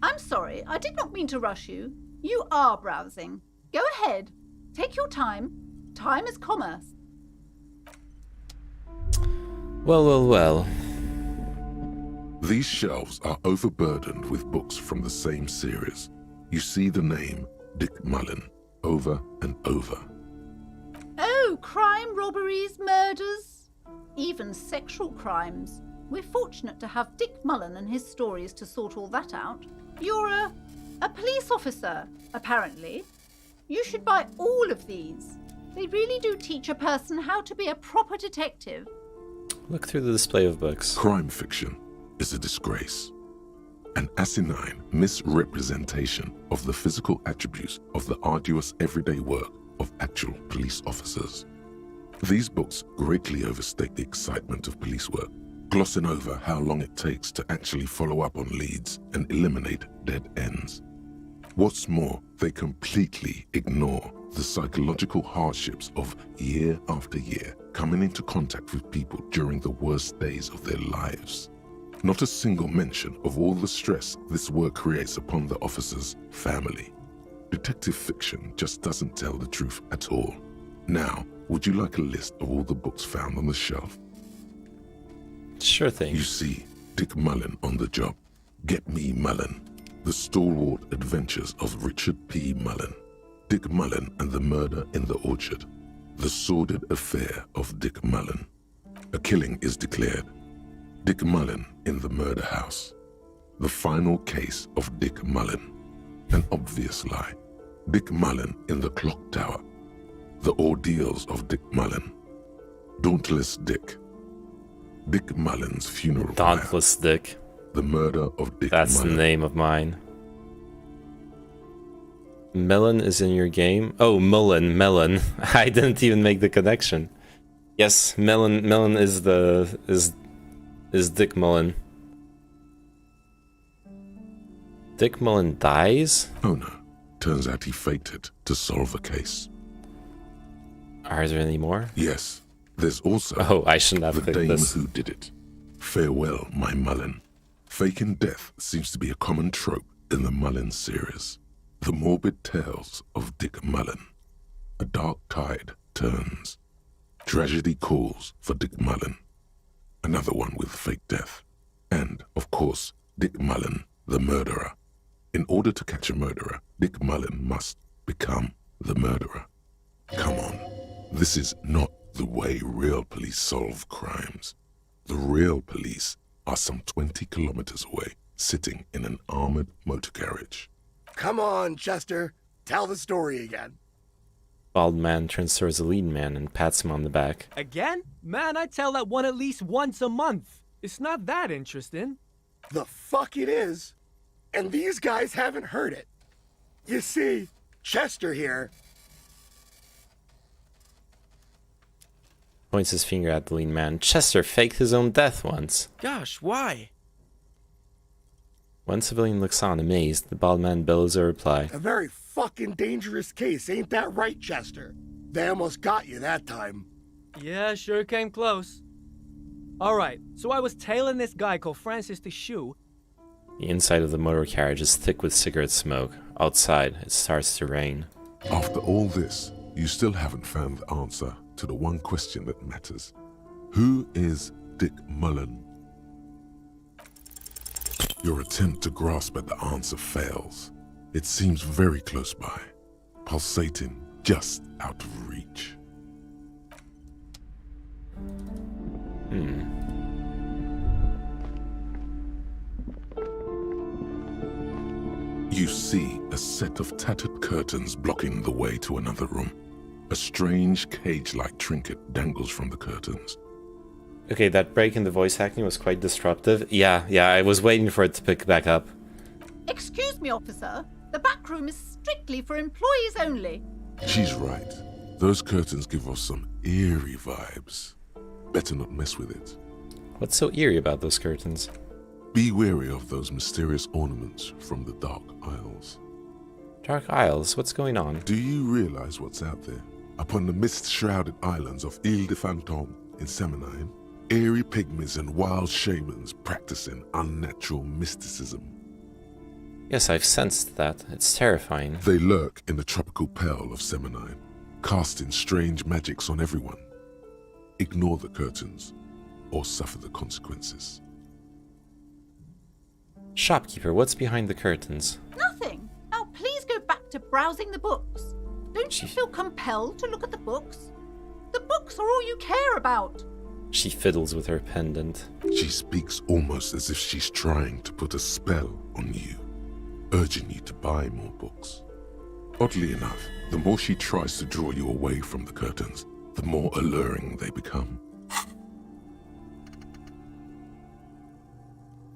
I'm sorry, I did not mean to rush you. You are browsing. Go ahead. Take your time. Time is commerce. Well. These shelves are overburdened with books from the same series. You see the name Dick Mullen over and over. Oh, crime, robberies, murders, even sexual crimes. We're fortunate to have Dick Mullen and his stories to sort all that out. You're a police officer, apparently. You should buy all of these. They really do teach a person how to be a proper detective. Look through the display of books. Crime fiction is a disgrace. An asinine misrepresentation of the physical attributes of the arduous everyday work of actual police officers. These books greatly overstate the excitement of police work, glossing over how long it takes to actually follow up on leads and eliminate dead ends. What's more, they completely ignore the psychological hardships of year after year coming into contact with people during the worst days of their lives. Not a single mention of all the stress this work creates upon the officer's family. Detective fiction just doesn't tell the truth at all. Now, would you like a list of all the books found on the shelf? Sure thing. You see Dick Mullen on the job. Get Me Mullen. The Stalwart Adventures of Richard P. Mullen. Dick Mullen and the Murder in the Orchard. The Sordid Affair of Dick Mullen. A killing is declared. Dick Mullen in the Murder House. The Final Case of Dick Mullen. An obvious lie. Dick Mullen in the Clock Tower. The Ordeals of Dick Mullen. Dauntless Dick. Dick Mullen's Funeral. Dauntless Dick. The Murder of Dick That's Mullen. the name of mine. Melon is in your game? Oh, Mullen. I didn't even make the connection. Yes, Melon is Dick Mullen. Dick Mullen dies? Oh no. Turns out he faked it to solve a case. Are there any more? Yes. There's also Oh, I shouldn't have the clicked dame this. who did it. Farewell, my Mullen. Faking death seems to be a common trope in the Mullen series. The morbid tales of Dick Mullen. A dark tide turns. Tragedy calls for Dick Mullen. Another one with fake death. And, of course, Dick Mullen, the murderer. In order to catch a murderer, Dick Mullen must become the murderer. Come on, this is not the way real police solve crimes. The real police are some 20 kilometers away, sitting in an armored motor carriage. Come on, Chester. Tell the story again. Bald man turns towards the lead man and pats him on the back. Again? Man, I tell that one at least once a month. It's not that interesting. The fuck it is. And these guys haven't heard it. You see, Chester here... Points his finger at the lean man. Chester faked his own death once. Gosh, why? One civilian looks on, amazed. The bald man bellows a reply. A very fucking dangerous case, ain't that right, Chester? They almost got you that time. Yeah, sure came close. Alright, so I was tailing this guy called Francis the Shoe. The inside of the motor carriage is thick with cigarette smoke. Outside, it starts to rain. After all this, you still haven't found the answer to the one question that matters. Who is Dick Mullen? Your attempt to grasp at the answer fails. It seems very close by, pulsating just out of reach. You see a set of tattered curtains blocking the way to another room. A strange cage-like trinket dangles from the curtains. Okay, that break in the voice acting was quite disruptive. Yeah, I was waiting for it to pick back up. Excuse me, officer. The back room is strictly for employees only. She's right. Those curtains give off some eerie vibes. Better not mess with it. What's so eerie about those curtains? Be wary of those mysterious ornaments from the Dark Isles. Dark Isles? What's going on? Do you realize what's out there? Upon the mist-shrouded islands of Ile de Fantôme in Seminine, eerie pygmies and wild shamans practicing unnatural mysticism. Yes, I've sensed that. It's terrifying. They lurk in the tropical pearl of Seminine, casting strange magics on everyone. Ignore the curtains, or suffer the consequences. Shopkeeper, what's behind the curtains? Nothing. Now please go back to browsing the books. Don't you feel compelled to look at the books? The books are all you care about. She fiddles with her pendant. She speaks almost as if she's trying to put a spell on you, urging you to buy more books. Oddly enough, the more she tries to draw you away from the curtains, the more alluring they become.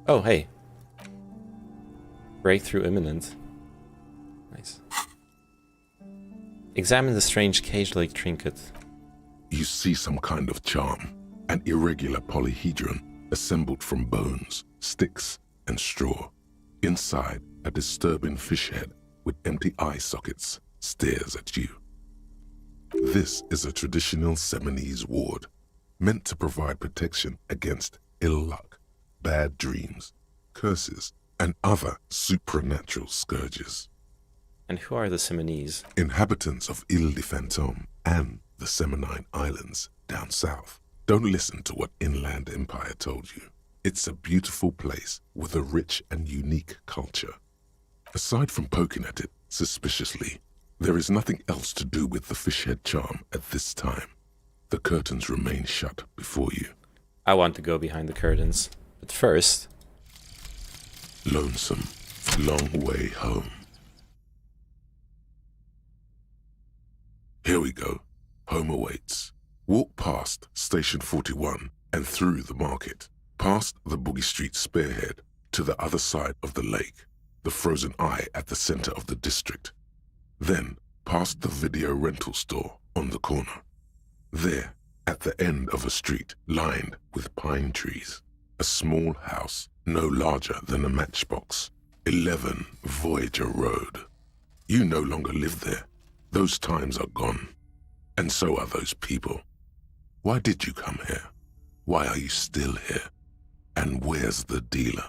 Oh, hey. Breakthrough imminent. Nice. Examine the strange cage-like trinket. You see some kind of charm, an irregular polyhedron assembled from bones, sticks, and straw. Inside, a disturbing fish head with empty eye sockets stares at you. This is a traditional Seminese ward, meant to provide protection against ill luck, bad dreams, curses, and other supernatural scourges. And who are the Seminese? Inhabitants of Ile de Fantôme and the Seminine Islands down south. Don't listen to what Inland Empire told you. It's a beautiful place with a rich and unique culture. Aside from poking at it suspiciously, there is nothing else to do with the fishhead charm at this time. The curtains remain shut before you. I want to go behind the curtains. But first... Lonesome, long way home. Here we go. Home awaits. Walk past Station 41 and through the market, past the Boogie Street spearhead to the other side of the lake, the frozen eye at the center of the district. Then past the video rental store on the corner. There, at the end of a street lined with pine trees, a small house no larger than a matchbox. 11 Voyager Road. You no longer live there. Those times are gone. And so are those people. Why did you come here? Why are you still here? And where's the dealer?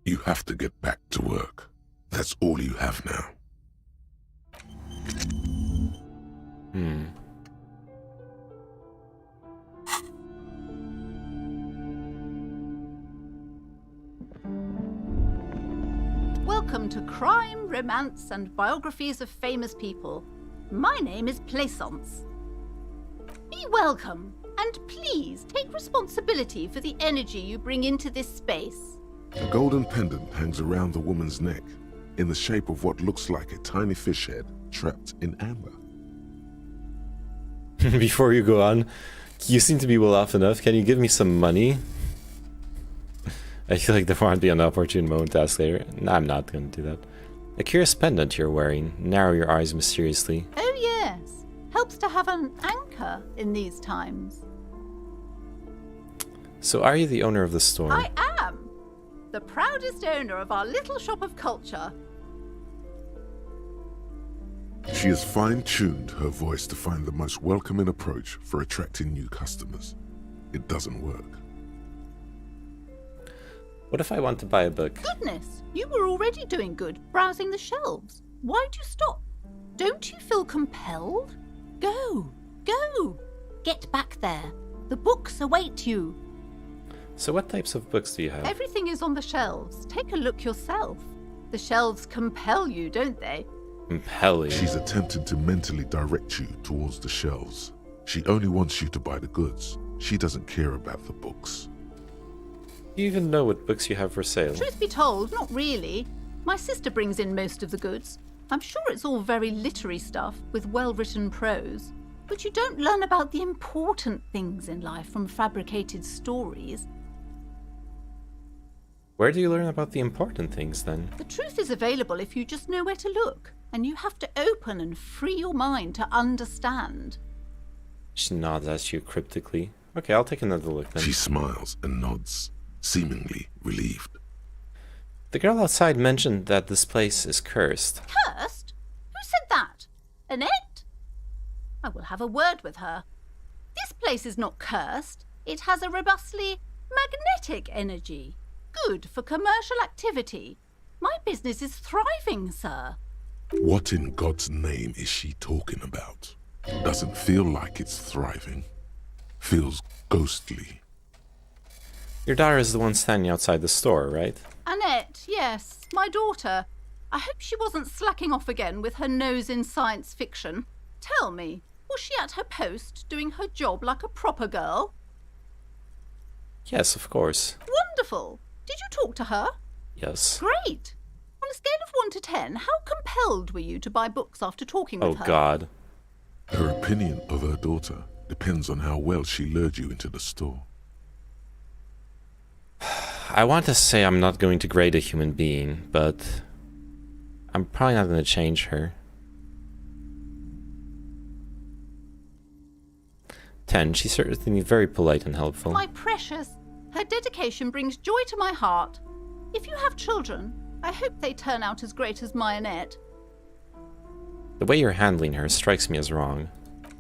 You have to get back to work. That's all you have now. Welcome to Crime, Romance, and Biographies of Famous People. My name is Plaisance. Be welcome, and please take responsibility for the energy you bring into this space. A golden pendant hangs around the woman's neck, in the shape of what looks like a tiny fish head trapped in amber. Before you go on, you seem to be well off enough. Can you give me some money? I feel like there won't be an opportune moment to ask later. No, I'm not going to do that. A curious pendant you're wearing. Narrow your eyes mysteriously. Oh yes, helps to have an anchor in these times. So are you the owner of the store? I am. The proudest owner of our little shop of culture. She has fine-tuned her voice to find the most welcoming approach for attracting new customers. It doesn't work. What if I want to buy a book? Goodness, you were already doing good, browsing the shelves. Why'd you stop? Don't you feel compelled? Go, go, get back there. The books await you. So what types of books do you have? Everything is on the shelves. Take a look yourself. The shelves compel you, don't they? Compel you? She's attempting to mentally direct you towards the shelves. She only wants you to buy the goods. She doesn't care about the books. Do you even know what books you have for sale? Truth be told, not really. My sister brings in most of the goods. I'm sure it's all very literary stuff with well-written prose. But you don't learn about the important things in life from fabricated stories. Where do you learn about the important things, then? The truth is available if you just know where to look. And you have to open and free your mind to understand. She nods at you cryptically. Okay, I'll take another look then. She smiles and nods, seemingly relieved. The girl outside mentioned that this place is cursed. Cursed? Who said that? Annette? I will have a word with her. This place is not cursed. It has a robustly magnetic energy. Good for commercial activity. My business is thriving, sir. What in God's name is she talking about? Doesn't feel like it's thriving. Feels ghostly. Your daughter is the one standing outside the store, right? Annette, yes, my daughter. I hope she wasn't slacking off again with her nose in science fiction. Tell me, was she at her post doing her job like a proper girl? Yes, of course. Wonderful. Did you talk to her? Yes. Great. On a scale of 1 to 10, how compelled were you to buy books after talking with her? Oh, God. Her opinion of her daughter depends on how well she lured you into the store. I want to say I'm not going to grade a human being, but I'm probably not going to change her. 10. She's certainly very polite and helpful. My precious, her dedication brings joy to my heart. If you have children, I hope they turn out as great as my Annette. The way you're handling her strikes me as wrong.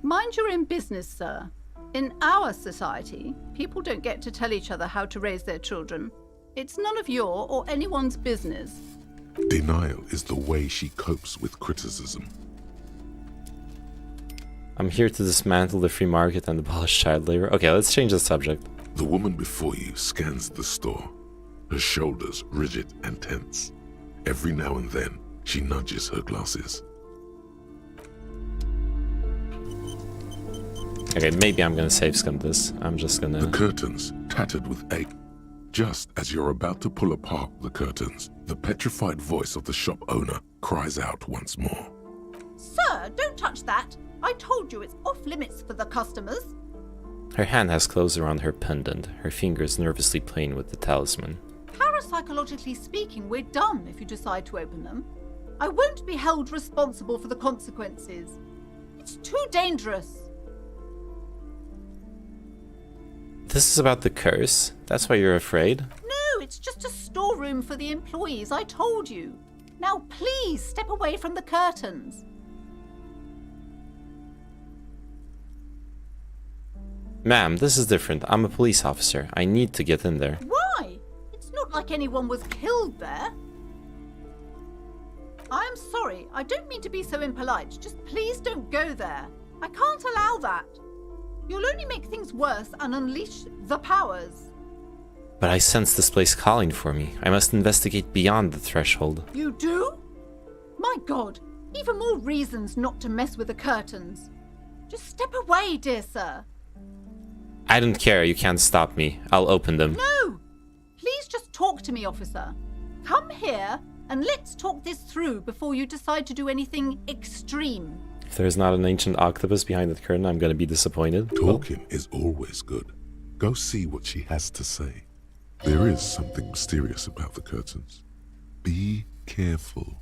Mind your own business, sir. In our society, people don't get to tell each other how to raise their children. It's none of your or anyone's business. Denial is the way she copes with criticism. I'm here to dismantle the free market and abolish child labor. Okay, let's change the subject. The woman before you scans the store, her shoulders rigid and tense. Every now and then, she nudges her glasses. Okay, maybe I'm gonna save scum this. I'm just gonna... The curtains, tattered with age. Just as you're about to pull apart the curtains, the petrified voice of the shop owner cries out once more. Sir, don't touch that. I told you it's off limits for the customers. Her hand has closed around her pendant, her fingers nervously playing with the talisman. Parapsychologically speaking, we're done if you decide to open them. I won't be held responsible for the consequences. It's too dangerous. This is about the curse? That's why you're afraid? No, it's just a storeroom for the employees, I told you. Now please step away from the curtains. Ma'am, this is different. I'm a police officer. I need to get in there. Why? It's not like anyone was killed there. I'm sorry, I don't mean to be so impolite. Just please don't go there. I can't allow that. You'll only make things worse and unleash the powers. But I sense this place calling for me. I must investigate beyond the threshold. You do? My God, even more reasons not to mess with the curtains. Just step away, dear sir. I don't care, you can't stop me. I'll open them. No! Please just talk to me, officer. Come here and let's talk this through before you decide to do anything extreme. If there's not an ancient octopus behind the curtain, I'm gonna be disappointed. Talking is always good. Go see what she has to say. There is something mysterious about the curtains. Be careful.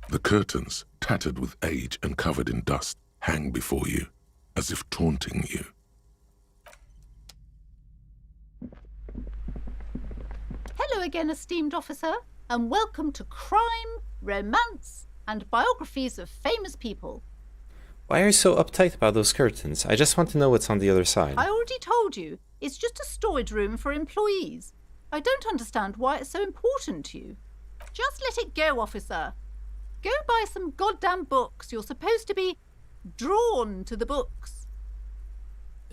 The curtains, tattered with age and covered in dust, hang before you, as if taunting you. Hello again, esteemed officer, and welcome to Crime, Romance, and Biographies of Famous People. Why are you so uptight about those curtains? I just want to know what's on the other side. I already told you, it's just a storage room for employees. I don't understand why it's so important to you. Just let it go, officer. Go buy some goddamn books. You're supposed to be drawn to the books.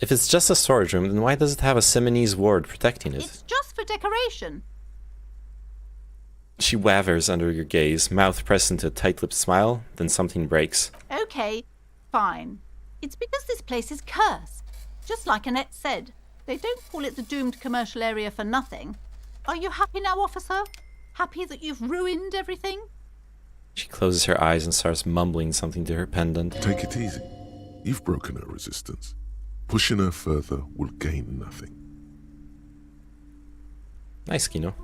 If it's just a storage room, then why does it have a Simonese ward protecting it? It's just for decoration. She wavers under your gaze, mouth pressed into a tight-lipped smile, then something breaks. Okay, fine. It's because this place is cursed. Just like Annette said, they don't call it the doomed commercial area for nothing. Are you happy now, officer? Happy that you've ruined everything? She closes her eyes and starts mumbling something to her pendant. Take it easy. You've broken her resistance. Pushing her further will gain nothing. Nice, Kino.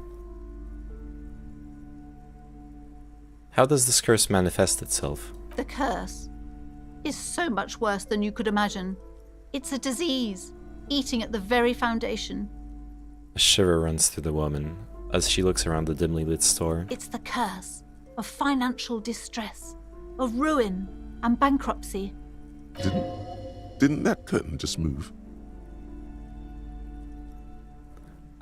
How does this curse manifest itself? The curse is so much worse than you could imagine. It's a disease, eating at the very foundation. A shiver runs through the woman as she looks around the dimly lit store. It's the curse of financial distress, of ruin and bankruptcy. Didn't that curtain just move?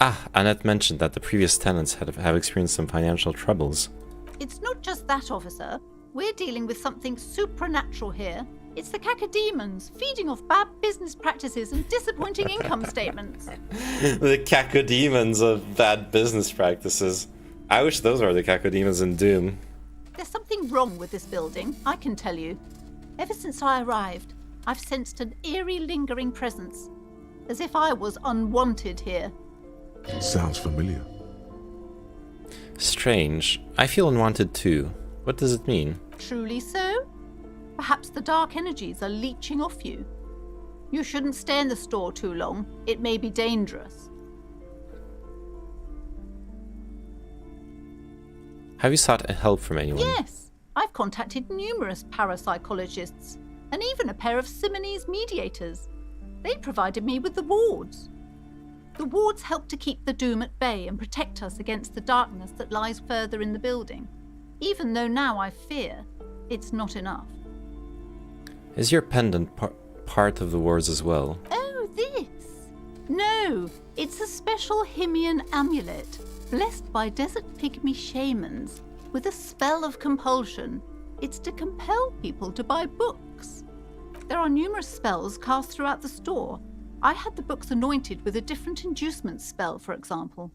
Ah, Annette mentioned that the previous tenants have experienced some financial troubles. It's not just that, officer. We're dealing with something supernatural here. It's the cacodemons feeding off bad business practices and disappointing income statements. The cacodemons of bad business practices. I wish those were the cacodemons in Doom. There's something wrong with this building, I can tell you. Ever since I arrived, I've sensed an eerie lingering presence, as if I was unwanted here. Sounds familiar. Strange. I feel unwanted too. What does it mean? Truly so? Perhaps the dark energies are leeching off you. You shouldn't stay in the store too long. It may be dangerous. Have you sought help from anyone? Yes. I've contacted numerous parapsychologists and even a pair of Simonese mediators. They provided me with the wards. The wards help to keep the doom at bay and protect us against the darkness that lies further in the building, even though now I fear it's not enough. Is your pendant part of the wards as well? Oh, this? No, it's a special Himian amulet, blessed by desert pygmy shamans with a spell of compulsion. It's to compel people to buy books. There are numerous spells cast throughout the store. I had the books anointed with a different inducement spell, for example.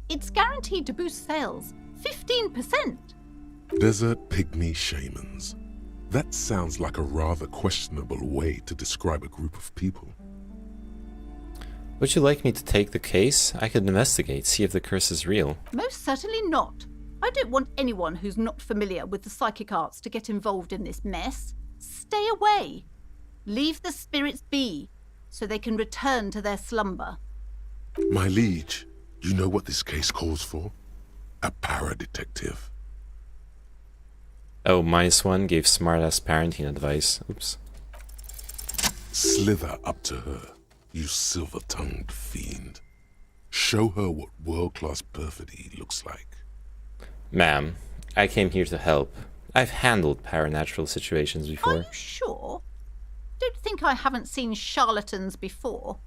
It's guaranteed to boost sales 15%. Desert pygmy shamans. That sounds like a rather questionable way to describe a group of people. Would you like me to take the case? I could investigate, see if the curse is real. Most certainly not. I don't want anyone who's not familiar with the psychic arts to get involved in this mess. Stay away. Leave the spirits be, so they can return to their slumber. My liege, you know what this case calls for? A para-detective. Oh, -1 gave smartass parenting advice. Oops. Slither up to her, you silver-tongued fiend. Show her what world-class perfidy looks like. Ma'am, I came here to help. I've handled paranatural situations before. Are you sure? Don't think I haven't seen charlatans before.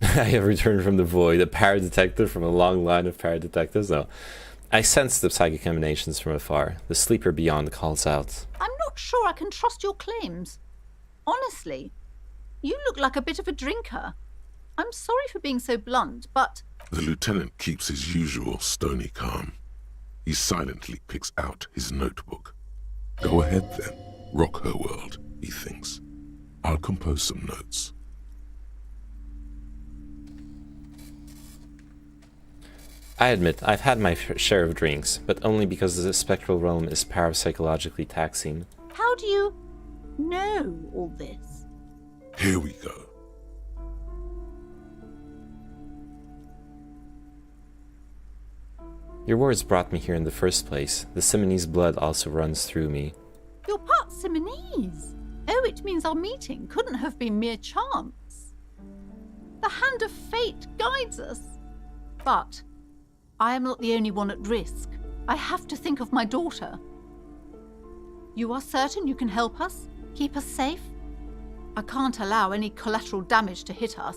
I have returned from the void, a paradetective from a long line of paradetectives. No, I sense the psychic emanations from afar. The sleeper beyond calls out. I'm not sure I can trust your claims. Honestly, You look like a bit of a drinker. I'm sorry for being so blunt, but... The lieutenant keeps his usual stony calm. He silently picks out his notebook. Go ahead then, rock her world, he thinks. I'll compose some notes. I admit, I've had my share of drinks, but only because the spectral realm is parapsychologically taxing. How do you know all this? Here we go. Your words brought me here in the first place. The Simonese blood also runs through me. You're part Simonese. Oh, it means our meeting couldn't have been mere chance. The hand of fate guides us. But I am not the only one at risk. I have to think of my daughter. You are certain you can help us? Keep us safe? I can't allow any collateral damage to hit us.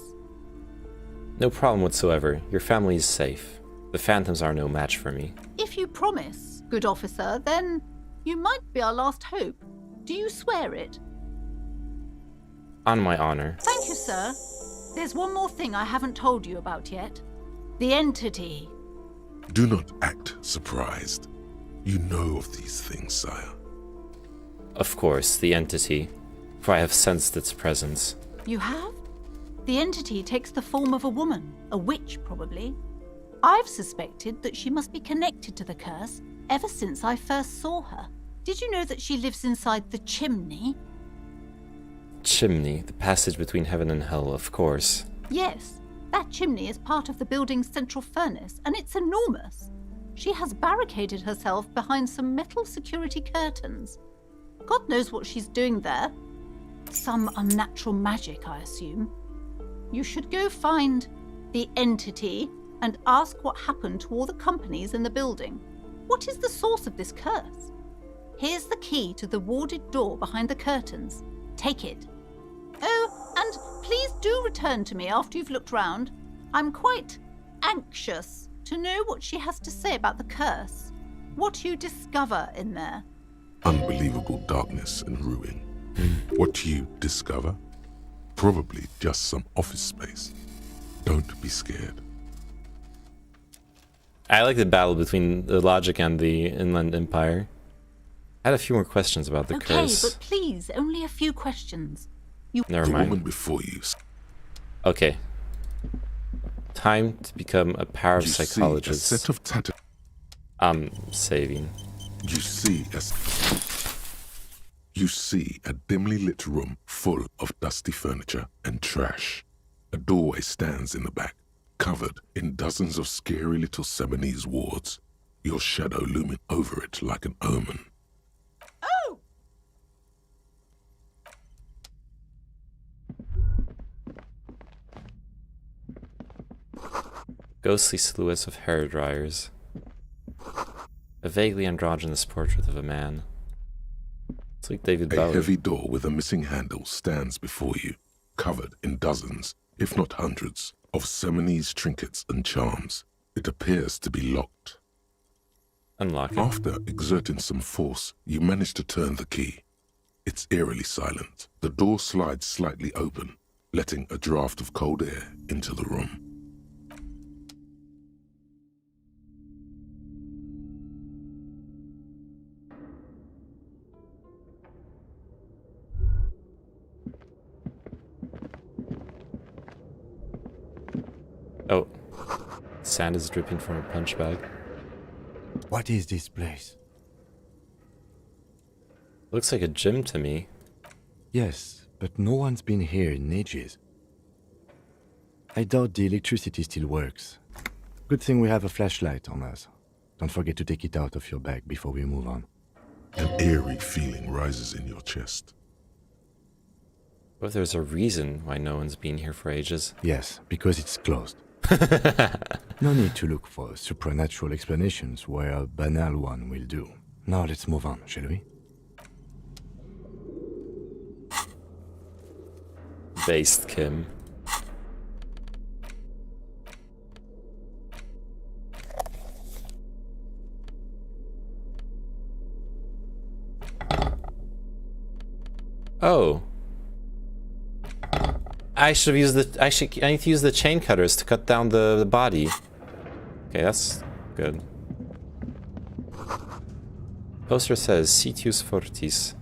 No problem whatsoever. Your family is safe. The phantoms are no match for me. If you promise, good officer, then you might be our last hope. Do you swear it? On my honor. Thank you, sir. There's one more thing I haven't told you about yet. The entity. Do not act surprised. You know of these things, sire. Of course, the entity, for I have sensed its presence. You have? The entity takes the form of a woman, a witch probably. I've suspected that she must be connected to the curse ever since I first saw her. Did you know that she lives inside the chimney? Chimney, the passage between heaven and hell, of course. Yes, that chimney is part of the building's central furnace, and it's enormous. She has barricaded herself behind some metal security curtains. God knows what she's doing there. Some unnatural magic, I assume. You should go find the entity and ask what happened to all the companies in the building. What is the source of this curse? Here's the key to the warded door behind the curtains. Take it. Oh, and please do return to me after you've looked round. I'm quite anxious to know what she has to say about the curse. What you discover in there. Unbelievable darkness and ruin. What you discover? Probably just some office space. Don't be scared. I like the battle between the logic and the Inland Empire. I had a few more questions about the curse. Okay, but please, only a few questions. Never mind. The woman before you. Okay. Time to become a parapsychologist. You see a set of tattered. I'm saving. You see a dimly lit room full of dusty furniture and trash. A doorway stands in the back, covered in dozens of scary little Simonese wards, your shadow looming over it like an omen. Oh! Ghostly silhouettes of hairdryers. A vaguely androgynous portrait of a man. It's like David Bowie. A heavy door with a missing handle stands before you, covered in dozens, if not hundreds, of Simonese trinkets and charms. It appears to be locked. Unlock it. After exerting some force, you manage to turn the key. It's eerily silent. The door slides slightly open, letting a draft of cold air into the room. Oh, sand is dripping from a punch bag. What is this place? Looks like a gym to me. Yes, but no one's been here in ages. I doubt the electricity still works. Good thing we have a flashlight on us. Don't forget to take it out of your bag before we move on. An eerie feeling rises in your chest. What if there's a reason why no one's been here for ages? Yes, because it's closed. No need to look for supernatural explanations where a banal one will do. Now let's move on, shall we? Based Kim. Oh. I should have used the. I need to use the chain cutters to cut down the body. Okay, that's good. Poster says Sitius Fortis.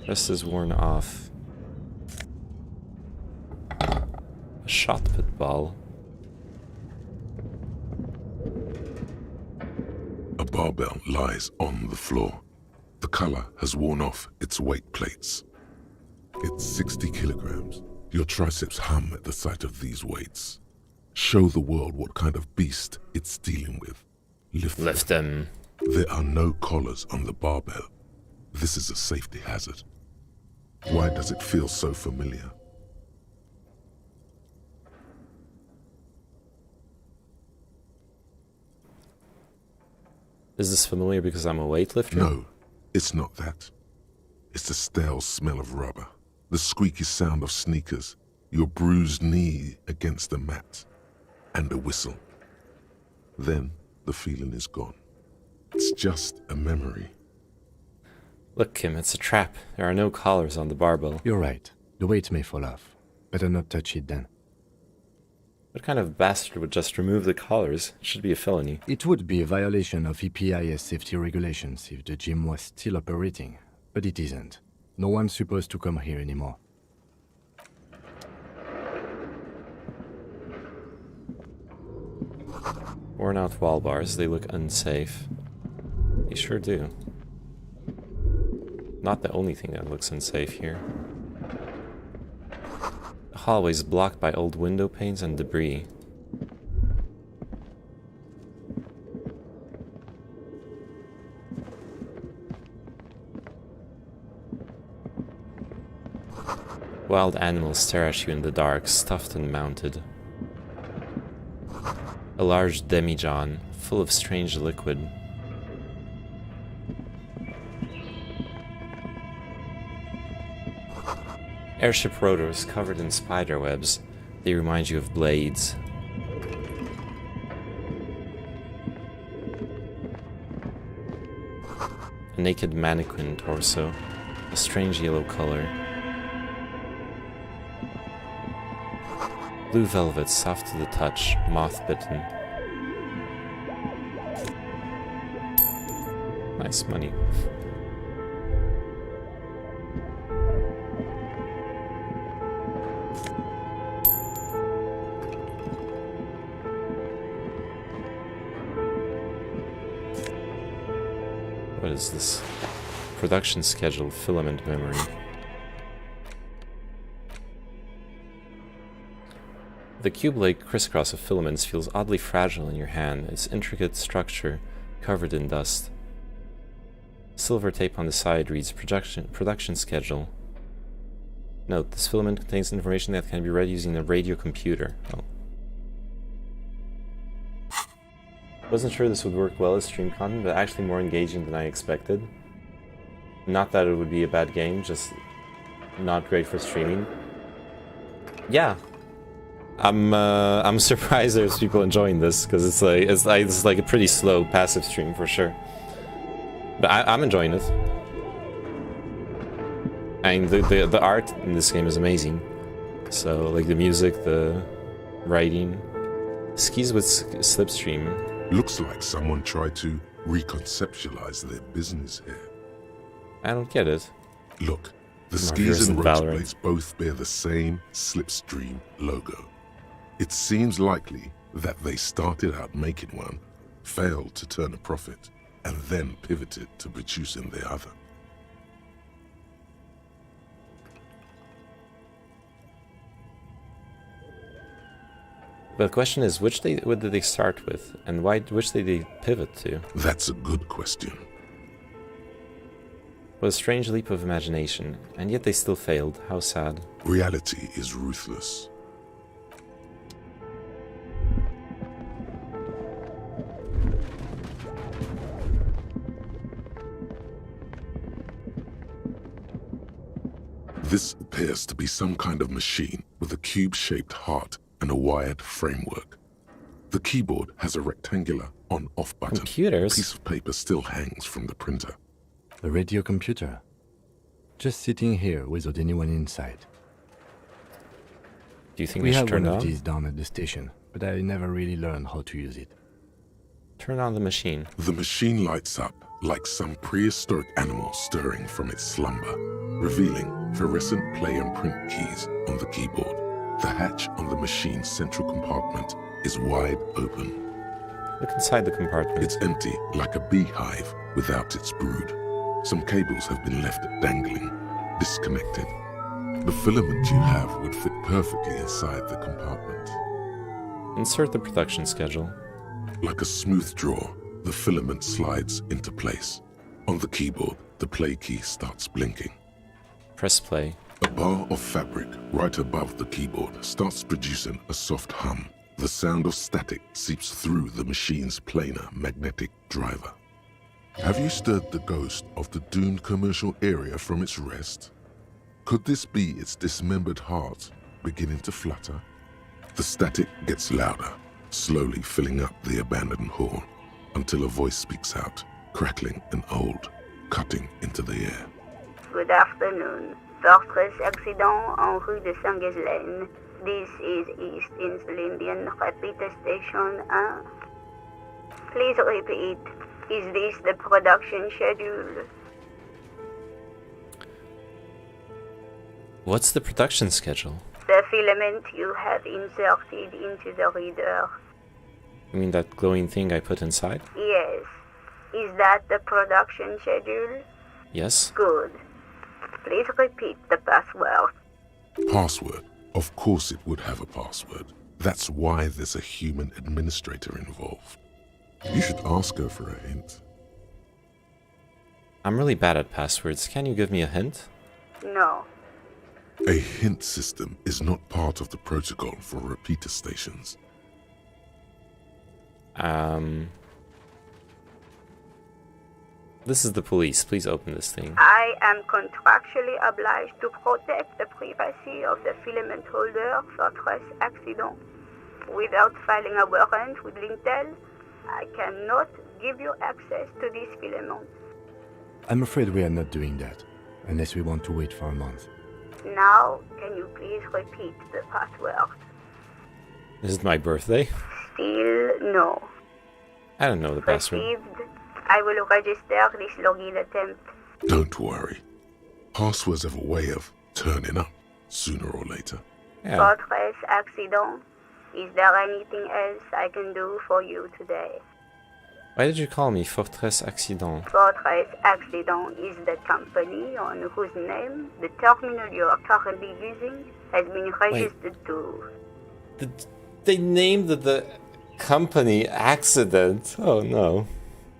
Rest is worn off. A shot put ball. A barbell lies on the floor. The color has worn off its weight plates. It's 60 kilograms. Your triceps hum at the sight of these weights. Show the world what kind of beast it's dealing with. Lift them. There are no collars on the barbell. This is a safety hazard. Why does it feel so familiar? Is this familiar because I'm a weightlifter? No, it's not that. It's the stale smell of rubber, the squeaky sound of sneakers, your bruised knee against the mat, and a whistle. Then the feeling is gone. It's just a memory. Look, Kim, it's a trap. There are no collars on the barbell. You're right. The weight may fall off. Better not touch it then. What kind of bastard would just remove the collars? It should be a felony. It would be a violation of EPIS safety regulations if the gym was still operating, but it isn't. No one's supposed to come here anymore. Worn out wall bars, they look unsafe. They sure do. Not the only thing that looks unsafe here. The hallway is blocked by old window panes and debris. Wild animals stare at you in the dark, stuffed and mounted. A large demijohn, full of strange liquid. Airship rotors covered in spider webs. They remind you of blades. A naked mannequin torso, a strange yellow color. Blue velvet, soft to the touch, moth-bitten. Nice money. What is this? Production schedule, filament memory. The cube-like crisscross of filaments feels oddly fragile in your hand, its intricate structure covered in dust. Silver tape on the side reads production schedule. Note, this filament contains information that can be read using a radio computer. Oh. Wasn't sure this would work well as stream content, but actually more engaging than I expected. Not that it would be a bad game, just not great for streaming. Yeah. I'm surprised there's people enjoying this, because it's like a pretty slow passive stream for sure. But I'm enjoying it. I mean, the art in this game is amazing. So like the music, the writing, skis with slipstream. Looks like someone tried to reconceptualize their business here. I don't get it. Look, the skis and rotor blades both bear the same slipstream logo. It seems likely that they started out making one, failed to turn a profit, and then pivoted to producing the other. But the question is, what did they start with, and which did they pivot to? That's a good question. What a strange leap of imagination, and yet they still failed. How sad. Reality is ruthless. This appears to be some kind of machine with a cube-shaped heart and a wired framework. The keyboard has a rectangular on-off button. Computers? A piece of paper still hangs from the printer. The radio computer. Just sitting here without anyone inside. Do you think we we should had turn one it of on? these down at the station, but I never really learned how to use it. Turn on the machine. The machine lights up like some prehistoric animal stirring from its slumber, revealing fluorescent play and print keys on the keyboard. The hatch on the machine's central compartment is wide open. Look inside the compartment. It's empty, like a beehive without its brood. Some cables have been left dangling, disconnected. The filament you have would fit perfectly inside the compartment. Insert the production schedule. Like a smooth drawer, the filament slides into place. On the keyboard, the play key starts blinking. Press play. A bar of fabric right above the keyboard starts producing a soft hum. The sound of static seeps through the machine's planar magnetic driver. Have you stirred the ghost of the doomed commercial area from its rest? Could this be its dismembered heart beginning to flutter? The static gets louder, slowly filling up the abandoned hall, until a voice speaks out, crackling and old, cutting into the air. Good afternoon. Fortress accident en rue de Saint-Ghislaine. This is East Insulindian Repeater Station 1. Please repeat. Is this the production schedule? What's the production schedule? The filament you have inserted into the reader. You mean that glowing thing I put inside? Yes. Is that the production schedule? Yes. Good. Please repeat the password. Password? Of course it would have a password. That's why there's a human administrator involved. You should ask her for a hint. I'm really bad at passwords. Can you give me a hint? No. A hint system is not part of the protocol for repeater stations. This is the police. Please open this thing. I am contractually obliged to protect the privacy of the filament holder Fortress accident. Without filing a warrant with Lintel, I cannot give you access to this filament. I'm afraid we are not doing that, unless we want to wait for a month. Now, can you please repeat the password? Is it my birthday? Still no. I don't know the password. Received. I will register this login attempt. Don't worry. Passwords have a way of turning up sooner or later. Yeah. Fortress accident. Is there anything else I can do for you today? Why did you call me Fortress Accident? Fortress Accident is the company on whose name the terminal you are currently using has been registered to. They named the company Accident. Oh no.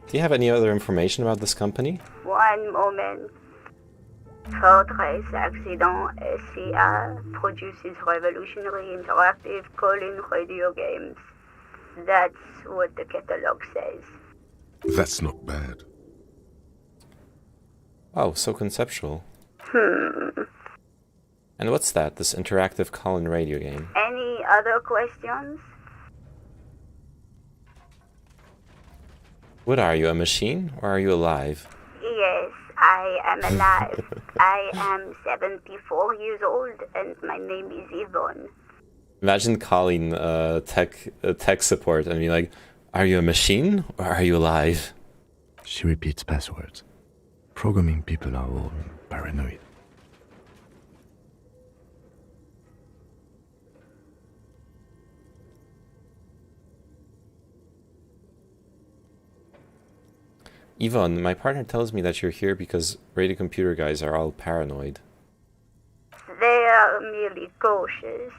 Do you have any other information about this company? One moment. Fortress Accident SCA produces revolutionary interactive call-in radio games. That's what the catalog says. That's not bad. Oh, so conceptual. And what's that, this interactive call-in radio game? Any other questions? What are you, a machine? Or are you alive? Yes, I am alive. I am 74 years old and my name is Yvonne. Imagine calling tech support and being like, are you a machine or are you alive? She repeats passwords. Programming people are all paranoid. Yvonne, my partner tells me that you're here because radio computer guys are all paranoid. They are merely cautious.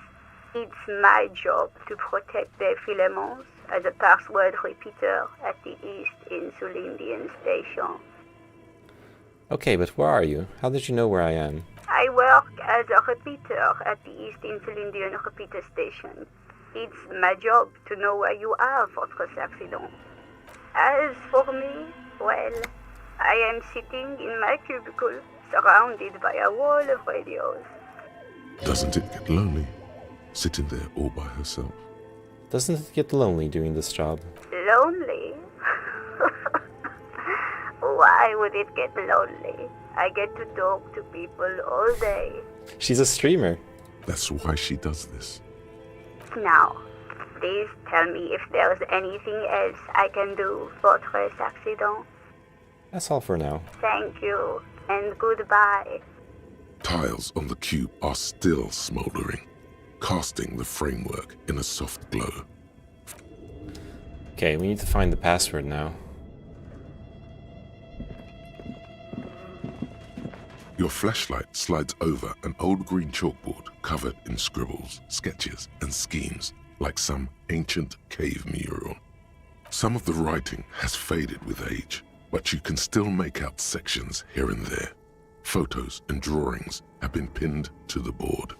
It's my job to protect their filaments as a password repeater at the East Insulindian Station. Okay, but where are you? How did you know where I am? I work as a repeater at the East Insulindian Repeater Station. It's my job to know where you are, Fortress Accident. As for me, well, I am sitting in my cubicle, surrounded by a wall of radios. Doesn't it get lonely, sitting there all by herself? Doesn't it get lonely doing this job? Lonely? Why would it get lonely? I get to talk to people all day. She's a streamer. That's why she does this. Now, please tell me if there's anything else I can do, Votre Accident. That's all for now. Thank you, and goodbye. Tiles on the cube are still smoldering, casting the framework in a soft glow. Okay, we need to find the password now. Your flashlight slides over an old green chalkboard covered in scribbles, sketches, and schemes like some ancient cave mural. Some of the writing has faded with age, but you can still make out sections here and there. Photos and drawings have been pinned to the board.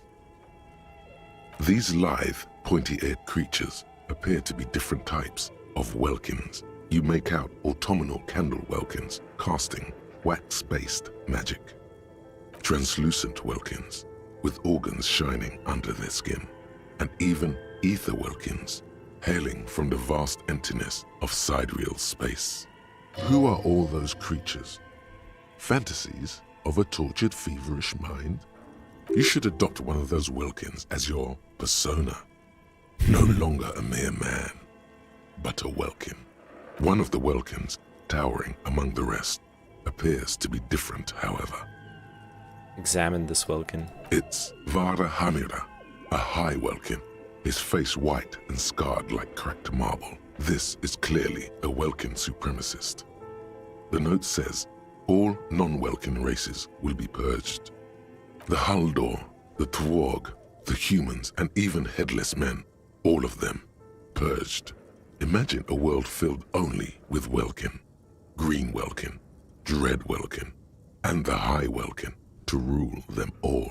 These lithe, pointy-eared creatures appear to be different types of welkins. You make out autumnal candle welkins casting wax-based magic. Translucent welkins with organs shining under their skin, and even ether welkins hailing from the vast emptiness of sidereal space. Who are all those creatures? Fantasies of a tortured, feverish mind? You should adopt one of those welkins as your persona. No longer a mere man, but a welkin. One of the welkins, towering among the rest, appears to be different, however. Examine this welkin. It's Vara Hamira, a high welkin, his face white and scarred like cracked marble. This is clearly a welkin supremacist. The note says, all non-welkin races will be purged. The Haldor, the Tworg, the humans, and even headless men, all of them, purged. Imagine a world filled only with welkin, green welkin, dread welkin, and the high welkin to rule them all.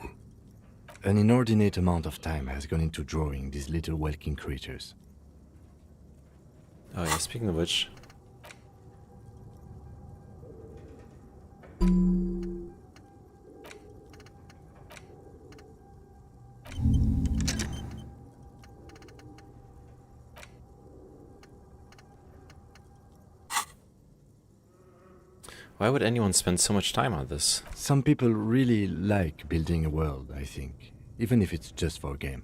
An inordinate amount of time has gone into drawing these little welkin creatures. Oh yeah, speaking of which... Why would anyone spend so much time on this? Some people really like building a world, I think, even if it's just for a game.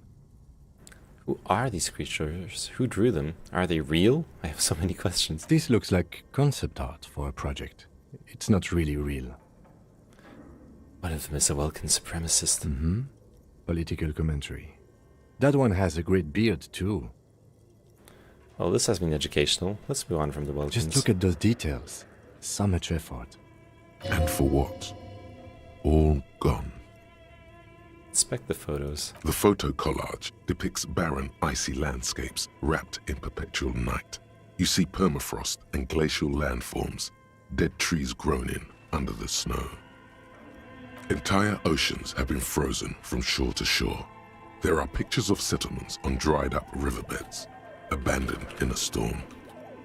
Who are these creatures? Who drew them? Are they real? I have so many questions. This looks like concept art for a project. It's not really real. One of them is a Welkin supremacist. Mm-hmm. Political commentary. That one has a great beard, too. Well, this has been educational. Let's move on from the Welkins. Just look at those details. So much effort. And for what? All gone. Inspect the photos. The photo collage depicts barren, icy landscapes wrapped in perpetual night. You see permafrost and glacial landforms, dead trees grown in under the snow. Entire oceans have been frozen from shore to shore. There are pictures of settlements on dried up riverbeds, abandoned in a storm.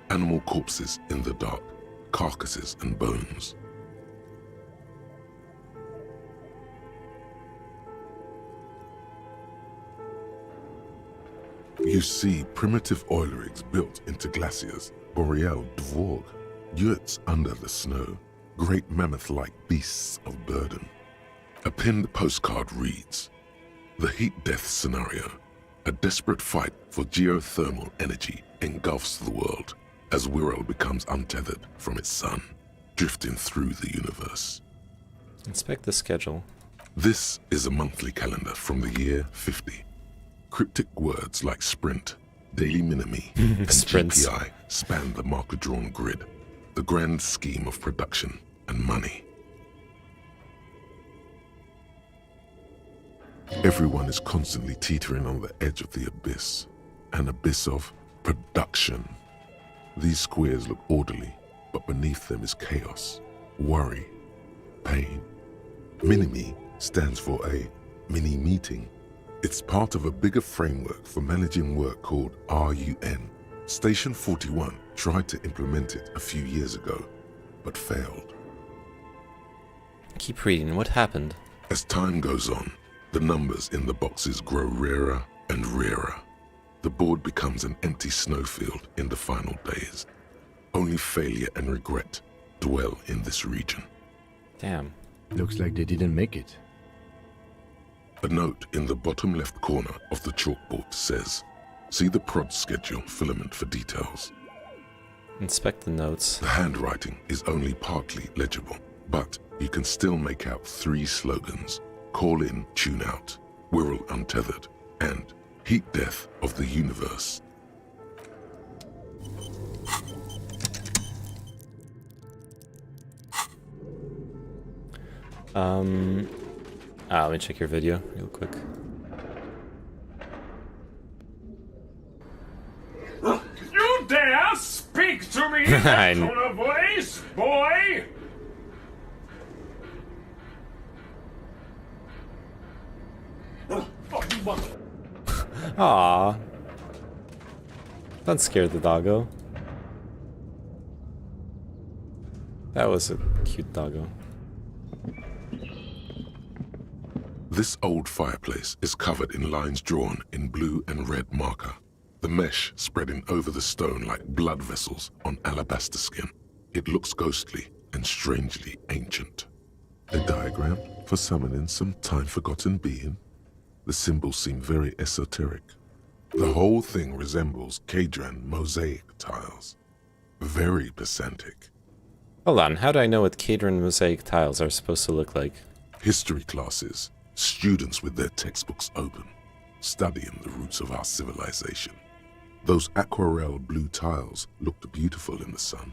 Animal corpses in the dark, carcasses and bones. You see primitive oil rigs built into glaciers, boreal dvorg, yurts under the snow, great mammoth-like beasts of burden. A pinned postcard reads, "The heat death scenario, a desperate fight for geothermal energy engulfs the world as Wirral becomes untethered from its sun, drifting through the universe." Inspect the schedule. This is a monthly calendar from the year 50. Cryptic words like sprint, daily minimi, and GPI span the marker-drawn grid, the grand scheme of production and money. Everyone is constantly teetering on the edge of the abyss, an abyss of production. These squares look orderly, but beneath them is chaos, worry, pain. Minimi stands for a mini-meeting. It's part of a bigger framework for managing work called RUN. Station 41 tried to implement it a few years ago, but failed. Keep reading. What happened? As time goes on, the numbers in the boxes grow rarer and rarer. The board becomes an empty snowfield in the final days. Only failure and regret dwell in this region. Damn. Looks like they didn't make it. A note in the bottom left corner of the chalkboard says, See the prod schedule filament for details. Inspect the notes. The handwriting is only partly legible, but you can still make out 3 slogans: Call in, Tune out, Wirral Untethered, and Heat Death of the Universe. Let me check your video real quick. You dare speak to me in that tone of voice, boy? Aww. Don't scare the doggo. That was a cute doggo. This old fireplace is covered in lines drawn in blue and red marker, the mesh spreading over the stone like blood vessels on alabaster skin. It looks ghostly and strangely ancient. A diagram for summoning some time-forgotten being. The symbols seem very esoteric. The whole thing resembles Kadran mosaic tiles. Very pedantic. Hold on, how do I know what Kadran mosaic tiles are supposed to look like? History classes, students with their textbooks open, studying the roots of our civilization. Those aquarelle blue tiles looked beautiful in the sun.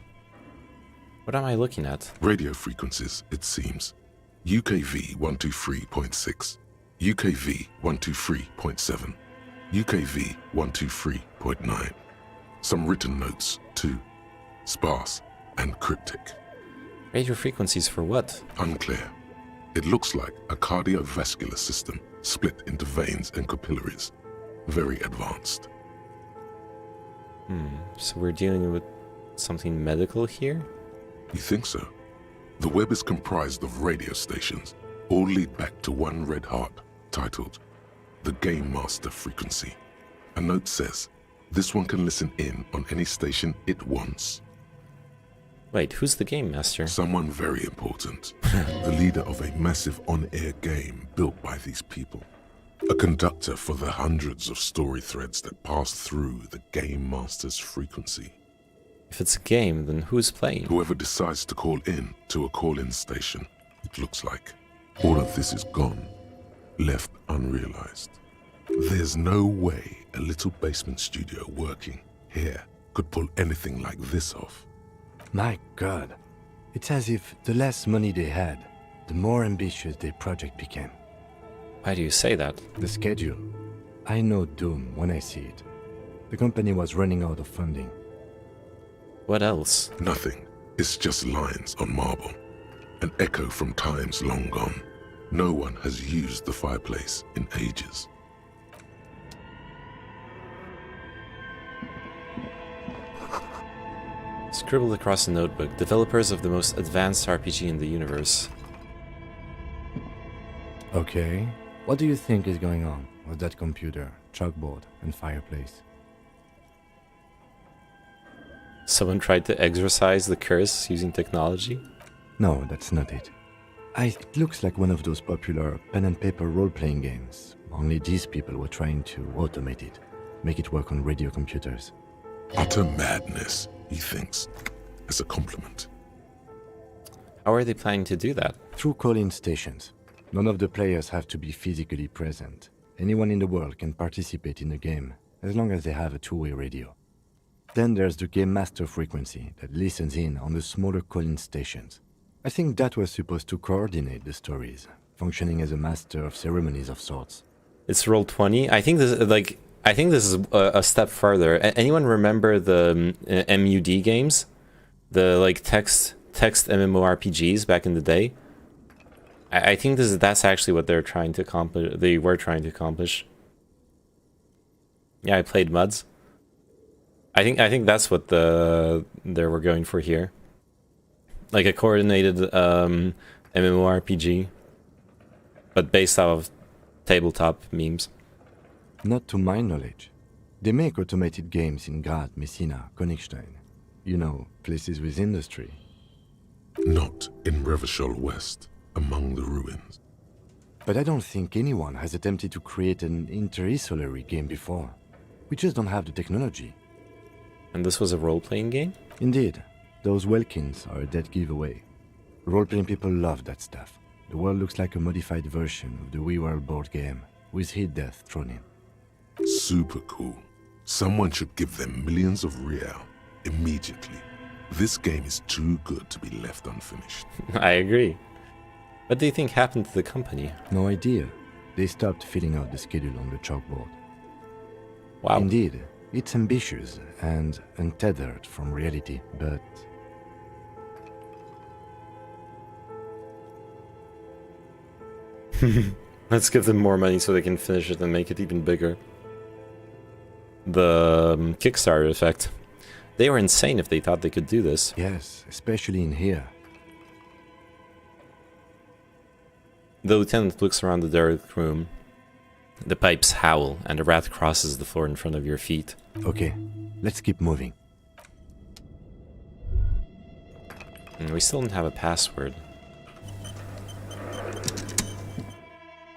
What am I looking at? Radio frequencies, it seems. UKV 123.6, UKV 123.7, UKV 123.9. Some written notes, too. Sparse and cryptic. Radio frequencies for what? Unclear. It looks like a cardiovascular system split into veins and capillaries. Very advanced. So we're dealing with something medical here? You think so? The web is comprised of radio stations, all lead back to one red heart, titled the Game Master Frequency. A note says, this one can listen in on any station it wants. Wait, who's the Game Master? Someone very important. The leader of a massive on-air game built by these people. A conductor for the hundreds of story threads that pass through the Game Master's frequency. If it's a game, then who's playing? Whoever decides to call in to a call-in station, it looks like. All of this is gone, left unrealized. There's no way a little basement studio working here could pull anything like this off. My God, it's as if the less money they had, the more ambitious their project became. Why do you say that? The schedule. I know doom when I see it. The company was running out of funding. What else? Nothing. It's just lines on marble. An echo from times long gone. No one has used the fireplace in ages. Scribbled across a notebook. Developers of the most advanced RPG in the universe. Okay. What do you think is going on with that computer, chalkboard, and fireplace? Someone tried to exorcise the curse using technology? No, that's not it. It looks like one of those popular pen and paper role-playing games. Only these people were trying to automate it, make it work on radio computers. Utter madness, he thinks, as a compliment. How are they planning to do that? Through call-in stations. None of the players have to be physically present. Anyone in the world can participate in the game, as long as they have a two-way radio. Then there's the Game Master frequency that listens in on the smaller call-in stations. I think that was supposed to coordinate the stories, functioning as a master of ceremonies of sorts. It's Roll20. I think this is a step further. Anyone remember the MUD games? The text MMORPGs back in the day? I think that's actually what they're trying to accomplish. They were trying to accomplish. Yeah, I played MUDs. I think that's what they were going for here. Like a coordinated MMORPG, but based off of tabletop memes. Not to my knowledge. They make automated games in Grad, Messina, Königstein. You know, places with industry. Not in Revachol West, among the ruins. But I don't think anyone has attempted to create an interinsulary game before. We just don't have the technology. And this was a role-playing game? Indeed. Those Welkins are a dead giveaway. Role-playing people love that stuff. The world looks like a modified version of the WeWorld board game, with hit death thrown in. Super cool. Someone should give them millions of real immediately. This game is too good to be left unfinished. I agree. What do you think happened to the company? No idea. They stopped filling out the schedule on the chalkboard. Wow. Indeed, it's ambitious and untethered from reality, but... Let's give them more money so they can finish it and make it even bigger. The Kickstarter effect. They were insane if they thought they could do this. Yes, especially in here. The lieutenant looks around the dark room. The pipes howl, and a rat crosses the floor in front of your feet. Okay, let's keep moving. And we still don't have a password.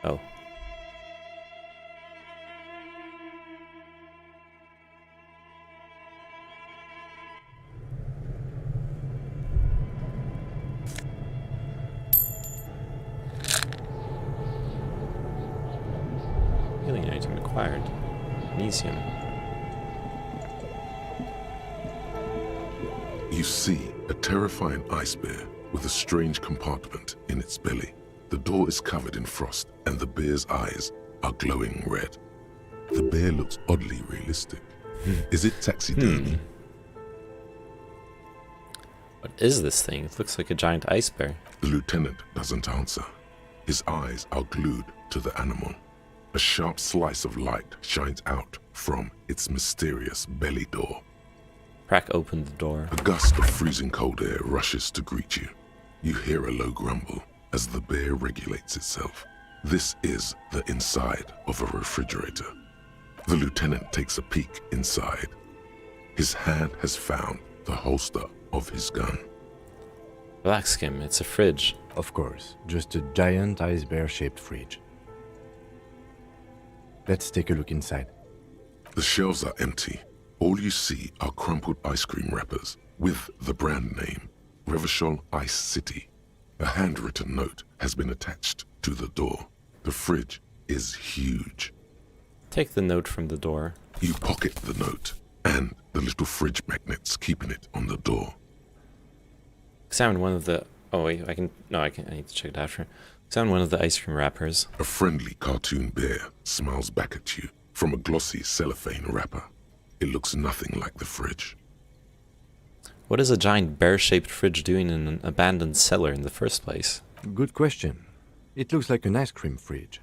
Oh. Healing item acquired. Magnesium. You see a terrifying ice bear with a strange compartment in its belly. The door is covered in frost, and the bear's eyes are glowing red. The bear looks oddly realistic. Is it taxidermy? What is this thing? It looks like a giant ice bear. The lieutenant doesn't answer. His eyes are glued to the animal. A sharp slice of light shines out from its mysterious belly door. Crack opened the door. A gust of freezing cold air rushes to greet you. You hear a low grumble as the bear regulates itself. This is the inside of a refrigerator. The lieutenant takes a peek inside. His hand has found the holster of his gun. Relax, Kim, it's a fridge. Of course, just a giant ice bear-shaped fridge. Let's take a look inside. The shelves are empty. All you see are crumpled ice cream wrappers with the brand name, Revachol Ice City. A handwritten note has been attached to the door. The fridge is huge. Take the note from the door. You pocket the note and the little fridge magnets keeping it on the door. Examine one of the... Oh wait, I need to check it after. Examine one of the ice cream wrappers. A friendly cartoon bear smiles back at you from a glossy cellophane wrapper. It looks nothing like the fridge. What is a giant bear-shaped fridge doing in an abandoned cellar in the first place? Good question. It looks like an ice cream fridge.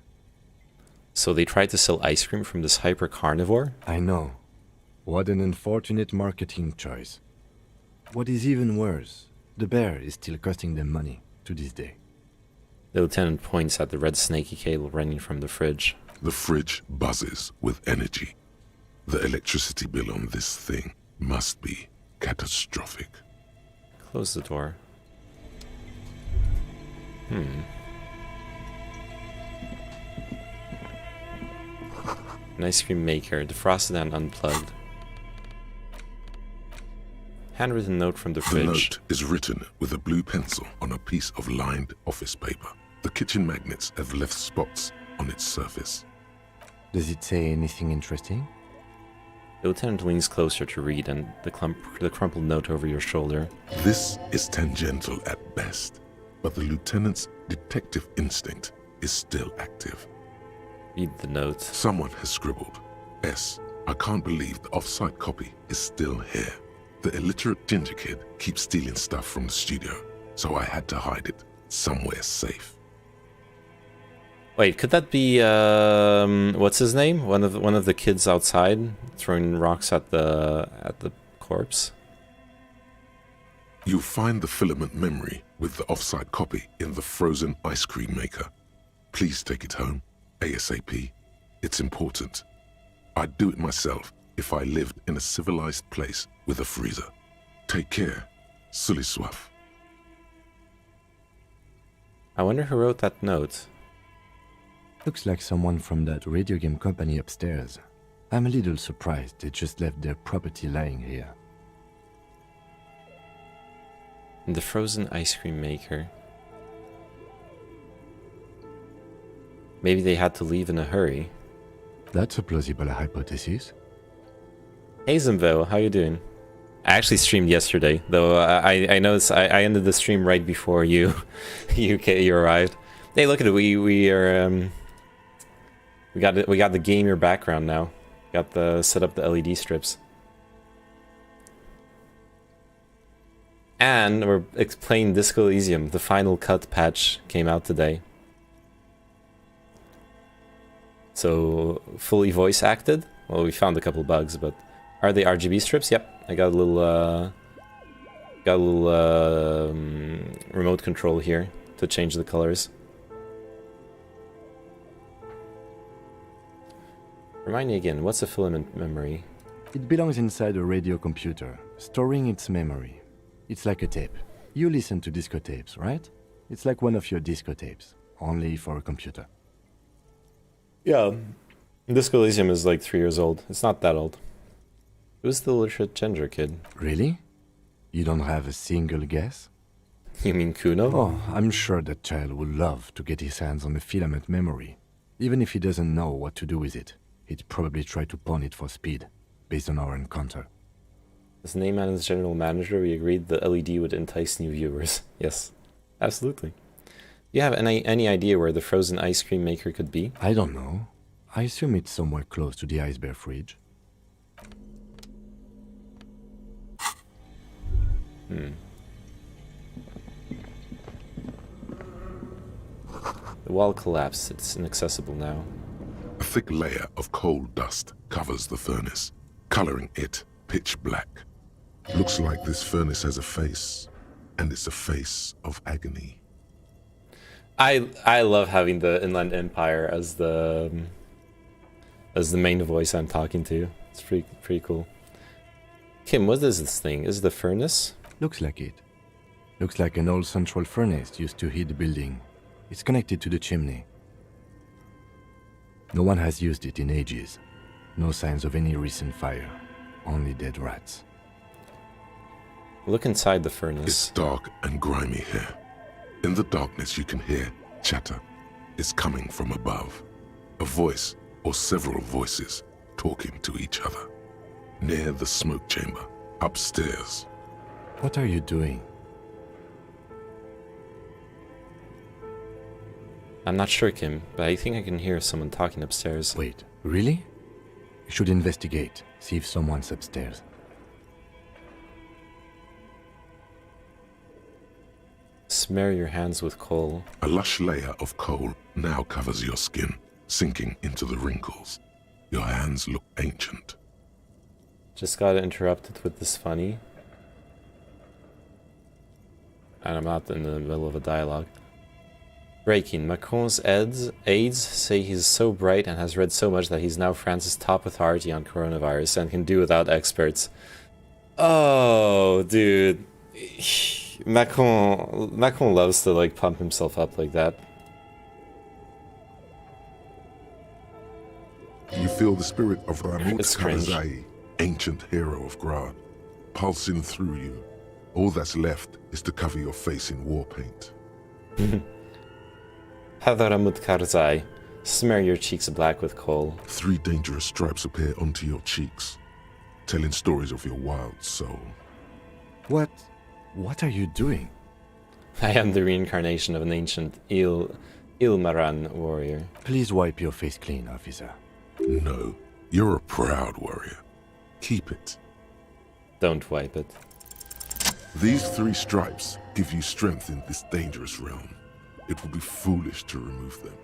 So they tried to sell ice cream from this hyper-carnivore? I know. What an unfortunate marketing choice. What is even worse, the bear is still costing them money to this day. The lieutenant points at the red snaky cable running from the fridge. The fridge buzzes with energy. The electricity bill on this thing must be catastrophic. Close the door. An ice cream maker, defrosted and unplugged. Handwritten note from the fridge. The note is written with a blue pencil on a piece of lined office paper. The kitchen magnets have left spots on its surface. Does it say anything interesting? The lieutenant leans closer to read and the crumpled note over your shoulder. This is tangential at best, but the lieutenant's detective instinct is still active. Read the note. Someone has scribbled, S. I can't believe the off-site copy is still here. The illiterate ginger kid keeps stealing stuff from the studio, so I had to hide it somewhere safe. Wait, could that be what's his name? One of the kids outside throwing rocks at the corpse? You'll find the filament memory with the off-site copy in the frozen ice cream maker. Please take it home, ASAP. It's important. I'd do it myself if I lived in a civilized place with a freezer. Take care, Suliswaf. I wonder who wrote that note. Looks like someone from that radio game company upstairs. I'm a little surprised they just left their property lying here. The frozen ice cream maker. Maybe they had to leave in a hurry. That's a plausible hypothesis. Hey Zimvo, how you doing? I actually streamed yesterday, though I noticed I ended the stream right before you arrived. Hey, look at it. We got the gamer background now. Got the set up the LED strips. And we're playing Disco Elysium. The final cut patch came out today. So fully voice acted. Well, we found a couple bugs, but are they RGB strips? Yep. I got a little remote control here to change the colors. Remind me again, what's a filament memory? It belongs inside a radio computer, storing its memory. It's like a tape. You listen to disco tapes, right? It's like one of your disco tapes, only for a computer. Yeah. Disco Elysium is like 3 years old. It's not that old. Who's the illiterate ginger kid? Really? You don't have a single guess? You mean Kuno? Oh, I'm sure that child would love to get his hands on a filament memory. Even if he doesn't know what to do with it, he'd probably try to pawn it for speed, based on our encounter. As name and as general manager, we agreed the LED would entice new viewers. Yes, absolutely. You have any idea where the frozen ice cream maker could be? I don't know. I assume it's somewhere close to the ice bear fridge. The wall collapsed. It's inaccessible now. A thick layer of coal dust covers the furnace, coloring it pitch black. Looks like this furnace has a face, and it's a face of agony. I love having the Inland Empire as the main voice I'm talking to. It's pretty cool. Kim, what is this thing? Is it the furnace? Looks like it. Looks like an old central furnace used to heat the building. It's connected to the chimney. No one has used it in ages. No signs of any recent fire. Only dead rats. Look inside the furnace. It's dark and grimy here. In the darkness you can hear chatter. It's coming from above. A voice or several voices talking to each other. Near the smoke chamber, upstairs. What are you doing? I'm not sure, Kim, but I think I can hear someone talking upstairs. Wait, really? You should investigate, see if someone's upstairs. Smear your hands with coal. A lush layer of coal now covers your skin, sinking into the wrinkles. Your hands look ancient. Just got interrupted with this funny. And I'm not in the middle of a dialogue. Breaking. Macron's aides say he's so bright and has read so much that he's now France's top authority on coronavirus and can do without experts. Oh, dude. Macron loves to like pump himself up like that. You feel the spirit of Ramut Karzai, ancient hero of Grad, pulsing through you. All that's left is to cover your face in war paint. Hadaramut Karzai, smear your cheeks black with coal. 3 dangerous stripes appear onto your cheeks, telling stories of your wild soul. What are you doing? I am the reincarnation of an ancient Ilmaran warrior. Please wipe your face clean, officer. No, you're a proud warrior. Keep it. Don't wipe it. These 3 stripes give you strength in this dangerous realm. It would be foolish to remove them.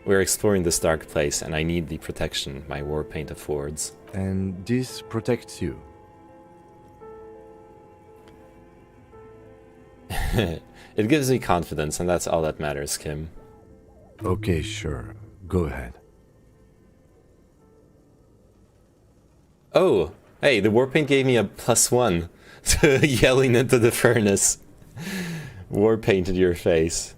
We're exploring this dark place, and I need the protection my war paint affords. And this protects you? It gives me confidence, and that's all that matters, Kim. Okay, sure. Go ahead. Oh, hey, the war paint gave me a +1 to yelling into the furnace. War painted your face.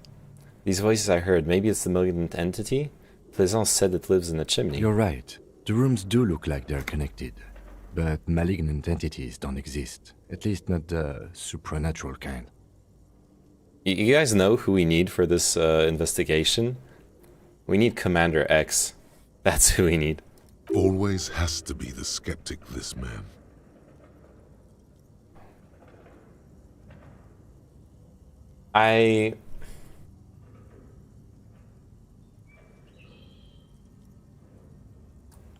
These voices I heard, maybe it's the malignant entity? Plaisance said it lives in the chimney. You're right. The rooms do look like they're connected, but malignant entities don't exist. At least not the supernatural kind. You guys know who we need for this investigation? We need Commander X. That's who we need. Always has to be the skeptic, this man.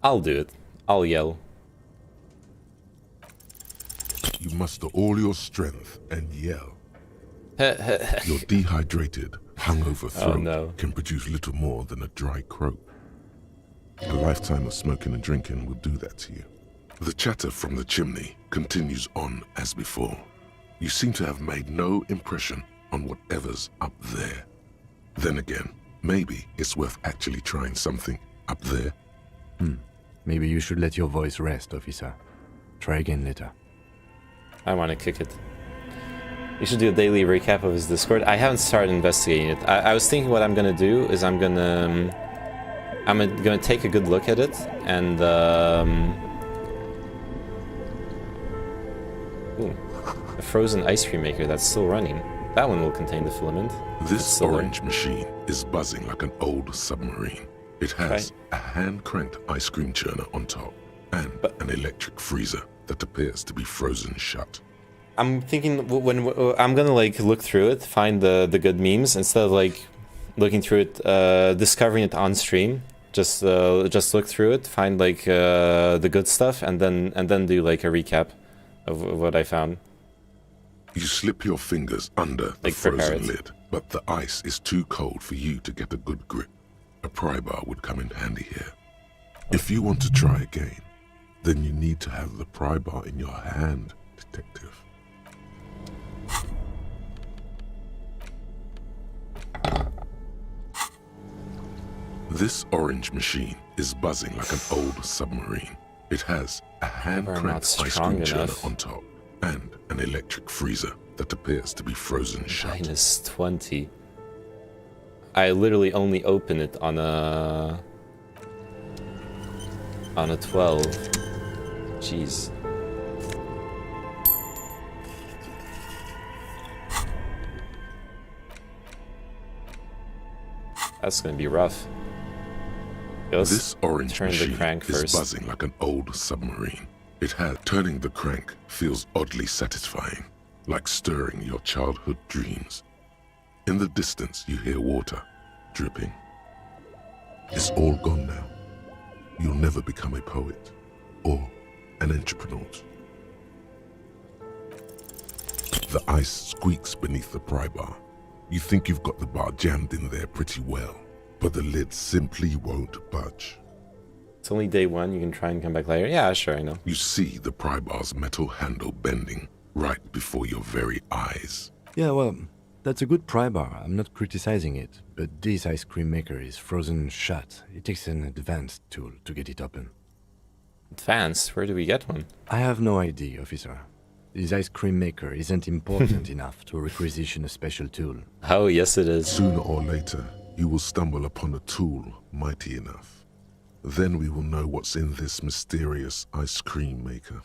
I'll do it. I'll yell. You muster all your strength and yell. Your dehydrated, hungover throat can produce little more than a dry croak. A lifetime of smoking and drinking will do that to you. The chatter from the chimney continues on as before. You seem to have made no impression on whatever's up there. Then again, maybe it's worth actually trying something up there. Maybe you should let your voice rest, officer. Try again later. I want to kick it. You should do a daily recap of his Discord. I haven't started investigating it. I was thinking what I'm gonna do is I'm gonna take a good look at it and ooh, a frozen ice cream maker that's still running. That one will contain the filament. This orange machine is buzzing like an old submarine. It has a hand-cranked ice cream churner on top and an electric freezer that appears to be frozen shut. I'm thinking when I'm gonna like look through it, find the good memes instead of like looking through it, discovering it on stream. Just look through it, find like the good stuff, and then do like a recap of what I found. You slip your fingers under the frozen lid, but the ice is too cold for you to get a good grip. A pry bar would come in handy here. If you want to try again, then you need to have the pry bar in your hand, detective. This orange machine is buzzing like an old submarine. It has a hand-cranked ice cream churner on top and an electric freezer that appears to be frozen shut. -20. I literally only open it on a 12. Jeez. That's gonna be rough. This orange machine is buzzing like an old submarine. It has turning the crank feels oddly satisfying, like stirring your childhood dreams. In the distance, you hear water dripping. It's all gone now. You'll never become a poet or an entrepreneur. The ice squeaks beneath the pry bar. You think you've got the bar jammed in there pretty well, but the lid simply won't budge. It's only day one, you can try and come back later. Yeah, sure, I know. You see the pry bar's metal handle bending right before your very eyes. Yeah, well, that's a good pry bar. I'm not criticizing it, but this ice cream maker is frozen shut. It takes an advanced tool to get it open. Advanced? Where do we get one? I have no idea, officer. This ice cream maker isn't important enough to requisition a special tool. Oh, yes it is. Sooner or later, you will stumble upon a tool mighty enough. Then we will know what's in this mysterious ice cream maker.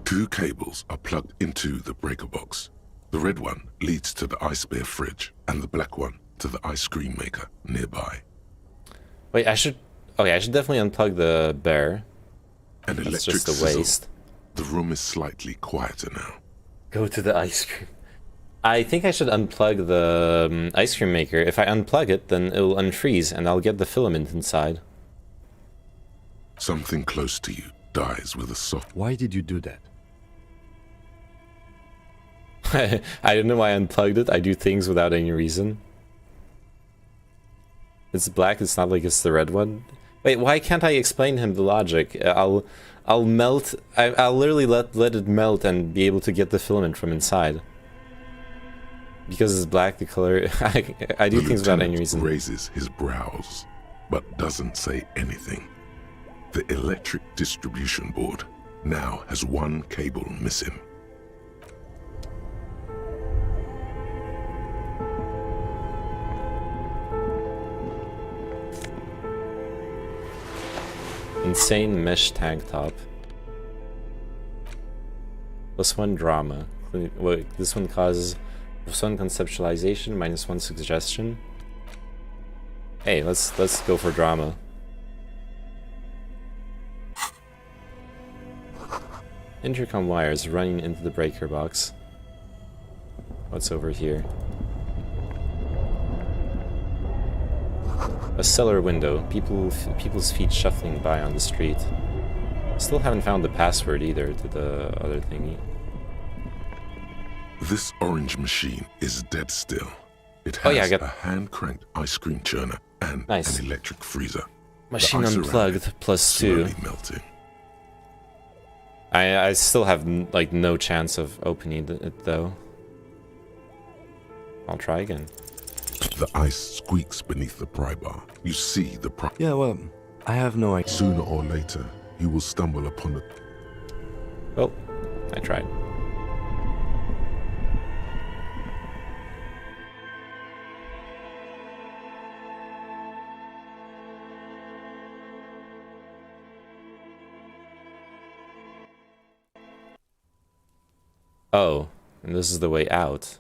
Two cables are plugged into the breaker box. The red one leads to the ice bear fridge, and the black one to the ice cream maker nearby. Wait, I should definitely unplug the bear. An That's electric just a sizzle. waste. The room is slightly quieter now. Go to the ice cream. I think I should unplug the ice cream maker. If I unplug it, then it will unfreeze and I'll get the filament inside. Something close to you dies with a soft... Why did you do that? I don't know why I unplugged it. I do things without any reason. It's black, it's not like it's the red one. Wait, why can't I explain to him the logic? I'll melt... I'll literally let it melt and be able to get the filament from inside. Because it's black, the color... I do things without any reason. Raises his brows, but doesn't say anything. The electric distribution board now has one cable missing. Insane mesh tank top. +1 drama. Wait, this one causes +1 conceptualization, -1 suggestion. Hey, let's go for drama. Intercom wires running into the breaker box. What's over here? A cellar window. People's feet shuffling by on the street. Still haven't found the password either to the other thingy. This orange machine is dead still. It has a hand-cranked ice cream churner and an electric freezer. Machine unplugged +2. Melting. I still have like no chance of opening it though. I'll try again. The ice squeaks beneath the pry bar. You see the pry. Yeah, well, I have no idea. Sooner or later, you will stumble upon it. Well, I tried. Oh, and this is the way out.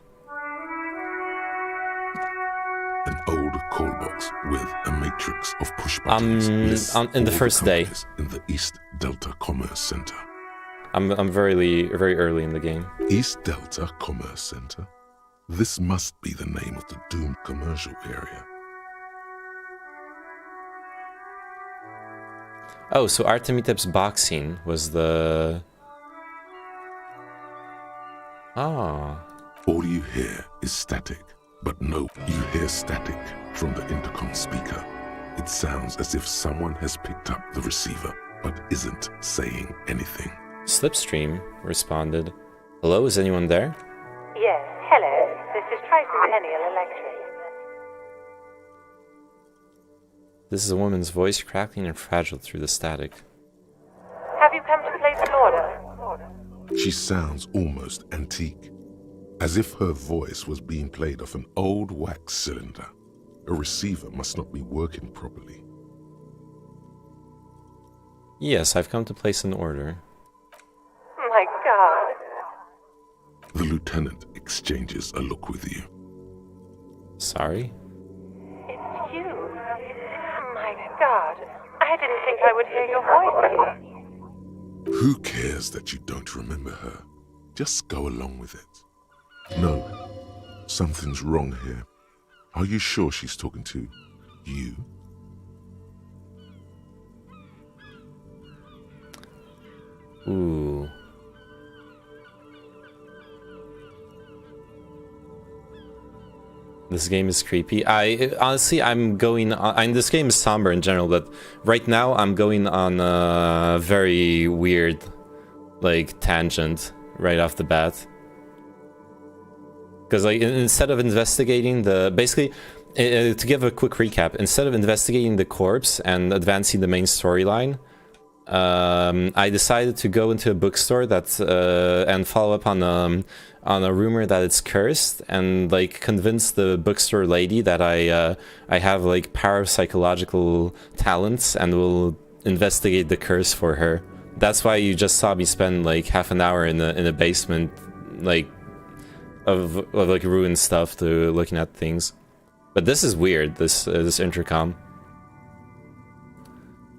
An old call box with a matrix of push buttons. In the first day. In the East Delta Commerce Center. I'm very early in the game. East Delta Commerce Center? This must be the name of the doomed commercial area. Oh, so Artemitep's boxing was the... Ah. All you hear is static. But no, you hear static from the intercom speaker. It sounds as if someone has picked up the receiver, but isn't saying anything. Slipstream responded. Hello, is anyone there? Yes, hello. This is Tricentennial Electric. This is a woman's voice crackling and fragile through the static. Have you come to place an order? She sounds almost antique. As if her voice was being played off an old wax cylinder. A receiver must not be working properly. Yes, I've come to place an order. My God. The lieutenant exchanges a look with you. Sorry? It's you. My God. I didn't think I would hear your voice. Who cares that you don't remember her? Just go along with it. No, something's wrong here. Are you sure she's talking to you? Ooh. This game is creepy. I'm going on... this game is somber in general, but right now I'm going on a very weird, like, tangent right off the bat. Because like instead of investigating the... Basically, to give a quick recap, instead of investigating the corpse and advancing the main storyline, I decided to go into a bookstore and follow up on a rumor that it's cursed, and like convince the bookstore lady that I have like parapsychological talents and will investigate the curse for her. That's why you just saw me spend like half an hour in a basement, like of like ruined stuff, to looking at things. But this is weird. This intercom.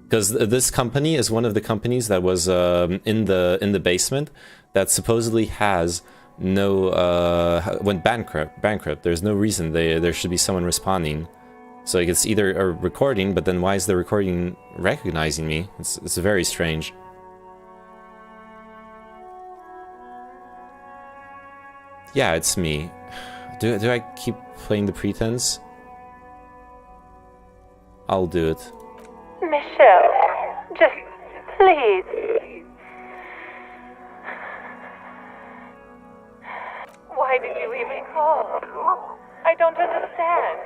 Because this company is one of the companies that was in the basement that supposedly has no went bankrupt. There's no reason there should be someone responding. So like it's either a recording, but then why is the recording recognizing me? It's very strange. Yeah, it's me. Do I keep playing the pretense? I'll do it. Michelle, just please. Why did you even call? I don't understand.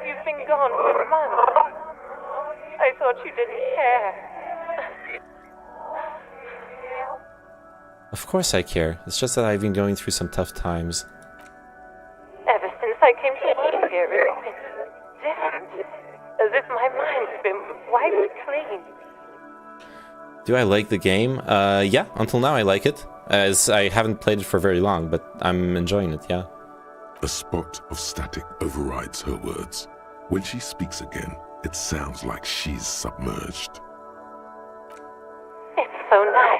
You've been gone for months. I thought you didn't care. Of course I care. It's just that I've been going through some tough times. Ever since I came to live here, it's been different. As if my mind's been wiped clean. Do I like the game? Yeah, until now I like it. As I haven't played it for very long, but I'm enjoying it, yeah. A spot of static overrides her words. When she speaks again, it sounds like she's submerged. It's so nice.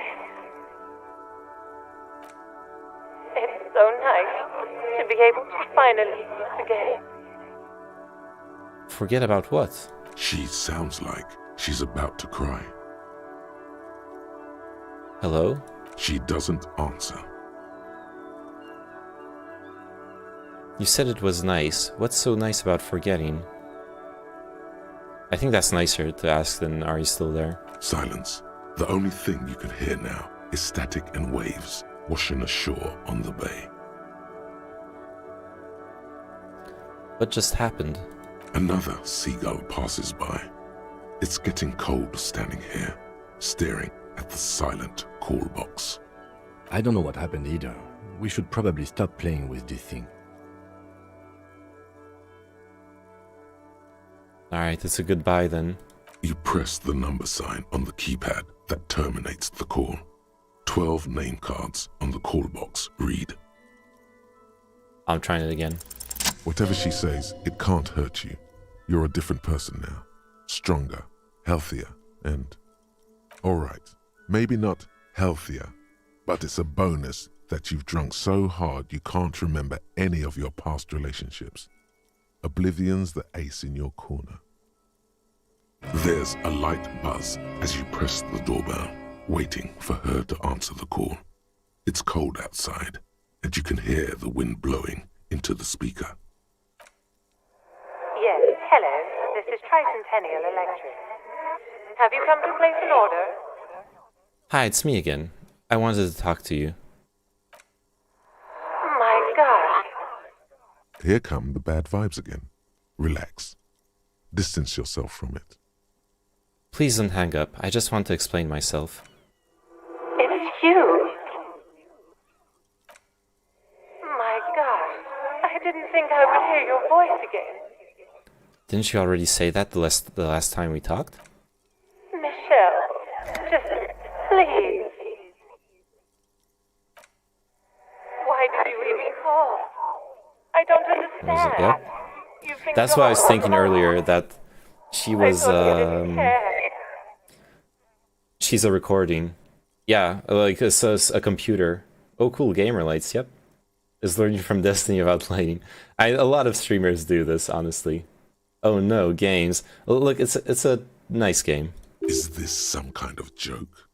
It's so nice to be able to finally forget. Forget about what? She sounds like she's about to cry. Hello? She doesn't answer. You said it was nice. What's so nice about forgetting? I think that's nicer to ask than are you still there? Silence. The only thing you can hear now is static and waves washing ashore on the bay. What just happened? Another seagull passes by. It's getting cold standing here, staring at the silent call box. I don't know what happened either. We should probably stop playing with this thing. Alright, it's a goodbye then. You press the number sign on the keypad that terminates the call. 12 name cards on the call box read. I'm trying it again. Whatever she says, it can't hurt you. You're a different person now. Stronger, healthier, and... Alright, maybe not healthier, but it's a bonus that you've drunk so hard you can't remember any of your past relationships. Oblivion's the ace in your corner. There's a light buzz as you press the doorbell, waiting for her to answer the call. It's cold outside, and you can hear the wind blowing into the speaker. Yes, hello. This is Tricentennial Electric. Have you come to place an order? Hi, it's me again. I wanted to talk to you. My God. Here come the bad vibes again. Relax. Distance yourself from it. Please don't hang up. I just want to explain myself. It's you. My God. I didn't think I would hear your voice again. Didn't you already say that the last time we talked? Michelle, just please. Why did you even call? I don't understand. Yep. That's what I was thinking earlier, that she was, she's a recording. Yeah, like it's a computer. Oh, cool, gamer lights, yep. Is learning from Destiny about lighting. A lot of streamers do this, honestly. Oh no, games. Look, it's a nice game. Is this some kind of joke?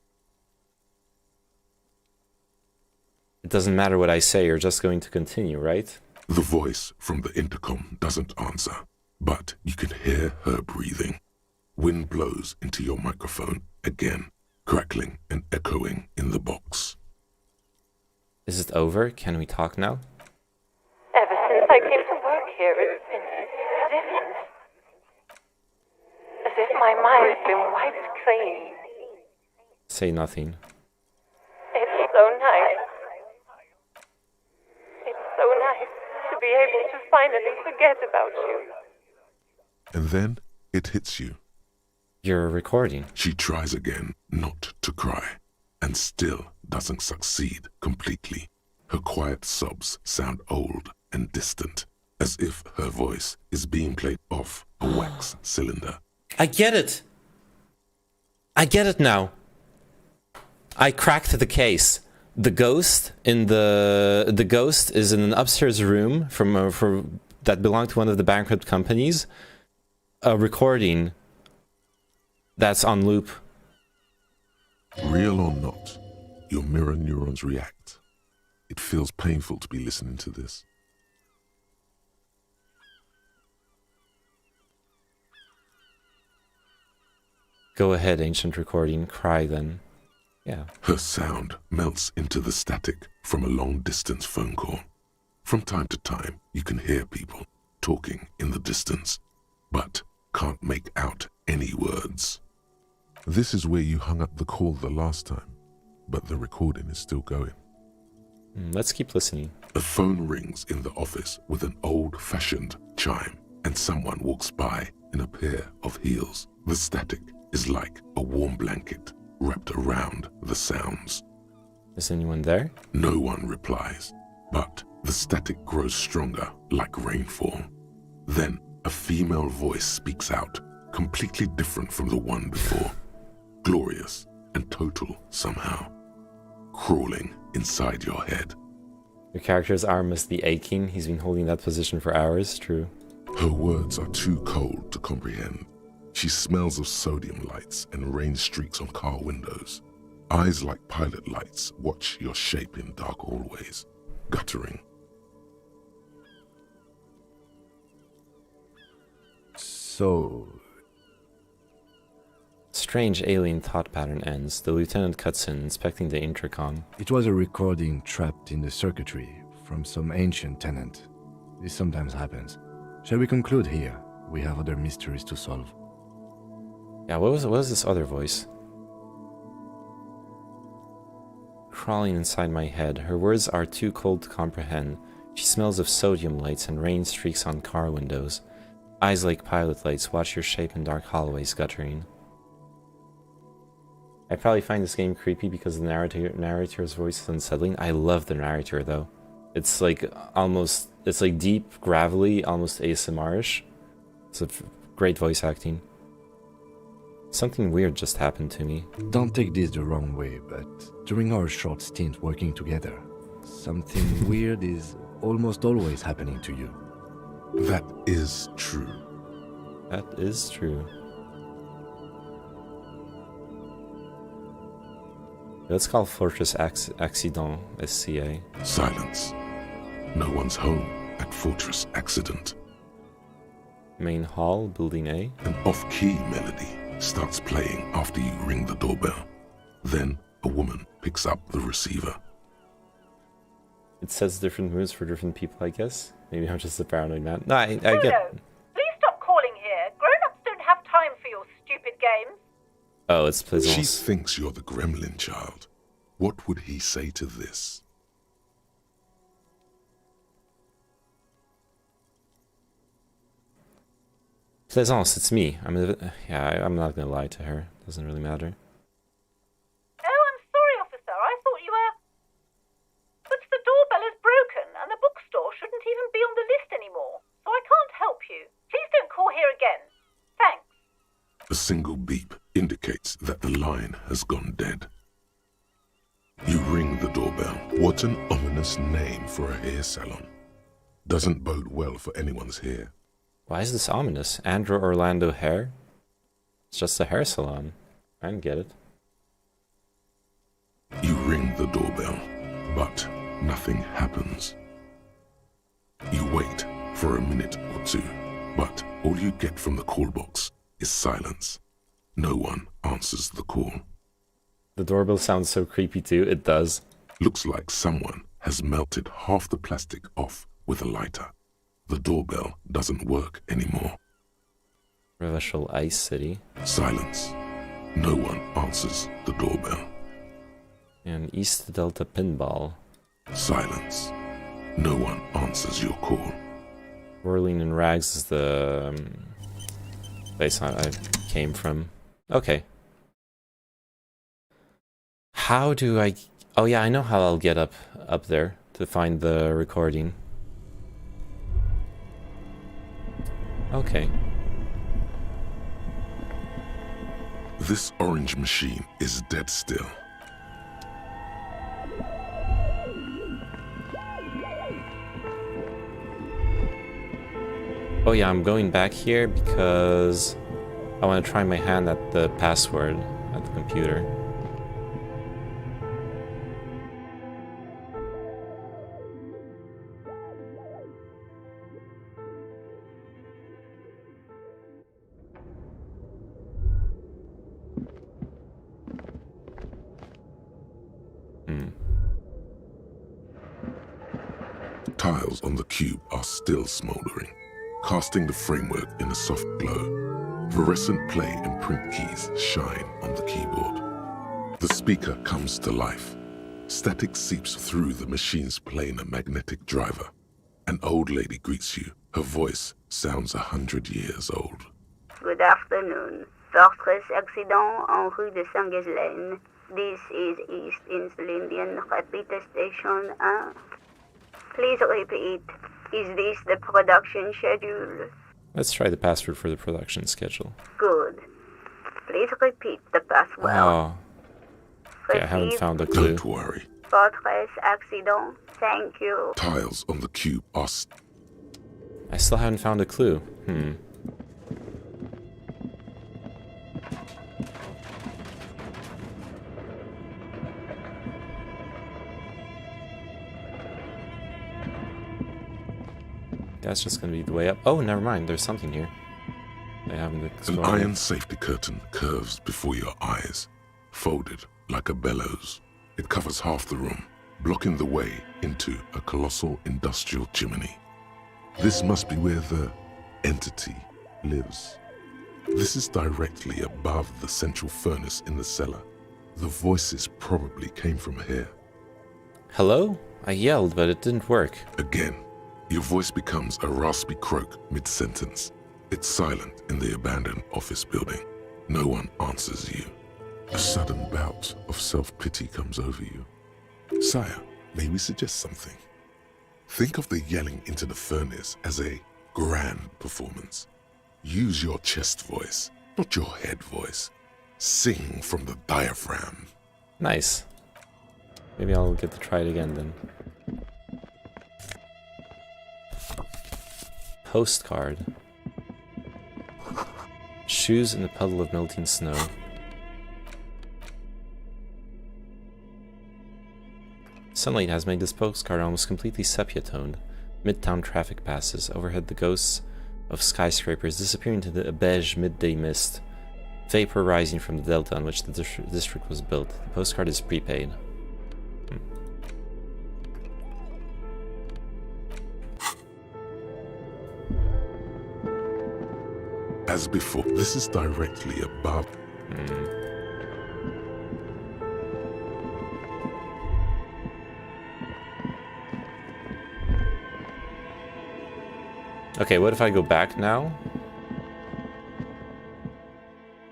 It doesn't matter what I say, you're just going to continue, right? The voice from the intercom doesn't answer, but you can hear her breathing. Wind blows into your microphone again, crackling and echoing in the box. Is it over? Can we talk now? Ever since I came to work here, it's been different. As if my mind's been wiped clean. Say nothing. It's so nice. It's so nice to be able to finally forget about you. And then it hits you. You're recording. She tries again not to cry, and still doesn't succeed completely. Her quiet sobs sound old and distant, as if her voice is being played off a wax cylinder. I get it! I get it now. I cracked the case. The ghost is in an upstairs room that belonged to one of the bankrupt companies. A recording that's on loop. Real or not, your mirror neurons react. It feels painful to be listening to this. Go ahead, ancient recording. Cry then. Yeah. Her sound melts into the static from a long-distance phone call. From time to time, you can hear people talking in the distance, but can't make out any words. This is where you hung up the call the last time, but the recording is still going. Let's keep listening. A phone rings in the office with an old-fashioned chime, and someone walks by in a pair of heels. The static is like a warm blanket, wrapped around the sounds. Is anyone there? No one replies, but the static grows stronger like rainfall. Then a female voice speaks out, completely different from the one before. Glorious and total somehow. Crawling inside your head. Your character's arm must be aching. He's been holding that position for hours, true. Her words are too cold to comprehend. She smells of sodium lights and rain streaks on car windows. Eyes like pilot lights watch your shape in dark hallways, guttering. So... Strange alien thought pattern ends. The lieutenant cuts in, inspecting the intercom. It was a recording trapped in the circuitry from some ancient tenant. This sometimes happens. Shall we conclude here? We have other mysteries to solve. Yeah, what was this other voice? Crawling inside my head. Her words are too cold to comprehend. She smells of sodium lights and rain streaks on car windows. Eyes like pilot lights watch your shape in dark hallways, guttering. I probably find this game creepy because the narrator's voice is unsettling. I love the narrator though. It's like almost, it's like deep, gravelly, almost ASMR-ish. It's a great voice acting. Something weird just happened to me. Don't take this the wrong way, but during our short stint working together, something weird is almost always happening to you. That is true. That is true. Let's call Fortress Accident SCA. Silence. No one's home at Fortress Accident. Main hall, building A. An off-key melody starts playing after you ring the doorbell. Then a woman picks up the receiver. It sets different moods for different people, I guess. Maybe I'm just a paranoid man. No, I Bruno, get... please stop calling here. Grown-ups don't have time for your stupid games. Oh, it's Plaisance. She thinks you're the gremlin child. What would he say to this? Plaisance, it's me. I'm not gonna lie to her. Doesn't really matter. Oh, I'm sorry, officer. I thought you were... But the doorbell is broken, and the bookstore shouldn't even be on the list anymore. So I can't help you. Please don't call here again. Thanks. A single beep indicates that the line has gone dead. You ring the doorbell. What an ominous name for a hair salon. Doesn't bode well for anyone's hair. Why is this ominous? Andrew Orlando Hair? It's just a hair salon. I don't get it. You ring the doorbell, but nothing happens. You wait for a minute or two, but all you get from the call box is silence. No one answers the call. The doorbell sounds so creepy too. It does. Looks like someone has melted half the plastic off with a lighter. The doorbell doesn't work anymore. Revachol Ice City. Silence. No one answers the doorbell. And East Delta Pinball. Silence. No one answers your call. Whirling in Rags is the place I came from. Okay. How do I... Oh yeah, I know how I'll get up there to find the recording. Okay. This orange machine is dead still. Oh yeah, I'm going back here because I want to try my hand at the password at the computer. Tiles on the cube are still smoldering, casting the framework in a soft glow. Fluorescent play and print keys shine on the keyboard. The speaker comes to life. Static seeps through the machine's planar magnetic driver. An old lady greets you. Her voice sounds 100 years old. Good afternoon. Fortress accident en rue de Saint-Ghislaine. This is East Insulindian Repeater Station 1. Please repeat. Is this the production schedule? Let's try the password for the production schedule. Good. Please repeat the password. Oh. Okay, I haven't found the clue. Don't worry. Fortress accident. Thank you. Tiles on the cube are... I still haven't found a clue. That's just gonna be the way up. Oh, never mind. There's something here. I haven't explored. An iron safety curtain curves before your eyes, folded like a bellows. It covers half the room, blocking the way into a colossal industrial chimney. This must be where the entity lives. This is directly above the central furnace in the cellar. The voices probably came from here. Hello? I yelled, but it didn't work. Again, your voice becomes a raspy croak mid-sentence. It's silent in the abandoned office building. No one answers you. A sudden bout of self-pity comes over you. Sire, may we suggest something? Think of the yelling into the furnace as a grand performance. Use your chest voice, not your head voice. Sing from the diaphragm. Nice. Maybe I'll get to try it again then. Postcard. Shoes in a puddle of melting snow. Sunlight has made this postcard almost completely sepia-toned. Midtown traffic passes. Overhead, the ghosts of skyscrapers disappear into the beige midday mist. Vapor rising from the delta on which the district was built. The postcard is prepaid. As before, this is directly above. Okay, what if I go back now?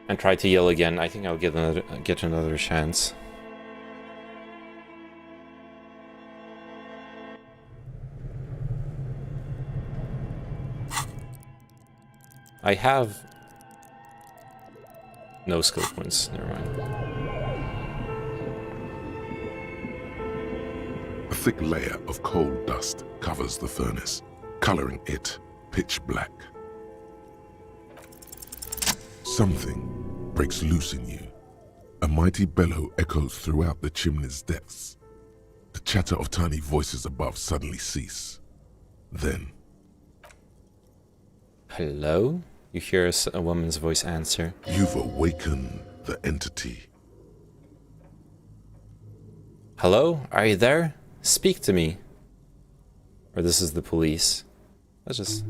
And try to yell again? I think I'll get another chance. I have no skill points, never mind. A thick layer of coal dust covers the furnace, coloring it pitch black. Something breaks loose in you. A mighty bellow echoes throughout the chimney's depths. The chatter of tiny voices above suddenly cease. Then... Hello? You hear a woman's voice answer. You've awakened the entity. Hello? Are you there? Speak to me. Or this is the police. Let's just...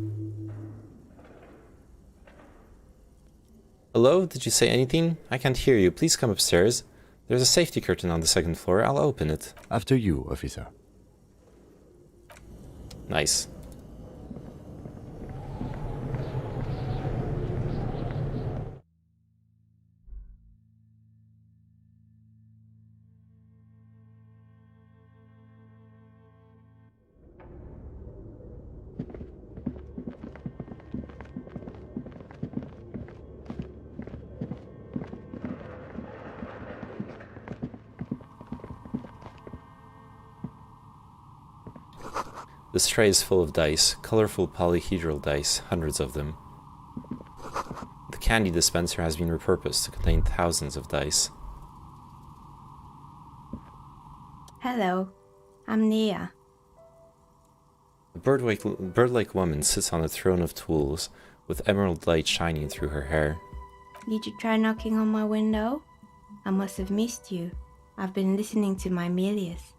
Hello? Did you say anything? I can't hear you. Please come upstairs. There's a safety curtain on the second floor. I'll open it. After you, officer. Nice. This tray is full of dice, colorful polyhedral dice, hundreds of them. The candy dispenser has been repurposed to contain thousands of dice. Hello, I'm Nia. A bird-like woman sits on a throne of tools, with emerald light shining through her hair. Did you try knocking on my window? I must have missed you. I've been listening to my Melius.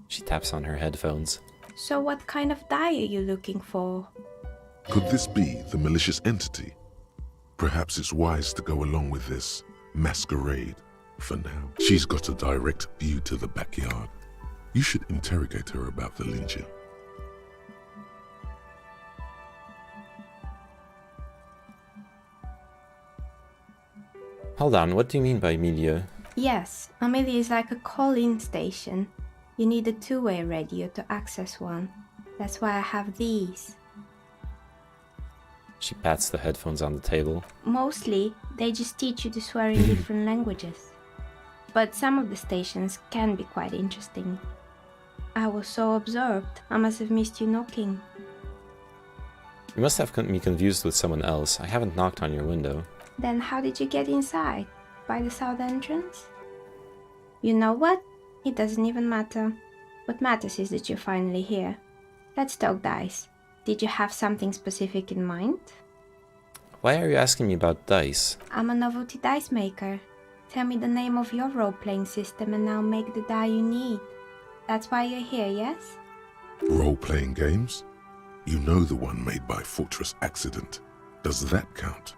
She taps on her headphones. So what kind of die are you looking for? Could this be the malicious entity? Perhaps it's wise to go along with this masquerade for now. She's got a direct view to the backyard. You should interrogate her about the lynching. Hold on, what do you mean by media? Yes, a media is like a call-in station. You need a two-way radio to access one. That's why I have these. She pats the headphones on the table. Mostly, they just teach you to swear in different languages. But some of the stations can be quite interesting. I was so absorbed, I must have missed you knocking. You must have me confused with someone else. I haven't knocked on your window. Then how did you get inside? By the south entrance? You know what? It doesn't even matter. What matters is that you're finally here. Let's talk dice. Did you have something specific in mind? Why are you asking me about dice? I'm a novelty dice maker. Tell me the name of your role-playing system and I'll make the die you need. That's why you're here, yes? Role-playing games? You know the one made by Fortress Accident. Does that count?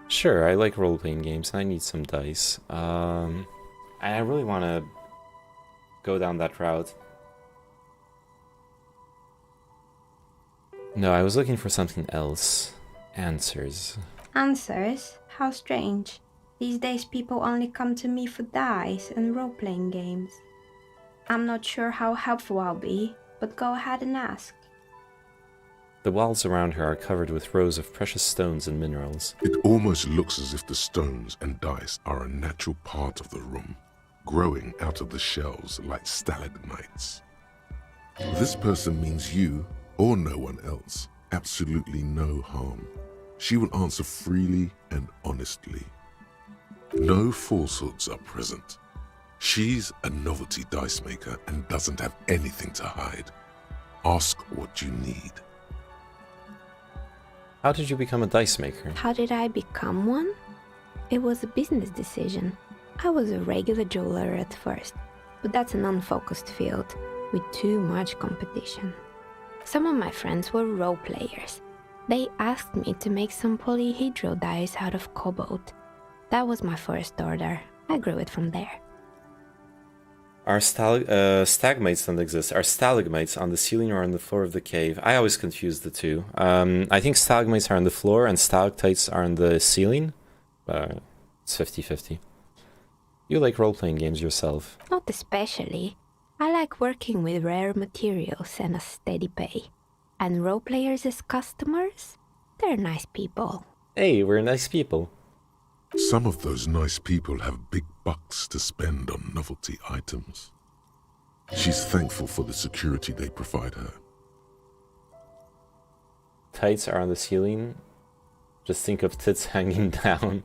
Sure, I like role-playing games and I need some dice. I really want to go down that route. No, I was looking for something else. Answers. Answers? How strange. These days people only come to me for dice and role-playing games. I'm not sure how helpful I'll be, but go ahead and ask. The walls around her are covered with rows of precious stones and minerals. It almost looks as if the stones and dice are a natural part of the room, growing out of the shells like stalagmites. This person means you, or no one else, absolutely no harm. She will answer freely and honestly. No falsehoods are present. She's a novelty dice maker and doesn't have anything to hide. Ask what you need. How did you become a dice maker? How did I become one? It was a business decision. I was a regular jeweler at first, but that's an unfocused field with too much competition. Some of my friends were role players. They asked me to make some polyhedral dice out of cobalt. That was my first order. I grew it from there. Are stalagmites don't exist? Are stalagmites on the ceiling or on the floor of the cave? I always confuse the two. I think stalagmites are on the floor and stalactites are on the ceiling. It's 50-50. You like role-playing games yourself. Not especially. I like working with rare materials and a steady pay. And role players as customers? They're nice people. Hey, we're nice people. Some of those nice people have big bucks to spend on novelty items. She's thankful for the security they provide her. Tights are on the ceiling. Just think of tits hanging down.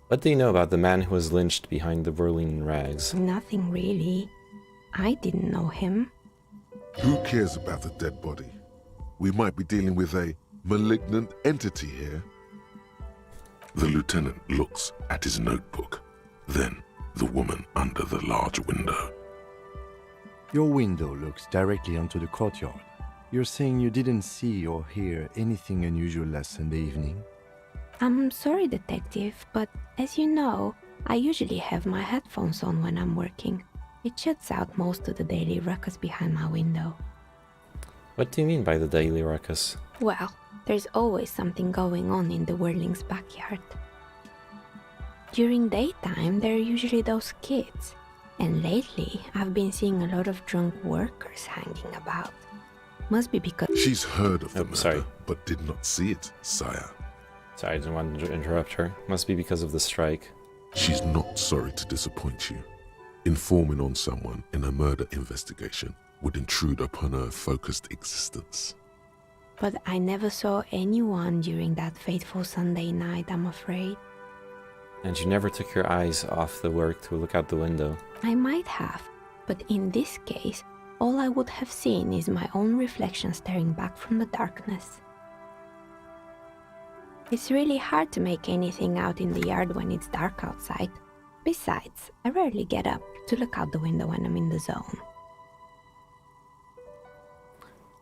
What do you know about the man who was lynched behind the whirling rags? Nothing really. I didn't know him. Who cares about the dead body? We might be dealing with a malignant entity here. The lieutenant looks at his notebook, then the woman under the large window. Your window looks directly onto the courtyard. You're saying you didn't see or hear anything unusual last Sunday evening? I'm sorry, detective, but as you know, I usually have my headphones on when I'm working. It shuts out most of the daily ruckus behind my window. What do you mean by the daily ruckus? Well, there's always something going on in the Whirling's backyard. During daytime, there are usually those kids. And lately, I've been seeing a lot of drunk workers hanging about. Must be because... She's heard of the murder, but did not see it, sire. Sorry, I didn't want to interrupt her. Must be because of the strike. She's not sorry to disappoint you. Informing on someone in a murder investigation would intrude upon her focused existence. But I never saw anyone during that fateful Sunday night, I'm afraid. And you never took your eyes off the work to look out the window. I might have, but in this case, all I would have seen is my own reflection staring back from the darkness. It's really hard to make anything out in the yard when it's dark outside. Besides, I rarely get up to look out the window when I'm in the zone.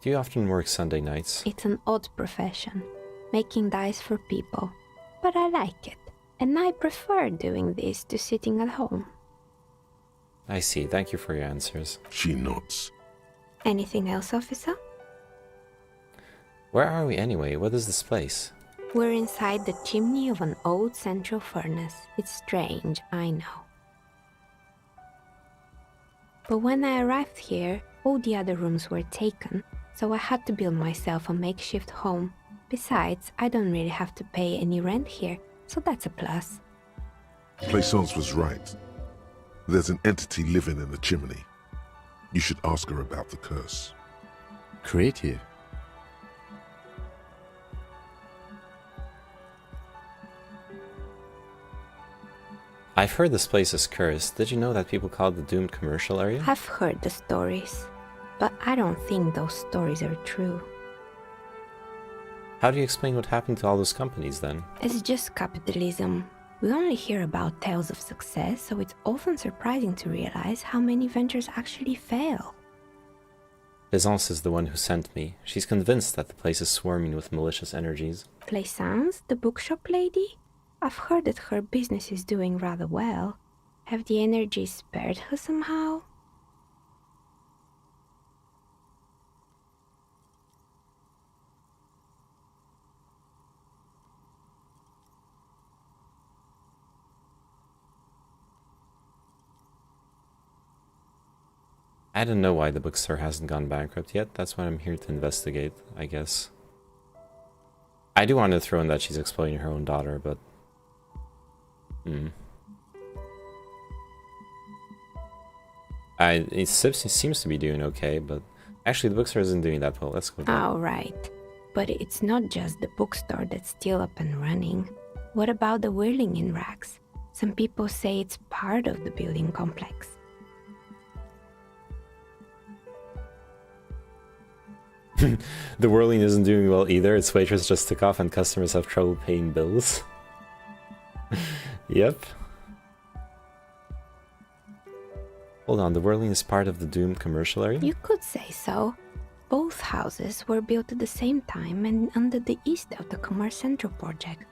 Do you often work Sunday nights? It's an odd profession, making dice for people, but I like it, and I prefer doing this to sitting at home. I see. Thank you for your answers. She nods. Anything else, officer? Where are we anyway? What is this place? We're inside the chimney of an old central furnace. It's strange, I know. But when I arrived here, all the other rooms were taken, so I had to build myself a makeshift home. Besides, I don't really have to pay any rent here, so that's a plus. Plaisance was right. There's an entity living in the chimney. You should ask her about the curse. Creative. I've heard this place is cursed. Did you know that people call it the doomed commercial area? I've heard the stories, but I don't think those stories are true. How do you explain what happened to all those companies then? It's just capitalism. We only hear about tales of success, so it's often surprising to realize how many ventures actually fail. Plaisance is the one who sent me. She's convinced that the place is swarming with malicious energies. Plaisance, the bookshop lady? I've heard that her business is doing rather well. Have the energies spared her somehow? I don't know why the bookstore hasn't gone bankrupt yet. That's what I'm here to investigate, I guess. I do want to throw in that she's exploiting her own daughter, but... It seems to be doing okay, but... Actually, the bookstore isn't doing that well. Let's go back. Oh, right. But it's not just the bookstore that's still up and running. What about the whirling in racks? Some people say it's part of the building complex. The whirling isn't doing well either. Its waitress just took off and customers have trouble paying bills. Yep. Hold on, the whirling is part of the doomed commercial area? You could say so. Both houses were built at the same time and under the East of the Commerce Central project.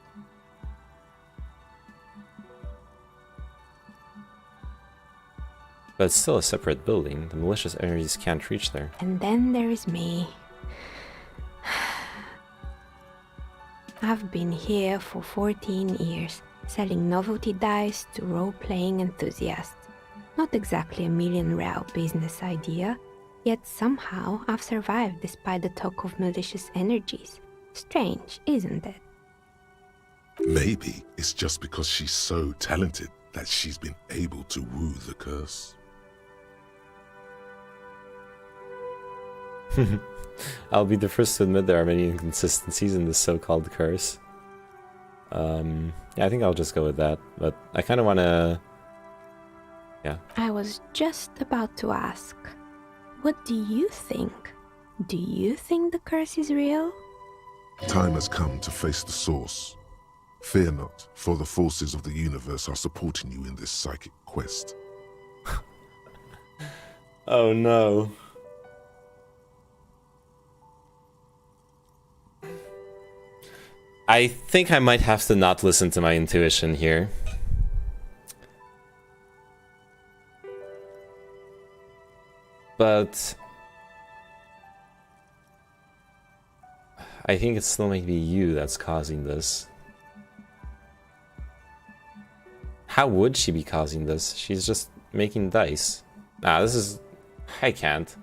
But it's still a separate building. The malicious energies can't reach there. And then there is me. I've been here for 14 years, selling novelty dice to role-playing enthusiasts. Not exactly a million-real business idea, yet somehow I've survived despite the talk of malicious energies. Strange, isn't it? Maybe it's just because she's so talented that she's been able to woo the curse. I'll be the first to admit there are many inconsistencies in this so-called curse. Yeah, I think I'll just go with that, but I kind of want to... Yeah. I was just about to ask, what do you think? Do you think the curse is real? Time has come to face the source. Fear not, for the forces of the universe are supporting you in this psychic quest. Oh no. I think I might have to not listen to my intuition here. But I think it still might be you that's causing this. How would she be causing this? She's just making dice. Nah, this is... I can't.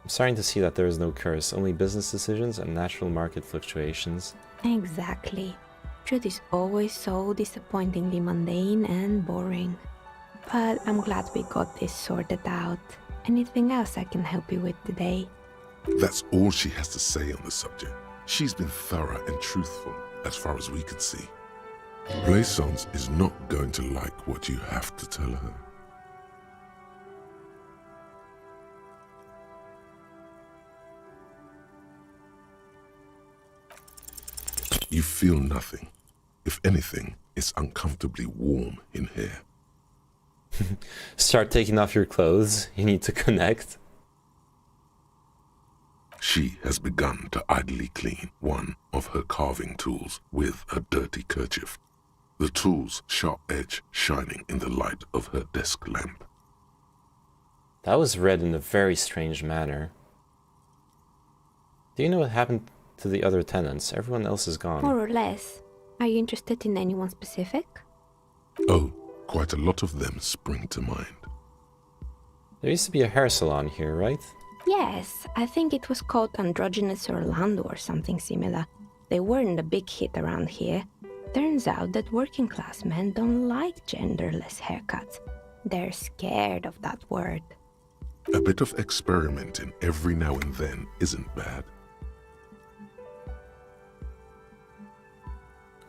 I'm starting to see that there is no curse, only business decisions and natural market fluctuations. Exactly. Truth is always so disappointingly mundane and boring. But I'm glad we got this sorted out. Anything else I can help you with today? That's all she has to say on the subject. She's been thorough and truthful, as far as we can see. Plaisance is not going to like what you have to tell her. You feel nothing. If anything, it's uncomfortably warm in here. Start taking off your clothes. You need to connect. She has begun to idly clean one of her carving tools with a dirty kerchief. the tool's sharp edge shining in the light of her desk lamp. That was read in a very strange manner. Do you know what happened to the other tenants? Everyone else is gone. More or less. Are you interested in anyone specific? Oh, quite a lot of them spring to mind. There used to be a hair salon here, right? Yes, I think it was called Androgynous Orlando or something similar. They weren't a big hit around here. Turns out that working class men don't like genderless haircuts. They're scared of that word. A bit of experimenting every now and then isn't bad.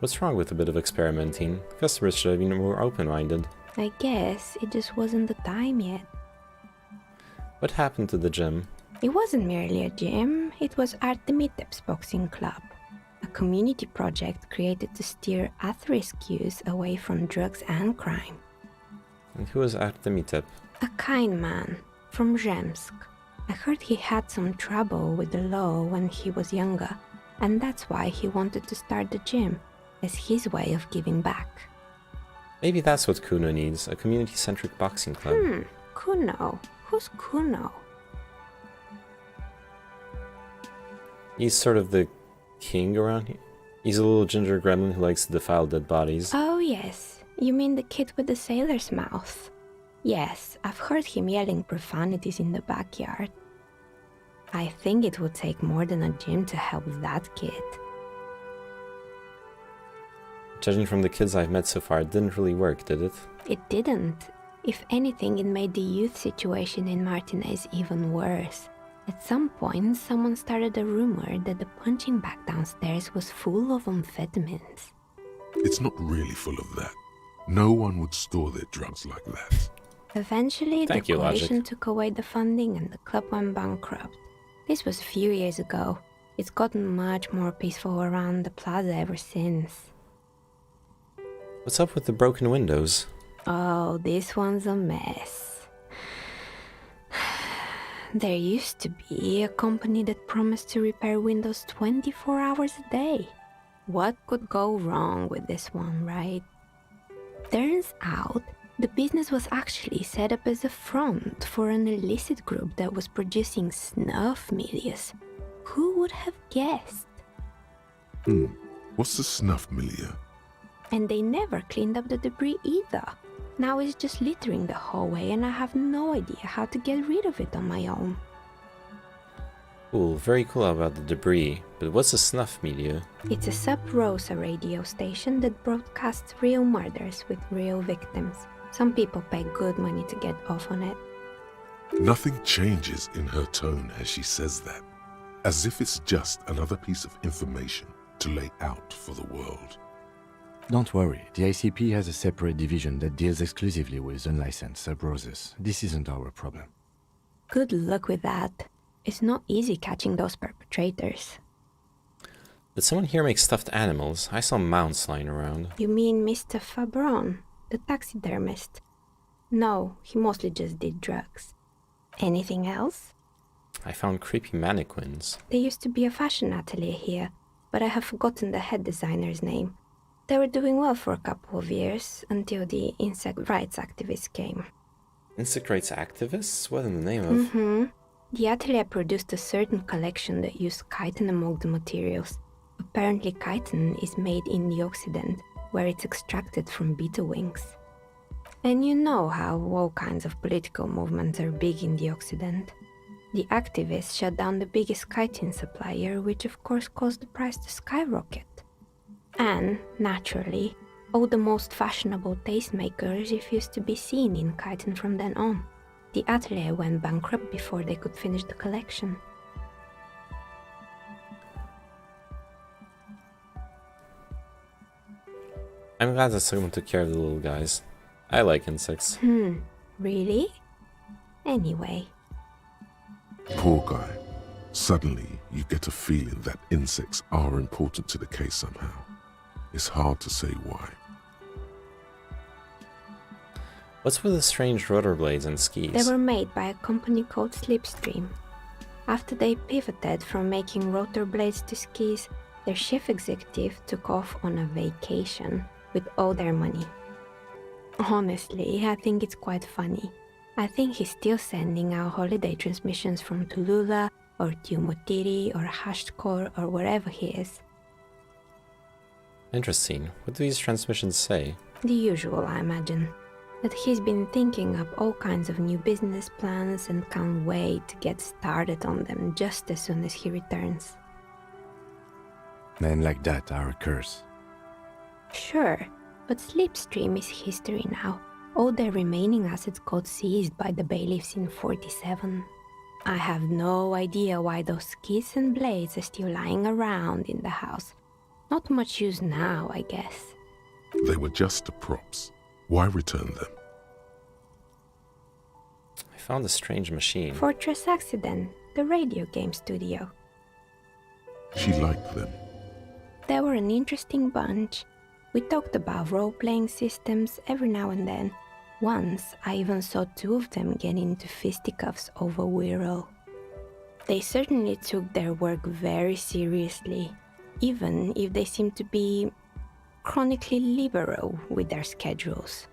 What's wrong with a bit of experimenting? Customers should have been more open-minded. I guess it just wasn't the time yet. What happened to the gym? It wasn't merely a gym, it was Artemitep's boxing club. A community project created to steer at-risk youth away from drugs and crime. And who was Artemitep? A kind man, from Zemsk. I heard he had some trouble with the law when he was younger, and that's why he wanted to start the gym, as his way of giving back. Maybe that's what Kuno needs, a community-centric boxing club. Kuno? Who's Kuno? He's sort of the king around here. He's a little ginger gremlin who likes to defile dead bodies. Oh yes, you mean the kid with the sailor's mouth? Yes, I've heard him yelling profanities in the backyard. I think it would take more than a gym to help that kid. Judging from the kids I've met so far, it didn't really work, did it? It didn't. If anything, it made the youth situation in Martinez even worse. At some point, someone started a rumor that the punching bag downstairs was full of amphetamines. It's not really full of that. No one would store their drugs like that. Eventually, the you, coalition Logic. took away the funding and the club went bankrupt. This was a few years ago. It's gotten much more peaceful around the plaza ever since. What's up with the broken windows? Oh, this one's a mess. There used to be a company that promised to repair windows 24 hours a day. What could go wrong with this one, right? Turns out, the business was actually set up as a front for an illicit group that was producing snuff milieu. Who would have guessed? What's the snuff milieu? And they never cleaned up the debris either. Now it's just littering the hallway and I have no idea how to get rid of it on my own. Cool, very cool about the debris, but what's a snuff milieu? It's a sub-Rosa radio station that broadcasts real murders with real victims. Some people pay good money to get off on it. Nothing changes in her tone as she says that, as if it's just another piece of information to lay out for the world. Don't worry, the ICP has a separate division that deals exclusively with unlicensed sub-roses. This isn't our problem. Good luck with that. It's not easy catching those perpetrators. Did someone here make stuffed animals? I saw mounts lying around. You mean Mr. Fabron, the taxidermist? No, he mostly just did drugs. Anything else? I found creepy mannequins. There used to be a fashion atelier here, but I have forgotten the head designer's name. They were doing well for a couple of years, until the insect rights activists came. Insect rights activists? What in the name of? The atelier produced a certain collection that used chitin among the materials. Apparently chitin is made in the Occident, where it's extracted from beetle wings. And you know how all kinds of political movements are big in the Occident. The activists shut down the biggest chitin supplier, which of course caused the price to skyrocket. And, naturally, all the most fashionable tastemakers refused to be seen in chitin from then on. The atelier went bankrupt before they could finish the collection. I'm glad that someone took care of the little guys. I like insects. Really? Anyway. Poor guy. Suddenly, you get a feeling that insects are important to the case somehow. It's hard to say why. What's with the strange rotor blades and skis? They were made by a company called Slipstream. After they pivoted from making rotor blades to skis, their chief executive took off on a vacation, with all their money. Honestly, I think it's quite funny. I think he's still sending out holiday transmissions from Tulula or Tiumotiri or Hashtkor or wherever he is. Interesting. What do these transmissions say? The usual, I imagine. That he's been thinking up all kinds of new business plans and can't wait to get started on them just as soon as he returns. Men like that are a curse. Sure, but Slipstream is history now. All their remaining assets got seized by the bailiffs in 47. I have no idea why those skis and blades are still lying around in the house. Not much use now, I guess. They were just the props. Why return them? I found a strange machine. Fortress Accident, the radio game studio. She liked them. They were an interesting bunch. We talked about role-playing systems every now and then. Once, I even saw two of them get into fisticuffs over Wirral. They certainly took their work very seriously, even if they seemed to be chronically liberal with their schedules.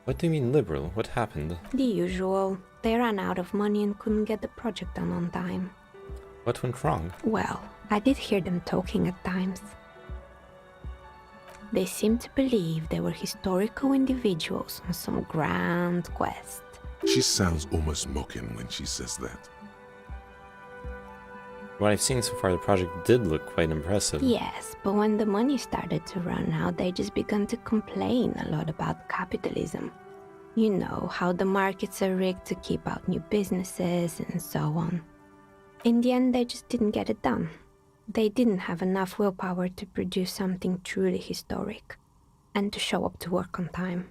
What do you mean liberal? What happened? The usual. They ran out of money and couldn't get the project done on time. What went wrong? Well, I did hear them talking at times. They seemed to believe they were historical individuals on some grand quest. She sounds almost mocking when she says that. What I've seen so far, the project did look quite impressive. Yes, but when the money started to run out, they just began to complain a lot about capitalism. You know, how the markets are rigged to keep out new businesses and so on. In the end, they just didn't get it done. They didn't have enough willpower to produce something truly historic, and to show up to work on time.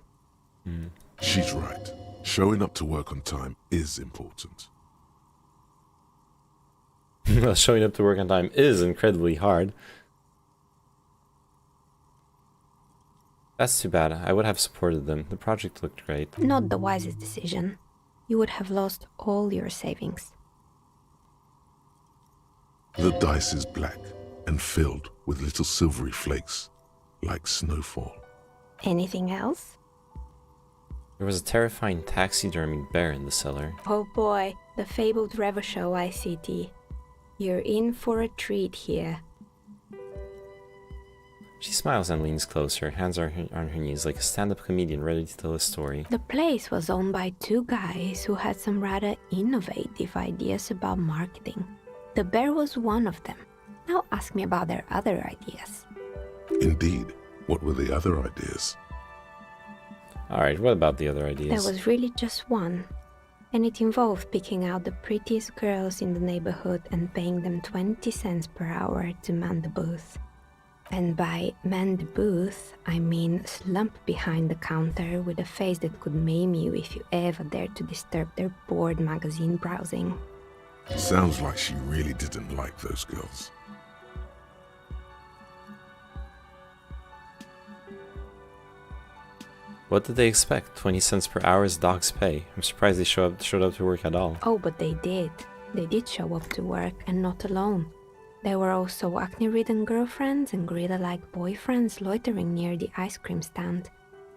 She's right. Showing up to work on time is important. Well, showing up to work on time is incredibly hard. That's too bad. I would have supported them. The project looked great. Not the wisest decision. You would have lost all your savings. The dice is black and filled with little silvery flakes, like snowfall. Anything else? There was a terrifying taxidermied bear in the cellar. Oh boy, the fabled Revachol ICT. You're in for a treat here. She smiles and leans closer, hands on her knees like a stand-up comedian ready to tell a story. The place was owned by two guys who had some rather innovative ideas about marketing. The bear was one of them. Now ask me about their other ideas. Indeed. What were the other ideas? Alright, what about the other ideas? There was really just one. And it involved picking out the prettiest girls in the neighborhood and paying them 20 cents per hour to man the booth. And by man the booth, I mean slump behind the counter with a face that could maim you if you ever dared to disturb their bored magazine browsing. Sounds like she really didn't like those girls. What did they expect? 20 cents per hour is dog's pay. I'm surprised they showed up to work at all. Oh, but they did. They did show up to work, and not alone. There were also acne-ridden girlfriends and gorilla-like boyfriends loitering near the ice cream stand.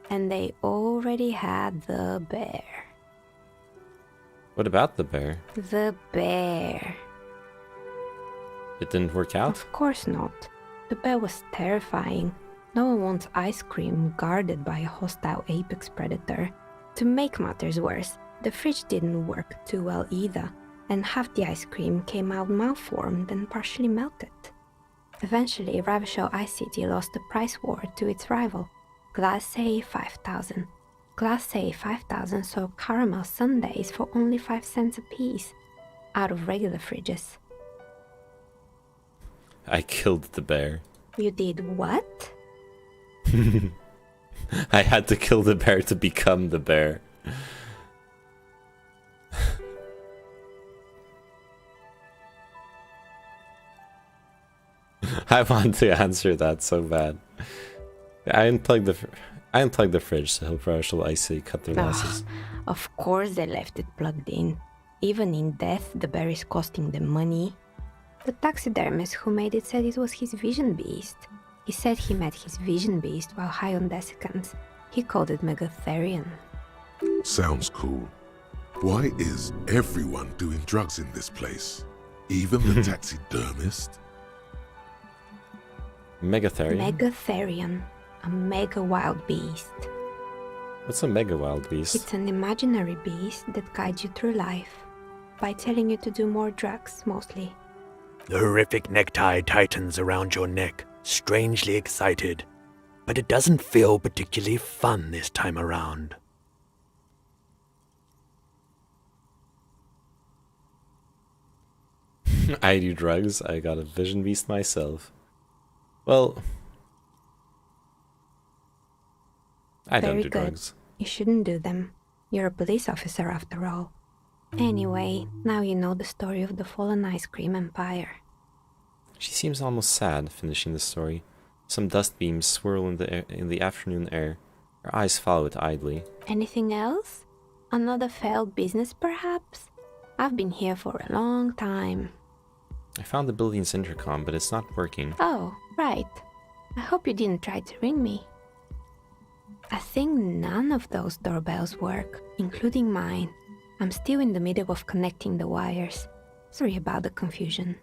And they already had the bear. What about the bear? The bear. It didn't work out? Of course not. The bear was terrifying. No one wants ice cream guarded by a hostile apex predator. To make matters worse, the fridge didn't work too well either, and half the ice cream came out malformed and partially melted. Eventually, Revachol ICT lost the price war to its rival, Glace 5000. Glace 5000 sold caramel sundaes for only 5 cents a piece, out of regular fridges. I killed the bear. You did what? I had to kill the bear to become the bear. I want to answer that so bad. I unplugged the fridge to help Revachol ICT cut their losses. Of course they left it plugged in. Even in death, the bear is costing them money. The taxidermist who made it said it was his vision beast. He said he met his vision beast while high on desiccants. He called it Megatherian. Sounds cool. Why is everyone doing drugs in this place? Even the taxidermist? Megatherian? Megatherian. A mega wild beast. What's a mega wild beast? It's an imaginary beast that guides you through life. By telling you to do more drugs, mostly. The horrific necktie tightens around your neck, strangely excited. But it doesn't feel particularly fun this time around. I do drugs. I got a vision beast myself. Well, I don't Very do good. drugs. You shouldn't do them. You're a police officer after all. Anyway, now you know the story of the fallen ice cream empire. She seems almost sad, finishing the story. Some dust beams swirl in the afternoon air. Her eyes follow it idly. Anything else? Another failed business, perhaps? I've been here for a long time. I found the building's intercom, but it's not working. Oh, right. I hope you didn't try to ring me. I think none of those doorbells work, including mine. I'm still in the middle of connecting the wires. Sorry about the confusion.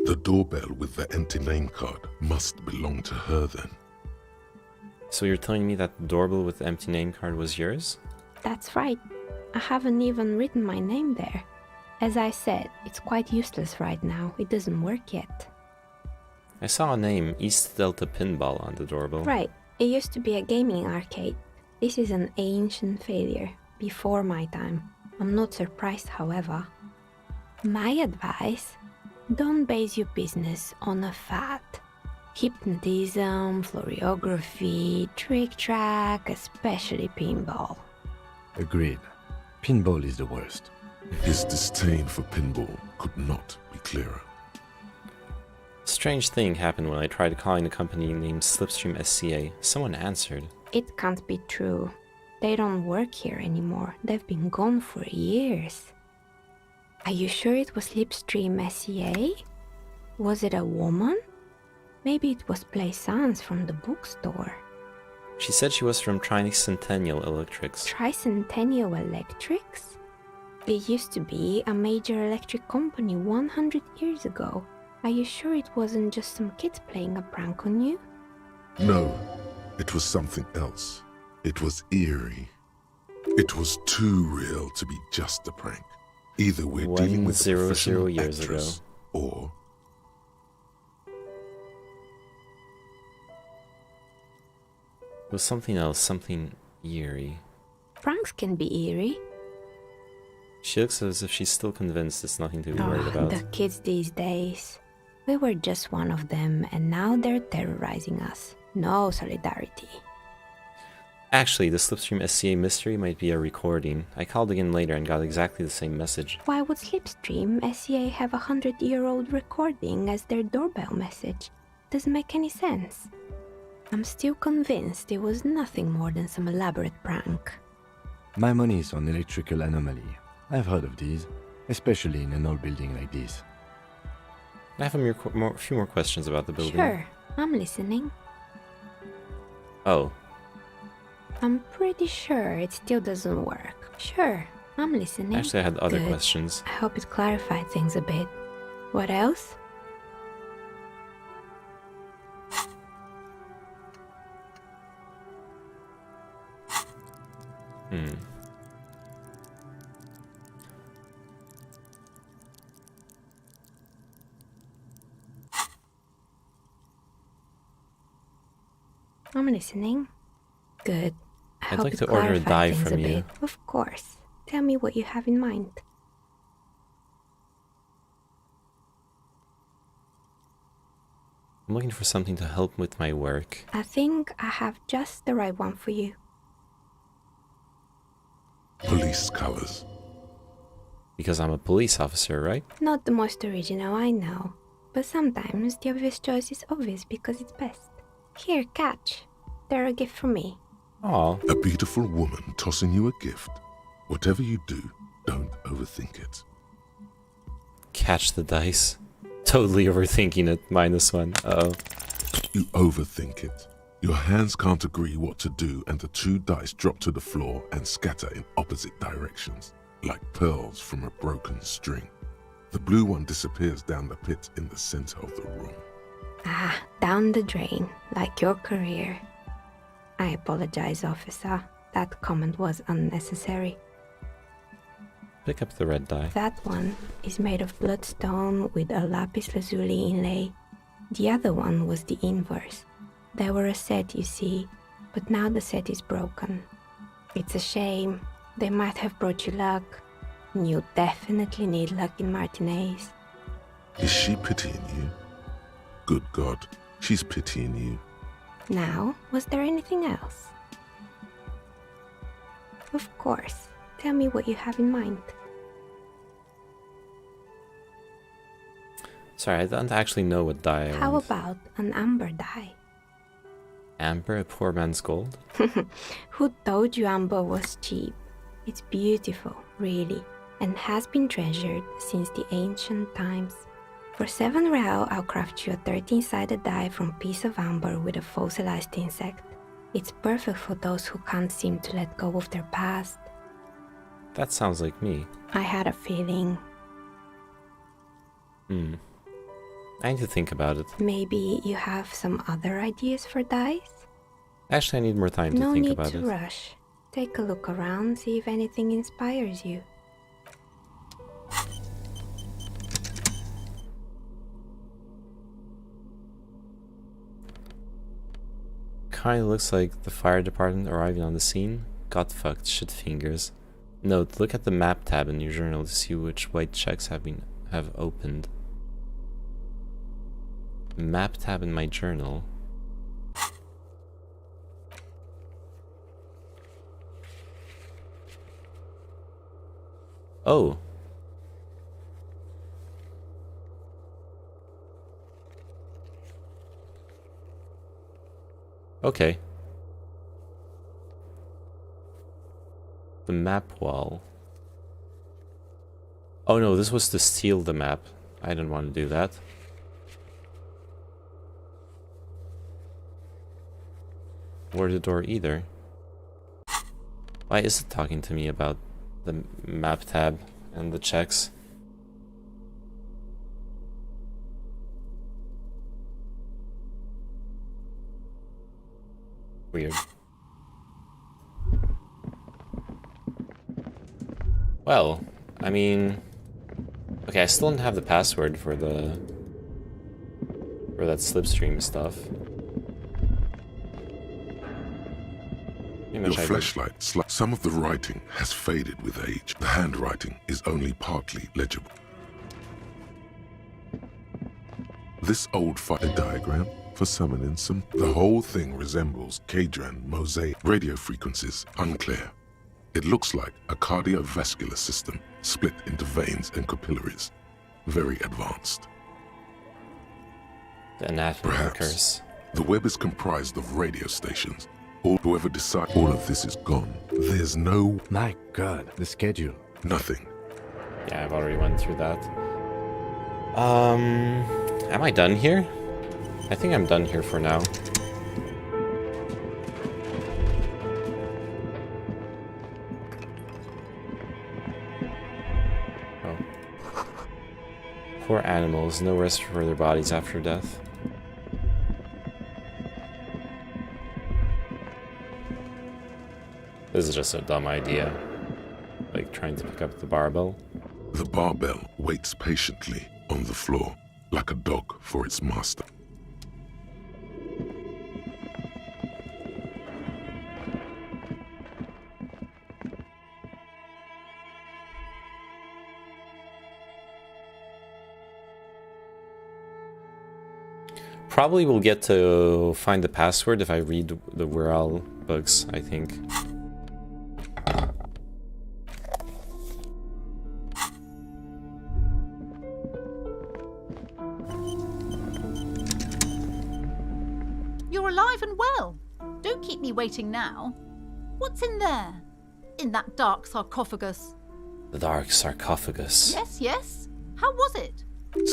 The doorbell with the empty name card must belong to her then. So you're telling me that the doorbell with the empty name card was yours? That's right. I haven't even written my name there. As I said, it's quite useless right now. It doesn't work yet. I saw a name, East Delta Pinball, on the doorbell. Right. It used to be a gaming arcade. This is an ancient failure, before my time. I'm not surprised, however. My advice? Don't base your business on a fad. Hypnotism, fluorography, trick-track, especially pinball. Agreed. Pinball is the worst. His disdain for pinball could not be clearer. Strange thing happened when I tried calling a company named Slipstream SCA. Someone answered. It can't be true. They don't work here anymore. They've been gone for years. Are you sure it was Slipstream SCA? Was it a woman? Maybe it was Plaisance from the bookstore. She said she was from Tricentennial Electrics. Tricentennial Electrics? It used to be a major electric company 100 years ago. Are you sure it wasn't just some kids playing a prank on you? No, it was something else. It was eerie. It was too real to be just a prank. Either we're dealing with a professional years actress, ago. or... It was something else, something eerie. Pranks can be eerie. She looks as if she's still convinced it's nothing to be worried about. The kids these days. We were just one of them, and now they're terrorizing us. No solidarity. Actually, the Slipstream SCA mystery might be a recording. I called again later and got exactly the same message. Why would Slipstream SCA have a 100-year-old recording as their doorbell message? Doesn't make any sense. I'm still convinced it was nothing more than some elaborate prank. My money is on electrical anomaly. I've heard of these, especially in an old building like this. I have a few more questions about the building. Sure, I'm listening. Oh. I'm pretty sure it still doesn't work. Sure, I'm listening. Actually, I had other Good. questions. I hope it clarified things a bit. What else? I'm listening. Good. I I'd hope like it to order a clarified die things from a you. bit. Of course. Tell me what you have in mind. I'm looking for something to help with my work. I think I have just the right one for you. Police colors. Because I'm a police officer, right? Not the most original, I know. But sometimes the obvious choice is obvious because it's best. Here, catch. They're a gift from me. Aw. A beautiful woman tossing you a gift. Whatever you do, don't overthink it. Catch the dice. Totally overthinking it. -1. Uh-oh. You overthink it. Your hands can't agree what to do, and the two dice drop to the floor and scatter in opposite directions, like pearls from a broken string. The blue one disappears down the pit in the center of the room. Ah, down the drain, like your career. I apologize, officer. That comment was unnecessary. Pick up the red die. That one is made of bloodstone with a lapis lazuli inlay. The other one was the inverse. They were a set, you see, but now the set is broken. It's a shame. They might have brought you luck. You definitely need luck in Martinez. Is she pitying you? Good God, she's pitying you. Now, was there anything else? Of course. Tell me what you have in mind. Sorry, I don't actually know what die I How want. about an amber dye? Amber, a poor man's gold? Who told you amber was cheap? It's beautiful, really, and has been treasured since the ancient times. For 7 real, I'll craft you a 13-sided die from piece of amber with a fossilized insect. It's perfect for those who can't seem to let go of their past. That sounds like me. I had a feeling. I need to think about it. Maybe you have some other ideas for dyes? Actually, I need more time to No think need about to it. rush. Take a look around, see if anything inspires you. Kinda looks like the fire department arriving on the scene. Got fucked, shit fingers. Note, look at the map tab in your journal to see which white checks have opened. Map tab in my journal. Oh. Okay. The map wall. Oh no, this was to steal the map. I didn't want to do that. Or the door either. Why is it talking to me about the map tab and the checks? Weird. Well, I mean, okay, I still don't have the password for that slipstream stuff. Your flashlight, some of the writing has faded with age. The handwriting is only partly legible. This old fire diagram for summoning some. The whole thing resembles Kadran mosaic. Radio frequencies unclear. It looks like a cardiovascular system split into veins and capillaries. Very advanced. The anatomy Perhaps curse. the web is comprised of radio stations. Or whoever decides all of this is gone. There's no... My God, the schedule. Nothing. Yeah, I've already went through that. Am I done here? I think I'm done here for now. Oh. Poor animals, no rest for their bodies after death. This is just a dumb idea. Like trying to pick up the barbell. The barbell waits patiently on the floor, like a dog for its master. Probably will get to find the password if I read the Wirral books, I think. You're alive and well. Don't keep me waiting now. What's in there? In that dark sarcophagus? The dark sarcophagus. Yes, yes. How was it?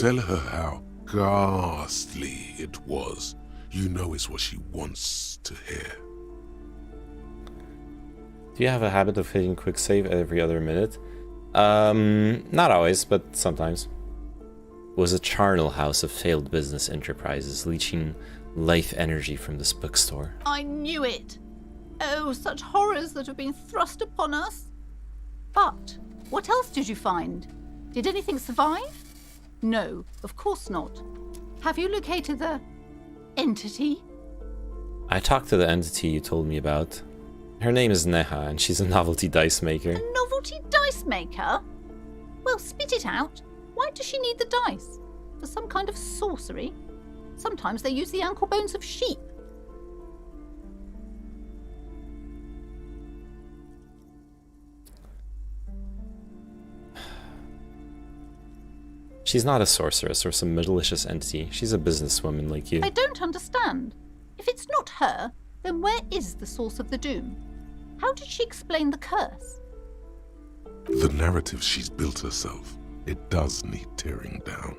Tell her how ghastly it was. You know it's what she wants to hear. Do you have a habit of hitting quick save every other minute? Not always, but sometimes. Was a charnel house of failed business enterprises, leeching life energy from this bookstore. I knew it! Oh, such horrors that have been thrust upon us! But, what else did you find? Did anything survive? No, of course not. Have you located the entity? I talked to the entity you told me about. Her name is Neha, and she's a novelty dice maker. A novelty dice maker? Well, spit it out. Why does she need the dice? For some kind of sorcery? Sometimes they use the ankle bones of sheep. She's not a sorceress or some malicious entity. She's a businesswoman like you. I don't understand. If it's not her, then where is the source of the doom? How did she explain the curse? The narrative she's built herself, it does need tearing down.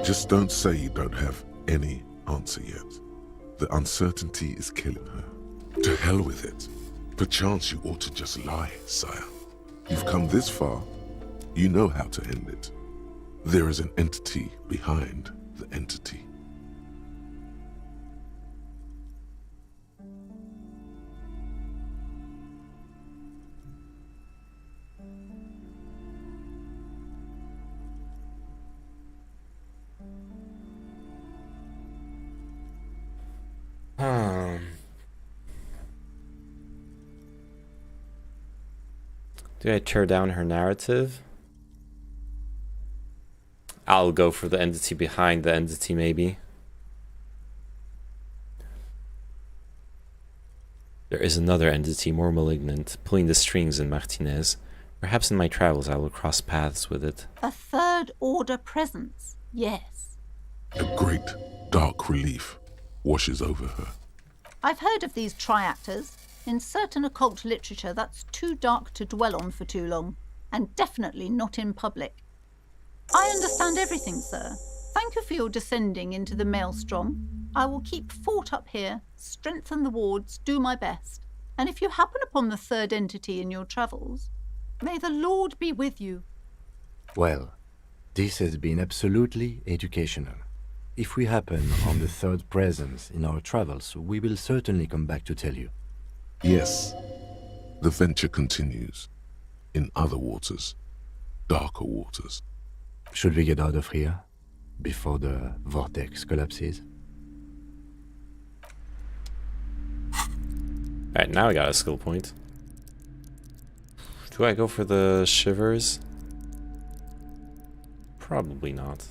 Just don't say you don't have any answer yet. The uncertainty is killing her. To hell with it. Perchance you ought to just lie, sire. You've come this far, you know how to end it. There is an entity behind the entity. Do I tear down her narrative? I'll go for the entity behind the entity, maybe. There is another entity, more malignant, pulling the strings in Martinez. Perhaps in my travels I will cross paths with it. A third order presence, yes. A great dark relief washes over her. I've heard of these triactors. In certain occult literature, that's too dark to dwell on for too long, and definitely not in public. I understand everything, sir. Thank you for your descending into the maelstrom. I will keep fort up here, strengthen the wards, do my best. And if you happen upon the third entity in your travels, may the Lord be with you. Well, this has been absolutely educational. If we happen on the third presence in our travels, we will certainly come back to tell you. Yes, the venture continues. In other waters, darker waters. Should we get out of here before the vortex collapses? Alright, now I got a skill point. Do I go for the shivers? Probably not.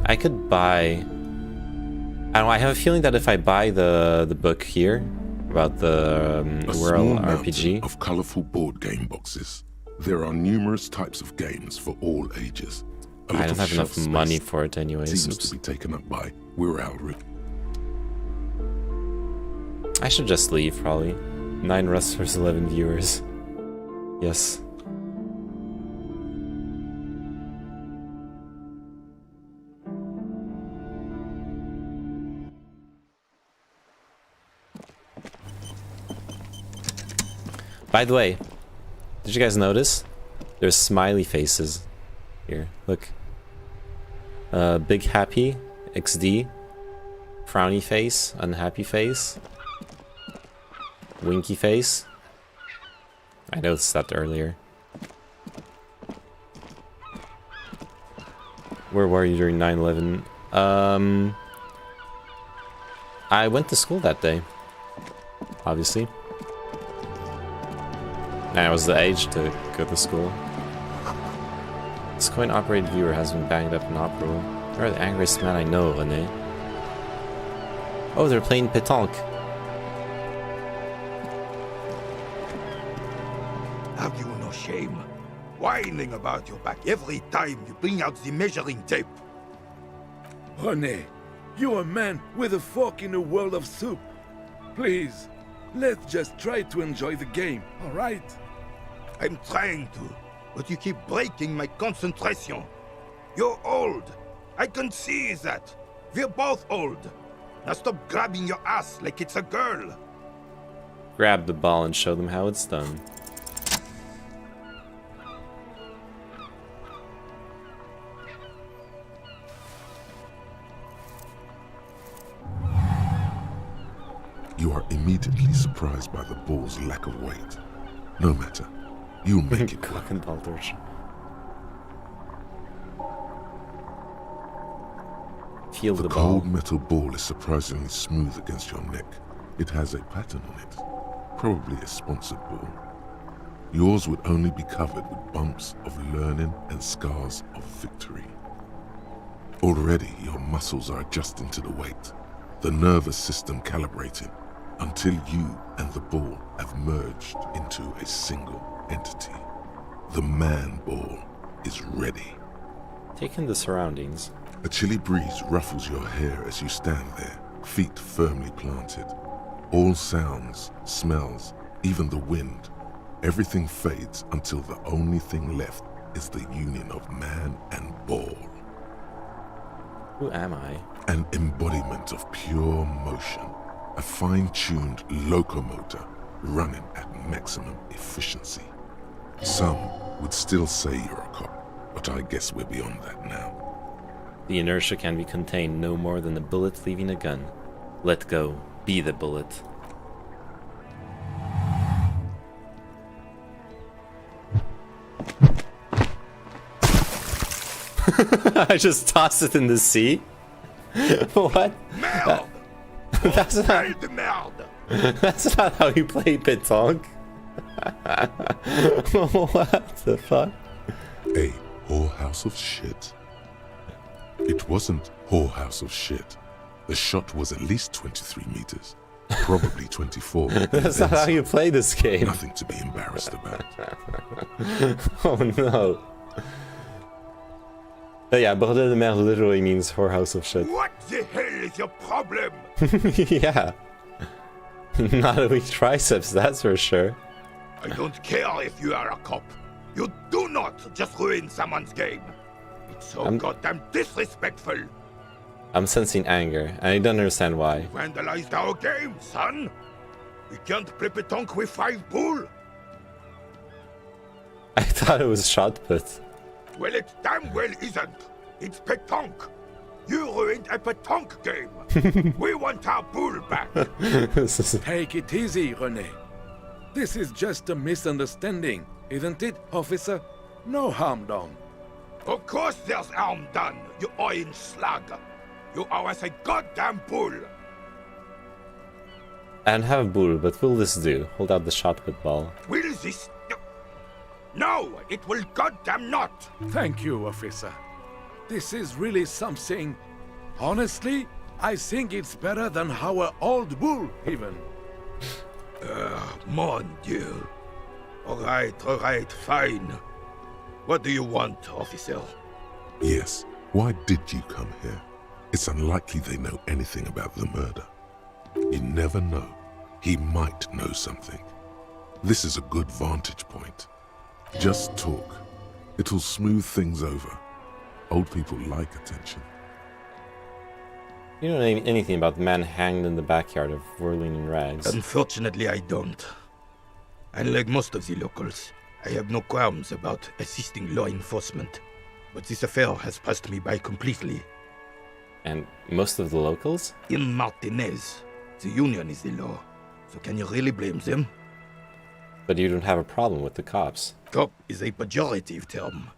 I could buy... I don't know, I have a feeling that if I buy the book here about the World RPG of colorful board game boxes. There are numerous types of games for all ages. I don't have enough money for it anyways. Seems to be taken up by Wirral. I should just leave probably. 9 wrestlers, 11 viewers. Yes. By the way, did you guys notice? There's smiley faces here. Look. Big happy, XD. Frowny face, unhappy face. Winky face. I noticed that earlier. Where were you during 9/11? I went to school that day. Obviously. And I was the age to go to school. This coin-operated viewer has been banged up in uproar. You are the angriest man I know, René. Oh, they're playing pétanque. Have you no shame? Whining about your back every time you bring out the measuring tape. René, You're a man with a fork in a world of soup. Please, let's just try to enjoy the game, alright? I'm trying to, but you keep breaking my concentration. You're old. I can see that. We're both old. Now stop grabbing your ass like it's a girl. Grab the ball and show them how it's done. You are immediately surprised by the ball's lack of weight. No matter, you'll make it work. Feel the cold metal ball is surprisingly smooth against your neck. It has a pattern on it, probably a sponsored ball. Yours would only be covered with bumps of learning and scars of victory. Already your muscles are adjusting to the weight, the nervous system calibrating, until you and the ball have merged into a single entity. The man ball is ready. Take in the surroundings. A chilly breeze ruffles your hair as you stand there, feet firmly planted. All sounds, smells, even the wind, everything fades until the only thing left is the union of man and ball. Who am I? An embodiment of pure motion, a fine-tuned locomotor running at maximum efficiency. Some would still say you're a cop, but I guess we're beyond that now. The inertia can be contained no more than a bullet leaving a gun. Let go. Be the bullet. I just tossed it in the sea? What? That's not how you play pétanque. What the fuck? A whorehouse of shit? It wasn't whorehouse of shit. The shot was at least 23 meters, probably 24. That's not how you play this game. Nothing to be embarrassed about. Oh no. Yeah, bordel de merde literally means whorehouse of shit. What the hell is your problem? Yeah. Not a weak triceps, that's for sure. I don't care if you are a cop. You do not just ruin someone's game. It's so goddamn disrespectful. I'm sensing anger, and I don't understand why. Vandalized our game, son. We can't play pétanque with 5 bull. I thought it was shot put. Well, it damn well isn't. It's pétanque. You ruined a pétanque game. We want our bull back. Take it easy, René. This is just a misunderstanding, isn't it, officer? No harm done. Of course there's harm done, you orange slug. You owe us a goddamn bull. I don't have a bull, but will this do? Hold out the shot put ball. Will this... No, it will goddamn not. Thank you, officer. This is really something. Honestly, I think it's better than our old bull, even. Mon Dieu. Alright, fine. What do you want, officer? Yes, why did you come here? It's unlikely they know anything about the murder. You never know. He might know something. This is a good vantage point. Just talk. It'll smooth things over. Old people like attention. You don't know anything about the man hanged in the backyard of whirling in rags. Unfortunately, I don't. Unlike most of the locals, I have no qualms about assisting law enforcement. But this affair has passed me by completely. And most of the locals? In Martinez, the union is the law. So can you really blame them? But you don't have a problem with the cops. Cop is a pejorative term.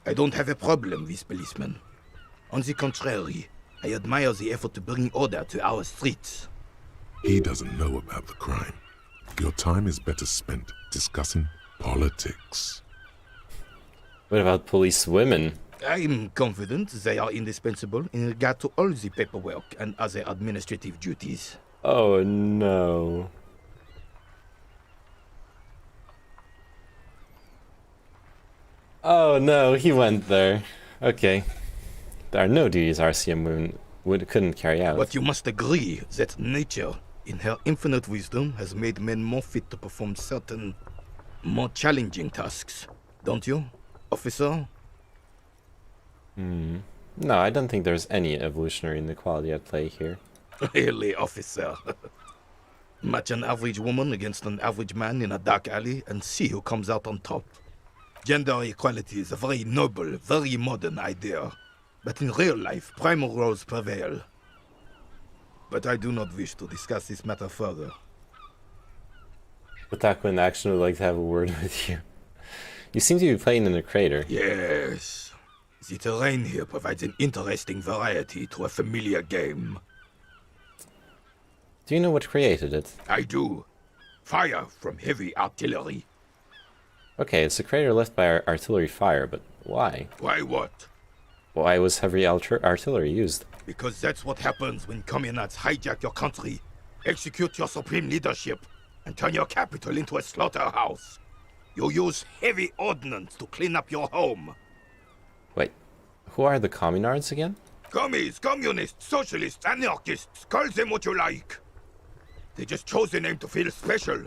I don't have a problem with policemen. On the contrary, I admire the effort to bring order to our streets. He doesn't know about the crime. Your time is better spent discussing politics. What about police women? I'm confident they are indispensable in regard to all the paperwork and other administrative duties. Oh no. Oh no, he went there. Okay. There are no duties RCM couldn't carry out. But you must agree that nature, in her infinite wisdom, has made men more fit to perform certain, more challenging tasks. Don't you, officer? No, I don't think there's any evolutionary inequality at play here. Really, officer? Match an average woman against an average man in a dark alley and see who comes out on top. Gender equality is a very noble, very modern idea. But in real life, primal roles prevail. But I do not wish to discuss this matter further. Otaku in action would like to have a word with you. You seem to be playing in a crater. Yes. The terrain here provides an interesting variety to a familiar game. Do you know what created it? I do. Fire from heavy artillery. Okay, it's a crater left by artillery fire, but why? Why what? Why was heavy artillery used? Because that's what happens when communards hijack your country, execute your supreme leadership, and turn your capital into a slaughterhouse. You use heavy ordnance to clean up your home. Wait, who are the communards again? Commies, communists, socialists, anarchists, call them what you like. They just chose the name to feel special.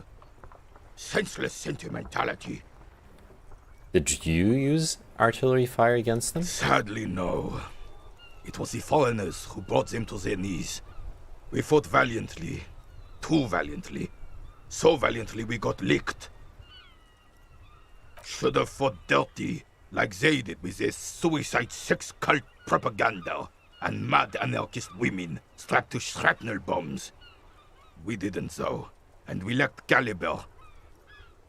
Senseless sentimentality. Did you use artillery fire against them? Sadly, no. It was the foreigners who brought them to their knees. We fought valiantly. Too valiantly. So valiantly we got licked. Should have fought dirty, like they did with their suicide sex cult propaganda and mad anarchist women strapped to shrapnel bombs. We didn't though, and we lacked caliber.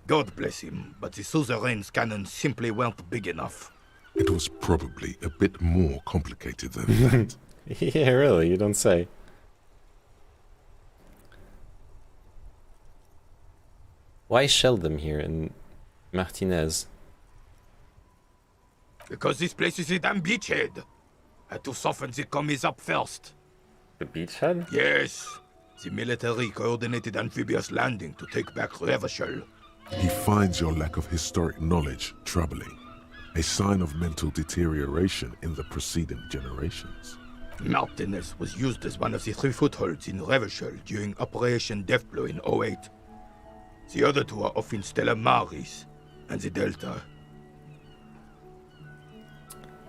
God bless him, but the suzerain's cannons simply weren't big enough. It was probably a bit more complicated than that. Yeah, really, you don't say. Why shell them here in Martinez? Because this place is a damn beachhead. Had to soften the commies up first. The beachhead? Yes. The military coordinated amphibious landing to take back Revachol. He finds your lack of historic knowledge troubling, a sign of mental deterioration in the preceding generations. Martinez was used as one of the 3 footholds in Revachol during Operation Deathblow in 08. The other 2 are off in Stella Maris and the Delta.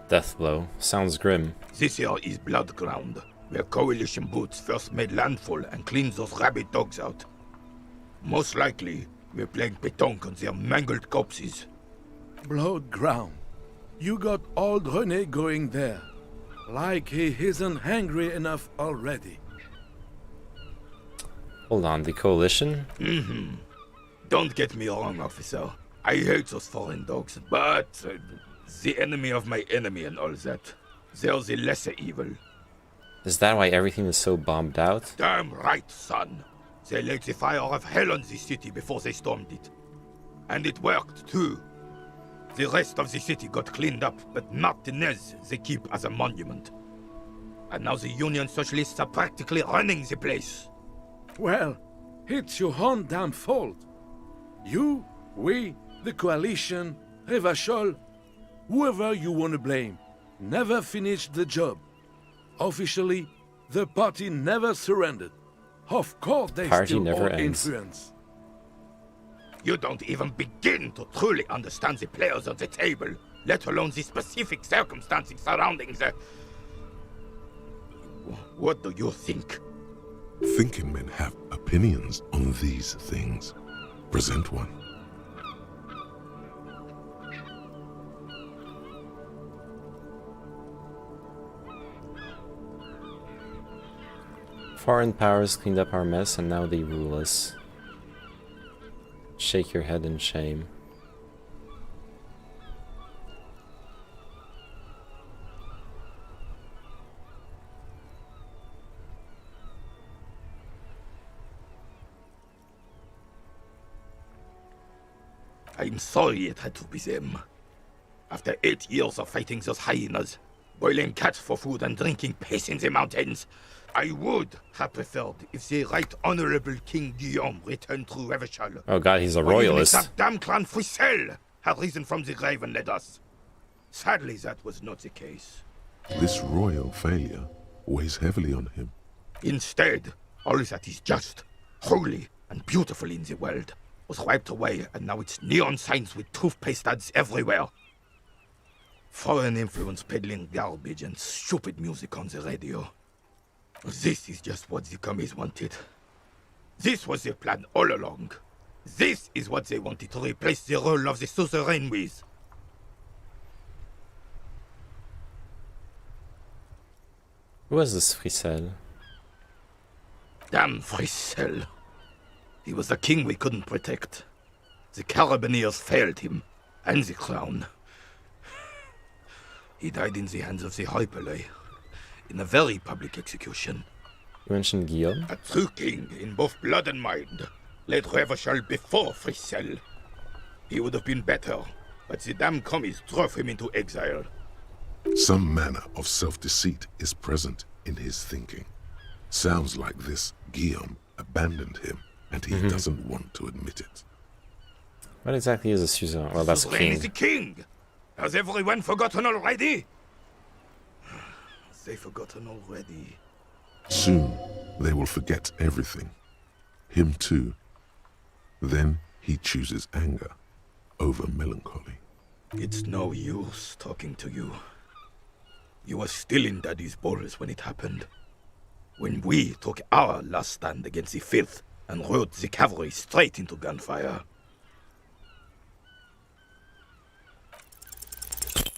Deathblow. Sounds grim. This here is Blood Ground, where coalition boots first made landfall and cleaned those rabid dogs out. Most likely, we're playing pétanque on their mangled corpses. Blood Ground. You got old René going there. Like he isn't hungry enough already. Hold on, the coalition? Don't get me wrong, officer. I hate those foreign dogs, but the enemy of my enemy and all that. They're the lesser evil. Is that why everything is so bombed out? Damn right, son. They laid the fire of hell on the city before they stormed it. And it worked, too. The rest of the city got cleaned up, but Martinez they keep as a monument. And now the Union Socialists are practically running the place. Well, it's your own damn fault. You, we, the coalition, Revachol, whoever you want to blame, never finished the job. Officially, the party never surrendered. Of course they still hold influence. You don't even begin to truly understand the players on the table, let alone the specific circumstances surrounding the... What do you think? Thinking men have opinions on these things. Present one. Foreign powers cleaned up our mess and now they rule us. Shake your head in shame. I'm sorry it had to be them. After 8 years of fighting those hyenas, boiling cats for food and drinking piss in the mountains, I would have preferred if the Right Honorable King Guillaume returned through Revachol. Oh god, he's a royalist. That damn clan Frisel had risen from the grave and led us. Sadly, that was not the case. This royal failure weighs heavily on him. Instead, all that is just, holy, and beautiful in the world was wiped away, and now it's neon signs with toothpaste ads everywhere. Foreign influence peddling garbage and stupid music on the radio. This is just what the commies wanted. This was their plan all along. This is what they wanted to replace the role of the suzerain with. Who was this Fricelle? Damn Fricelle. He was the king we couldn't protect. The Carabineers failed him, and the crown. He died in the hands of the Hyperlay, in a very public execution. You mentioned Guillaume? A true king in both blood and mind, led Revachol before Fricelle. He would have been better, but the damn commies drove him into exile. Some manner of self-deceit is present in his thinking. Sounds like this Guillaume abandoned him, and he doesn't want to admit it. What exactly is a suzerain? Well, that's a Suzerain king. is the king! Has everyone forgotten already? They've forgotten already. Soon, they will forget everything. Him too. Then he chooses anger over melancholy. It's no use talking to you. You were still in Daddy's balls when it happened. When we took our last stand against the filth and rode the cavalry straight into gunfire.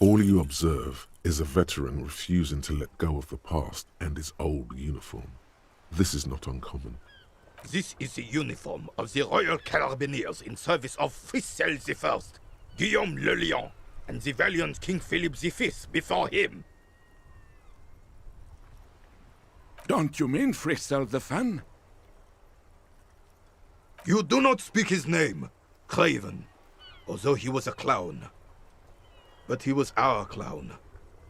All you observe is a veteran refusing to let go of the past and his old uniform. This is not uncommon. This is the uniform of the Royal Carabineers in service of Fricelle I, Guillaume le Lion, and the valiant King Philip V before him. Don't you mean Fricelle the Fan? You do not speak his name, Craven, although he was a clown. But he was our clown,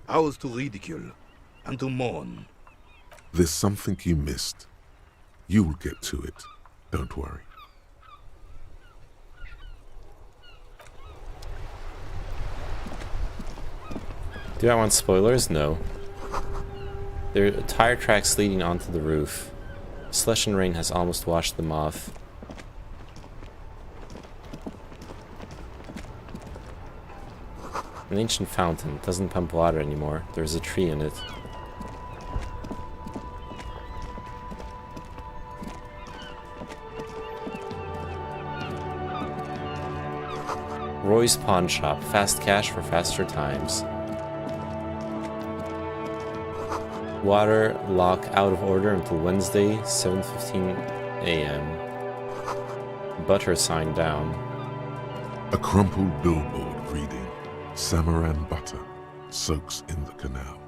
ours to ridicule and to mourn. There's something you missed. You will get to it. Don't worry. Do I want spoilers? No. There are tire tracks leading onto the roof. Slush and rain has almost washed them off. An ancient fountain doesn't pump water anymore. There's a tree in it. Roy's Pawn Shop. Fast cash for faster times. Water lock out of order until Wednesday, 7:15 a.m. Butter sign down. A crumpled billboard reading, Samaran butter soaks in the canal.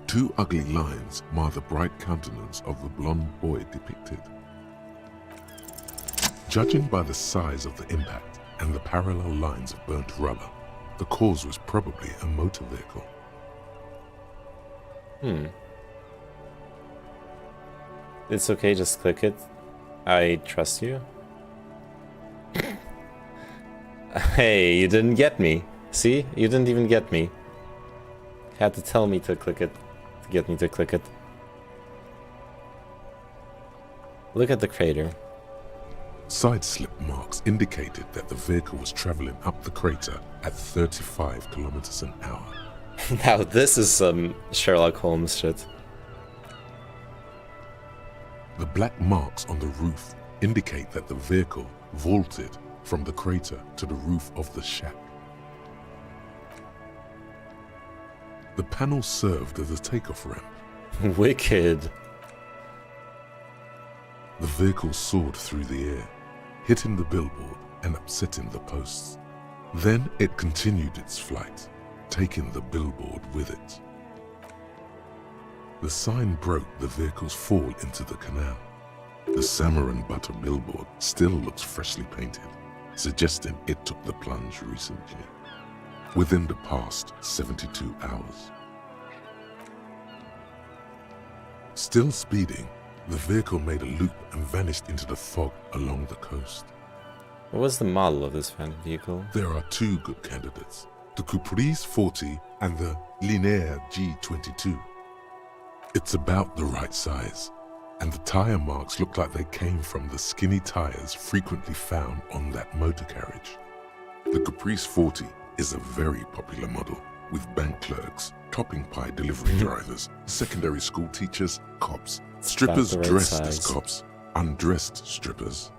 Two ugly lines mar the bright countenance of the blonde boy depicted. Judging by the size of the impact and the parallel lines of burnt rubber, the cause was probably a motor vehicle. It's okay, just click it. I trust you. Hey, you didn't get me. See? You didn't even get me. Had to tell me to click it, to get me to click it. Look at the crater. Side slip marks indicated that the vehicle was traveling up the crater at 35 kilometers an hour. Now this is some Sherlock Holmes shit. The black marks on the roof indicate that the vehicle vaulted from the crater to the roof of the shack. The panel served as a takeoff ramp. Wicked. The vehicle soared through the air, hitting the billboard and upsetting the posts. Then it continued its flight, taking the billboard with it. The sign broke the vehicle's fall into the canal. The Samaran butter billboard still looks freshly painted, suggesting it took the plunge recently, within the past 72 hours. Still speeding, the vehicle made a loop and vanished into the fog along the coast. What was the model of this vehicle? There are two good candidates, the Caprice 40 and the Linéaire G22. It's about the right size, and the tire marks look like they came from the skinny tires frequently found on that motor carriage. The Caprice 40 is a very popular model, with bank clerks, topping pie delivery drivers, secondary school teachers, cops, strippers the right dressed as size. cops, undressed strippers.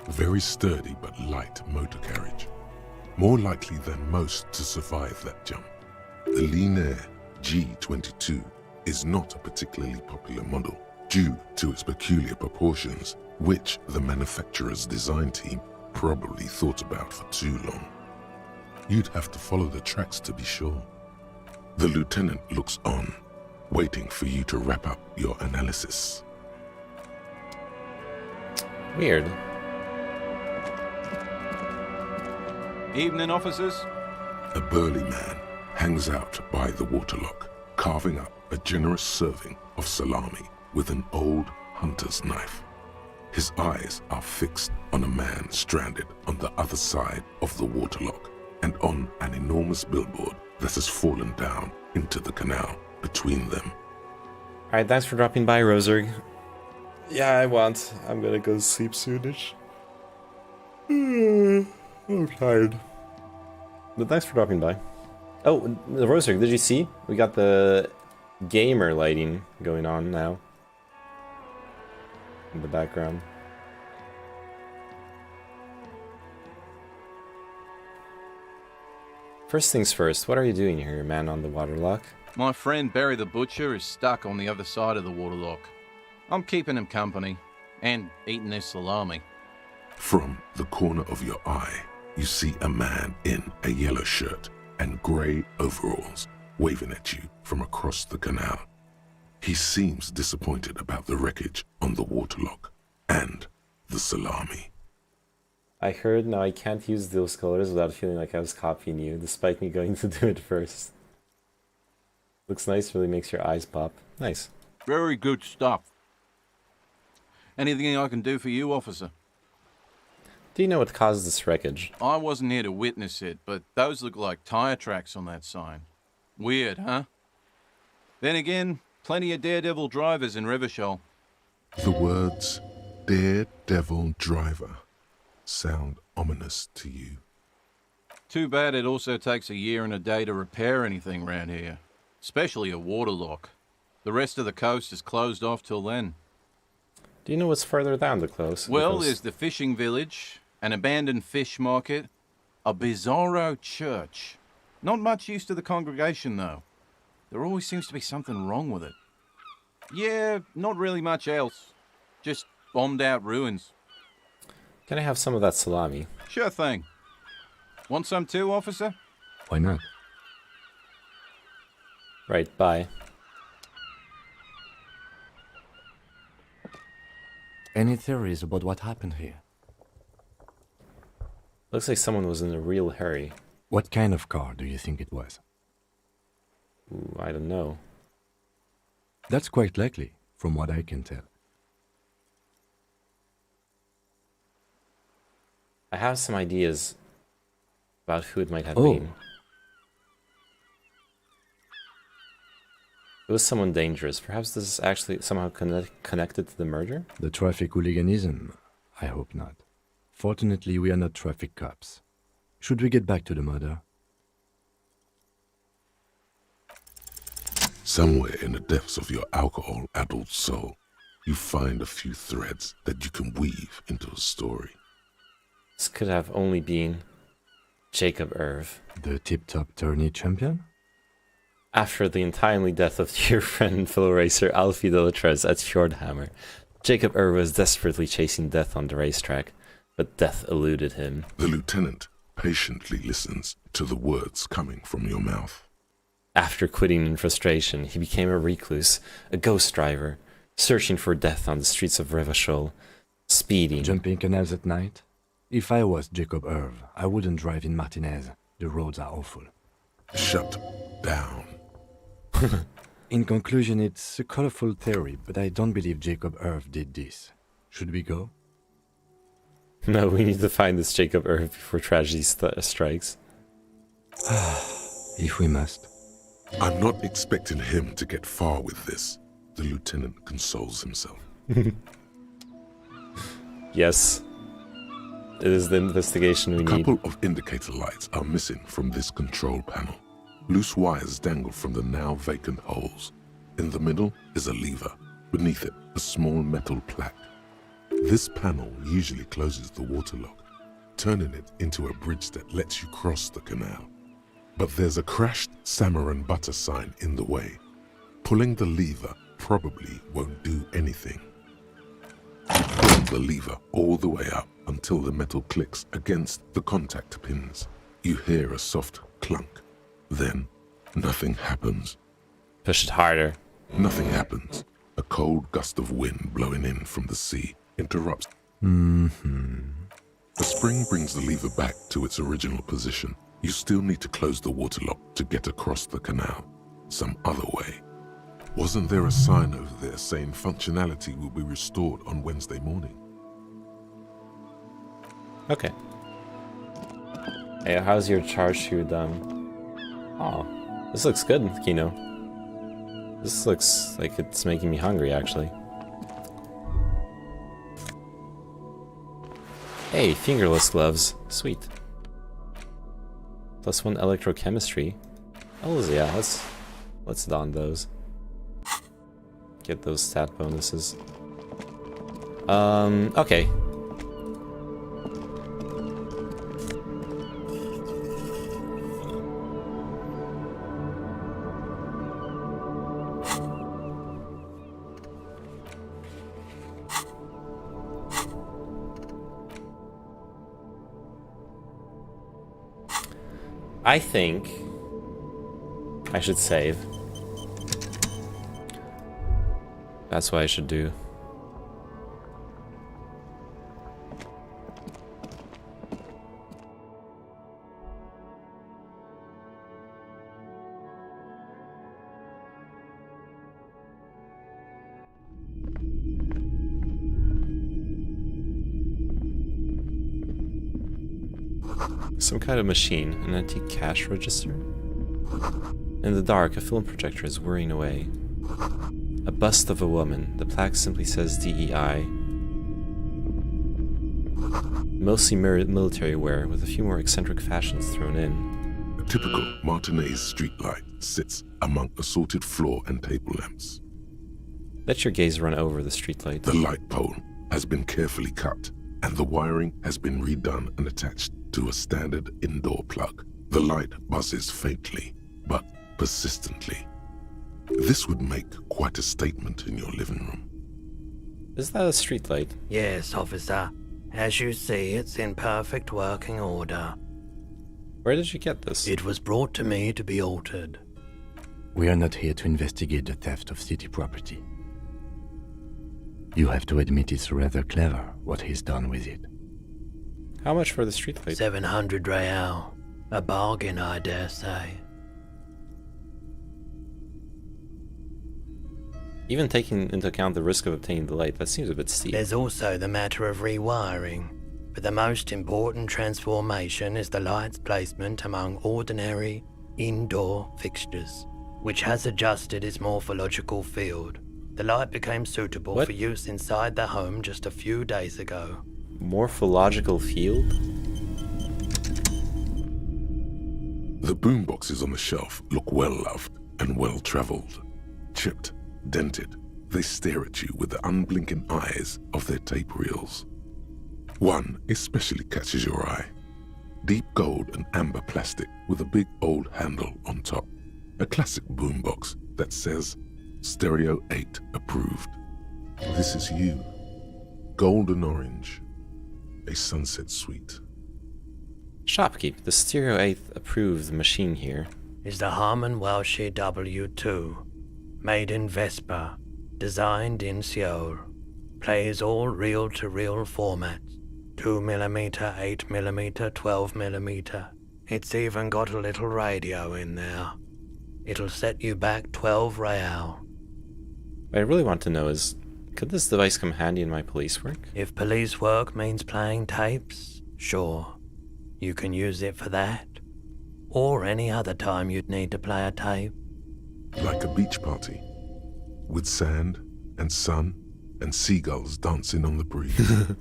Very sturdy but light motor carriage. More likely than most to survive that jump. The Linear G22 is not a particularly popular model due to its peculiar proportions, which the manufacturer's design team probably thought about for too long. You'd have to follow the tracks to be sure. The lieutenant looks on, waiting for you to wrap up your analysis. Weird. Evening, officers. A burly man hangs out by the waterlock, carving up a generous serving of salami with an old hunter's knife. His eyes are fixed on a man stranded on the other side of the waterlock and on an enormous billboard that has fallen down into the canal between them. Alright, thanks for dropping by, Roserg. Yeah, I'm gonna go sleep soonish. I'm tired. But thanks for dropping by. Oh, Roserg, did you see? We got the gamer lighting going on now. In the background. First things first, what are you doing here, man on the waterlock? My friend Barry the Butcher is stuck on the other side of the waterlock. I'm keeping him company and eating his salami. From the corner of your eye, you see a man in a yellow shirt and grey overalls waving at you from across the canal. He seems disappointed about the wreckage on the waterlock and the salami. I heard now I can't use those colors without feeling like I was copying you, despite me going to do it first. Looks nice, really makes your eyes pop. Nice. Very good stuff. Anything I can do for you, officer? Do you know what caused this wreckage? I wasn't here to witness it, but those look like tire tracks on that sign. Weird, huh? Then again, plenty of daredevil drivers in Revachol. The words daredevil driver sound ominous to you. Too bad it also takes a year and a day to repair anything round here. Especially a waterlock. The rest of the coast is closed off till then. Do you know what's further down the coast? Well, there's the fishing village, an abandoned fish market, a bizarro church. Not much use to the congregation, though. There always seems to be something wrong with it. Yeah, not really much else. Just bombed out ruins. Can I have some of that salami? Sure thing. Want some too, officer? Why not? Right, bye. Any theories about what happened here? Looks like someone was in a real hurry. What kind of car do you think it was? Ooh, I don't know. That's quite likely, from what I can tell. I have some ideas about who it might have Oh. been. It was someone dangerous. Perhaps this is actually somehow connected to the murder? The traffic hooliganism? I hope not. Fortunately, we are not traffic cops. Should we get back to the murder? Somewhere in the depths of your alcohol-addled soul, you find a few threads that you can weave into a story. This could have only been Jacob Irv. The tip-top tourney champion? After the untimely death of dear friend and fellow racer Alfie Delatrez at Fjordhammer, Jacob Irv was desperately chasing death on the racetrack, but death eluded him. The lieutenant patiently listens to the words coming from your mouth. After quitting in frustration, he became a recluse, a ghost driver, searching for death on the streets of Revachol, speeding. Jumping canals at night? If I was Jacob Irv, I wouldn't drive in Martinez. The roads are awful. Shut down. In conclusion, it's a colorful theory, but I don't believe Jacob Irv did this. Should we go? No, we need to find this Jacob Irv before tragedy strikes. If we must. I'm not expecting him to get far with this, the lieutenant consoles himself. Yes. It is the investigation we need. A couple of indicator lights are missing from this control panel. Loose wires dangle from the now vacant holes. In the middle is a lever. Beneath it, a small metal plaque. This panel usually closes the waterlock, turning it into a bridge that lets you cross the canal. But there's a crashed salmon and butter sign in the way. Pulling the lever probably won't do anything. Pull the lever all the way up until the metal clicks against the contact pins. You hear a soft clunk. Then, nothing happens. Push it harder. Nothing happens. A cold gust of wind blowing in from the sea interrupts. The spring brings the lever back to its original position. You still need to close the waterlock to get across the canal. Some other way. Wasn't there a sign over there saying functionality will be restored on Wednesday morning? Okay. Hey, how's your charge shoot done? Oh, this looks good, Kino. This looks like it's making me hungry, actually. Hey, fingerless gloves. Sweet. +1 electrochemistry. Oh yeah, let's don those. Get those stat bonuses. Okay. I think I should save. That's what I should do. Some kind of machine, an antique cash register. In the dark, a film projector is whirring away. A bust of a woman. The plaque simply says DEI. Mostly military wear, with a few more eccentric fashions thrown in. A typical Martinez streetlight sits among assorted floor and table lamps. Let your gaze run over the streetlight. The light pole has been carefully cut, and the wiring has been redone and attached to a standard indoor plug. The light buzzes faintly, but persistently. This would make quite a statement in your living room. Is that a streetlight? Yes, officer. As you see, it's in perfect working order. Where did you get this? It was brought to me to be altered. We are not here to investigate the theft of city property. You have to admit it's rather clever what he's done with it. How much for the streetlight? 700 real. A bargain, I dare say. Even taking into account the risk of obtaining the light, that seems a bit steep. There's also the matter of rewiring. But the most important transformation is the light's placement among ordinary indoor fixtures, which has adjusted its morphological field. The light became suitable for use inside the home just a few days ago. Morphological field? The boomboxes on the shelf look well-loved and well-traveled. Chipped, dented, they stare at you with the unblinking eyes of their tape reels. One especially catches your eye. Deep gold and amber plastic with a big old handle on top. A classic boombox that says Stereo 8 approved. This is you. Golden orange. A sunset suite. Shopkeep, the Stereo 8 approved machine here. Is the Harman Welsh W2. Made in Vespa. Designed in Seoul. Plays all reel-to-reel formats. 2mm, 8mm, 12mm. It's even got a little radio in there. It'll set you back 12 real. What I really want to know is, could this device come handy in my police work? If police work means playing tapes, sure. You can use it for that. Or any other time you'd need to play a tape. Like a beach party, with sand and sun and seagulls dancing on the breeze.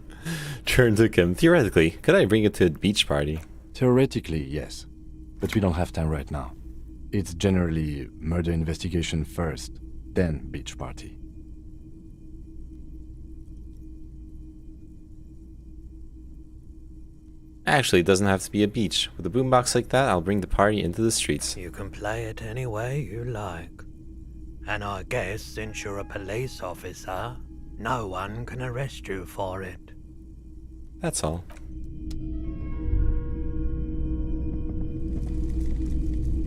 Turn took him. Theoretically, could I bring it to a beach party? Theoretically, yes. But we don't have time right now. It's generally murder investigation first, then beach party. Actually, it doesn't have to be a beach. With a boombox like that, I'll bring the party into the streets. You can play it any way you like. And I guess since you're a police officer, no one can arrest you for it. That's all.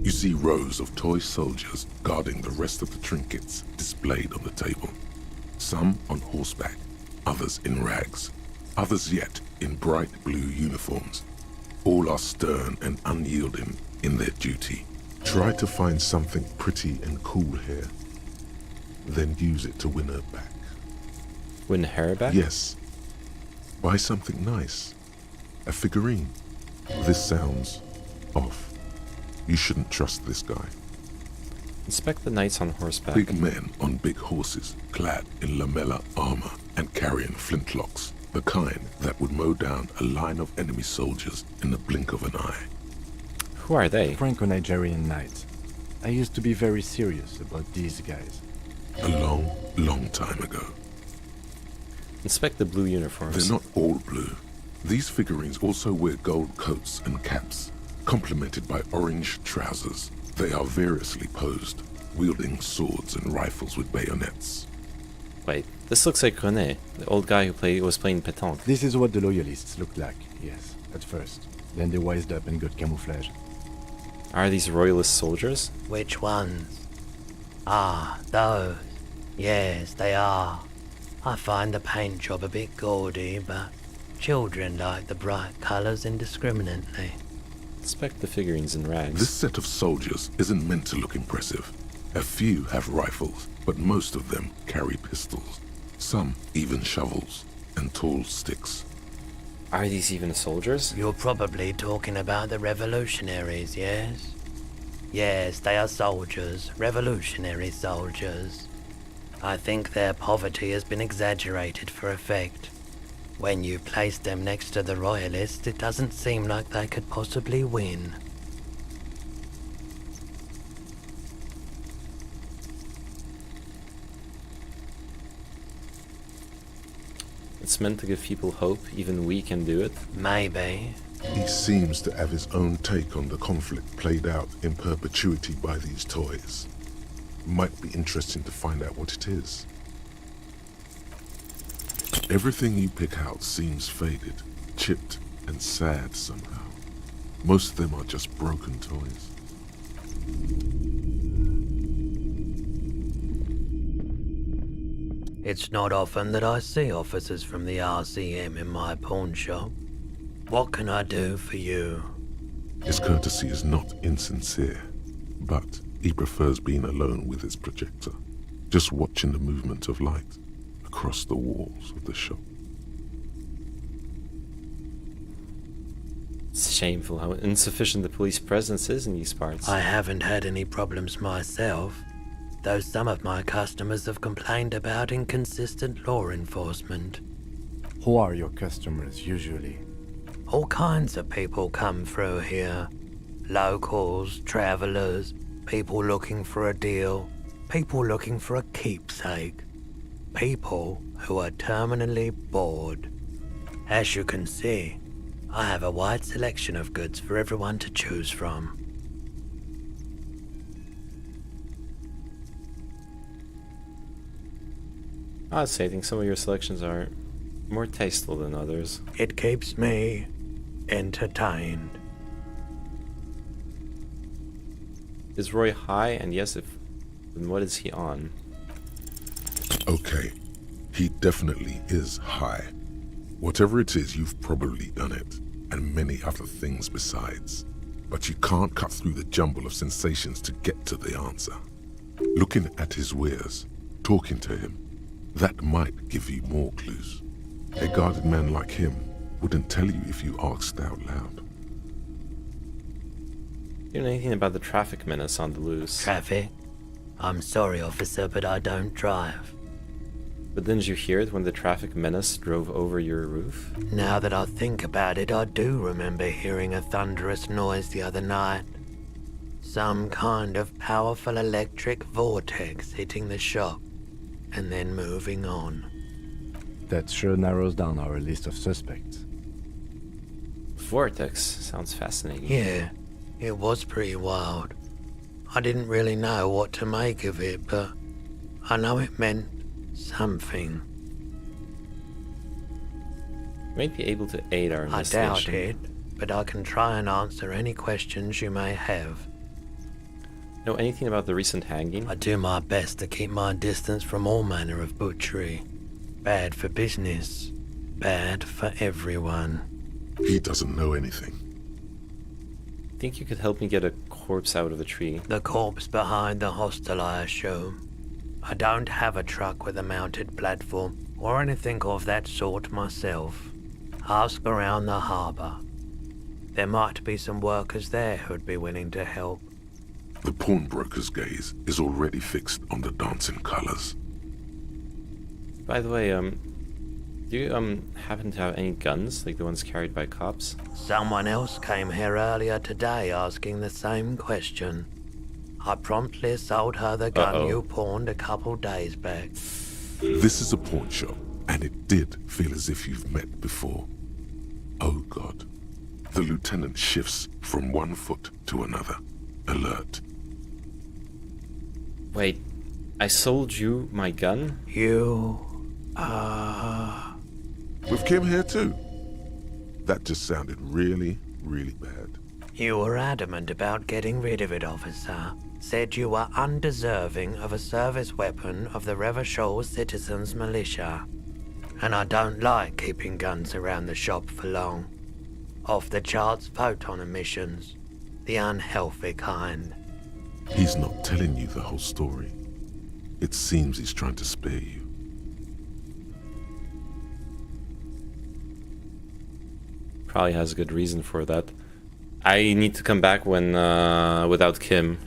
You see rows of toy soldiers guarding the rest of the trinkets displayed on the table. Some on horseback, others in rags, others yet in bright blue uniforms. All are stern and unyielding in their duty. Try to find something pretty and cool here, then use it to win her back. Win her back? Yes. Buy something nice. A figurine. This sounds off. You shouldn't trust this guy. Inspect the knights on horseback. Big men on big horses, clad in lamella armor and carrying flintlocks. The kind that would mow down a line of enemy soldiers in the blink of an eye. Who are they? Franco-Nigerian knights. I used to be very serious about these guys. A long, long time ago. Inspect the blue uniforms. They're not all blue. These figurines also wear gold coats and caps, complemented by orange trousers. They are variously posed, wielding swords and rifles with bayonets. Wait, this looks like René, the old guy who was playing pétanque. This is what the loyalists looked like, yes, at first. Then they wised up and got camouflage. Are these royalist soldiers? Which ones? Ah, those. Yes, they are. I find the paint job a bit gaudy, but children like the bright colours indiscriminately. Inspect the figurines in rags. This set of soldiers isn't meant to look impressive. A few have rifles, but most of them carry pistols. Some even shovels and tall sticks. Are these even soldiers? You're probably talking about the revolutionaries, yes? Yes, they are soldiers, revolutionary soldiers. I think their poverty has been exaggerated for effect. When you place them next to the royalists, it doesn't seem like they could possibly win. It's meant to give people hope, even we can do it. Maybe. He seems to have his own take on the conflict played out in perpetuity by these toys. Might be interesting to find out what it is. Everything you pick out seems faded, chipped, and sad somehow. Most of them are just broken toys. It's not often that I see officers from the RCM in my pawn shop. What can I do for you? His courtesy is not insincere, but he prefers being alone with his projector, just watching the movement of light across the walls of the shop. It's shameful how insufficient the police presence is in these parts. I haven't had any problems myself, though some of my customers have complained about inconsistent law enforcement. Who are your customers usually? All kinds of people come through here. Locals, travelers, people looking for a deal, people looking for a keepsake. People who are terminally bored. As you can see, I have a wide selection of goods for everyone to choose from. I'd say I think some of your selections are more tasteful than others. It keeps me entertained. Is Roy high? And yes, then what is he on? Okay, he definitely is high. Whatever it is, you've probably done it, and many other things besides. But you can't cut through the jumble of sensations to get to the answer. Looking at his wares, talking to him, that might give you more clues. A guarded man like him wouldn't tell you if you asked out loud. You know anything about the traffic menace on the loose? Traffic? I'm sorry, officer, but I don't drive. But didn't you hear it when the traffic menace drove over your roof? Now that I think about it, I do remember hearing a thunderous noise the other night. Some kind of powerful electric vortex hitting the shop, and then moving on. That sure narrows down our list of suspects. Vortex sounds fascinating. Yeah, it was pretty wild. I didn't really know what to make of it, but I know it meant something. Might be able to aid our I investigation. doubt it, but I can try and answer any questions you may have. Know anything about the recent hanging? I do my best to keep my distance from all manner of butchery. Bad for business, bad for everyone. He doesn't know anything. Think you could help me get a corpse out of the tree? The corpse behind the hostel, I assume. I don't have a truck with a mounted platform or anything of that sort myself. Ask around the harbour. There might be some workers there who'd be willing to help. The pawnbroker's gaze is already fixed on the dancing colors. By the way, do you happen to have any guns, like the ones carried by cops? Someone else came here earlier today asking the same question. I promptly sold her the gun you pawned a couple days back. This is a pawn shop, and it did feel as if you've met before. Oh God. The lieutenant shifts from one foot to another, alert. Wait, I sold you my gun? With Kim here too. That just sounded really, really bad. You were adamant about getting rid of it, officer. Said you were undeserving of a service weapon of the Revachol Citizens Militia. And I don't like keeping guns around the shop for long. Off-the-charts photon emissions. The unhealthy kind. He's not telling you the whole story. It seems he's trying to spare you. Probably has a good reason for that. I need to come back when, without Kim.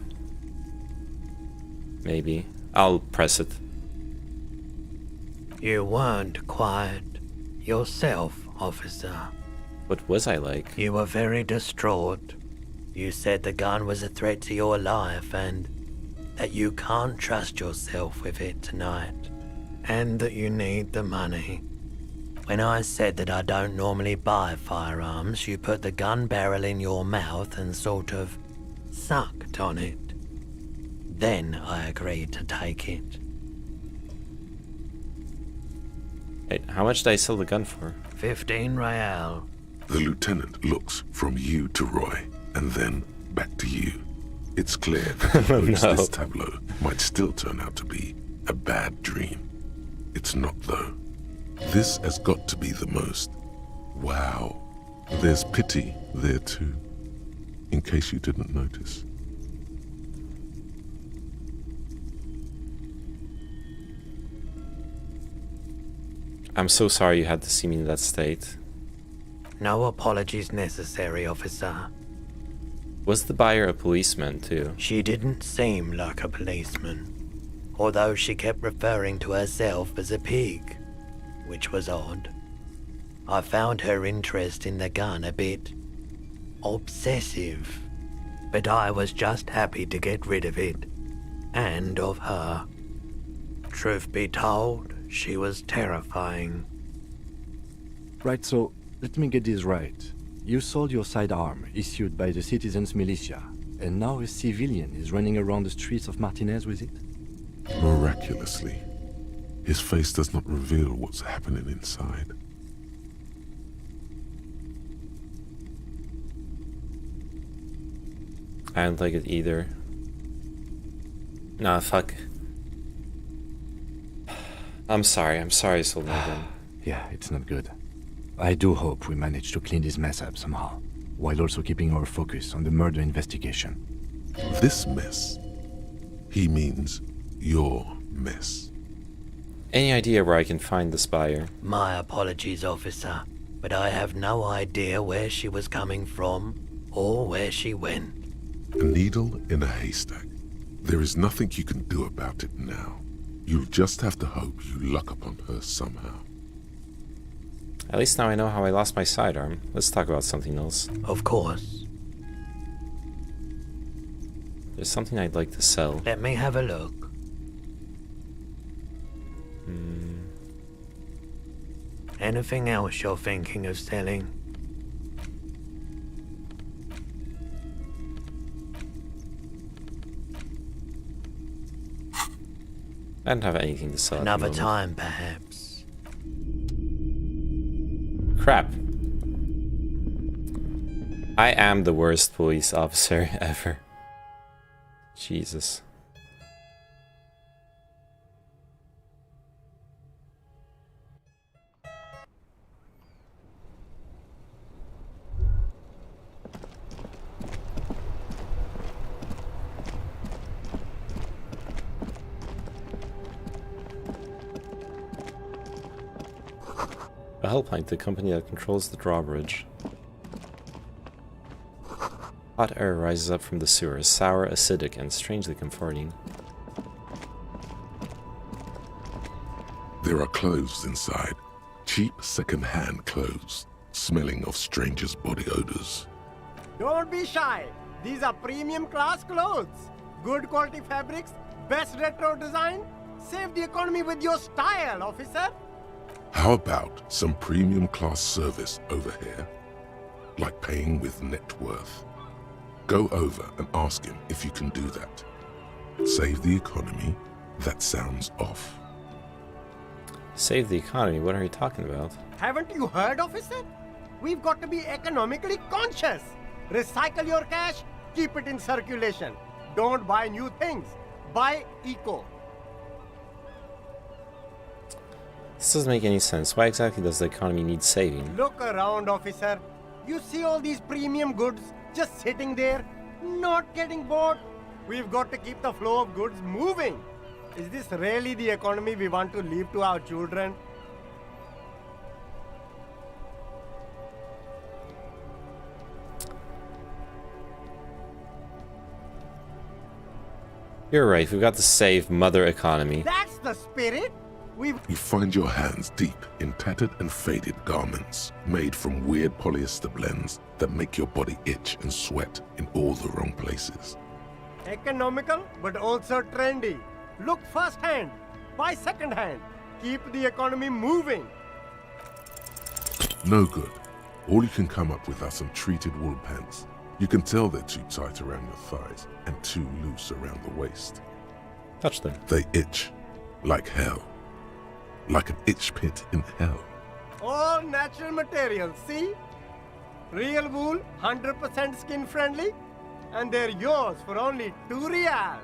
Maybe. I'll press it. You weren't quiet yourself, officer. What was I like? You were very distraught. You said the gun was a threat to your life and that you can't trust yourself with it tonight. And that you need the money. When I said that I don't normally buy firearms, you put the gun barrel in your mouth and sort of sucked on it. Then I agreed to take it. Wait, how much did I sell the gun for? 15 real. The lieutenant looks from you to Roy, and then back to you. It's clear that he hopes this tableau might still turn out to be a bad dream. It's not, though. This has got to be the most. Wow. There's pity there, too, in case you didn't notice. I'm so sorry you had to see me in that state. No apologies necessary, officer. Was the buyer a policeman, too? She didn't seem like a policeman, although she kept referring to herself as a pig, which was odd. I found her interest in the gun a bit obsessive, but I was just happy to get rid of it, and of her. Truth be told, she was terrifying. Right, so let me get this right. You sold your sidearm, issued by the Citizens Militia, and now a civilian is running around the streets of Martinez with it? Miraculously, his face does not reveal what's happening inside. I don't like it either. Nah, fuck. I'm sorry I sold my gun. Yeah, it's not good. I do hope we manage to clean this mess up somehow, while also keeping our focus on the murder investigation. This mess? He means your mess. Any idea where I can find this buyer? My apologies, officer, but I have no idea where she was coming from or where she went. A needle in a haystack. There is nothing you can do about it now. You'll just have to hope you luck upon her somehow. At least now I know how I lost my sidearm. Let's talk about something else. Of course. There's something I'd like to sell. Let me have a look. Anything else you're thinking of selling? I don't have anything to sell. Another time, perhaps. Crap. I am the worst police officer ever. Jesus. A helpline to the company that controls the drawbridge. Hot air rises up from the sewers, sour, acidic, and strangely comforting. There are clothes inside. Cheap second-hand clothes, smelling of strangers' body odors. Don't be shy. These are premium class clothes. Good quality fabrics, best retro design. Save the economy with your style, officer. How about some premium class service over here? Like paying with net worth. Go over and ask him if you can do that. Save the economy? That sounds off. Save the economy? What are you talking about? Haven't you heard, officer? We've got to be economically conscious. Recycle your cash, keep it in circulation. Don't buy new things. Buy eco. This doesn't make any sense. Why exactly does the economy need saving? Look around, officer. You see all these premium goods just sitting there, not getting bought. We've got to keep the flow of goods moving. Is this really the economy we want to leave to our children? You're right, we've got to save mother economy. That's the spirit. You find your hands deep in tattered and faded garments made from weird polyester blends that make your body itch and sweat in all the wrong places. Economical, but also trendy. Look firsthand, buy secondhand. Keep the economy moving. No good. All you can come up with are some treated wool pants. You can tell they're too tight around your thighs and too loose around the waist. Touch them. They itch like hell. Like an itch pit in hell. All natural materials, see? Real wool, 100% skin friendly, and they're yours for only 2 real.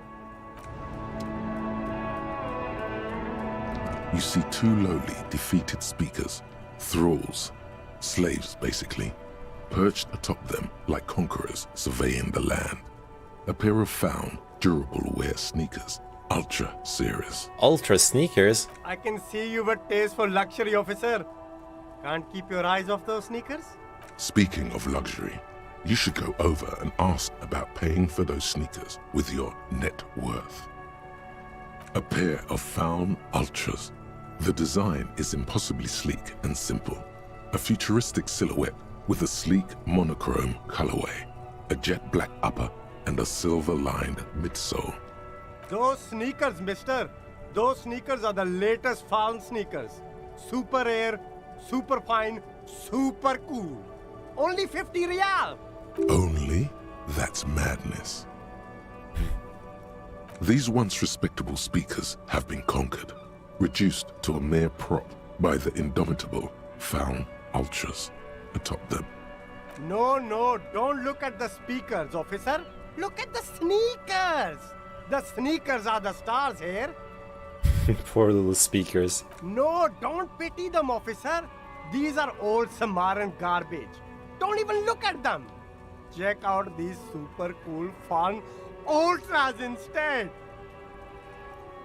You see 2 lowly, defeated speakers, thralls, slaves basically, perched atop them like conquerors surveying the land. A pair of found, durable wear sneakers, Ultra series. Ultra sneakers? I can see you've a taste for luxury, officer. Can't keep your eyes off those sneakers? Speaking of luxury, you should go over and ask about paying for those sneakers with your net worth. A pair of found Ultras. The design is impossibly sleek and simple. A futuristic silhouette with a sleek monochrome colorway, a jet black upper, and a silver-lined midsole. Those sneakers, mister. Those sneakers are the latest found sneakers. Super air, super fine, super cool. Only 50 real. Only? That's madness. These once respectable speakers have been conquered, reduced to a mere prop by the indomitable found Ultras atop them. No, don't look at the speakers, officer. Look at the sneakers. The sneakers are the stars here. Poor little speakers. No, don't pity them, officer. These are old Samaran garbage. Don't even look at them. Check out these super cool, fun Ultras instead.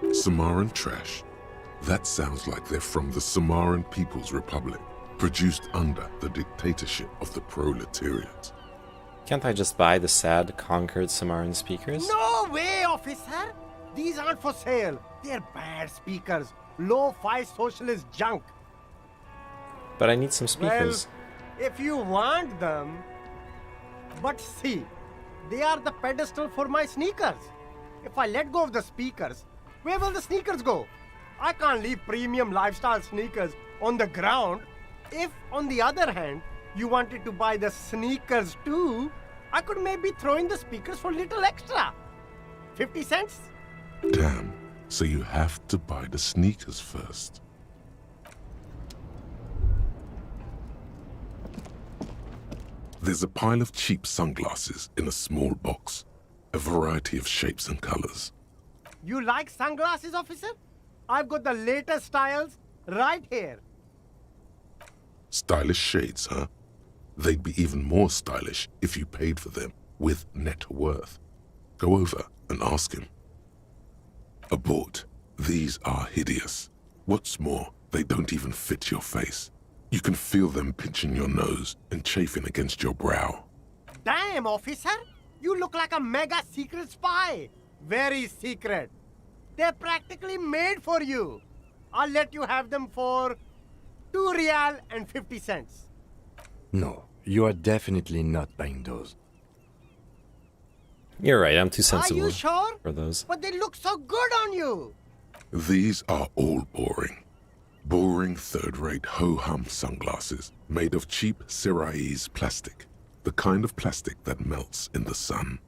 Samaran trash. That sounds like they're from the Samaran People's Republic, produced under the dictatorship of the proletariat. Can't I just buy the sad, conquered Samaran speakers? No way, officer! These aren't for sale. They're bad speakers. Low-fi socialist junk. But I need some speakers. Well, if you want them... But see, they are the pedestal for my sneakers. If I let go of the speakers, where will the sneakers go? I can't leave premium lifestyle sneakers on the ground. If, on the other hand, you wanted to buy the sneakers too, I could maybe throw in the speakers for little extra. 50 cents? Damn, so you have to buy the sneakers first. There's a pile of cheap sunglasses in a small box, a variety of shapes and colors. You like sunglasses, officer? I've got the latest styles right here. Stylish shades, huh? They'd be even more stylish if you paid for them with net worth. Go over and ask him. Abort. These are hideous. What's more, they don't even fit your face. You can feel them pinching your nose and chafing against your brow. Damn, officer! You look like a mega secret spy. Very secret. They're practically made for you. I'll let you have them for 2 real and 50 cents. No, you are definitely not buying those. You're right, I'm too sensible Are you sure? for those. But they look so good on you. These are all boring. Boring third-rate ho-hum sunglasses made of cheap Syrahese plastic. The kind of plastic that melts in the sun.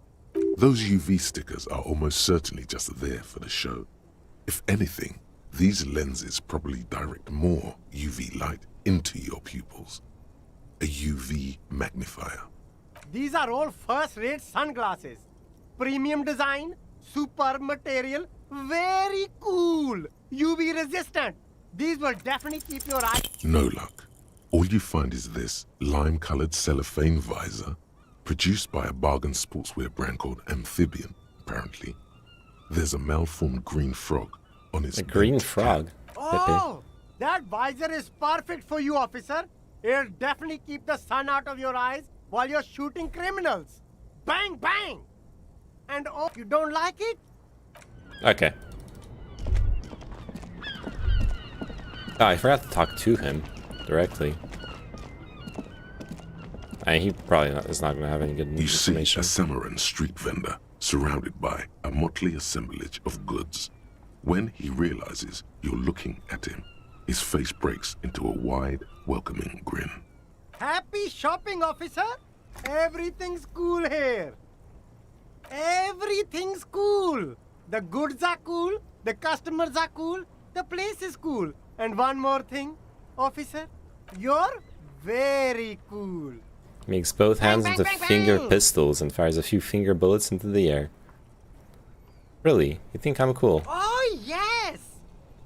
Those UV stickers are almost certainly just there for the show. If anything, these lenses probably direct more UV light into your pupils. A UV magnifier. These are all first-rate sunglasses. Premium design, superb material, very cool. UV resistant. These will definitely keep your eyes... No luck. All you find is this lime-colored cellophane visor, produced by a bargain sportswear brand called Amphibian, apparently. There's a malformed green frog on its... A green frog? Oh! That visor is perfect for you, officer. It'll definitely keep the sun out of your eyes while you're shooting criminals. Bang, bang! And oh, you don't like it? Okay. Oh, I forgot to talk to him directly. And he probably is not going to have any good You see information. a Samaran street vendor surrounded by a motley assemblage of goods. When he realizes you're looking at him, his face breaks into a wide, welcoming grin. Happy shopping, officer. Everything's cool here. Everything's cool. The goods are cool, the customers are cool, the place is cool. And one more thing, officer, you're very cool. Makes both hands into finger pistols and fires a few finger bullets into the air. Really? You think I'm cool? Oh, yes!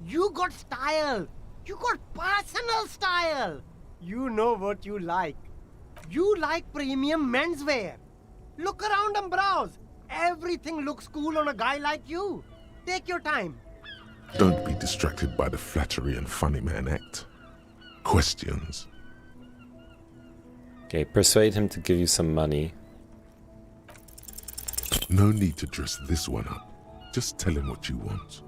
You got style. You got personal style. You know what you like. You like premium menswear. Look around and browse. Everything looks cool on a guy like you. Take your time. Don't be distracted by the flattery and funny man act. Questions. Okay, persuade him to give you some money. No need to dress this one up. Just tell him what you want.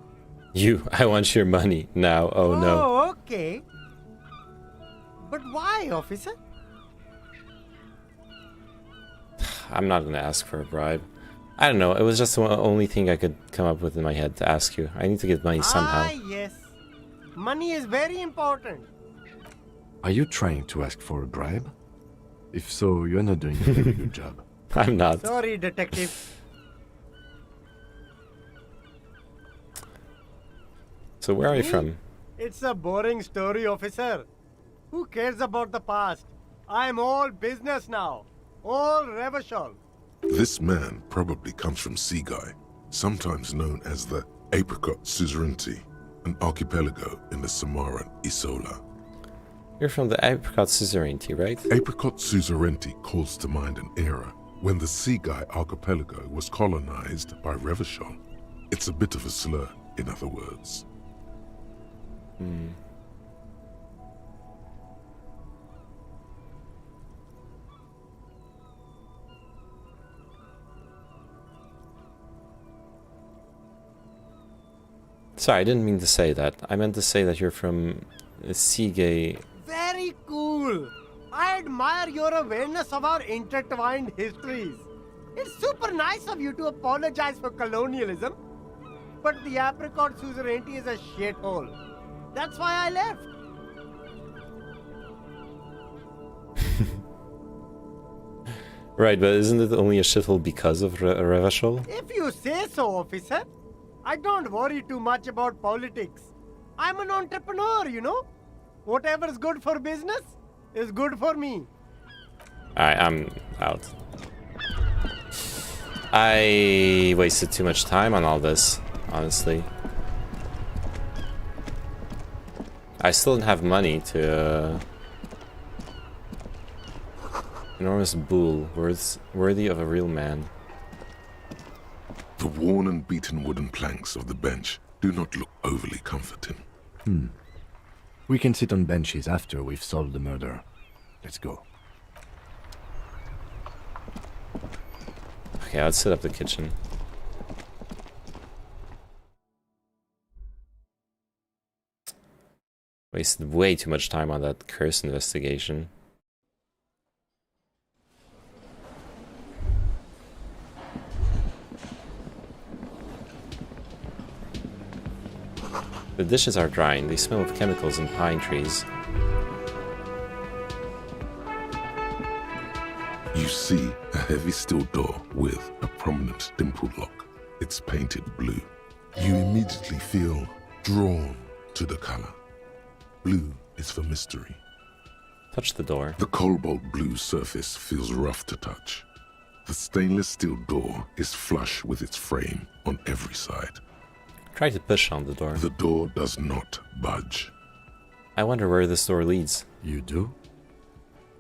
I want your money now. Oh no. Oh, okay. But why, officer? I'm not going to ask for a bribe. I don't know, it was just the only thing I could come up with in my head to ask you. I need to get money somehow. Ah, yes. Money is very important. Are you trying to ask for a bribe? If so, you're not doing a very good job. I'm not. Sorry, detective. So where are you from? It's a boring story, officer. Who cares about the past? I'm all business now. All Revachol. This man probably comes from Seaguy, sometimes known as the Apricot Suzerainty, an archipelago in the Samaran Isola. You're from the Apricot Suzerainty, right? Apricot Suzerainty calls to mind an era when the Seaguy archipelago was colonized by Revachol. It's a bit of a slur, in other words. Sorry, I didn't mean to say that. I meant to say that you're from Sige. Very cool. I admire your awareness of our intertwined histories. It's super nice of you to apologize for colonialism. But the apricot suzerainty is a shithole. That's why I left. Right, but isn't it only a shithole because of Revachol? If you say so, officer. I don't worry too much about politics. I'm an entrepreneur, you know. Whatever's good for business is good for me. Alright, I'm out. I wasted too much time on all this, honestly. I still didn't have money to... Enormous bull, worthy of a real man. The worn and beaten wooden planks of the bench do not look overly comforting. We can sit on benches after we've solved the murder. Let's go. Okay, let's set up the kitchen. Wasted way too much time on that curse investigation. The dishes are drying. They smell of chemicals and pine trees. You see a heavy steel door with a prominent dimpled lock. It's painted blue. You immediately feel drawn to the color. Blue is for mystery. Touch the door. The cobalt blue surface feels rough to touch. The stainless steel door is flush with its frame on every side. Try to push on the door. The door does not budge. I wonder where this door leads. You do?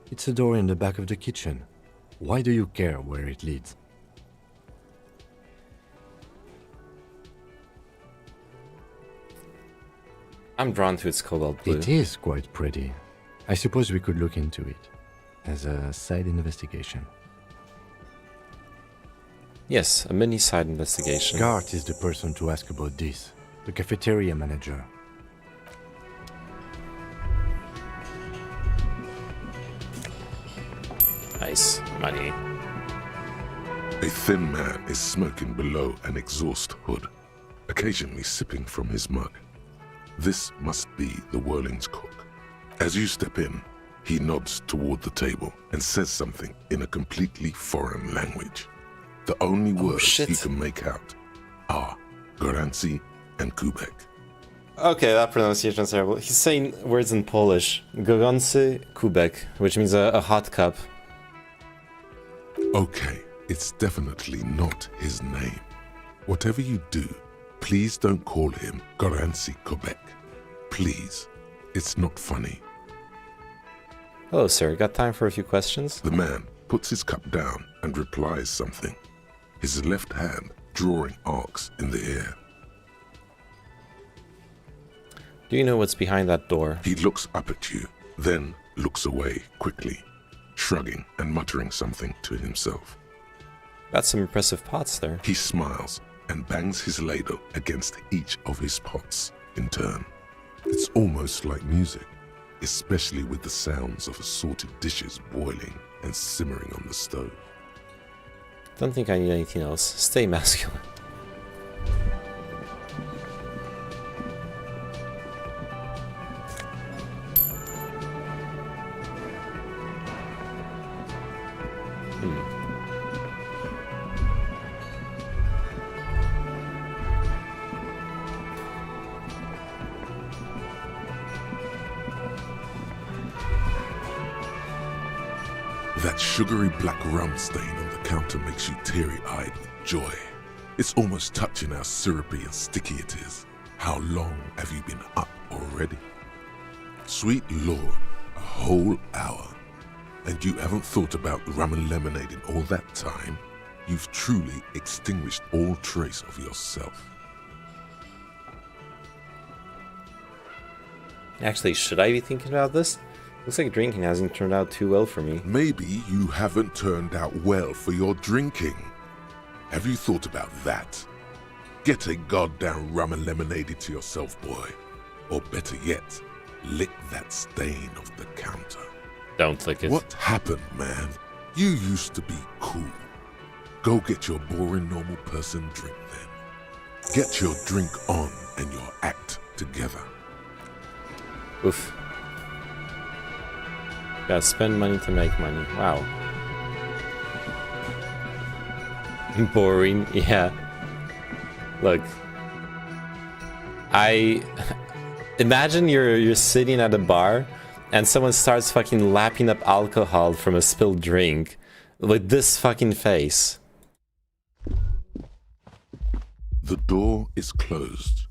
It's a door in the back of the kitchen. Why do you care where it leads? I'm drawn to its cobalt blue. It is quite pretty. I suppose we could look into it as a side investigation. Yes, a mini side investigation. Gart is the person to ask about this. The cafeteria manager. Nice. Money. A thin man is smoking below an exhaust hood, occasionally sipping from his mug. This must be the Whirling's cook. As you step in, he nods toward the table and says something in a completely foreign language. The only words he can make out are Goranci and Kubek. Okay, that pronunciation is terrible. He's saying words in Polish. Gorący kubek, which means a hot cup. Okay, it's definitely not his name. Whatever you do, please don't call him Goranci Kubek. Please. It's not funny. Hello, sir. Got time for a few questions? The man puts his cup down and replies something, his left hand drawing arcs in the air. Do you know what's behind that door? He looks up at you, then looks away quickly, shrugging and muttering something to himself. Got some impressive pots there. He smiles and bangs his ladle against each of his pots in turn. It's almost like music, especially with the sounds of assorted dishes boiling and simmering on the stove. Don't think I need anything else. Stay masculine. That sugary black rum stain on the counter makes you teary-eyed with joy. It's almost touching how syrupy and sticky it is. How long have you been up already? Sweet Lord, a whole hour. And you haven't thought about rum and lemonade in all that time? You've truly extinguished all trace of yourself. Actually, should I be thinking about this? Looks like drinking hasn't turned out too well for me. Maybe you haven't turned out well for your drinking. Have you thought about that? Get a goddamn rum and lemonade to yourself, boy. Or better yet, lick that stain off the counter. Don't lick it. What happened, man? You used to be cool. Go get your boring normal person drink then. Get your drink on and your act together. Oof. Gotta spend money to make money. Wow. Boring, yeah. Look. Imagine you're sitting at a bar and someone starts fucking lapping up alcohol from a spilled drink with this fucking face. The door is closed.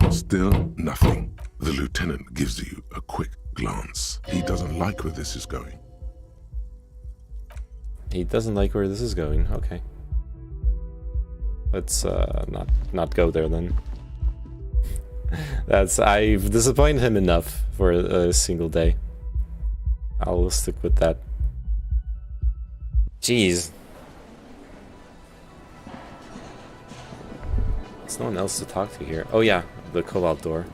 Still nothing. The lieutenant gives you a quick glance. He doesn't like where this is going. He doesn't like where this is going. Okay. Let's not go there then. I've disappointed him enough for a single day. I'll stick with that. Jeez. There's no one else to talk to here. Oh yeah, the cobalt door.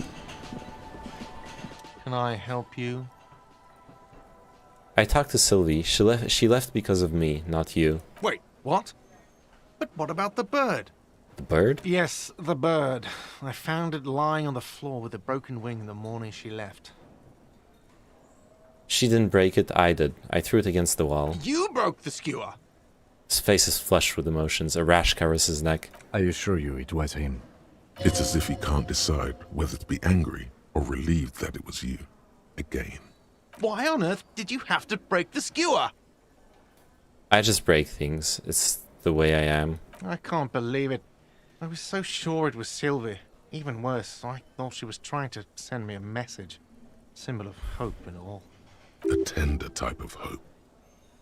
Can I help you? I talked to Sylvie. She left because of me, not you. Wait, what? But what about the bird? The bird? Yes, the bird. I found it lying on the floor with a broken wing the morning she left. She didn't break it, I did. I threw it against the wall. You broke the skewer! His face is flushed with emotions. A rash covers his neck. I assure you it was him. It's as if he can't decide whether to be angry or relieved that it was you. Again. Why on earth did you have to break the skewer? I just break things. It's the way I am. I can't believe it. I was so sure it was Sylvie. Even worse, I thought she was trying to send me a message. Symbol of hope and all. A tender type of hope.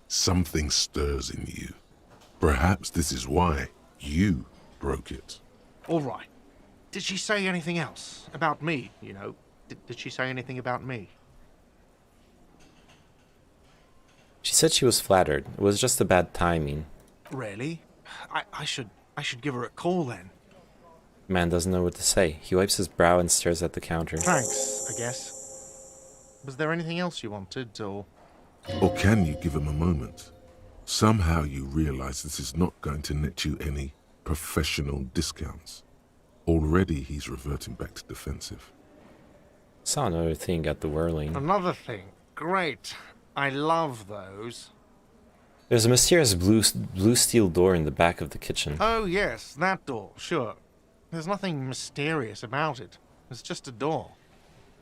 Something stirs in you. Perhaps this is why you broke it. All right. Did she say anything else? About me, you know? Did she say anything about me? She said she was flattered. It was just a bad timing. Really? I should give her a call then. Man doesn't know what to say. He wipes his brow and stares at the counter. Thanks, I guess. Was there anything else you wanted, or...? Or can you give him a moment? Somehow you realize this is not going to net you any professional discounts. Already he's reverting back to defensive. Saw another thing at the whirling. Another thing. Great. I love those. There's a mysterious blue steel door in the back of the kitchen. Oh yes, that door, sure. There's nothing mysterious about it. It's just a door.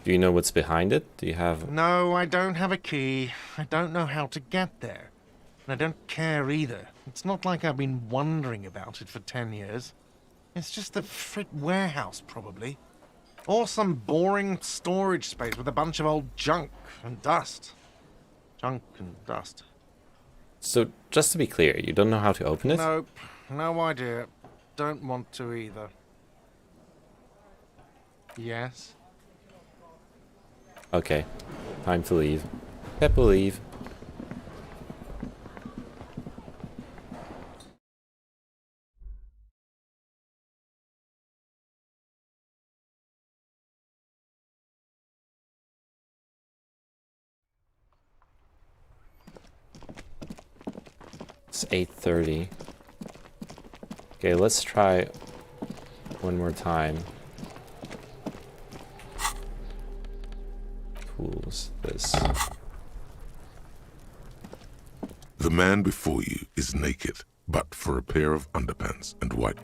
Do you know what's behind it? Do you have... No, I don't have a key. I don't know how to get there. And I don't care either. It's not like I've been wondering about it for 10 years. It's just a frit warehouse, probably. Or some boring storage space with a bunch of old junk and dust. Junk and dust. So, just to be clear, you don't know how to open it? Nope. No idea. Don't want to either. Yes? Okay. Time to leave. Pep will leave. It's 8:30. Okay, let's try one more time. Tools, this. The man before you is naked, but for a pair of underpants and white.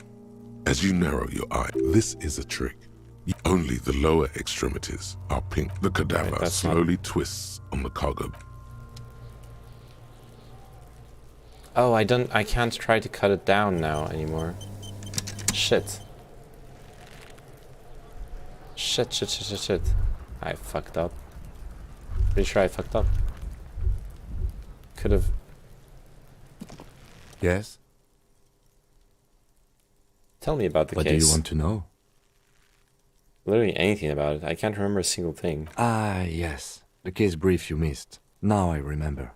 As you narrow your eye, this is a trick. Only the lower extremities are pink. The cadaver slowly twists on the cargo. Oh, I can't try to cut it down now anymore. Shit. Shit. I fucked up. Pretty sure I fucked up. Could have... Yes? Tell me about the case. What do you want to know? Literally anything about it. I can't remember a single thing. Ah, yes. The case brief you missed. Now I remember.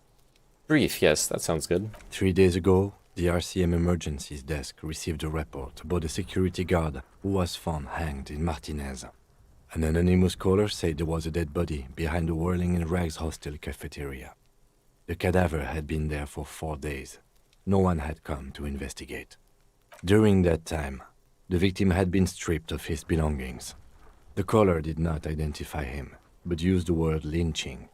Brief, yes, that sounds good. 3 days ago, The RCM Emergencies Desk received a report about a security guard who was found hanged in Martinez. An anonymous caller said there was a dead body behind the Whirling in Rags hostel cafeteria. The cadaver had been there for 4 days. No one had come to investigate. During that time, the victim had been stripped of his belongings. The caller did not identify him, but used the word lynching.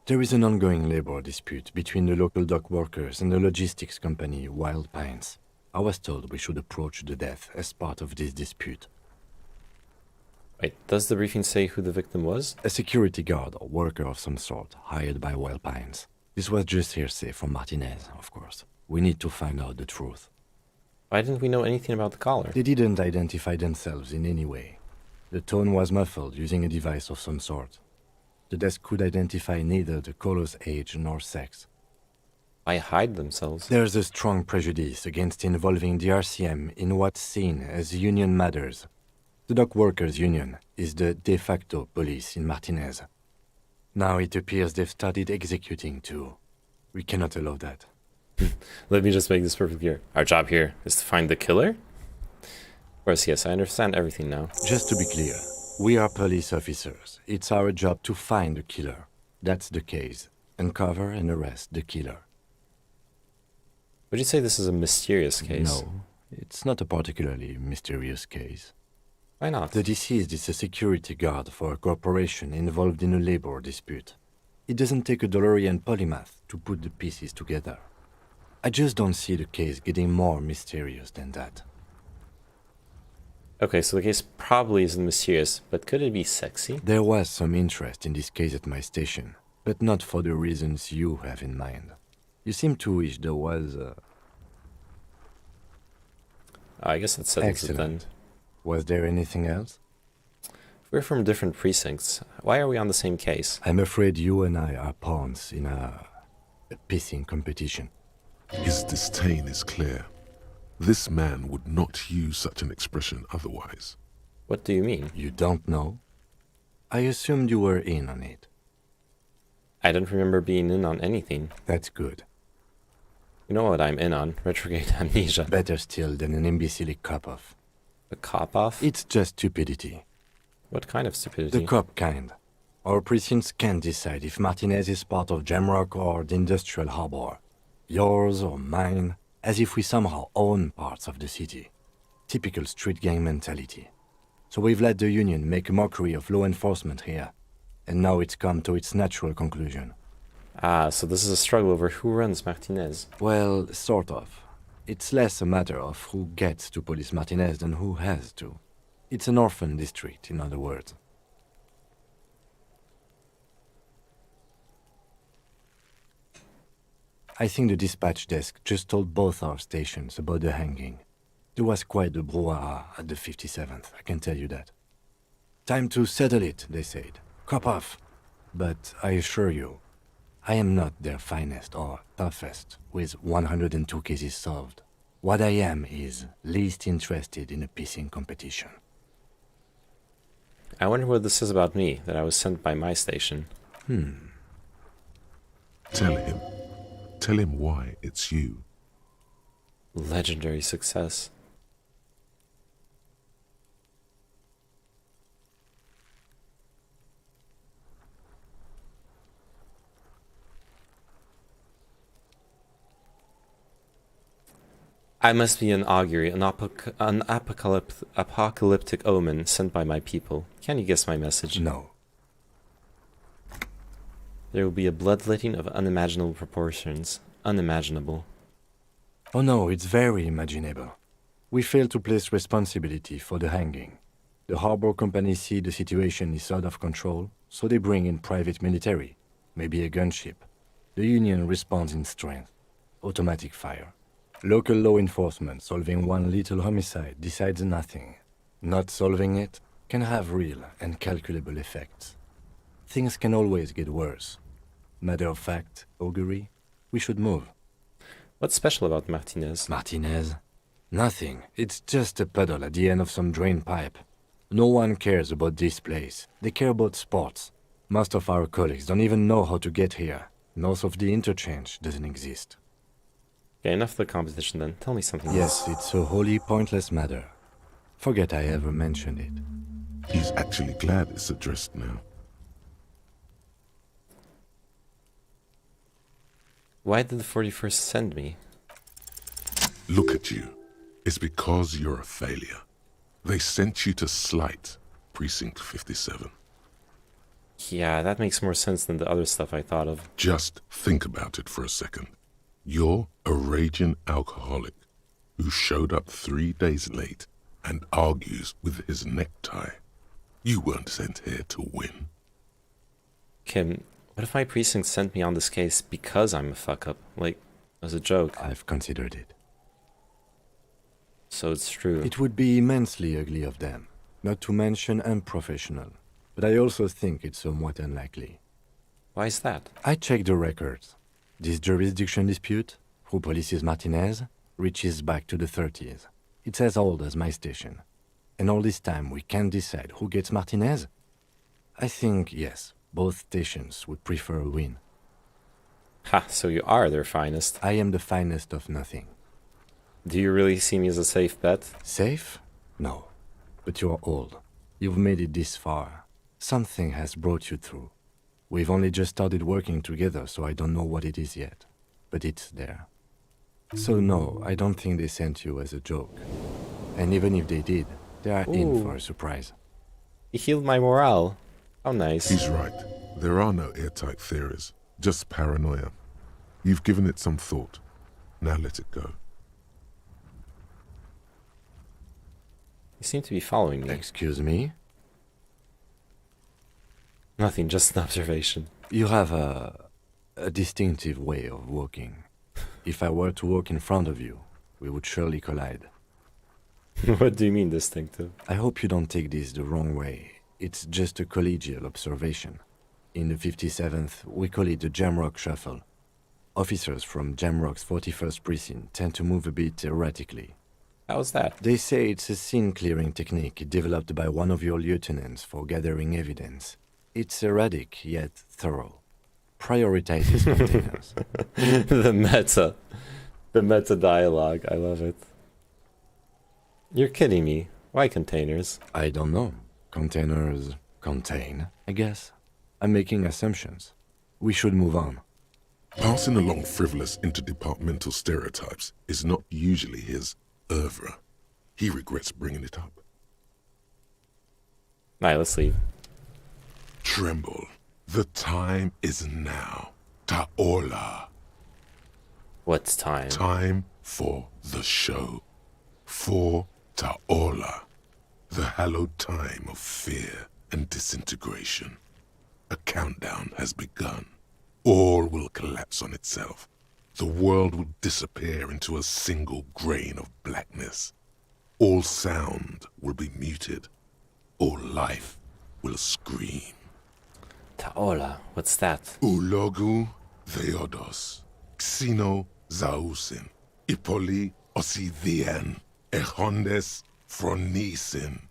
There is an ongoing labor dispute between the local dock workers and the logistics company Wild Pines. I was told we should approach the death as part of this dispute. Wait, does the briefing say who the victim was? A security guard or worker of some sort, hired by Wild Pines. This was just hearsay from Martinez, of course. We need to find out the truth. Why didn't we know anything about the caller? They didn't identify themselves in any way. The tone was muffled using a device of some sort. The desk could identify neither the caller's age nor sex. Why hide themselves? There's a strong prejudice against involving the RCM in what's seen as union matters. The dock workers' union is the de facto police in Martinez. Now it appears they've started executing too. We cannot allow that. Let me just make this perfectly clear. Our job here is to find the killer? Of course, yes, I understand everything now. Just to be clear, we are police officers. It's our job to find the killer. That's the case. Uncover and arrest the killer. Would you say this is a mysterious case? No, it's not a particularly mysterious case. Why not? The deceased is a security guard for a corporation involved in a labor dispute. It doesn't take a DeLorean polymath to put the pieces together. I just don't see the case getting more mysterious than that. Okay, so the case probably isn't mysterious, but could it be sexy? There was some interest in this case at my station, but not for the reasons you have in mind. You seem to wish there was I guess that settles it then. Was there anything else? We're from different precincts. Why are we on the same case? I'm afraid you and I are pawns in a pissing competition. His disdain is clear. This man would not use such an expression otherwise. What do you mean? You don't know? I assumed you were in on it. I don't remember being in on anything. That's good. You know what I'm in on? Retrograde amnesia. Better still than an imbecilic cop-off. A cop-off? It's just stupidity. What kind of stupidity? The cop kind. Our precincts can't decide if Martinez is part of Jamrock or the Industrial Harbor. Yours or mine, as if we somehow own parts of the city. Typical street gang mentality. So we've let the union make a mockery of law enforcement here. And now it's come to its natural conclusion. Ah, so this is a struggle over who runs Martinez. Well, sort of. It's less a matter of who gets to police Martinez than who has to. It's an orphan district, in other words. I think the dispatch desk just told both our stations about the hanging. There was quite a brouhaha at the 57th, I can tell you that. Time to settle it, they said. Cop off. But I assure you, I am not their finest or toughest with 102 cases solved. What I am is least interested in a pissing competition. I wonder what this says about me, that I was sent by my station. Tell him. Tell him why it's you. Legendary success. I must be an augury, an apocalyptic omen sent by my people. Can you guess my message? No. There will be a bloodletting of unimaginable proportions. Unimaginable. Oh no, it's very imaginable. We fail to place responsibility for the hanging. The harbor company see the situation is out of control, so they bring in private military, maybe a gunship. The union responds in strength. Automatic fire. Local law enforcement solving one little homicide decides nothing. Not solving it can have real and calculable effects. Things can always get worse. Matter of fact, augury, we should move. What's special about Martinez? Martinez? Nothing. It's just a puddle at the end of some drain pipe. No one cares about this place. They care about sports. Most of our colleagues don't even know how to get here. North of the interchange doesn't exist. Okay, enough of the competition then. Tell me something Yes, else. it's a wholly pointless matter. Forget I ever mentioned it. He's actually glad it's addressed now. Why did the 41st send me? Look at you. It's because you're a failure. They sent you to slight Precinct 57. Yeah, that makes more sense than the other stuff I thought of. Just think about it for a second. You're a raging alcoholic who showed up 3 days late and argues with his necktie. You weren't sent here to win. Kim, what if my precinct sent me on this case because I'm a fuck-up? Like, as a joke? I've considered it. So it's true. It would be immensely ugly of them, not to mention unprofessional. But I also think it's somewhat unlikely. Why is that? I checked the records. This jurisdiction dispute, who polices Martinez, reaches back to the 30s. It's as old as my station. And all this time we can't decide who gets Martinez? I think, yes, both stations would prefer a win. Ha, so you are their finest. I am the finest of nothing. Do you really see me as a safe bet? Safe? No. But you're old. You've made it this far. Something has brought you through. We've only just started working together, so I don't know what it is yet. But it's there. So no, I don't think they sent you as a joke. And even if they did, they are in for a surprise. He healed my morale. How nice. He's right. There are no airtight theories, just paranoia. You've given it some thought. Now let it go. You seem to be following me. Excuse me? Nothing, just an observation. You have a distinctive way of walking. If I were to walk in front of you, we would surely collide. What do you mean distinctive? I hope you don't take this the wrong way. It's just a collegial observation. In the 57th, we call it the Jamrock Shuffle. Officers from Jamrock's 41st Precinct tend to move a bit erratically. How's that? They say it's a scene-clearing technique developed by one of your lieutenants for gathering evidence. It's erratic, yet thorough. Prioritizes containers. The meta dialogue, I love it. You're kidding me. Why containers? I don't know. Containers contain, I guess. I'm making assumptions. We should move on. Passing along frivolous interdepartmental stereotypes is not usually his oeuvre. He regrets bringing it up. Alright, let's leave. Tremble. The time is now. Ta'ola. What's time? Time for the show. For Ta'ola. The hallowed time of fear and disintegration. A countdown has begun. All will collapse on itself. The world will disappear into a single grain of blackness. All sound will be muted. All life will scream. Ta'ola, what's that? Ulogu Theodos, Xeno Zausin, Ipoli Osidien, Echondes Fronisin.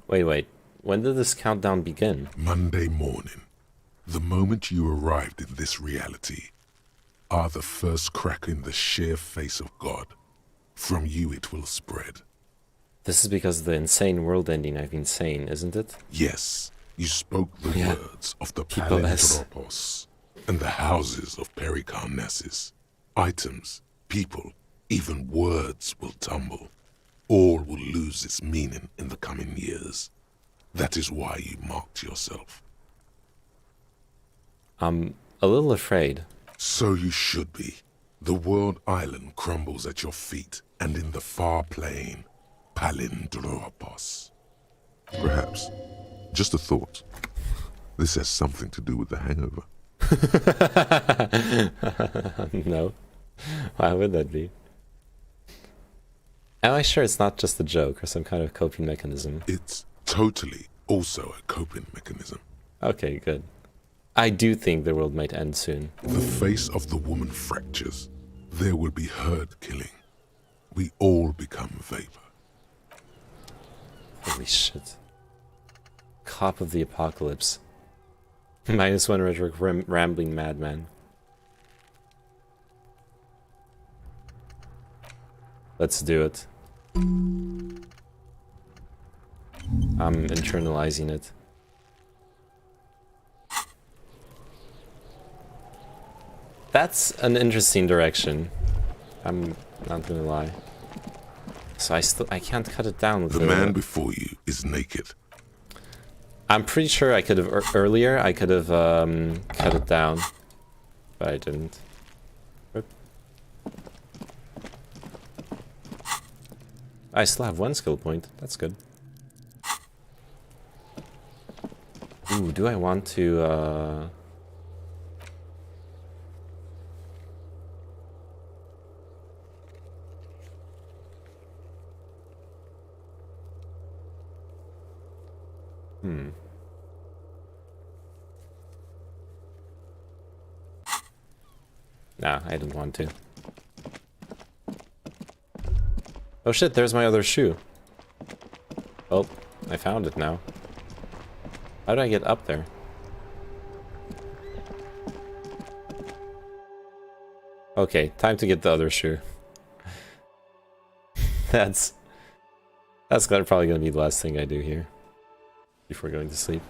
Wait. When did this countdown begin? Monday morning. The moment you arrived in this reality are the first crack in the sheer face of God. From you it will spread. This is because of the insane world ending I've been saying, isn't it? Yes, you spoke the words of the Keep a S. Palindropos and the houses of Pericarnassus. Items, people, even words will tumble. All will lose its meaning in the coming years. That is why you marked yourself. I'm a little afraid. So you should be. The world island crumbles at your feet, and in the far plain, Palindropos. Perhaps, just a thought, this has something to do with the hangover. No. Why would that be? Am I sure it's not just a joke or some kind of coping mechanism? It's totally also a coping mechanism. Okay, good. I do think the world might end soon. The face of the woman fractures. There will be herd killing. We all become vapor. Holy shit. Cop of the apocalypse. -1 rhetoric rambling madman. Let's do it. I'm internalizing it. That's an interesting direction. I'm not gonna lie. So I can't cut it down with the man before you is naked. I'm pretty sure I could have earlier. I could have cut it down, but I didn't. Oop. I still have 1 skill point. That's good. Ooh, do I want to? Nah, I didn't want to. Oh shit, there's my other shoe. Oh, I found it now. How do I get up there? Okay, time to get the other shoe. That's probably gonna be the last thing I do here before going to sleep.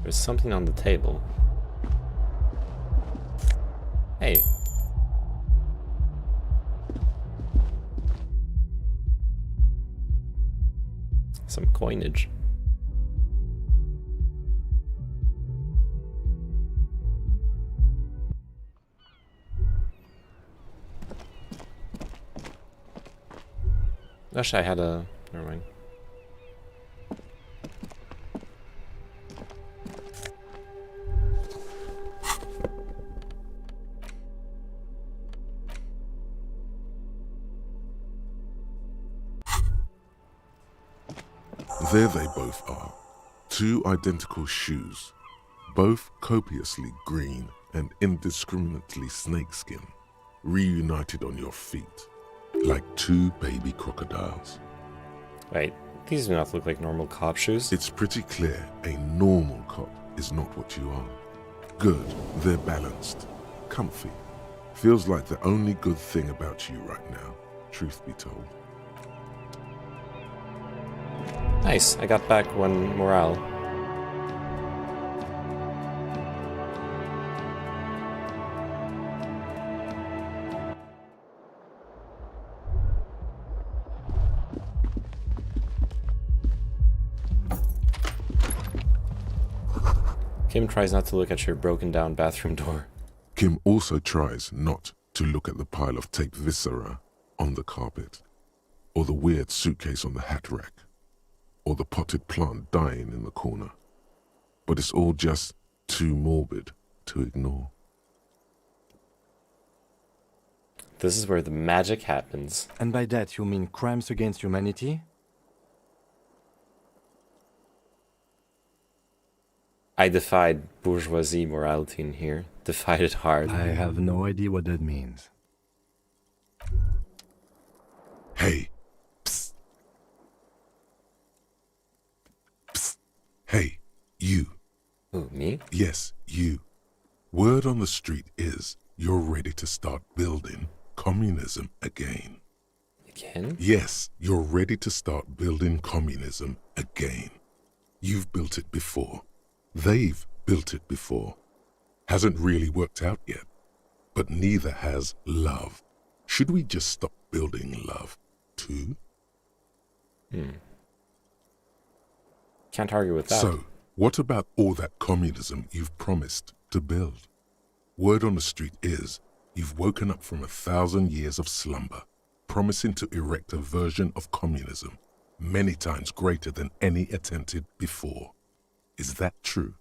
There's something on the table. Hey. Some coinage. Gosh, I had a... Never mind. There they both are. 2 identical shoes, both copiously green and indiscriminately snakeskin, reunited on your feet, like 2 baby crocodiles. Wait, these do not look like normal cop shoes. It's pretty clear a normal cop is not what you are. Good, they're balanced, comfy. Feels like the only good thing about you right now, truth be told. Nice, I got back 1 morale. Kim tries not to look at your broken down bathroom door. Kim also tries not to look at the pile of taped viscera on the carpet, or the weird suitcase on the hat rack, or the potted plant dying in the corner. But it's all just too morbid to ignore. This is where the magic happens. And by that you mean crimes against humanity? I defied bourgeoisie morality in here. Defied it hard. I have no idea what that means. Hey. Psst. Psst. Hey, you. Who, me? Yes, you. Word on the street is you're ready to start building communism again. Again? Yes, you're ready to start building communism again. You've built it before. They've built it before. Hasn't really worked out yet. But neither has love. Should we just stop building love, too? Can't argue with that. So, what about all that communism you've promised to build? Word on the street is you've woken up from 1,000 years of slumber, promising to erect a version of communism many times greater than any attempted before. Is that true?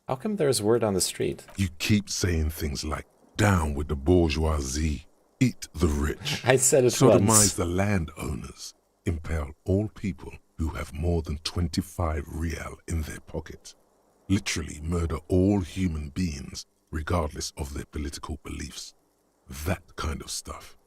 How come there's word on the street? You keep saying things like, down with the bourgeoisie, eat the rich, I said it sodomize once. the landowners, impel all people who have more than 25 real in their pocket. Literally murder all human beings, regardless of their political beliefs. That kind of stuff.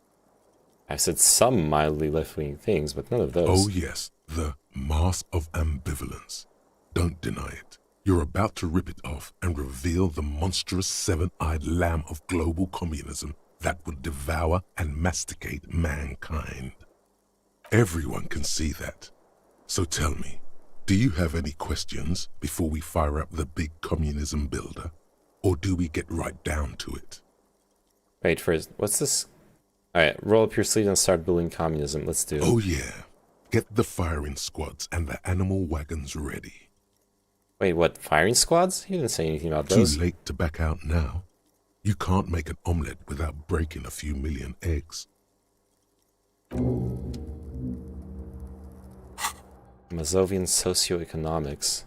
I've said some mildly left-wing things, but none of those. Oh yes, the mask of ambivalence. Don't deny it. You're about to rip it off and reveal the monstrous seven-eyed lamb of global communism that will devour and masticate mankind. Everyone can see that. So tell me, do you have any questions before we fire up the big communism builder? Or do we get right down to it? Wait, first, what's this? Alright, roll up your sleeves and start building communism. Let's do it. Oh yeah. Get the firing squads and the animal wagons ready. Wait, what? Firing squads? He didn't say anything about those. Too late to back out now. You can't make an omelette without breaking a few million eggs. Mazovian socioeconomics.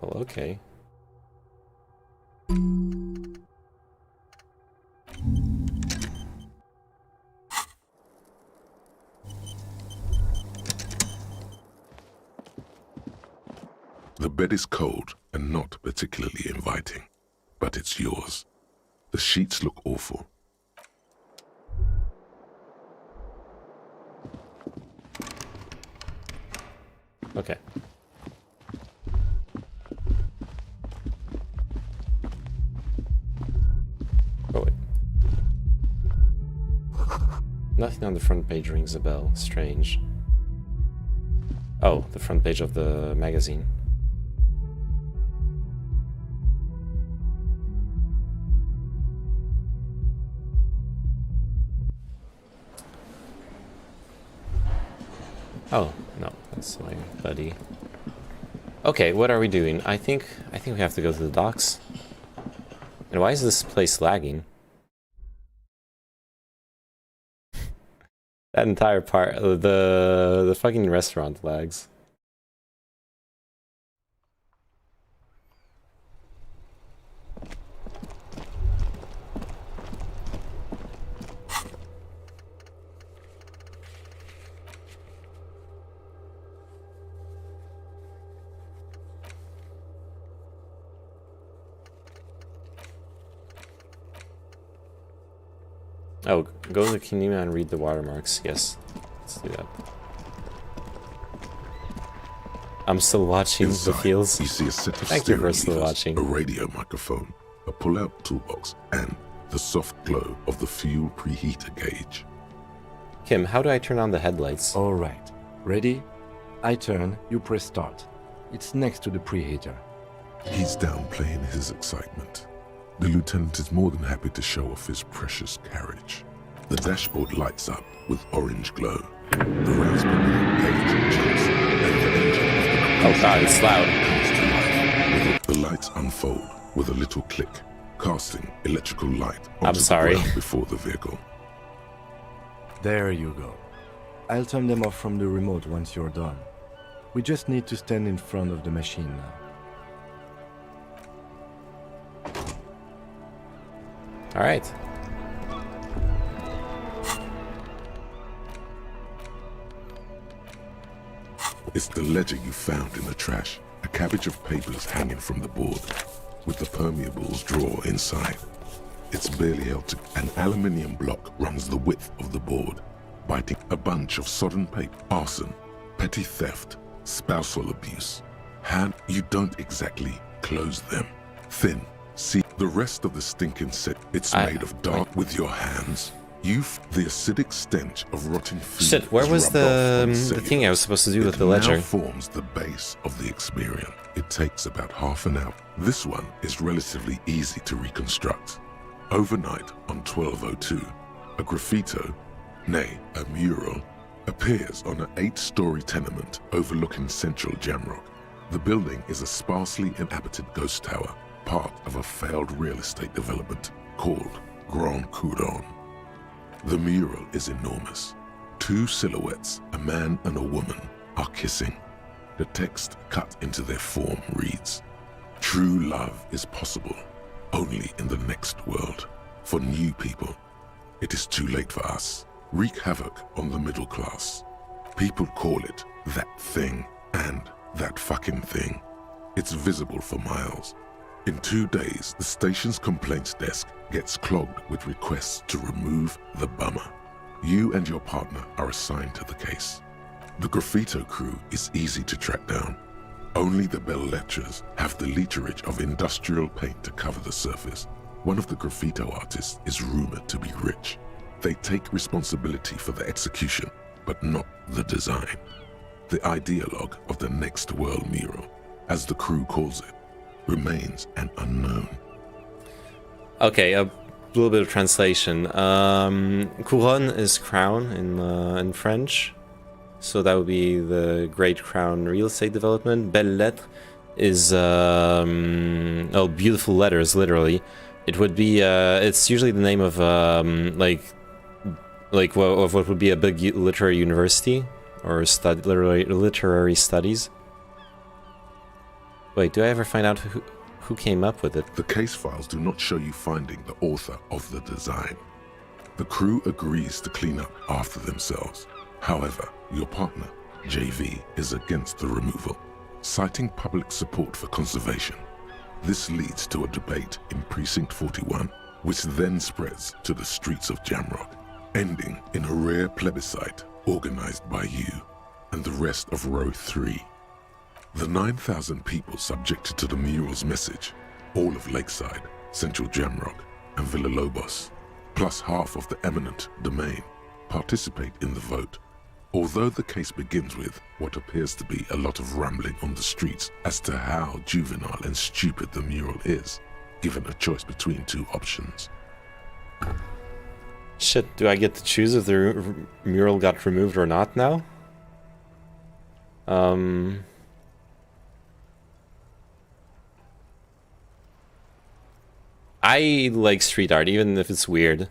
Well, okay. The bed is cold and not particularly inviting, but it's yours. The sheets look awful. Okay. Oh wait. Nothing on the front page rings a bell. Strange. Oh, the front page of the magazine. Oh, no, that's my buddy. Okay, what are we doing? I think we have to go to the docks. And why is this place lagging? That entire part, the fucking restaurant lags. Oh, go to the Kinema and read the watermarks. Yes, let's do that. I'm still watching Inside, the fields. You see a set of Thank you for steering still levers, watching. a radio microphone, a pull-out toolbox, and the soft glow of the fuel preheater gauge. Kim, how do I turn on the headlights? Alright. Ready? I turn, you press start. It's next to the preheater. He's downplaying his excitement. The lieutenant is more than happy to show off his precious carriage. The dashboard lights up with orange glow. The raspberry gauge jumps, and the engine of the Oh god, it's loud. With the lights unfold with a little click, casting electrical light onto sorry. the ground before the vehicle. There you go. I'll turn them off from the remote once you're done. We just need to stand in front of the machine now. Alright. It's the ledger you found in the trash. A cabbage of papers hanging from the board, with the permeables drawer inside. It's barely held to. An aluminium block runs the width of the board, biting a bunch of sodden paper, arson, petty theft, spousal abuse. You don't exactly close them. Thin. See the rest of the stinking set. It's made of dark with your hands. The acidic stench of rotting food. Shit, where was the thing I was supposed to do with the ledger? It now forms the base of the experience. It takes about half an hour. This one is relatively easy to reconstruct. Overnight on 1202, a graffito, nay, a mural, appears on an 8-story tenement overlooking central Jamrock. The building is a sparsely inhabited ghost tower, part of a failed real estate development called Grand Coudon. The mural is enormous. 2 silhouettes, a man and a woman, are kissing. The text cut into their form reads, "True love is possible only in the next world. For new people, it is too late for us. Wreak havoc on the middle class. People call it that thing and that fucking thing. It's visible for miles. In 2 days, the station's complaints desk gets clogged with requests to remove the bummer. You and your partner are assigned to the case. The graffito crew is easy to track down. Only the bell lettrers have the literage of industrial paint to cover the surface. One of the graffito artists is rumored to be rich. They take responsibility for the execution, but not the design. The ideologue of the next world mural, as the crew calls it, remains an unknown. Okay, a little bit of translation. Couronne is crown in French. So that would be the Great Crown Real Estate Development. Belles lettres is oh, beautiful letters, literally. It would be it's usually the name of like of what would be a big literary university or literary studies. Wait, do I ever find out who came up with it? The case files do not show you finding the author of the design. The crew agrees to clean up after themselves. However, your partner, JV, is against the removal, citing public support for conservation. This leads to a debate in Precinct 41, which then spreads to the streets of Jamrock, ending in a rare plebiscite organized by you and the rest of Row 3. The 9,000 people subjected to the mural's message, all of Lakeside, Central Jamrock, and Villalobos, plus half of the eminent domain, participate in the vote. Although the case begins with what appears to be a lot of rambling on the streets as to how juvenile and stupid the mural is, given a choice between 2 options. Shit, do I get to choose if the mural got removed or not now? I like street art, even if it's weird.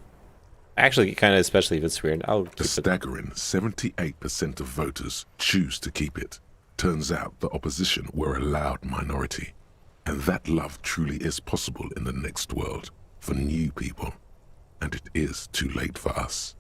Actually, kind of, especially if it's weird. I'll keep it. A staggering 78% of voters choose to keep it. Turns out the opposition were a loud minority. And that love truly is possible in the next world for new people. And it is too late for us.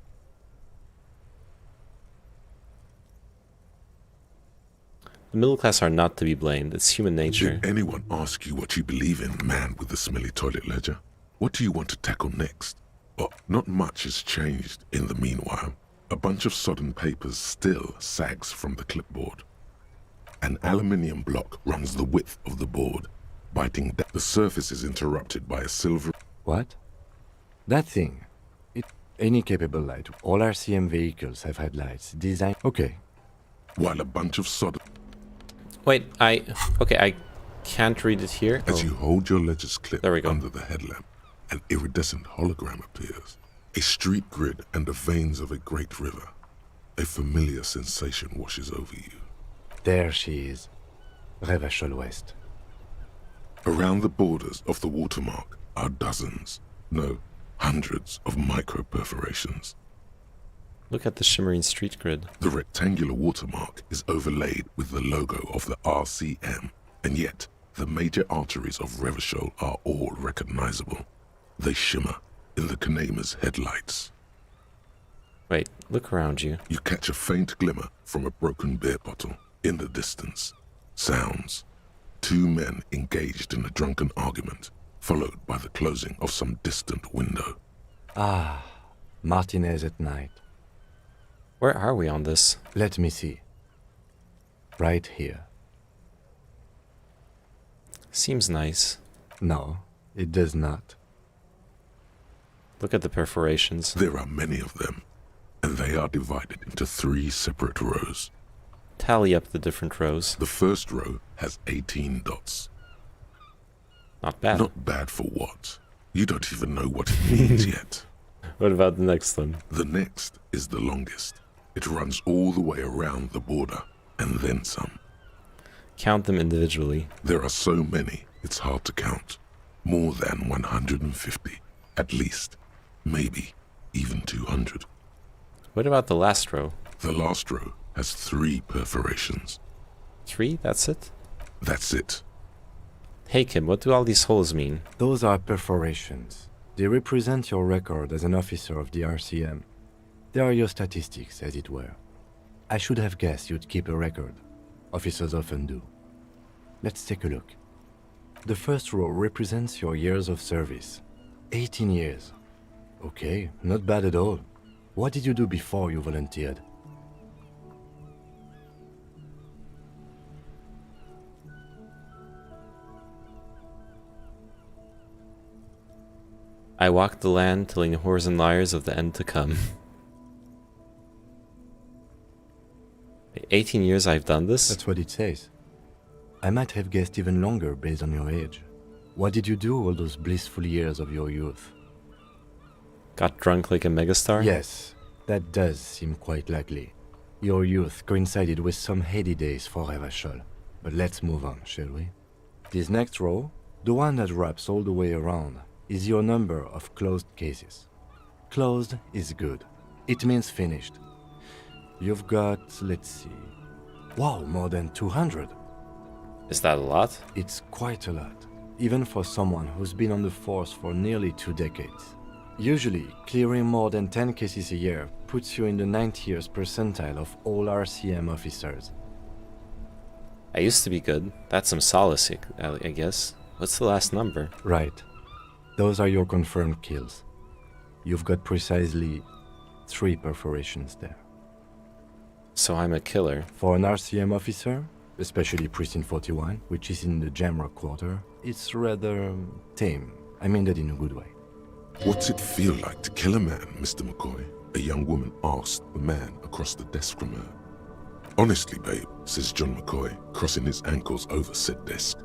The middle class are not to be blamed. It's human nature. Did anyone ask you what you believe in, man with the smelly toilet ledger? What do you want to tackle next? Well, not much has changed in the meanwhile. A bunch of sodden papers still sags from the clipboard. An aluminium block runs the width of the board, biting down. The surface is interrupted by a silver... What? That thing. Any capable light. All RCM vehicles have headlights. Design... Okay. While a bunch of sodden... Wait, okay, I can't read it here. As you hold your ledger's clip there we go. Under the headlamp, an iridescent hologram appears. A street grid and the veins of a great river. A familiar sensation washes over you. There she is. Revachol West. Around the borders of the watermark are dozens, no, hundreds of micro-perforations. Look at the shimmering street grid. The rectangular watermark is overlaid with the logo of the RCM, and yet the major arteries of Revachol are all recognizable. They shimmer in the Kanema's headlights. Wait, look around you. You catch a faint glimmer from a broken beer bottle. In the distance, sounds. 2 men engaged in a drunken argument, followed by the closing of some distant window. Ah, Martinez at night. Where are we on this? Let me see. Right here. Seems nice. No, it does not. Look at the perforations. There are many of them, and they are divided into 3 separate rows. Tally up the different rows. The first row has 18 dots. Not bad. Not bad for what? You don't even know what it means yet. What about the next one? The next is the longest. It runs all the way around the border, and then some. Count them individually. There are so many, it's hard to count. More than 150, at least. Maybe even 200. What about the last row? The last row has 3 perforations. 3? That's it? That's it. Hey Kim, what do all these holes mean? Those are perforations. They represent your record as an officer of the RCM. They are your statistics, as it were. I should have guessed you'd keep a record. Officers often do. Let's take a look. The first row represents your years of service. 18 years. Okay, not bad at all. What did you do before you volunteered? I walked the land, telling whores and liars of the end to come. 18 years I've done this? That's what it says. I might have guessed even longer based on your age. What did you do all those blissful years of your youth? Got drunk like a megastar? Yes, that does seem quite likely. Your youth coincided with some heady days for Revachol. But let's move on, shall we? This next row, the one that wraps all the way around, is your number of closed cases. Closed is good. It means finished. You've got, let's see... Wow, more than 200. Is that a lot? It's quite a lot, even for someone who's been on the force for nearly 2 decades. Usually, clearing more than 10 cases a year puts you in the 90th percentile of all RCM officers. I used to be good. That's some solace, I guess. What's the last number? Right. Those are your confirmed kills. You've got precisely 3 perforations there. So I'm a killer. For an RCM officer, especially Precinct 41, which is in the Jamrock quarter, it's rather tame. I mean that in a good way. What's it feel like to kill a man, Mr. McCoy? A young woman asked the man across the desk from her. Honestly, babe, says John McCoy, crossing his ankles over said desk.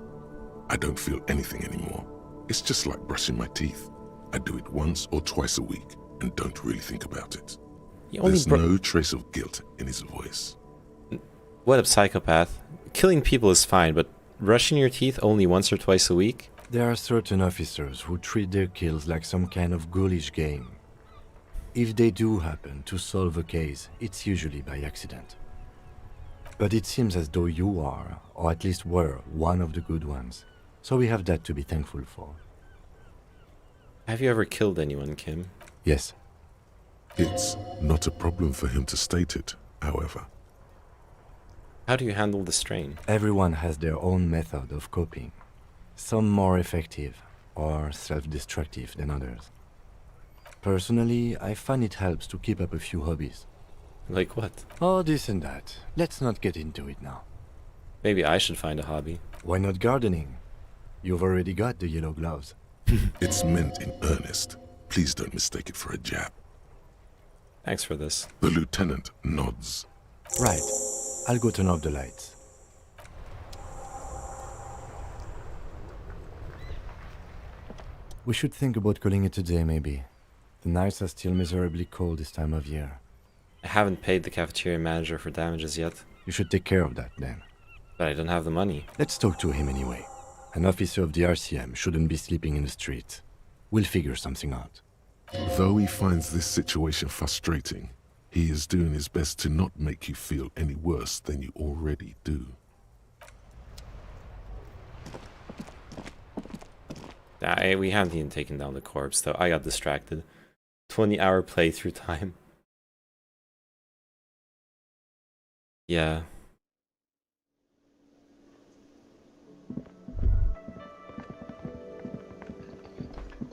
I don't feel anything anymore. It's just like brushing my teeth. I do it once or twice a week and don't really think about it. There's no trace of guilt in his voice. What a psychopath. Killing people is fine, but brushing your teeth only once or twice a week? There are certain officers who treat their kills like some kind of ghoulish game. If they do happen to solve a case, it's usually by accident. But it seems as though you are, or at least were, one of the good ones. So we have that to be thankful for. Have you ever killed anyone, Kim? Yes. It's not a problem for him to state it, however. How do you handle the strain? Everyone has their own method of coping. Some more effective or self-destructive than others. Personally, I find it helps to keep up a few hobbies. Like what? Oh, this and that. Let's not get into it now. Maybe I should find a hobby. Why not gardening? You've already got the yellow gloves. It's meant in earnest. Please don't mistake it for a jab. Thanks for this. The lieutenant nods. Right. I'll go turn off the lights. We should think about calling it a day, maybe. The nights are still miserably cold this time of year. I haven't paid the cafeteria manager for damages yet. You should take care of that, then. But I don't have the money. Let's talk to him anyway. An officer of the RCM shouldn't be sleeping in the street. We'll figure something out. Though he finds this situation frustrating, he is doing his best to not make you feel any worse than you already do. We haven't even taken down the corpse, though. I got distracted. 20-hour playthrough time. Yeah.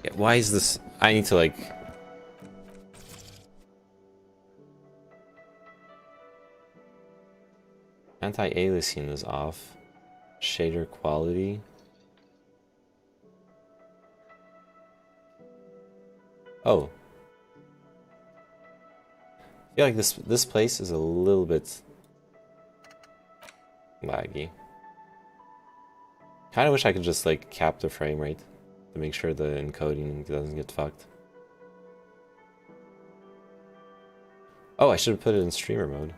Yeah, why is this? I need to like... Anti-aliasing is off. Shader quality. Oh. I feel like this place is a little bit laggy. Kind of wish I could just like cap the frame rate to make sure the encoding doesn't get fucked. Oh, I should have put it in streamer mode.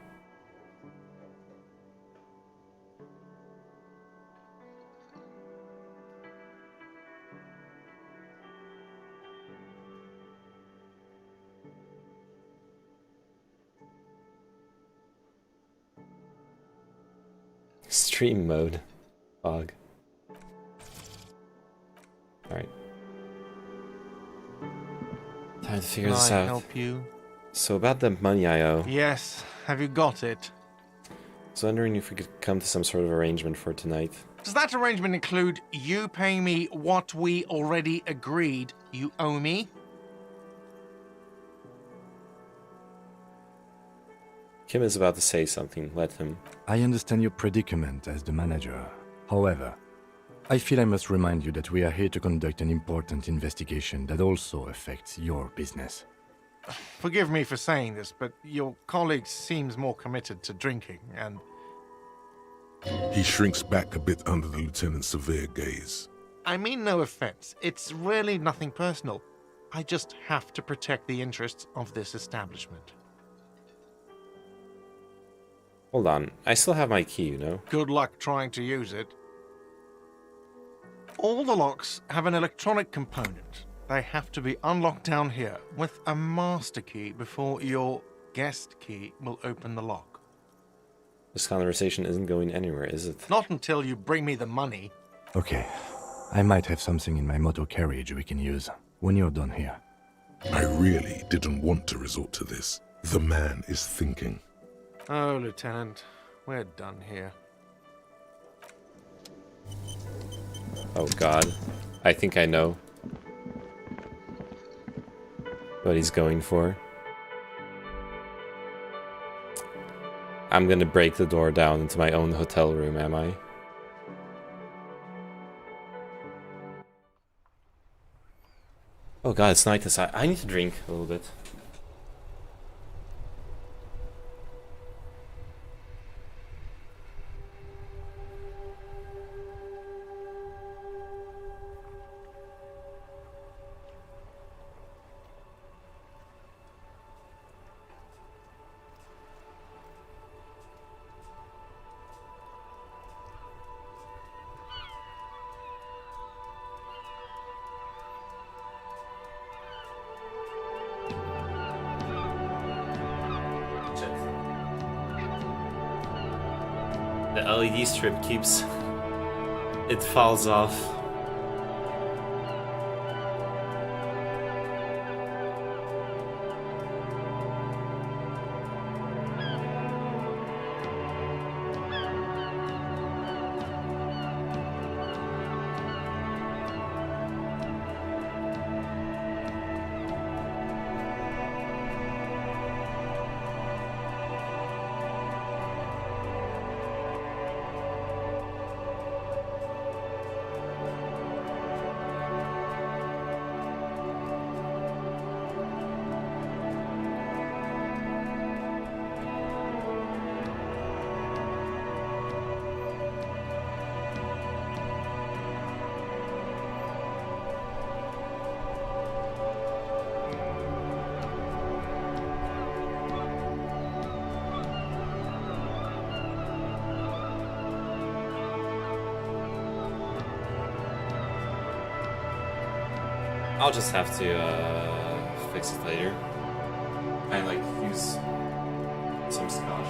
Stream mode. Fog. Alright. Time to figure this out. Can I help you? So about the money I owe. Yes. Have you got it? was wondering if we could come to some sort of arrangement for tonight. Does that arrangement include you paying me what we already agreed you owe me? Kim is about to say something. Let him. I understand your predicament as the manager. However, I feel I must remind you that we are here to conduct an important investigation that also affects your business. Forgive me for saying this, but your colleague seems more committed to drinking, and... He shrinks back a bit under the lieutenant's severe gaze. I mean no offense. It's really nothing personal. I just have to protect the interests of this establishment. Hold on. I still have my key, you know? Good luck trying to use it. All the locks have an electronic component. They have to be unlocked down here with a master key before your guest key will open the lock. This conversation isn't going anywhere, is it? Not until you bring me the money. Okay. I might have something in my motor carriage we can use when you're done here. I really didn't want to resort to this. The man is thinking. Oh, Lieutenant, we're done here. Oh god. I think I know what he's going for. I'm gonna break the door down into my own hotel room, am I? Oh god, it's night outside. I need to drink a little bit. The LED strip keeps... It falls off. I'll just have to fix it later. And like use some scotch.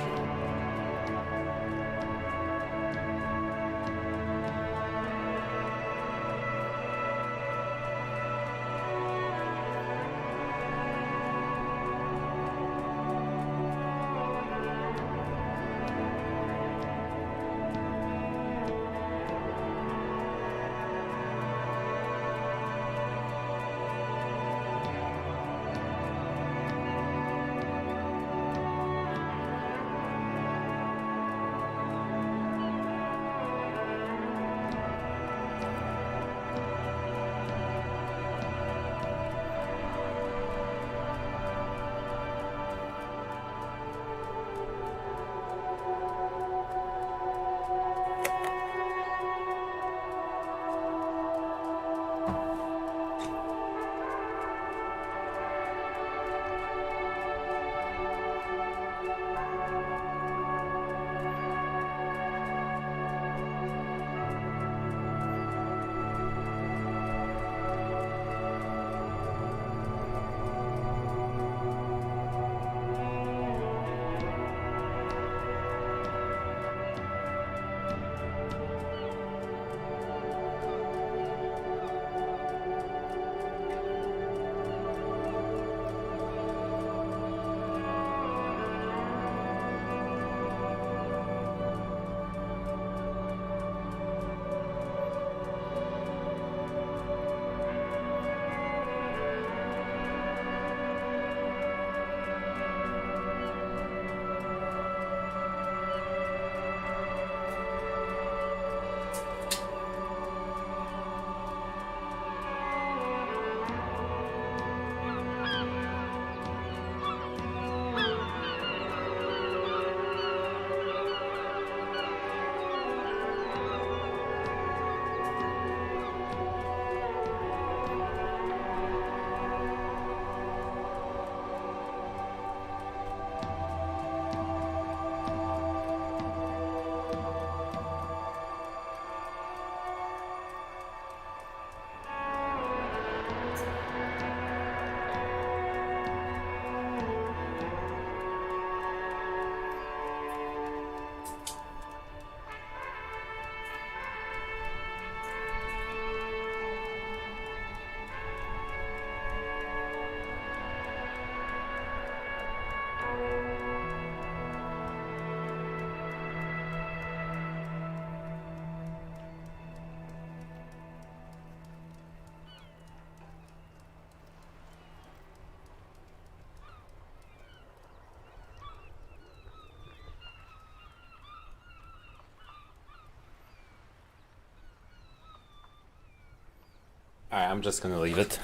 Alright, I'm just gonna leave it.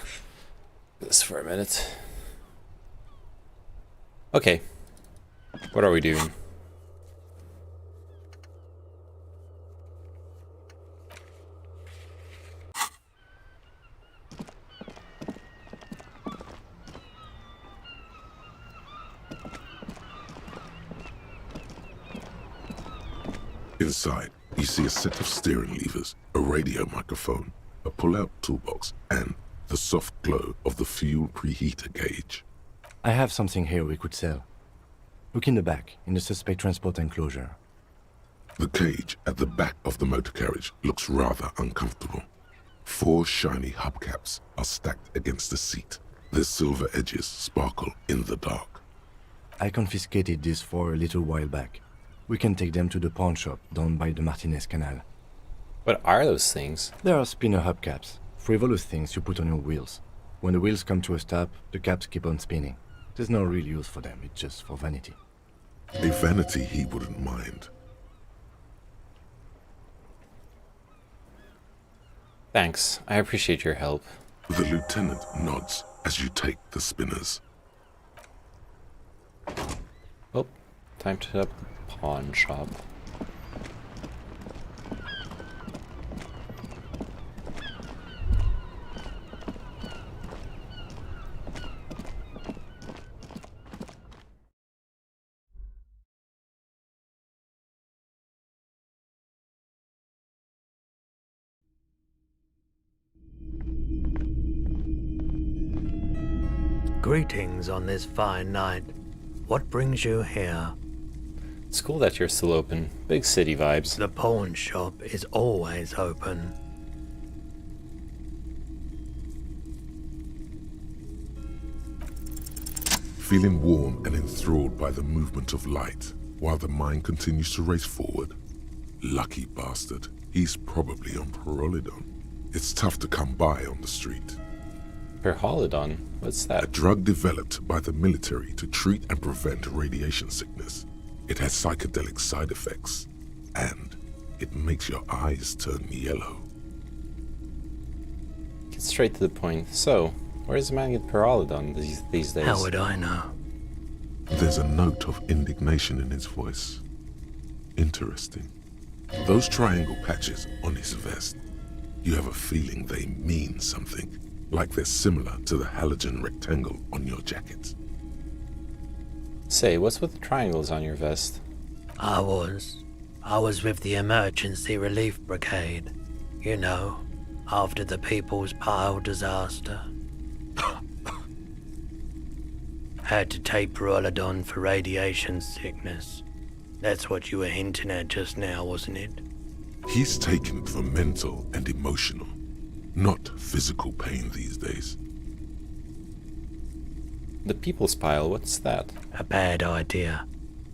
This for a minute. Okay. What are we doing? Inside, you see a set of steering levers, a radio microphone, a pull-out toolbox, and the soft glow of the fuel preheater gauge. I have something here we could sell. Look in the back, in the suspect transport enclosure. The cage at the back of the motor carriage looks rather uncomfortable. 4 shiny hubcaps are stacked against the seat. Their silver edges sparkle in the dark. I confiscated these 4 a little while back. We can take them to the pawn shop down by the Martinez Canal. What are those things? There are spinner hubcaps, frivolous things you put on your wheels. When the wheels come to a stop, the caps keep on spinning. There's no real use for them, it's just for vanity. A vanity he wouldn't mind. Thanks, I appreciate your help. The lieutenant nods as you take the spinners. Oh, time to hit up the pawn shop. Greetings on this fine night. What brings you here? It's cool that you're still open. Big city vibes. The pawn shop is always open. Feeling warm and enthralled by the movement of light, while the mind continues to race forward. Lucky bastard. He's probably on Pyrrolidon. It's tough to come by on the street. Pyrrolidon? What's that? A drug developed by the military to treat and prevent radiation sickness. It has psychedelic side effects, and it makes your eyes turn yellow. Get straight to the point. So, where does a man get Pyrrolidon these days? How would I know? There's a note of indignation in his voice. Interesting. Those triangle patches on his vest, you have a feeling they mean something, like they're similar to the halogen rectangle on your jacket. Say, what's with the triangles on your vest? I was with the Emergency Relief Brigade. You know, after the People's Pile disaster. Had to take Pyrrolidon for radiation sickness. That's what you were hinting at just now, wasn't it? He's taken it for mental and emotional, not physical pain these days. The People's Pile, what's that? A bad idea.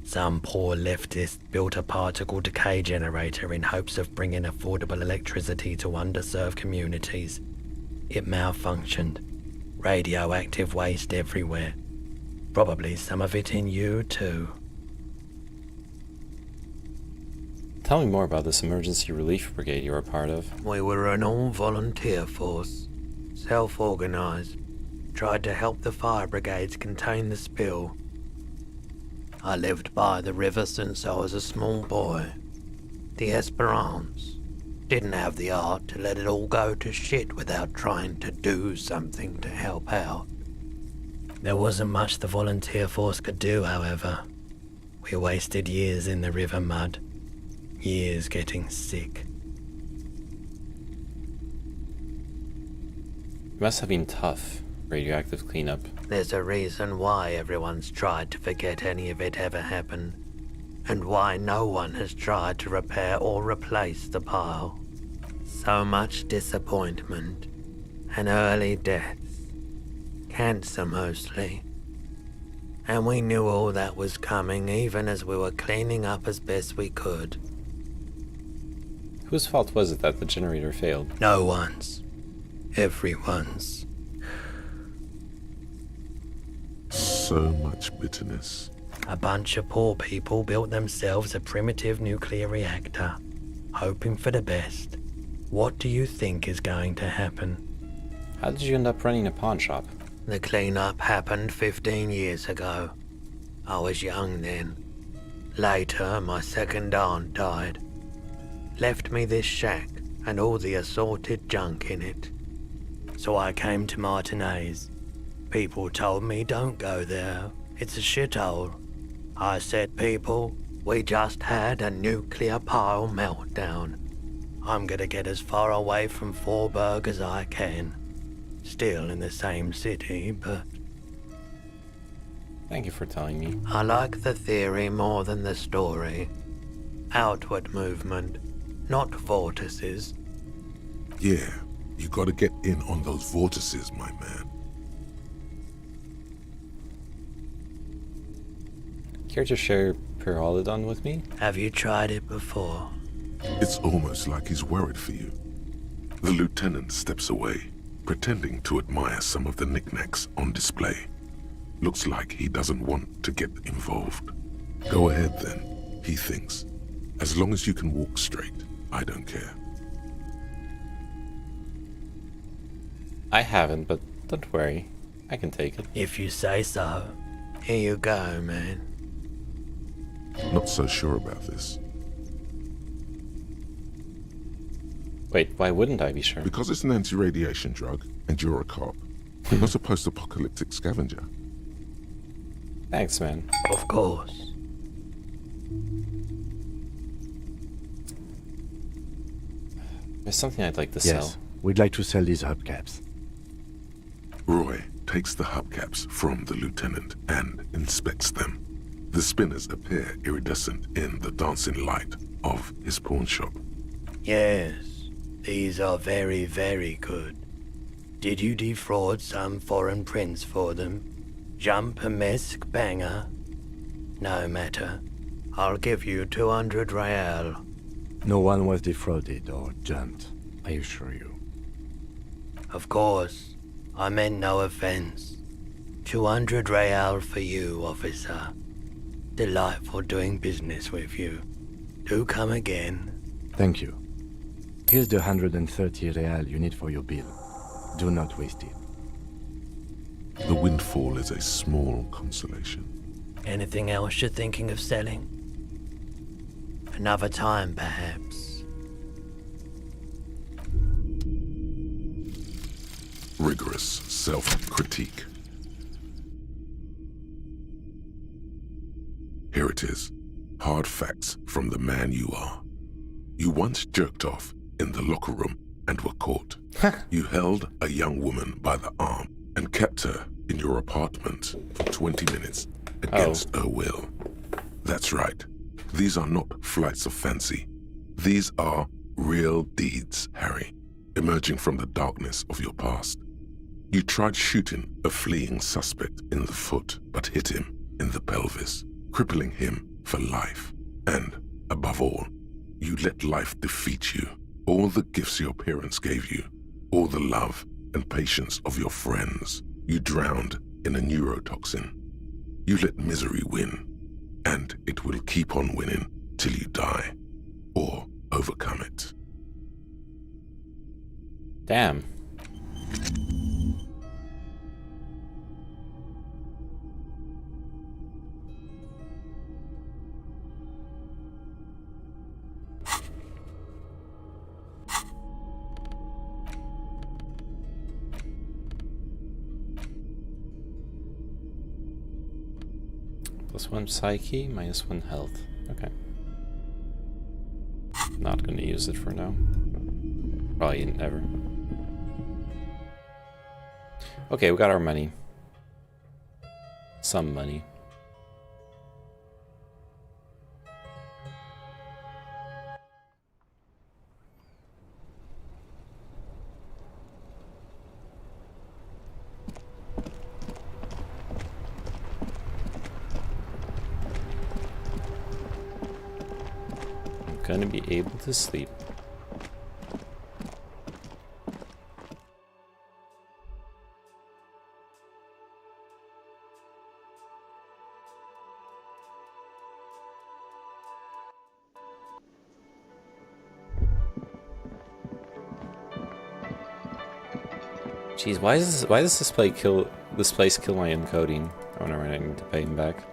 Some poor leftist built a particle decay generator in hopes of bringing affordable electricity to underserved communities. It malfunctioned. Radioactive waste everywhere. Probably some of it in you too. Tell me more about this emergency relief brigade you're a part of. We were an all-volunteer force, self-organized. Tried to help the fire brigades contain the spill. I lived by the river since I was a small boy. The Esperance. Didn't have the art to let it all go to shit without trying to do something to help out. There wasn't much the volunteer force could do, however. We wasted years in the river mud. Years getting sick. It must have been tough, radioactive cleanup. There's a reason why everyone's tried to forget any of it ever happened, and why no one has tried to repair or replace the pile. So much disappointment, and early deaths. Cancer mostly. And we knew all that was coming even as we were cleaning up as best we could. Whose fault was it that the generator failed? No one's. Everyone's. So much bitterness. A bunch of poor people built themselves a primitive nuclear reactor, hoping for the best. What do you think is going to happen? How did you end up running a pawn shop? The cleanup happened 15 years ago. I was young then. Later, my second aunt died. Left me this shack and all the assorted junk in it. So I came to Martinez. People told me don't go there. It's a shithole. I said, people, we just had a nuclear pile meltdown. I'm gonna get as far away from Forburg as I can. Still in the same city, but... Thank you for telling me. I like the theory more than the story. Outward movement, not vortices. Yeah, you gotta get in on those vortices, my man. Care to share Pyrrholodon with me? Have you tried it before? It's almost like he's worried for you. The lieutenant steps away, pretending to admire some of the knickknacks on display. Looks like he doesn't want to get involved. Go ahead then, he thinks. As long as you can walk straight, I don't care. I haven't, but don't worry. I can take it. If you say so. Here you go, man. Not so sure about this. Wait, why wouldn't I be sure? Because it's an anti-radiation drug, and you're a cop. Not a post-apocalyptic scavenger. Thanks, man. Of course. There's something I'd like to Yes, sell. we'd like to sell these hubcaps. Roy takes the hubcaps from the lieutenant and inspects them. The spinners appear iridescent in the dancing light of his pawn shop. Yes, these are very, very good. Did you defraud some foreign prince for them? Jump-a-mesk banger? No matter. I'll give you 200 real. No one was defrauded or jumped, I assure you. Of course. I meant no offense. 200 real for you, officer. Delightful doing business with you. Do come again. Thank you. Here's the 130 real you need for your bill. Do not waste it. The windfall is a small consolation. Anything else you're thinking of selling? Another time, perhaps. Rigorous self-critique. Here it is. Hard facts from the man you are. You once jerked off in the locker room and were caught. You held a young woman by the arm and kept her in your apartment for 20 minutes against her will. That's right. These are not flights of fancy. These are real deeds, Harry, emerging from the darkness of your past. You tried shooting a fleeing suspect in the foot, but hit him in the pelvis, crippling him for life. And, above all, you let life defeat you. All the gifts your parents gave you, all the love and patience of your friends, you drowned in a neurotoxin. You let misery win, and it will keep on winning till you die, or overcome it. Damn. +1 psyche, -1 health. Okay. Not gonna use it for now. Probably never. Okay, we got our money. Some money. Gonna be able to sleep. Jeez, why does this place kill my encoding? I wonder when I need to pay him back.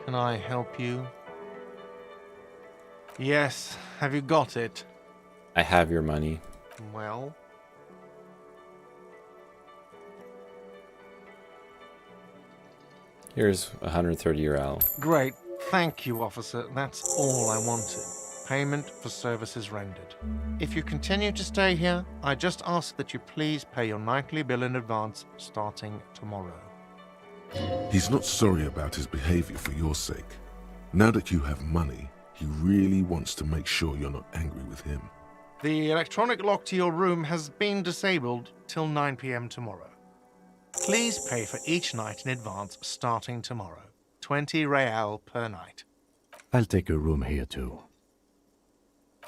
Can I help you? Yes, have you got it? I have your money. Well? Here's 130 real. Great. Thank you, officer. That's all I wanted. Payment for services rendered. If you continue to stay here, I just ask that you please pay your nightly bill in advance starting tomorrow. He's not sorry about his behavior for your sake. Now that you have money, he really wants to make sure you're not angry with him. The electronic lock to your room has been disabled till 9 p.m. tomorrow. Please pay for each night in advance starting tomorrow. 20 real per night. I'll take a room here too.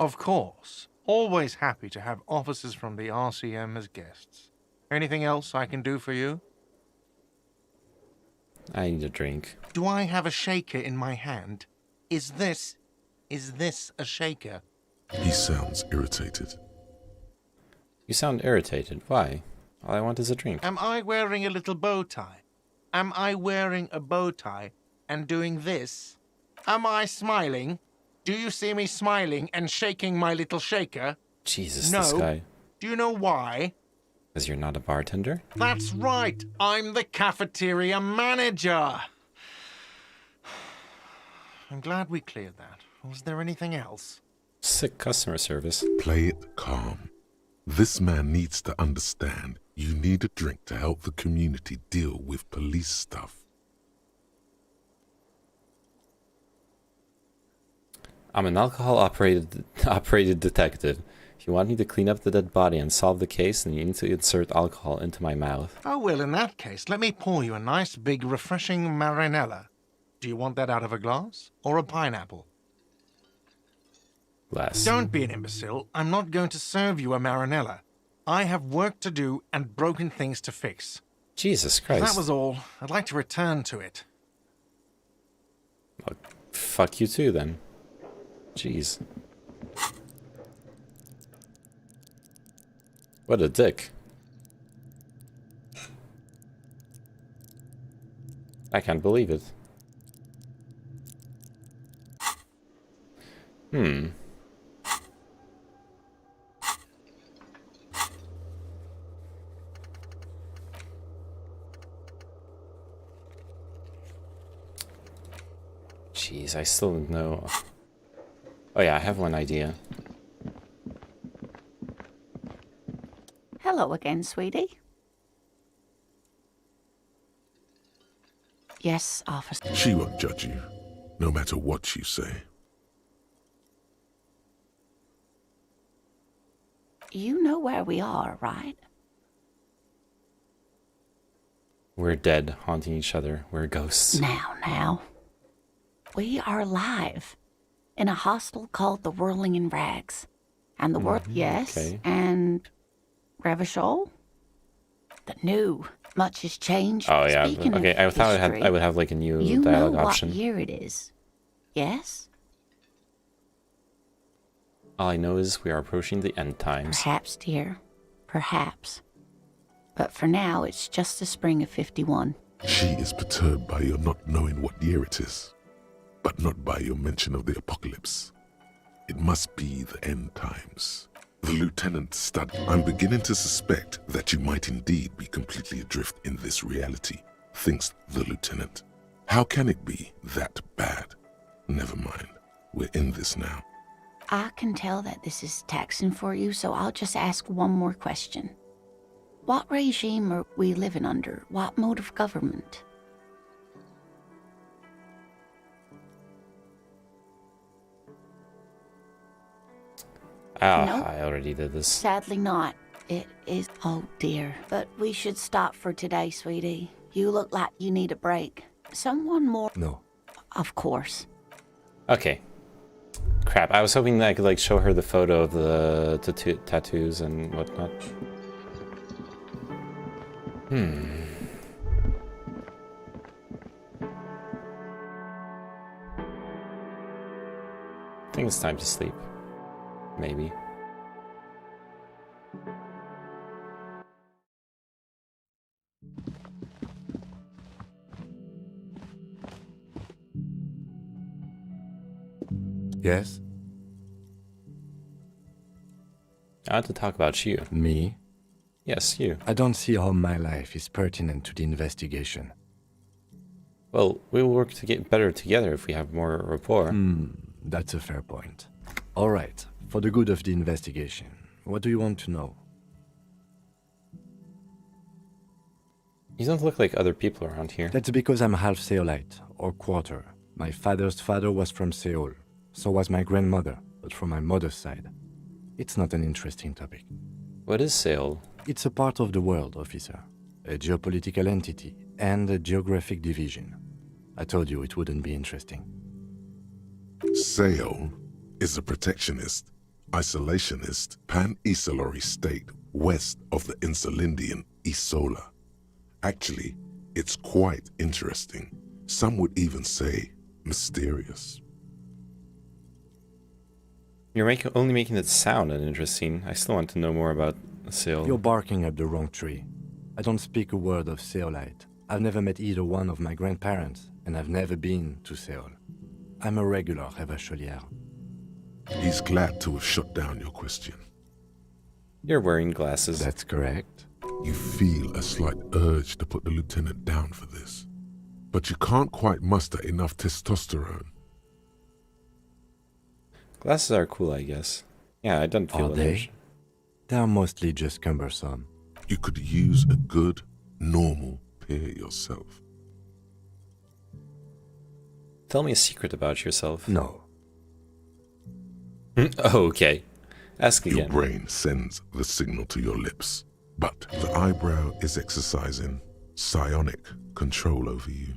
Of course. Always happy to have officers from the RCM as guests. Anything else I can do for you? I need a drink. Do I have a shaker in my hand? Is this a shaker? He sounds irritated. You sound irritated. Why? All I want is a drink. Am I wearing a little bow tie? Am I wearing a bow tie and doing this? Am I smiling? Do you see me smiling and shaking my little shaker? Jesus, no. This guy. Do you know why? Because you're not a bartender? That's right. I'm the cafeteria manager. I'm glad we cleared that. Was there anything else? Sick customer service. Play it calm. This man needs to understand you need a drink to help the community deal with police stuff. I'm an alcohol-operated detective. If you want me to clean up the dead body and solve the case, then you need to insert alcohol into my mouth. Oh, well, in that case, let me pour you a nice, big, refreshing marinella. Do you want that out of a glass or a pineapple? Glass. Don't be an imbecile. I'm not going to serve you a marinella. I have work to do and broken things to fix. Jesus Christ. That was all. I'd like to return to it. Well, fuck you too, then. Jeez. What a dick. I can't believe it. Jeez, I still don't know. Oh yeah, I have one idea. Hello again, sweetie. Yes, officer. She won't judge you, no matter what you say. You know where we are, right? We're dead, haunting each other. We're ghosts. Now. We are alive in a hostel called the Whirling in Rags. And the yes, okay. And Revachol? The new. Much has changed. Oh yeah, Speaking okay. of I thought history, I would have like a new you dialogue know option. what year it is? Yes? All I know is we are approaching the end times. Perhaps, dear. Perhaps. But for now, it's just the spring of 51. She is perturbed by your not knowing what year it is, but not by your mention of the apocalypse. It must be the end times. The lieutenant studied. I'm beginning to suspect that you might indeed be completely adrift in this reality, thinks the lieutenant. How can it be that bad? Never mind. We're in this now. I can tell that this is taxing for you, so I'll just ask one more question. What regime are we living under? What mode of government? Ah, Nope. I already did this. Sadly not. It is... Oh, dear. But we should stop for today, sweetie. You look like you need a break. Someone more... No. Of course. Okay. Crap, I was hoping that I could like show her the photo of the tattoos and whatnot. I think it's time to sleep. Maybe. Yes? I want to talk about you. Me? Yes, you. I don't see how my life is pertinent to the investigation. Well, we'll work to get better together if we have more rapport. That's a fair point. All right, for the good of the investigation, what do you want to know? You don't look like other people around here. That's because I'm half Seolite, or quarter. My father's father was from Seoul. So was my grandmother, but from my mother's side. It's not an interesting topic. What is Seoul? It's a part of the world, officer. A geopolitical entity and a geographic division. I told you it wouldn't be interesting. Seoul is a protectionist, isolationist, pan-Isolari state west of the Insulindian Isola. Actually, it's quite interesting. Some would even say mysterious. You're only making it sound uninteresting. I still want to know more about Seoul. You're barking up the wrong tree. I don't speak a word of Seolite. I've never met either one of my grandparents, and I've never been to Seoul. I'm a regular Revacholière. He's glad to have shut down your question. You're wearing glasses. That's correct. You feel a slight urge to put the lieutenant down for this, but you can't quite muster enough testosterone. Glasses are cool, I guess. Yeah, I don't feel Are they? They're mostly just cumbersome. You could use a good, normal pair yourself. Tell me a secret about yourself. No. Oh, okay. Ask again. Your brain sends the signal to your lips, but the eyebrow is exercising psionic control over you.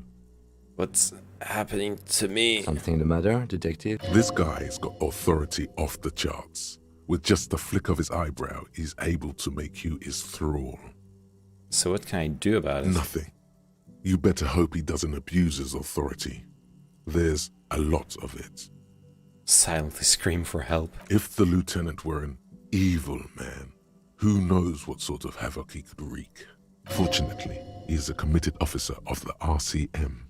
What's happening to me? Something the matter, detective? This guy's got authority off the charts. With just the flick of his eyebrow, he's able to make you his thrall. So what can I do about it? Nothing. You better hope he doesn't abuse his authority. There's a lot of it. Silently scream for help. If the lieutenant were an evil man, who knows what sort of havoc he could wreak. Fortunately, he is a committed officer of the RCM.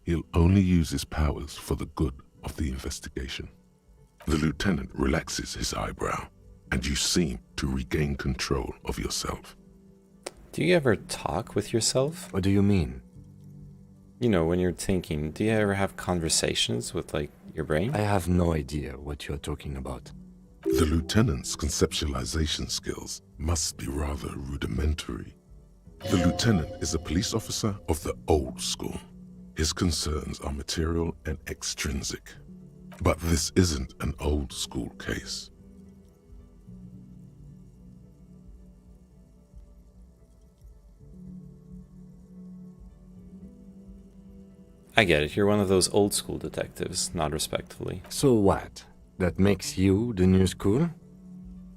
He'll only use his powers for the good of the investigation. The lieutenant relaxes his eyebrow, and you seem to regain control of yourself. Do you ever talk with yourself? What do you mean? You know, when you're thinking, do you ever have conversations with, like, your brain? I have no idea what you're talking about. The lieutenant's conceptualization skills must be rather rudimentary. The lieutenant is a police officer of the old school. His concerns are material and extrinsic. But this isn't an old school case. I get it. You're one of those old school detectives, not respectfully. So what? That makes you the new school?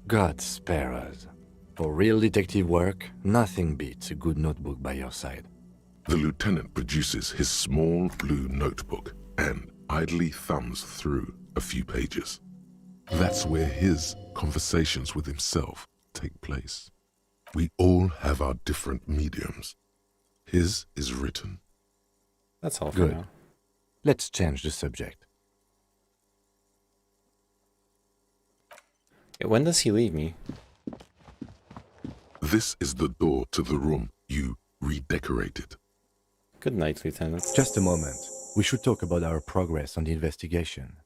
God spare us. For real detective work, nothing beats a good notebook by your side. The lieutenant produces his small blue notebook and idly thumbs through a few pages. That's where his conversations with himself take place. We all have our different mediums. His is written. That's all for Good. now. Let's change the subject. When does he leave me? This is the door to the room you redecorated. Good night, Lieutenant. Just a moment. We should talk about our progress on the investigation.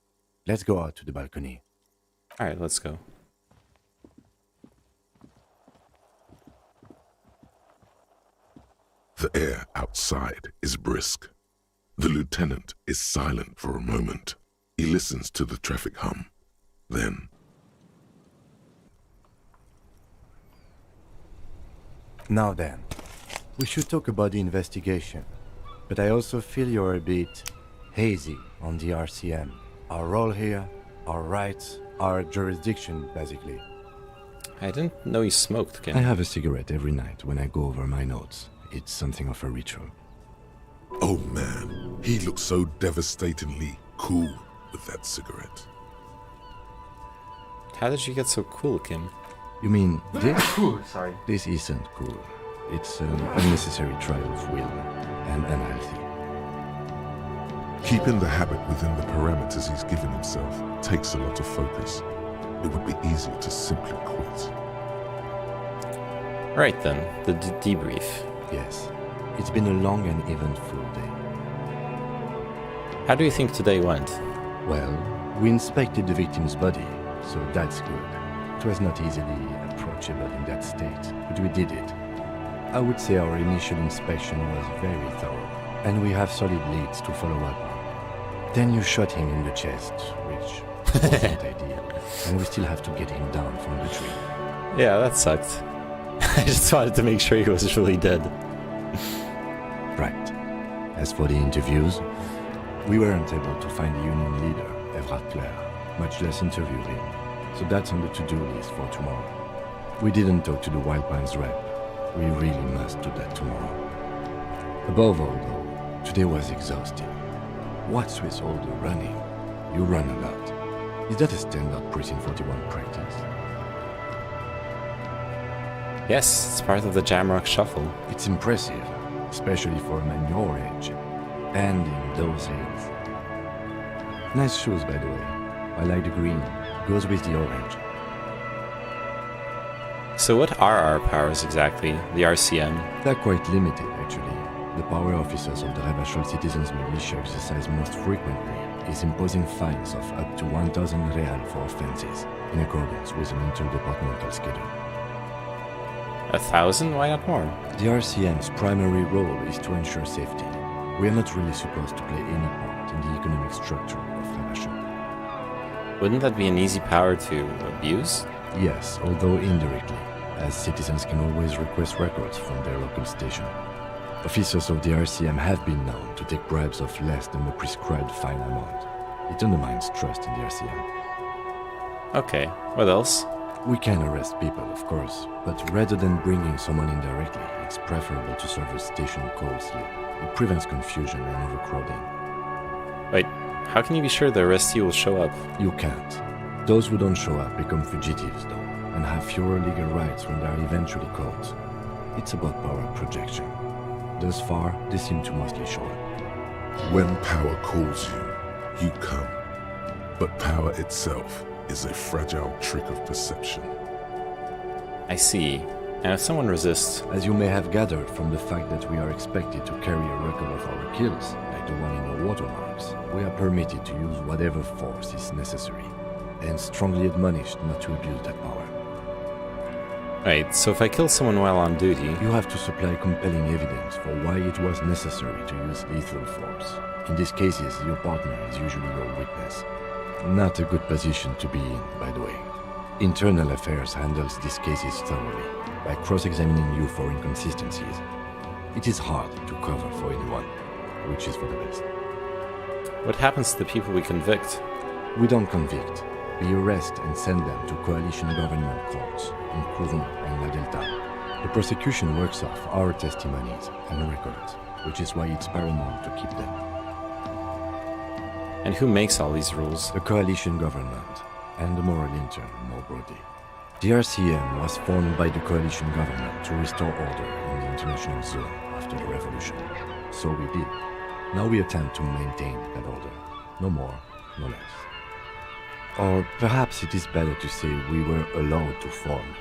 Let's go out to the balcony. Alright, let's go. The air outside is brisk. The lieutenant is silent for a moment. He listens to the traffic hum. Then, Now then, we should talk about the investigation. But I also feel you're a bit hazy on the RCM. Our role here, our rights, our jurisdiction, basically. I didn't know you smoked, Kim. I have a cigarette every night when I go over my notes. It's something of a ritual. oh man, he looks so devastatingly cool with that cigarette. How did you get so cool, Kim? You mean this? Sorry. This isn't cool. It's an unnecessary trial of will and unhealthy. Keeping the habit within the parameters he's given himself takes a lot of focus. It would be easier to simply quit. Right then, the debrief. Yes, it's been a long and eventful day. How do you think today went? Well, we inspected the victim's body, so that's good. It was not easily approachable in that state, but we did it. I would say our initial inspection was very thorough, and we have solid leads to follow up on. Then you shot him in the chest, which wasn't ideal, and we still have to get him down from the tree. Yeah, that sucked. I just wanted to make sure he was really dead. Right. As for the interviews, we weren't able to find the union leader, Everard Clare, much less interview him, so that's on the to-do list for tomorrow. We didn't talk to the Wild Pines rep. We really must do that tomorrow. Above all, though, today was exhausting. What's with all the running? You run a lot. Is that a standard Precinct 41 practice? Yes, it's part of the Jamrock Shuffle. It's impressive, especially for a man your age, and in those hills. Nice shoes, by the way. I like the green. Goes with the orange. So what are our powers exactly? The RCM? They're quite limited, actually. The power officers of the Revachol Citizens Militia exercise most frequently is imposing fines of up to 1,000 real for offenses, in accordance with an interdepartmental schedule. 1,000? Why not more? The RCM's primary role is to ensure safety. We are not really supposed to play any part in the economic structure of Revachol. Wouldn't that be an easy power to abuse? Yes, although indirectly, as citizens can always request records from their local station. Officers of the RCM have been known to take bribes of less than the prescribed fine amount. It undermines trust in the RCM. Okay, what else? We can arrest people, of course, but rather than bringing someone in directly, it's preferable to serve a station call slip. It prevents confusion and overcrowding. Wait, how can you be sure the arrestee will show up? You can't. Those who don't show up become fugitives, though, and have fewer legal rights when they are eventually caught. It's about power projection. Thus far, they seem to mostly show up. When power calls you, you come. But power itself is a fragile trick of perception. I see. And if someone resists... As you may have gathered from the fact that we are expected to carry a record of our kills, like the one in the watermarks, we are permitted to use whatever force is necessary, and strongly admonished not to abuse that power. Right, so if I kill someone while on duty... You have to supply compelling evidence for why it was necessary to use lethal force. In these cases, your partner is usually your witness. Not a good position to be in, by the way. Internal Affairs handles these cases thoroughly, by cross-examining you for inconsistencies. It is hard to cover for anyone, which is for the best. What happens to the people we convict? We don't convict. We arrest and send them to coalition government courts in Couvon and La Delta. The prosecution works off our testimonies and records, which is why it's paramount to keep them. And who makes all these rules? The coalition government, and the moral intern more broadly. The RCM was formed by the coalition government to restore order in the international zone after the revolution. So we did. Now we attempt to maintain that order. No more, no less. Or perhaps it is better to say we were allowed to form.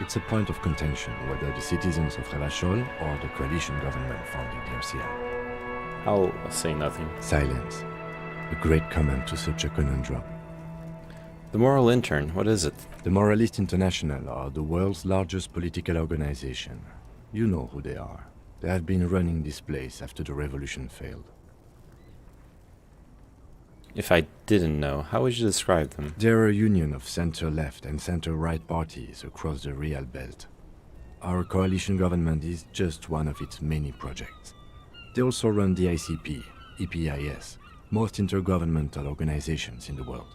It's a point of contention whether the citizens of Revachol or the coalition government founded the RCM. I'll say nothing. Silence. A great comment to such a conundrum. The Moral Intern, what is it? The Moralist International are the world's largest political organization. You know who they are. They have been running this place after the revolution failed. If I didn't know, how would you describe them? They're a union of center-left and center-right parties across the Real Belt. Our coalition government is just one of its many projects. They also run the ICP, EPIS, most intergovernmental organizations in the world.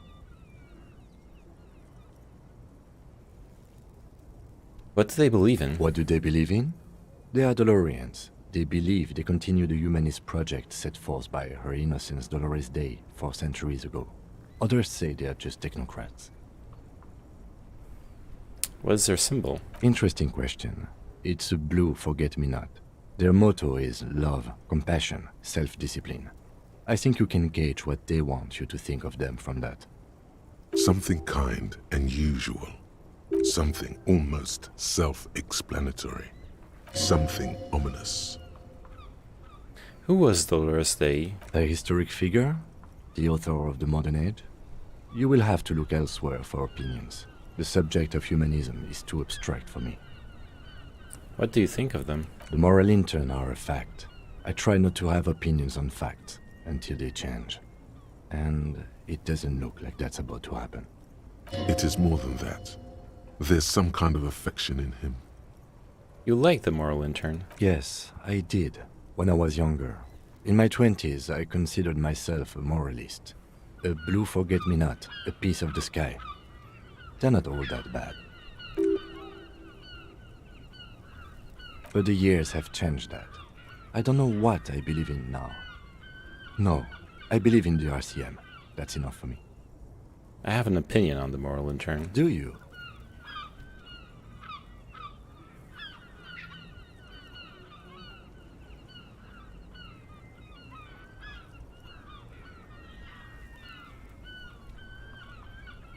What do they believe in? What do they believe in? They are Dolorians. They believe they continue the humanist project set forth by Her Innocence Dolores Day 4 centuries ago. Others say they are just technocrats. What is their symbol? Interesting question. It's a blue forget-me-not. Their motto is love, compassion, self-discipline. I think you can gauge what they want you to think of them from that. Something kind and usual. Something almost self-explanatory. Something ominous. Who was Dolores Day? A historic figure? The author of the modern age? You will have to look elsewhere for opinions. The subject of humanism is too abstract for me. What do you think of them? The moral intern are a fact. I try not to have opinions on facts until they change. And it doesn't look like that's about to happen. It is more than that. There's some kind of affection in him. You like the moral intern? Yes, I did, when I was younger. In my 20s, I considered myself a moralist. A blue forget-me-not, a piece of the sky. They're not all that bad. But the years have changed that. I don't know what I believe in now. No, I believe in the RCM. That's enough for me. I have an opinion on the moral intern. Do you?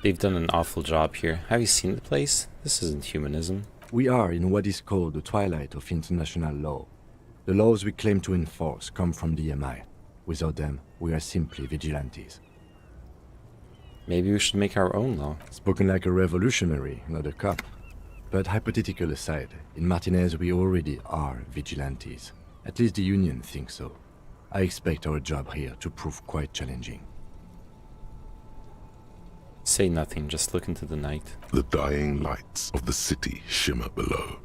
They've done an awful job here. Have you seen the place? This isn't humanism. We are in what is called the twilight of international law. The laws we claim to enforce come from the MI. Without them, we are simply vigilantes. Maybe we should make our own law. Spoken like a revolutionary, not a cop. But hypothetical aside, in Martinez we already are vigilantes. At least the Union thinks so. I expect our job here to prove quite challenging. Say nothing, just look into the night. The dying lights of the city shimmer below.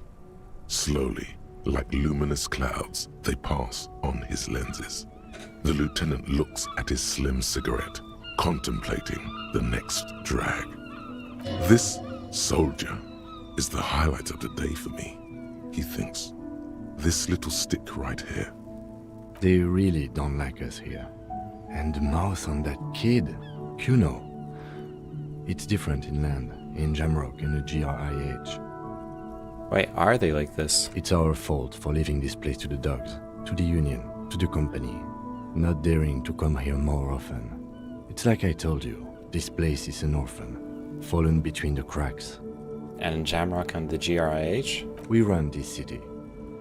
Slowly, like luminous clouds, they pass on his lenses. The lieutenant looks at his slim cigarette, contemplating the next drag. This soldier is the highlight of the day for me, he thinks. This little stick right here. They really don't like us here. And the mouth on that kid, Kuno. It's different in land, in Jamrock and the GRIH. Why are they like this? It's our fault for leaving this place to the dogs, to the Union, to the company, not daring to come here more often. It's like I told you, this place is an orphan, fallen between the cracks. And in Jamrock and the GRIH? We run this city.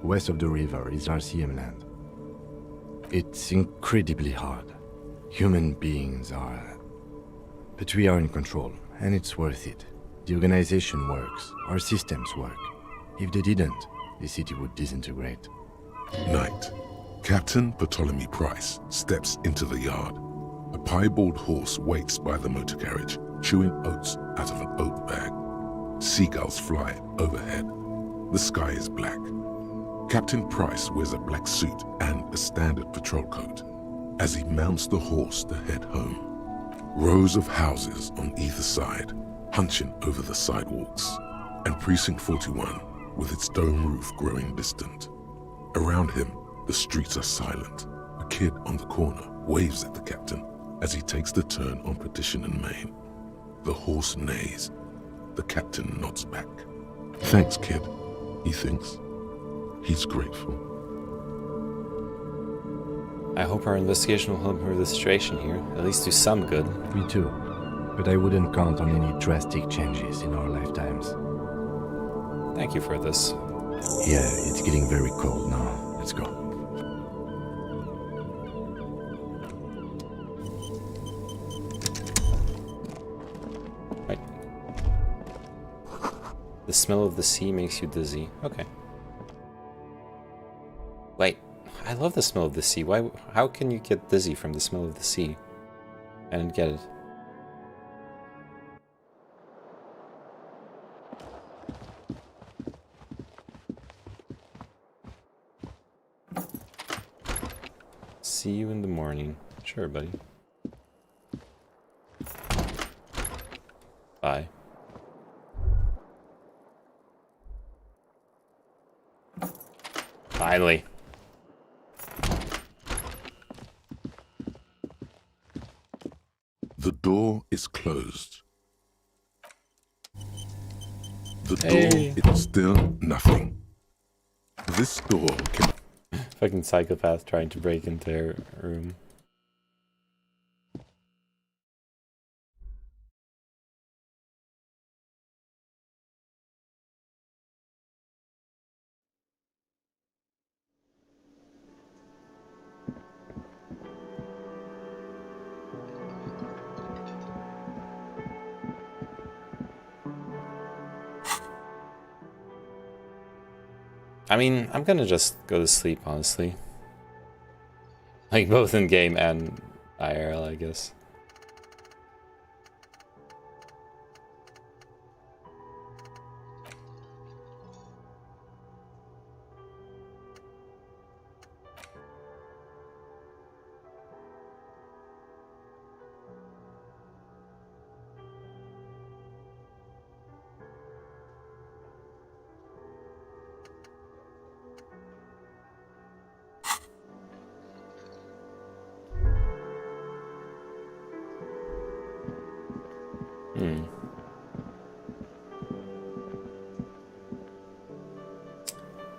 West of the river is RCM land. It's incredibly hard. Human beings are... But we are in control, and it's worth it. The organization works, our systems work. If they didn't, the city would disintegrate. Night. Captain Ptolemy Price steps into the yard. A piebald horse waits by the motor carriage, chewing oats out of an oat bag. Seagulls fly overhead. The sky is black. Captain Price wears a black suit and a standard patrol coat as he mounts the horse to head home. Rows of houses on either side, hunching over the sidewalks, and Precinct 41 with its dome roof growing distant. Around him, the streets are silent. A kid on the corner waves at the captain as he takes the turn on Petition and Main. The horse neighs. The captain nods back. Thanks, kid, he thinks. He's grateful. I hope our investigation will help improve the situation here, at least do some good. Me too. But I wouldn't count on any drastic changes in our lifetimes. Thank you for this. Yeah, it's getting very cold now. Let's go. Right. The smell of the sea makes you dizzy. Okay. Wait. I love the smell of the sea. Why? How can you get dizzy from the smell of the sea? I didn't get it. See you in the morning. Sure, buddy. Bye. Finally. The door is closed. The Hey. door is still nothing. This door can... Fucking psychopath trying to break into her room. I mean, I'm gonna just go to sleep, honestly. Like, both in game and IRL, I guess.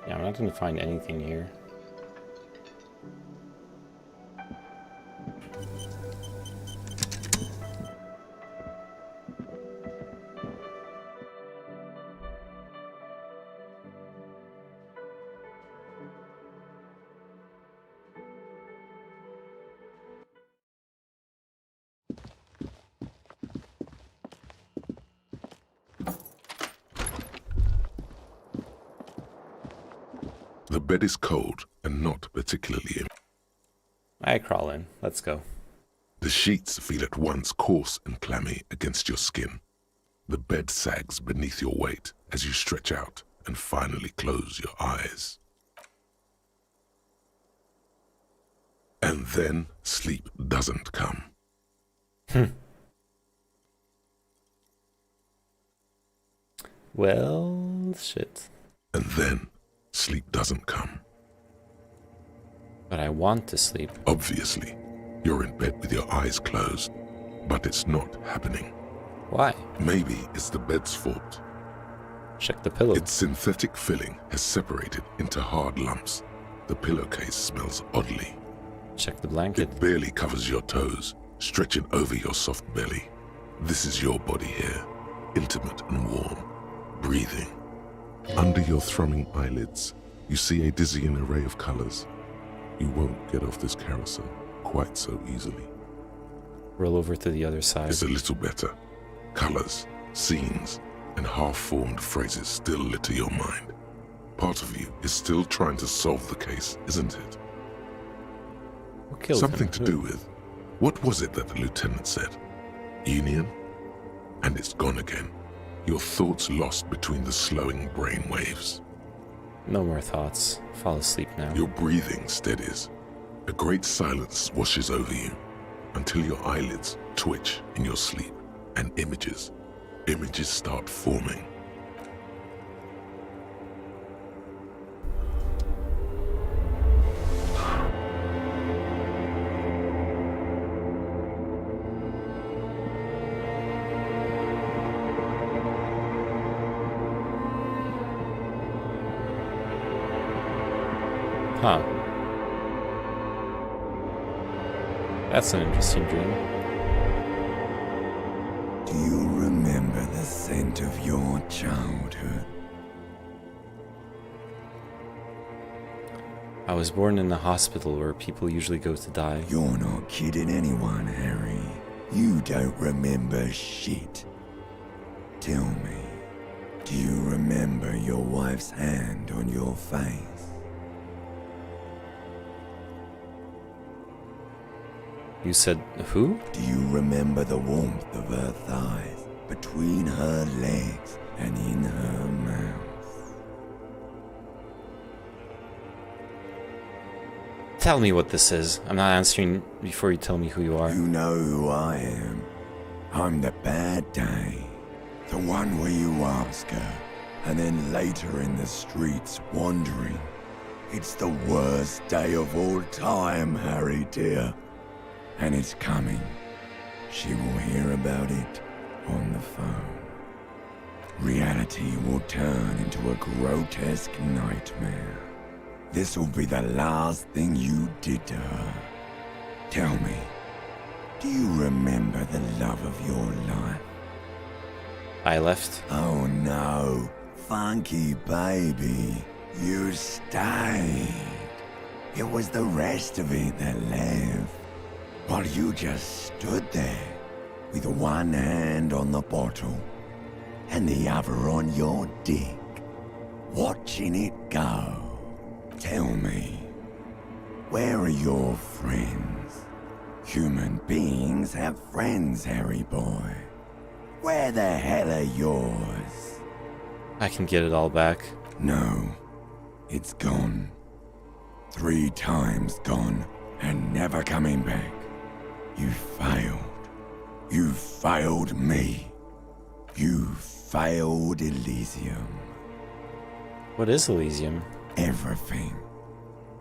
Yeah, I'm not gonna find anything here. The bed is cold and not particularly. I crawl in. Let's go. The sheets feel at once coarse and clammy against your skin. The bed sags beneath your weight as you stretch out and finally close your eyes. And then sleep doesn't come. Well, shit. And then sleep doesn't come. But I want to sleep. Obviously, you're in bed with your eyes closed, but it's not happening. Why? Maybe it's the bed's fault. Check the pillow. Its synthetic filling has separated into hard lumps. The pillowcase smells oddly. Check the blanket. It barely covers your toes, stretching over your soft belly. This is your body here, intimate and warm, breathing. Under your thrumming eyelids, you see a dizzying array of colors. You won't get off this carousel quite so easily. Roll over to the other side. It's a little better. Colors, scenes, and half-formed phrases still litter your mind. Part of you is still trying to solve the case, isn't it? Who killed Something him? to do with, what was it that the lieutenant said? Union? And it's gone again. Your thoughts lost between the slowing brain waves. No more thoughts. Fall asleep now. Your breathing steadies. A great silence washes over you until your eyelids twitch in your sleep and images start forming. Huh. That's an interesting dream. Do you remember the scent of your childhood? I was born in a hospital where people usually go to die. You're not kidding anyone, Harry. You don't remember shit. Tell me, do you remember your wife's hand on your face? You said who? Do you remember the warmth of her thighs between her legs and in her mouth? Tell me what this is. I'm not answering before you tell me who you are. You know who I am. I'm the bad day. The one where you ask her, and then later in the streets wandering. It's the worst day of all time, Harry dear. And it's coming. She will hear about it on the phone. Reality will turn into a grotesque nightmare. This will be the last thing you did to her. Tell me, do you remember the love of your life? I left. Oh no, funky baby, you stayed. It was the rest of it that left. While you just stood there, with one hand on the bottle, and the other on your dick, watching it go. Tell me, where are your friends? Human beings have friends, Harry boy. Where the hell are yours? I can get it all back. No, it's gone. 3 times gone and never coming back. You failed. You failed me. You failed Elysium. What is Elysium? Everything.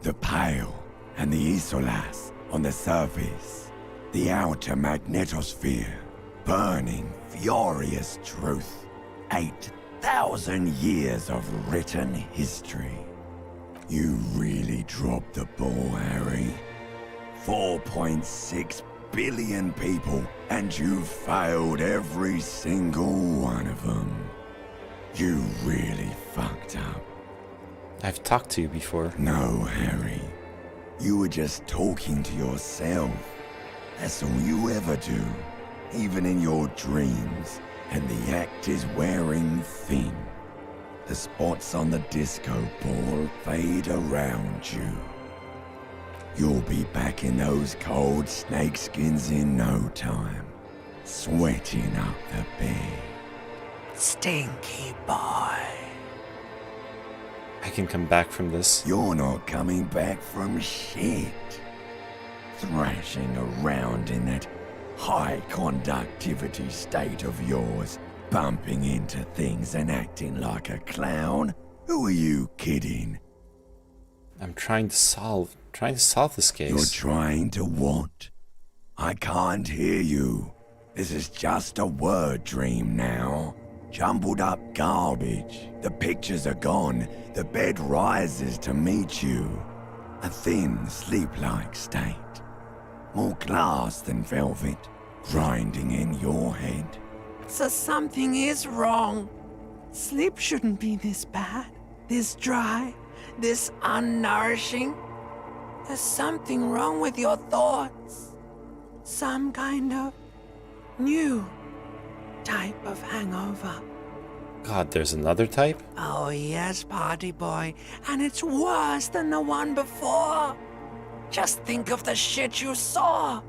The Pale and the Isolas on the surface. The outer magnetosphere. Burning, furious truth. 8,000 years of written history. You really dropped the ball, Harry. 4.6 billion people, and you failed every single one of them. You really fucked up. I've talked to you before. No, Harry. You were just talking to yourself. That's all you ever do, even in your dreams. And the act is wearing thin. The spots on the disco ball fade around you. You'll be back in those cold snakeskins in no time, sweating up the bed. Stinky boy. I can come back from this. You're not coming back from shit. Thrashing around in that high conductivity state of yours, bumping into things and acting like a clown? Who are you kidding? I'm trying to solve this case. You're trying to what? I can't hear you. This is just a word dream now. Jumbled up garbage. The pictures are gone. The bed rises to meet you. A thin, sleep-like state. More glass than velvet, grinding in your head. So something is wrong. Sleep shouldn't be this bad, this dry, this unnourishing. There's something wrong with your thoughts. Some kind of new type of hangover. God, there's another type? Oh yes, party boy, and it's worse than the one before. Just think of the shit you saw.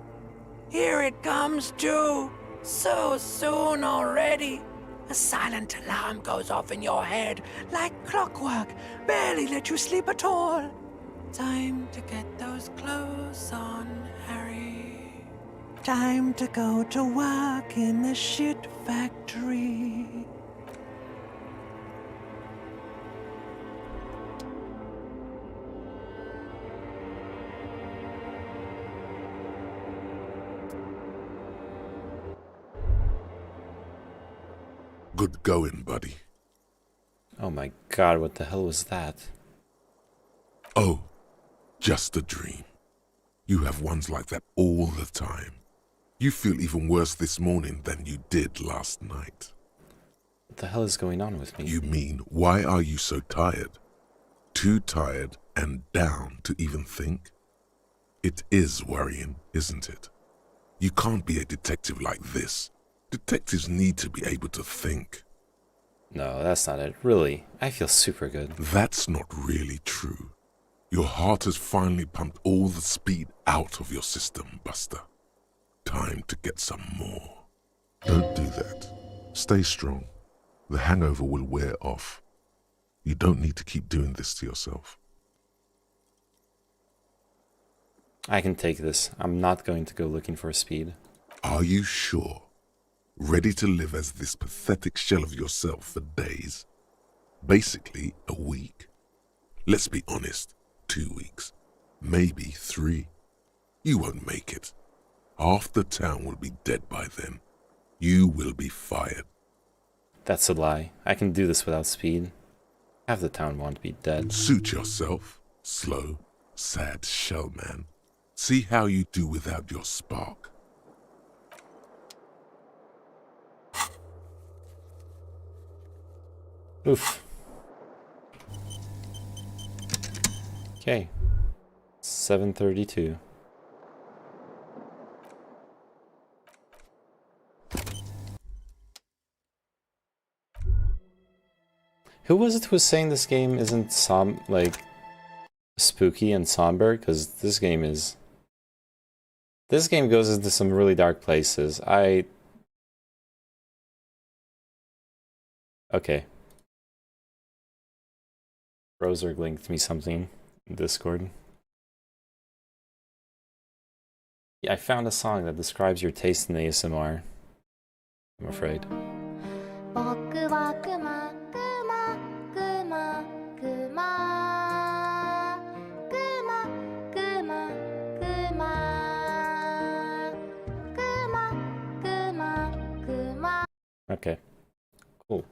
Here it comes too. So soon already. A silent alarm goes off in your head like clockwork. Barely let you sleep at all. Time to get those clothes on, Harry. Time to go to work in the shit factory. Good going, buddy. Oh my god, what the hell was that? Oh, just a dream. You have ones like that all the time. You feel even worse this morning than you did last night. What the hell is going on with me? You mean, why are you so tired? Too tired and down to even think? It is worrying, isn't it? You can't be a detective like this. Detectives need to be able to think. No, that's not it. Really, I feel super good. That's not really true. Your heart has finally pumped all the speed out of your system, Buster. Time to get some more. Don't do that. Stay strong. The hangover will wear off. You don't need to keep doing this to yourself. I can take this. I'm not going to go looking for speed. Are you sure? Ready to live as this pathetic shell of yourself for days? Basically, a week. Let's be honest, 2 weeks. Maybe 3. You won't make it. Half the town will be dead by then. You will be fired. That's a lie. I can do this without speed. Half the town won't be dead. Suit yourself, slow, sad shell man. See how you do without your spark. Oof. Okay. 7:32. Who was it who was saying this game isn't like spooky and somber, because this game goes into some really dark places. Okay. Roser linked me something in Discord. Yeah, I found a song that describes your taste in ASMR. I'm afraid. Okay, cool.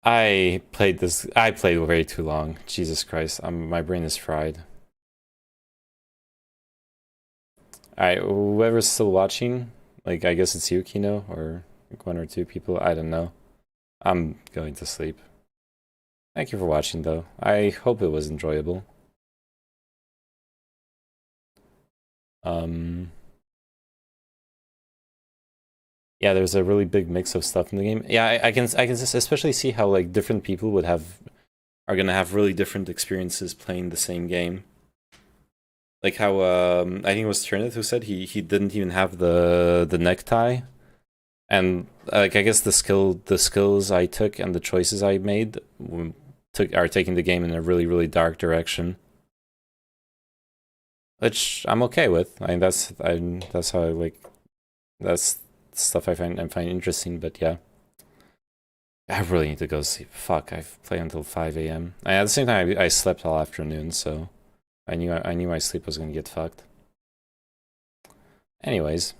I played way too long. Jesus Christ, my brain is fried. Alright, whoever's still watching, like, I guess it's you, Kino, or like 1 or 2 people, I don't know. I'm going to sleep. Thank you for watching, though. I hope it was enjoyable. Yeah, there's a really big mix of stuff in the game. Yeah, I can just especially see how like different people are gonna have really different experiences playing the same game. Like how I think it was Trinit who said he didn't even have the necktie, and like I guess the skills I took and the choices I made are taking the game in a really dark direction, which I'm okay with. I mean that's how I like that's stuff I find interesting. But yeah, I really need to go sleep. Fuck, I've played until 5 a.m. And at the same time, I slept all afternoon, so I knew my sleep was gonna get fucked. Anyways.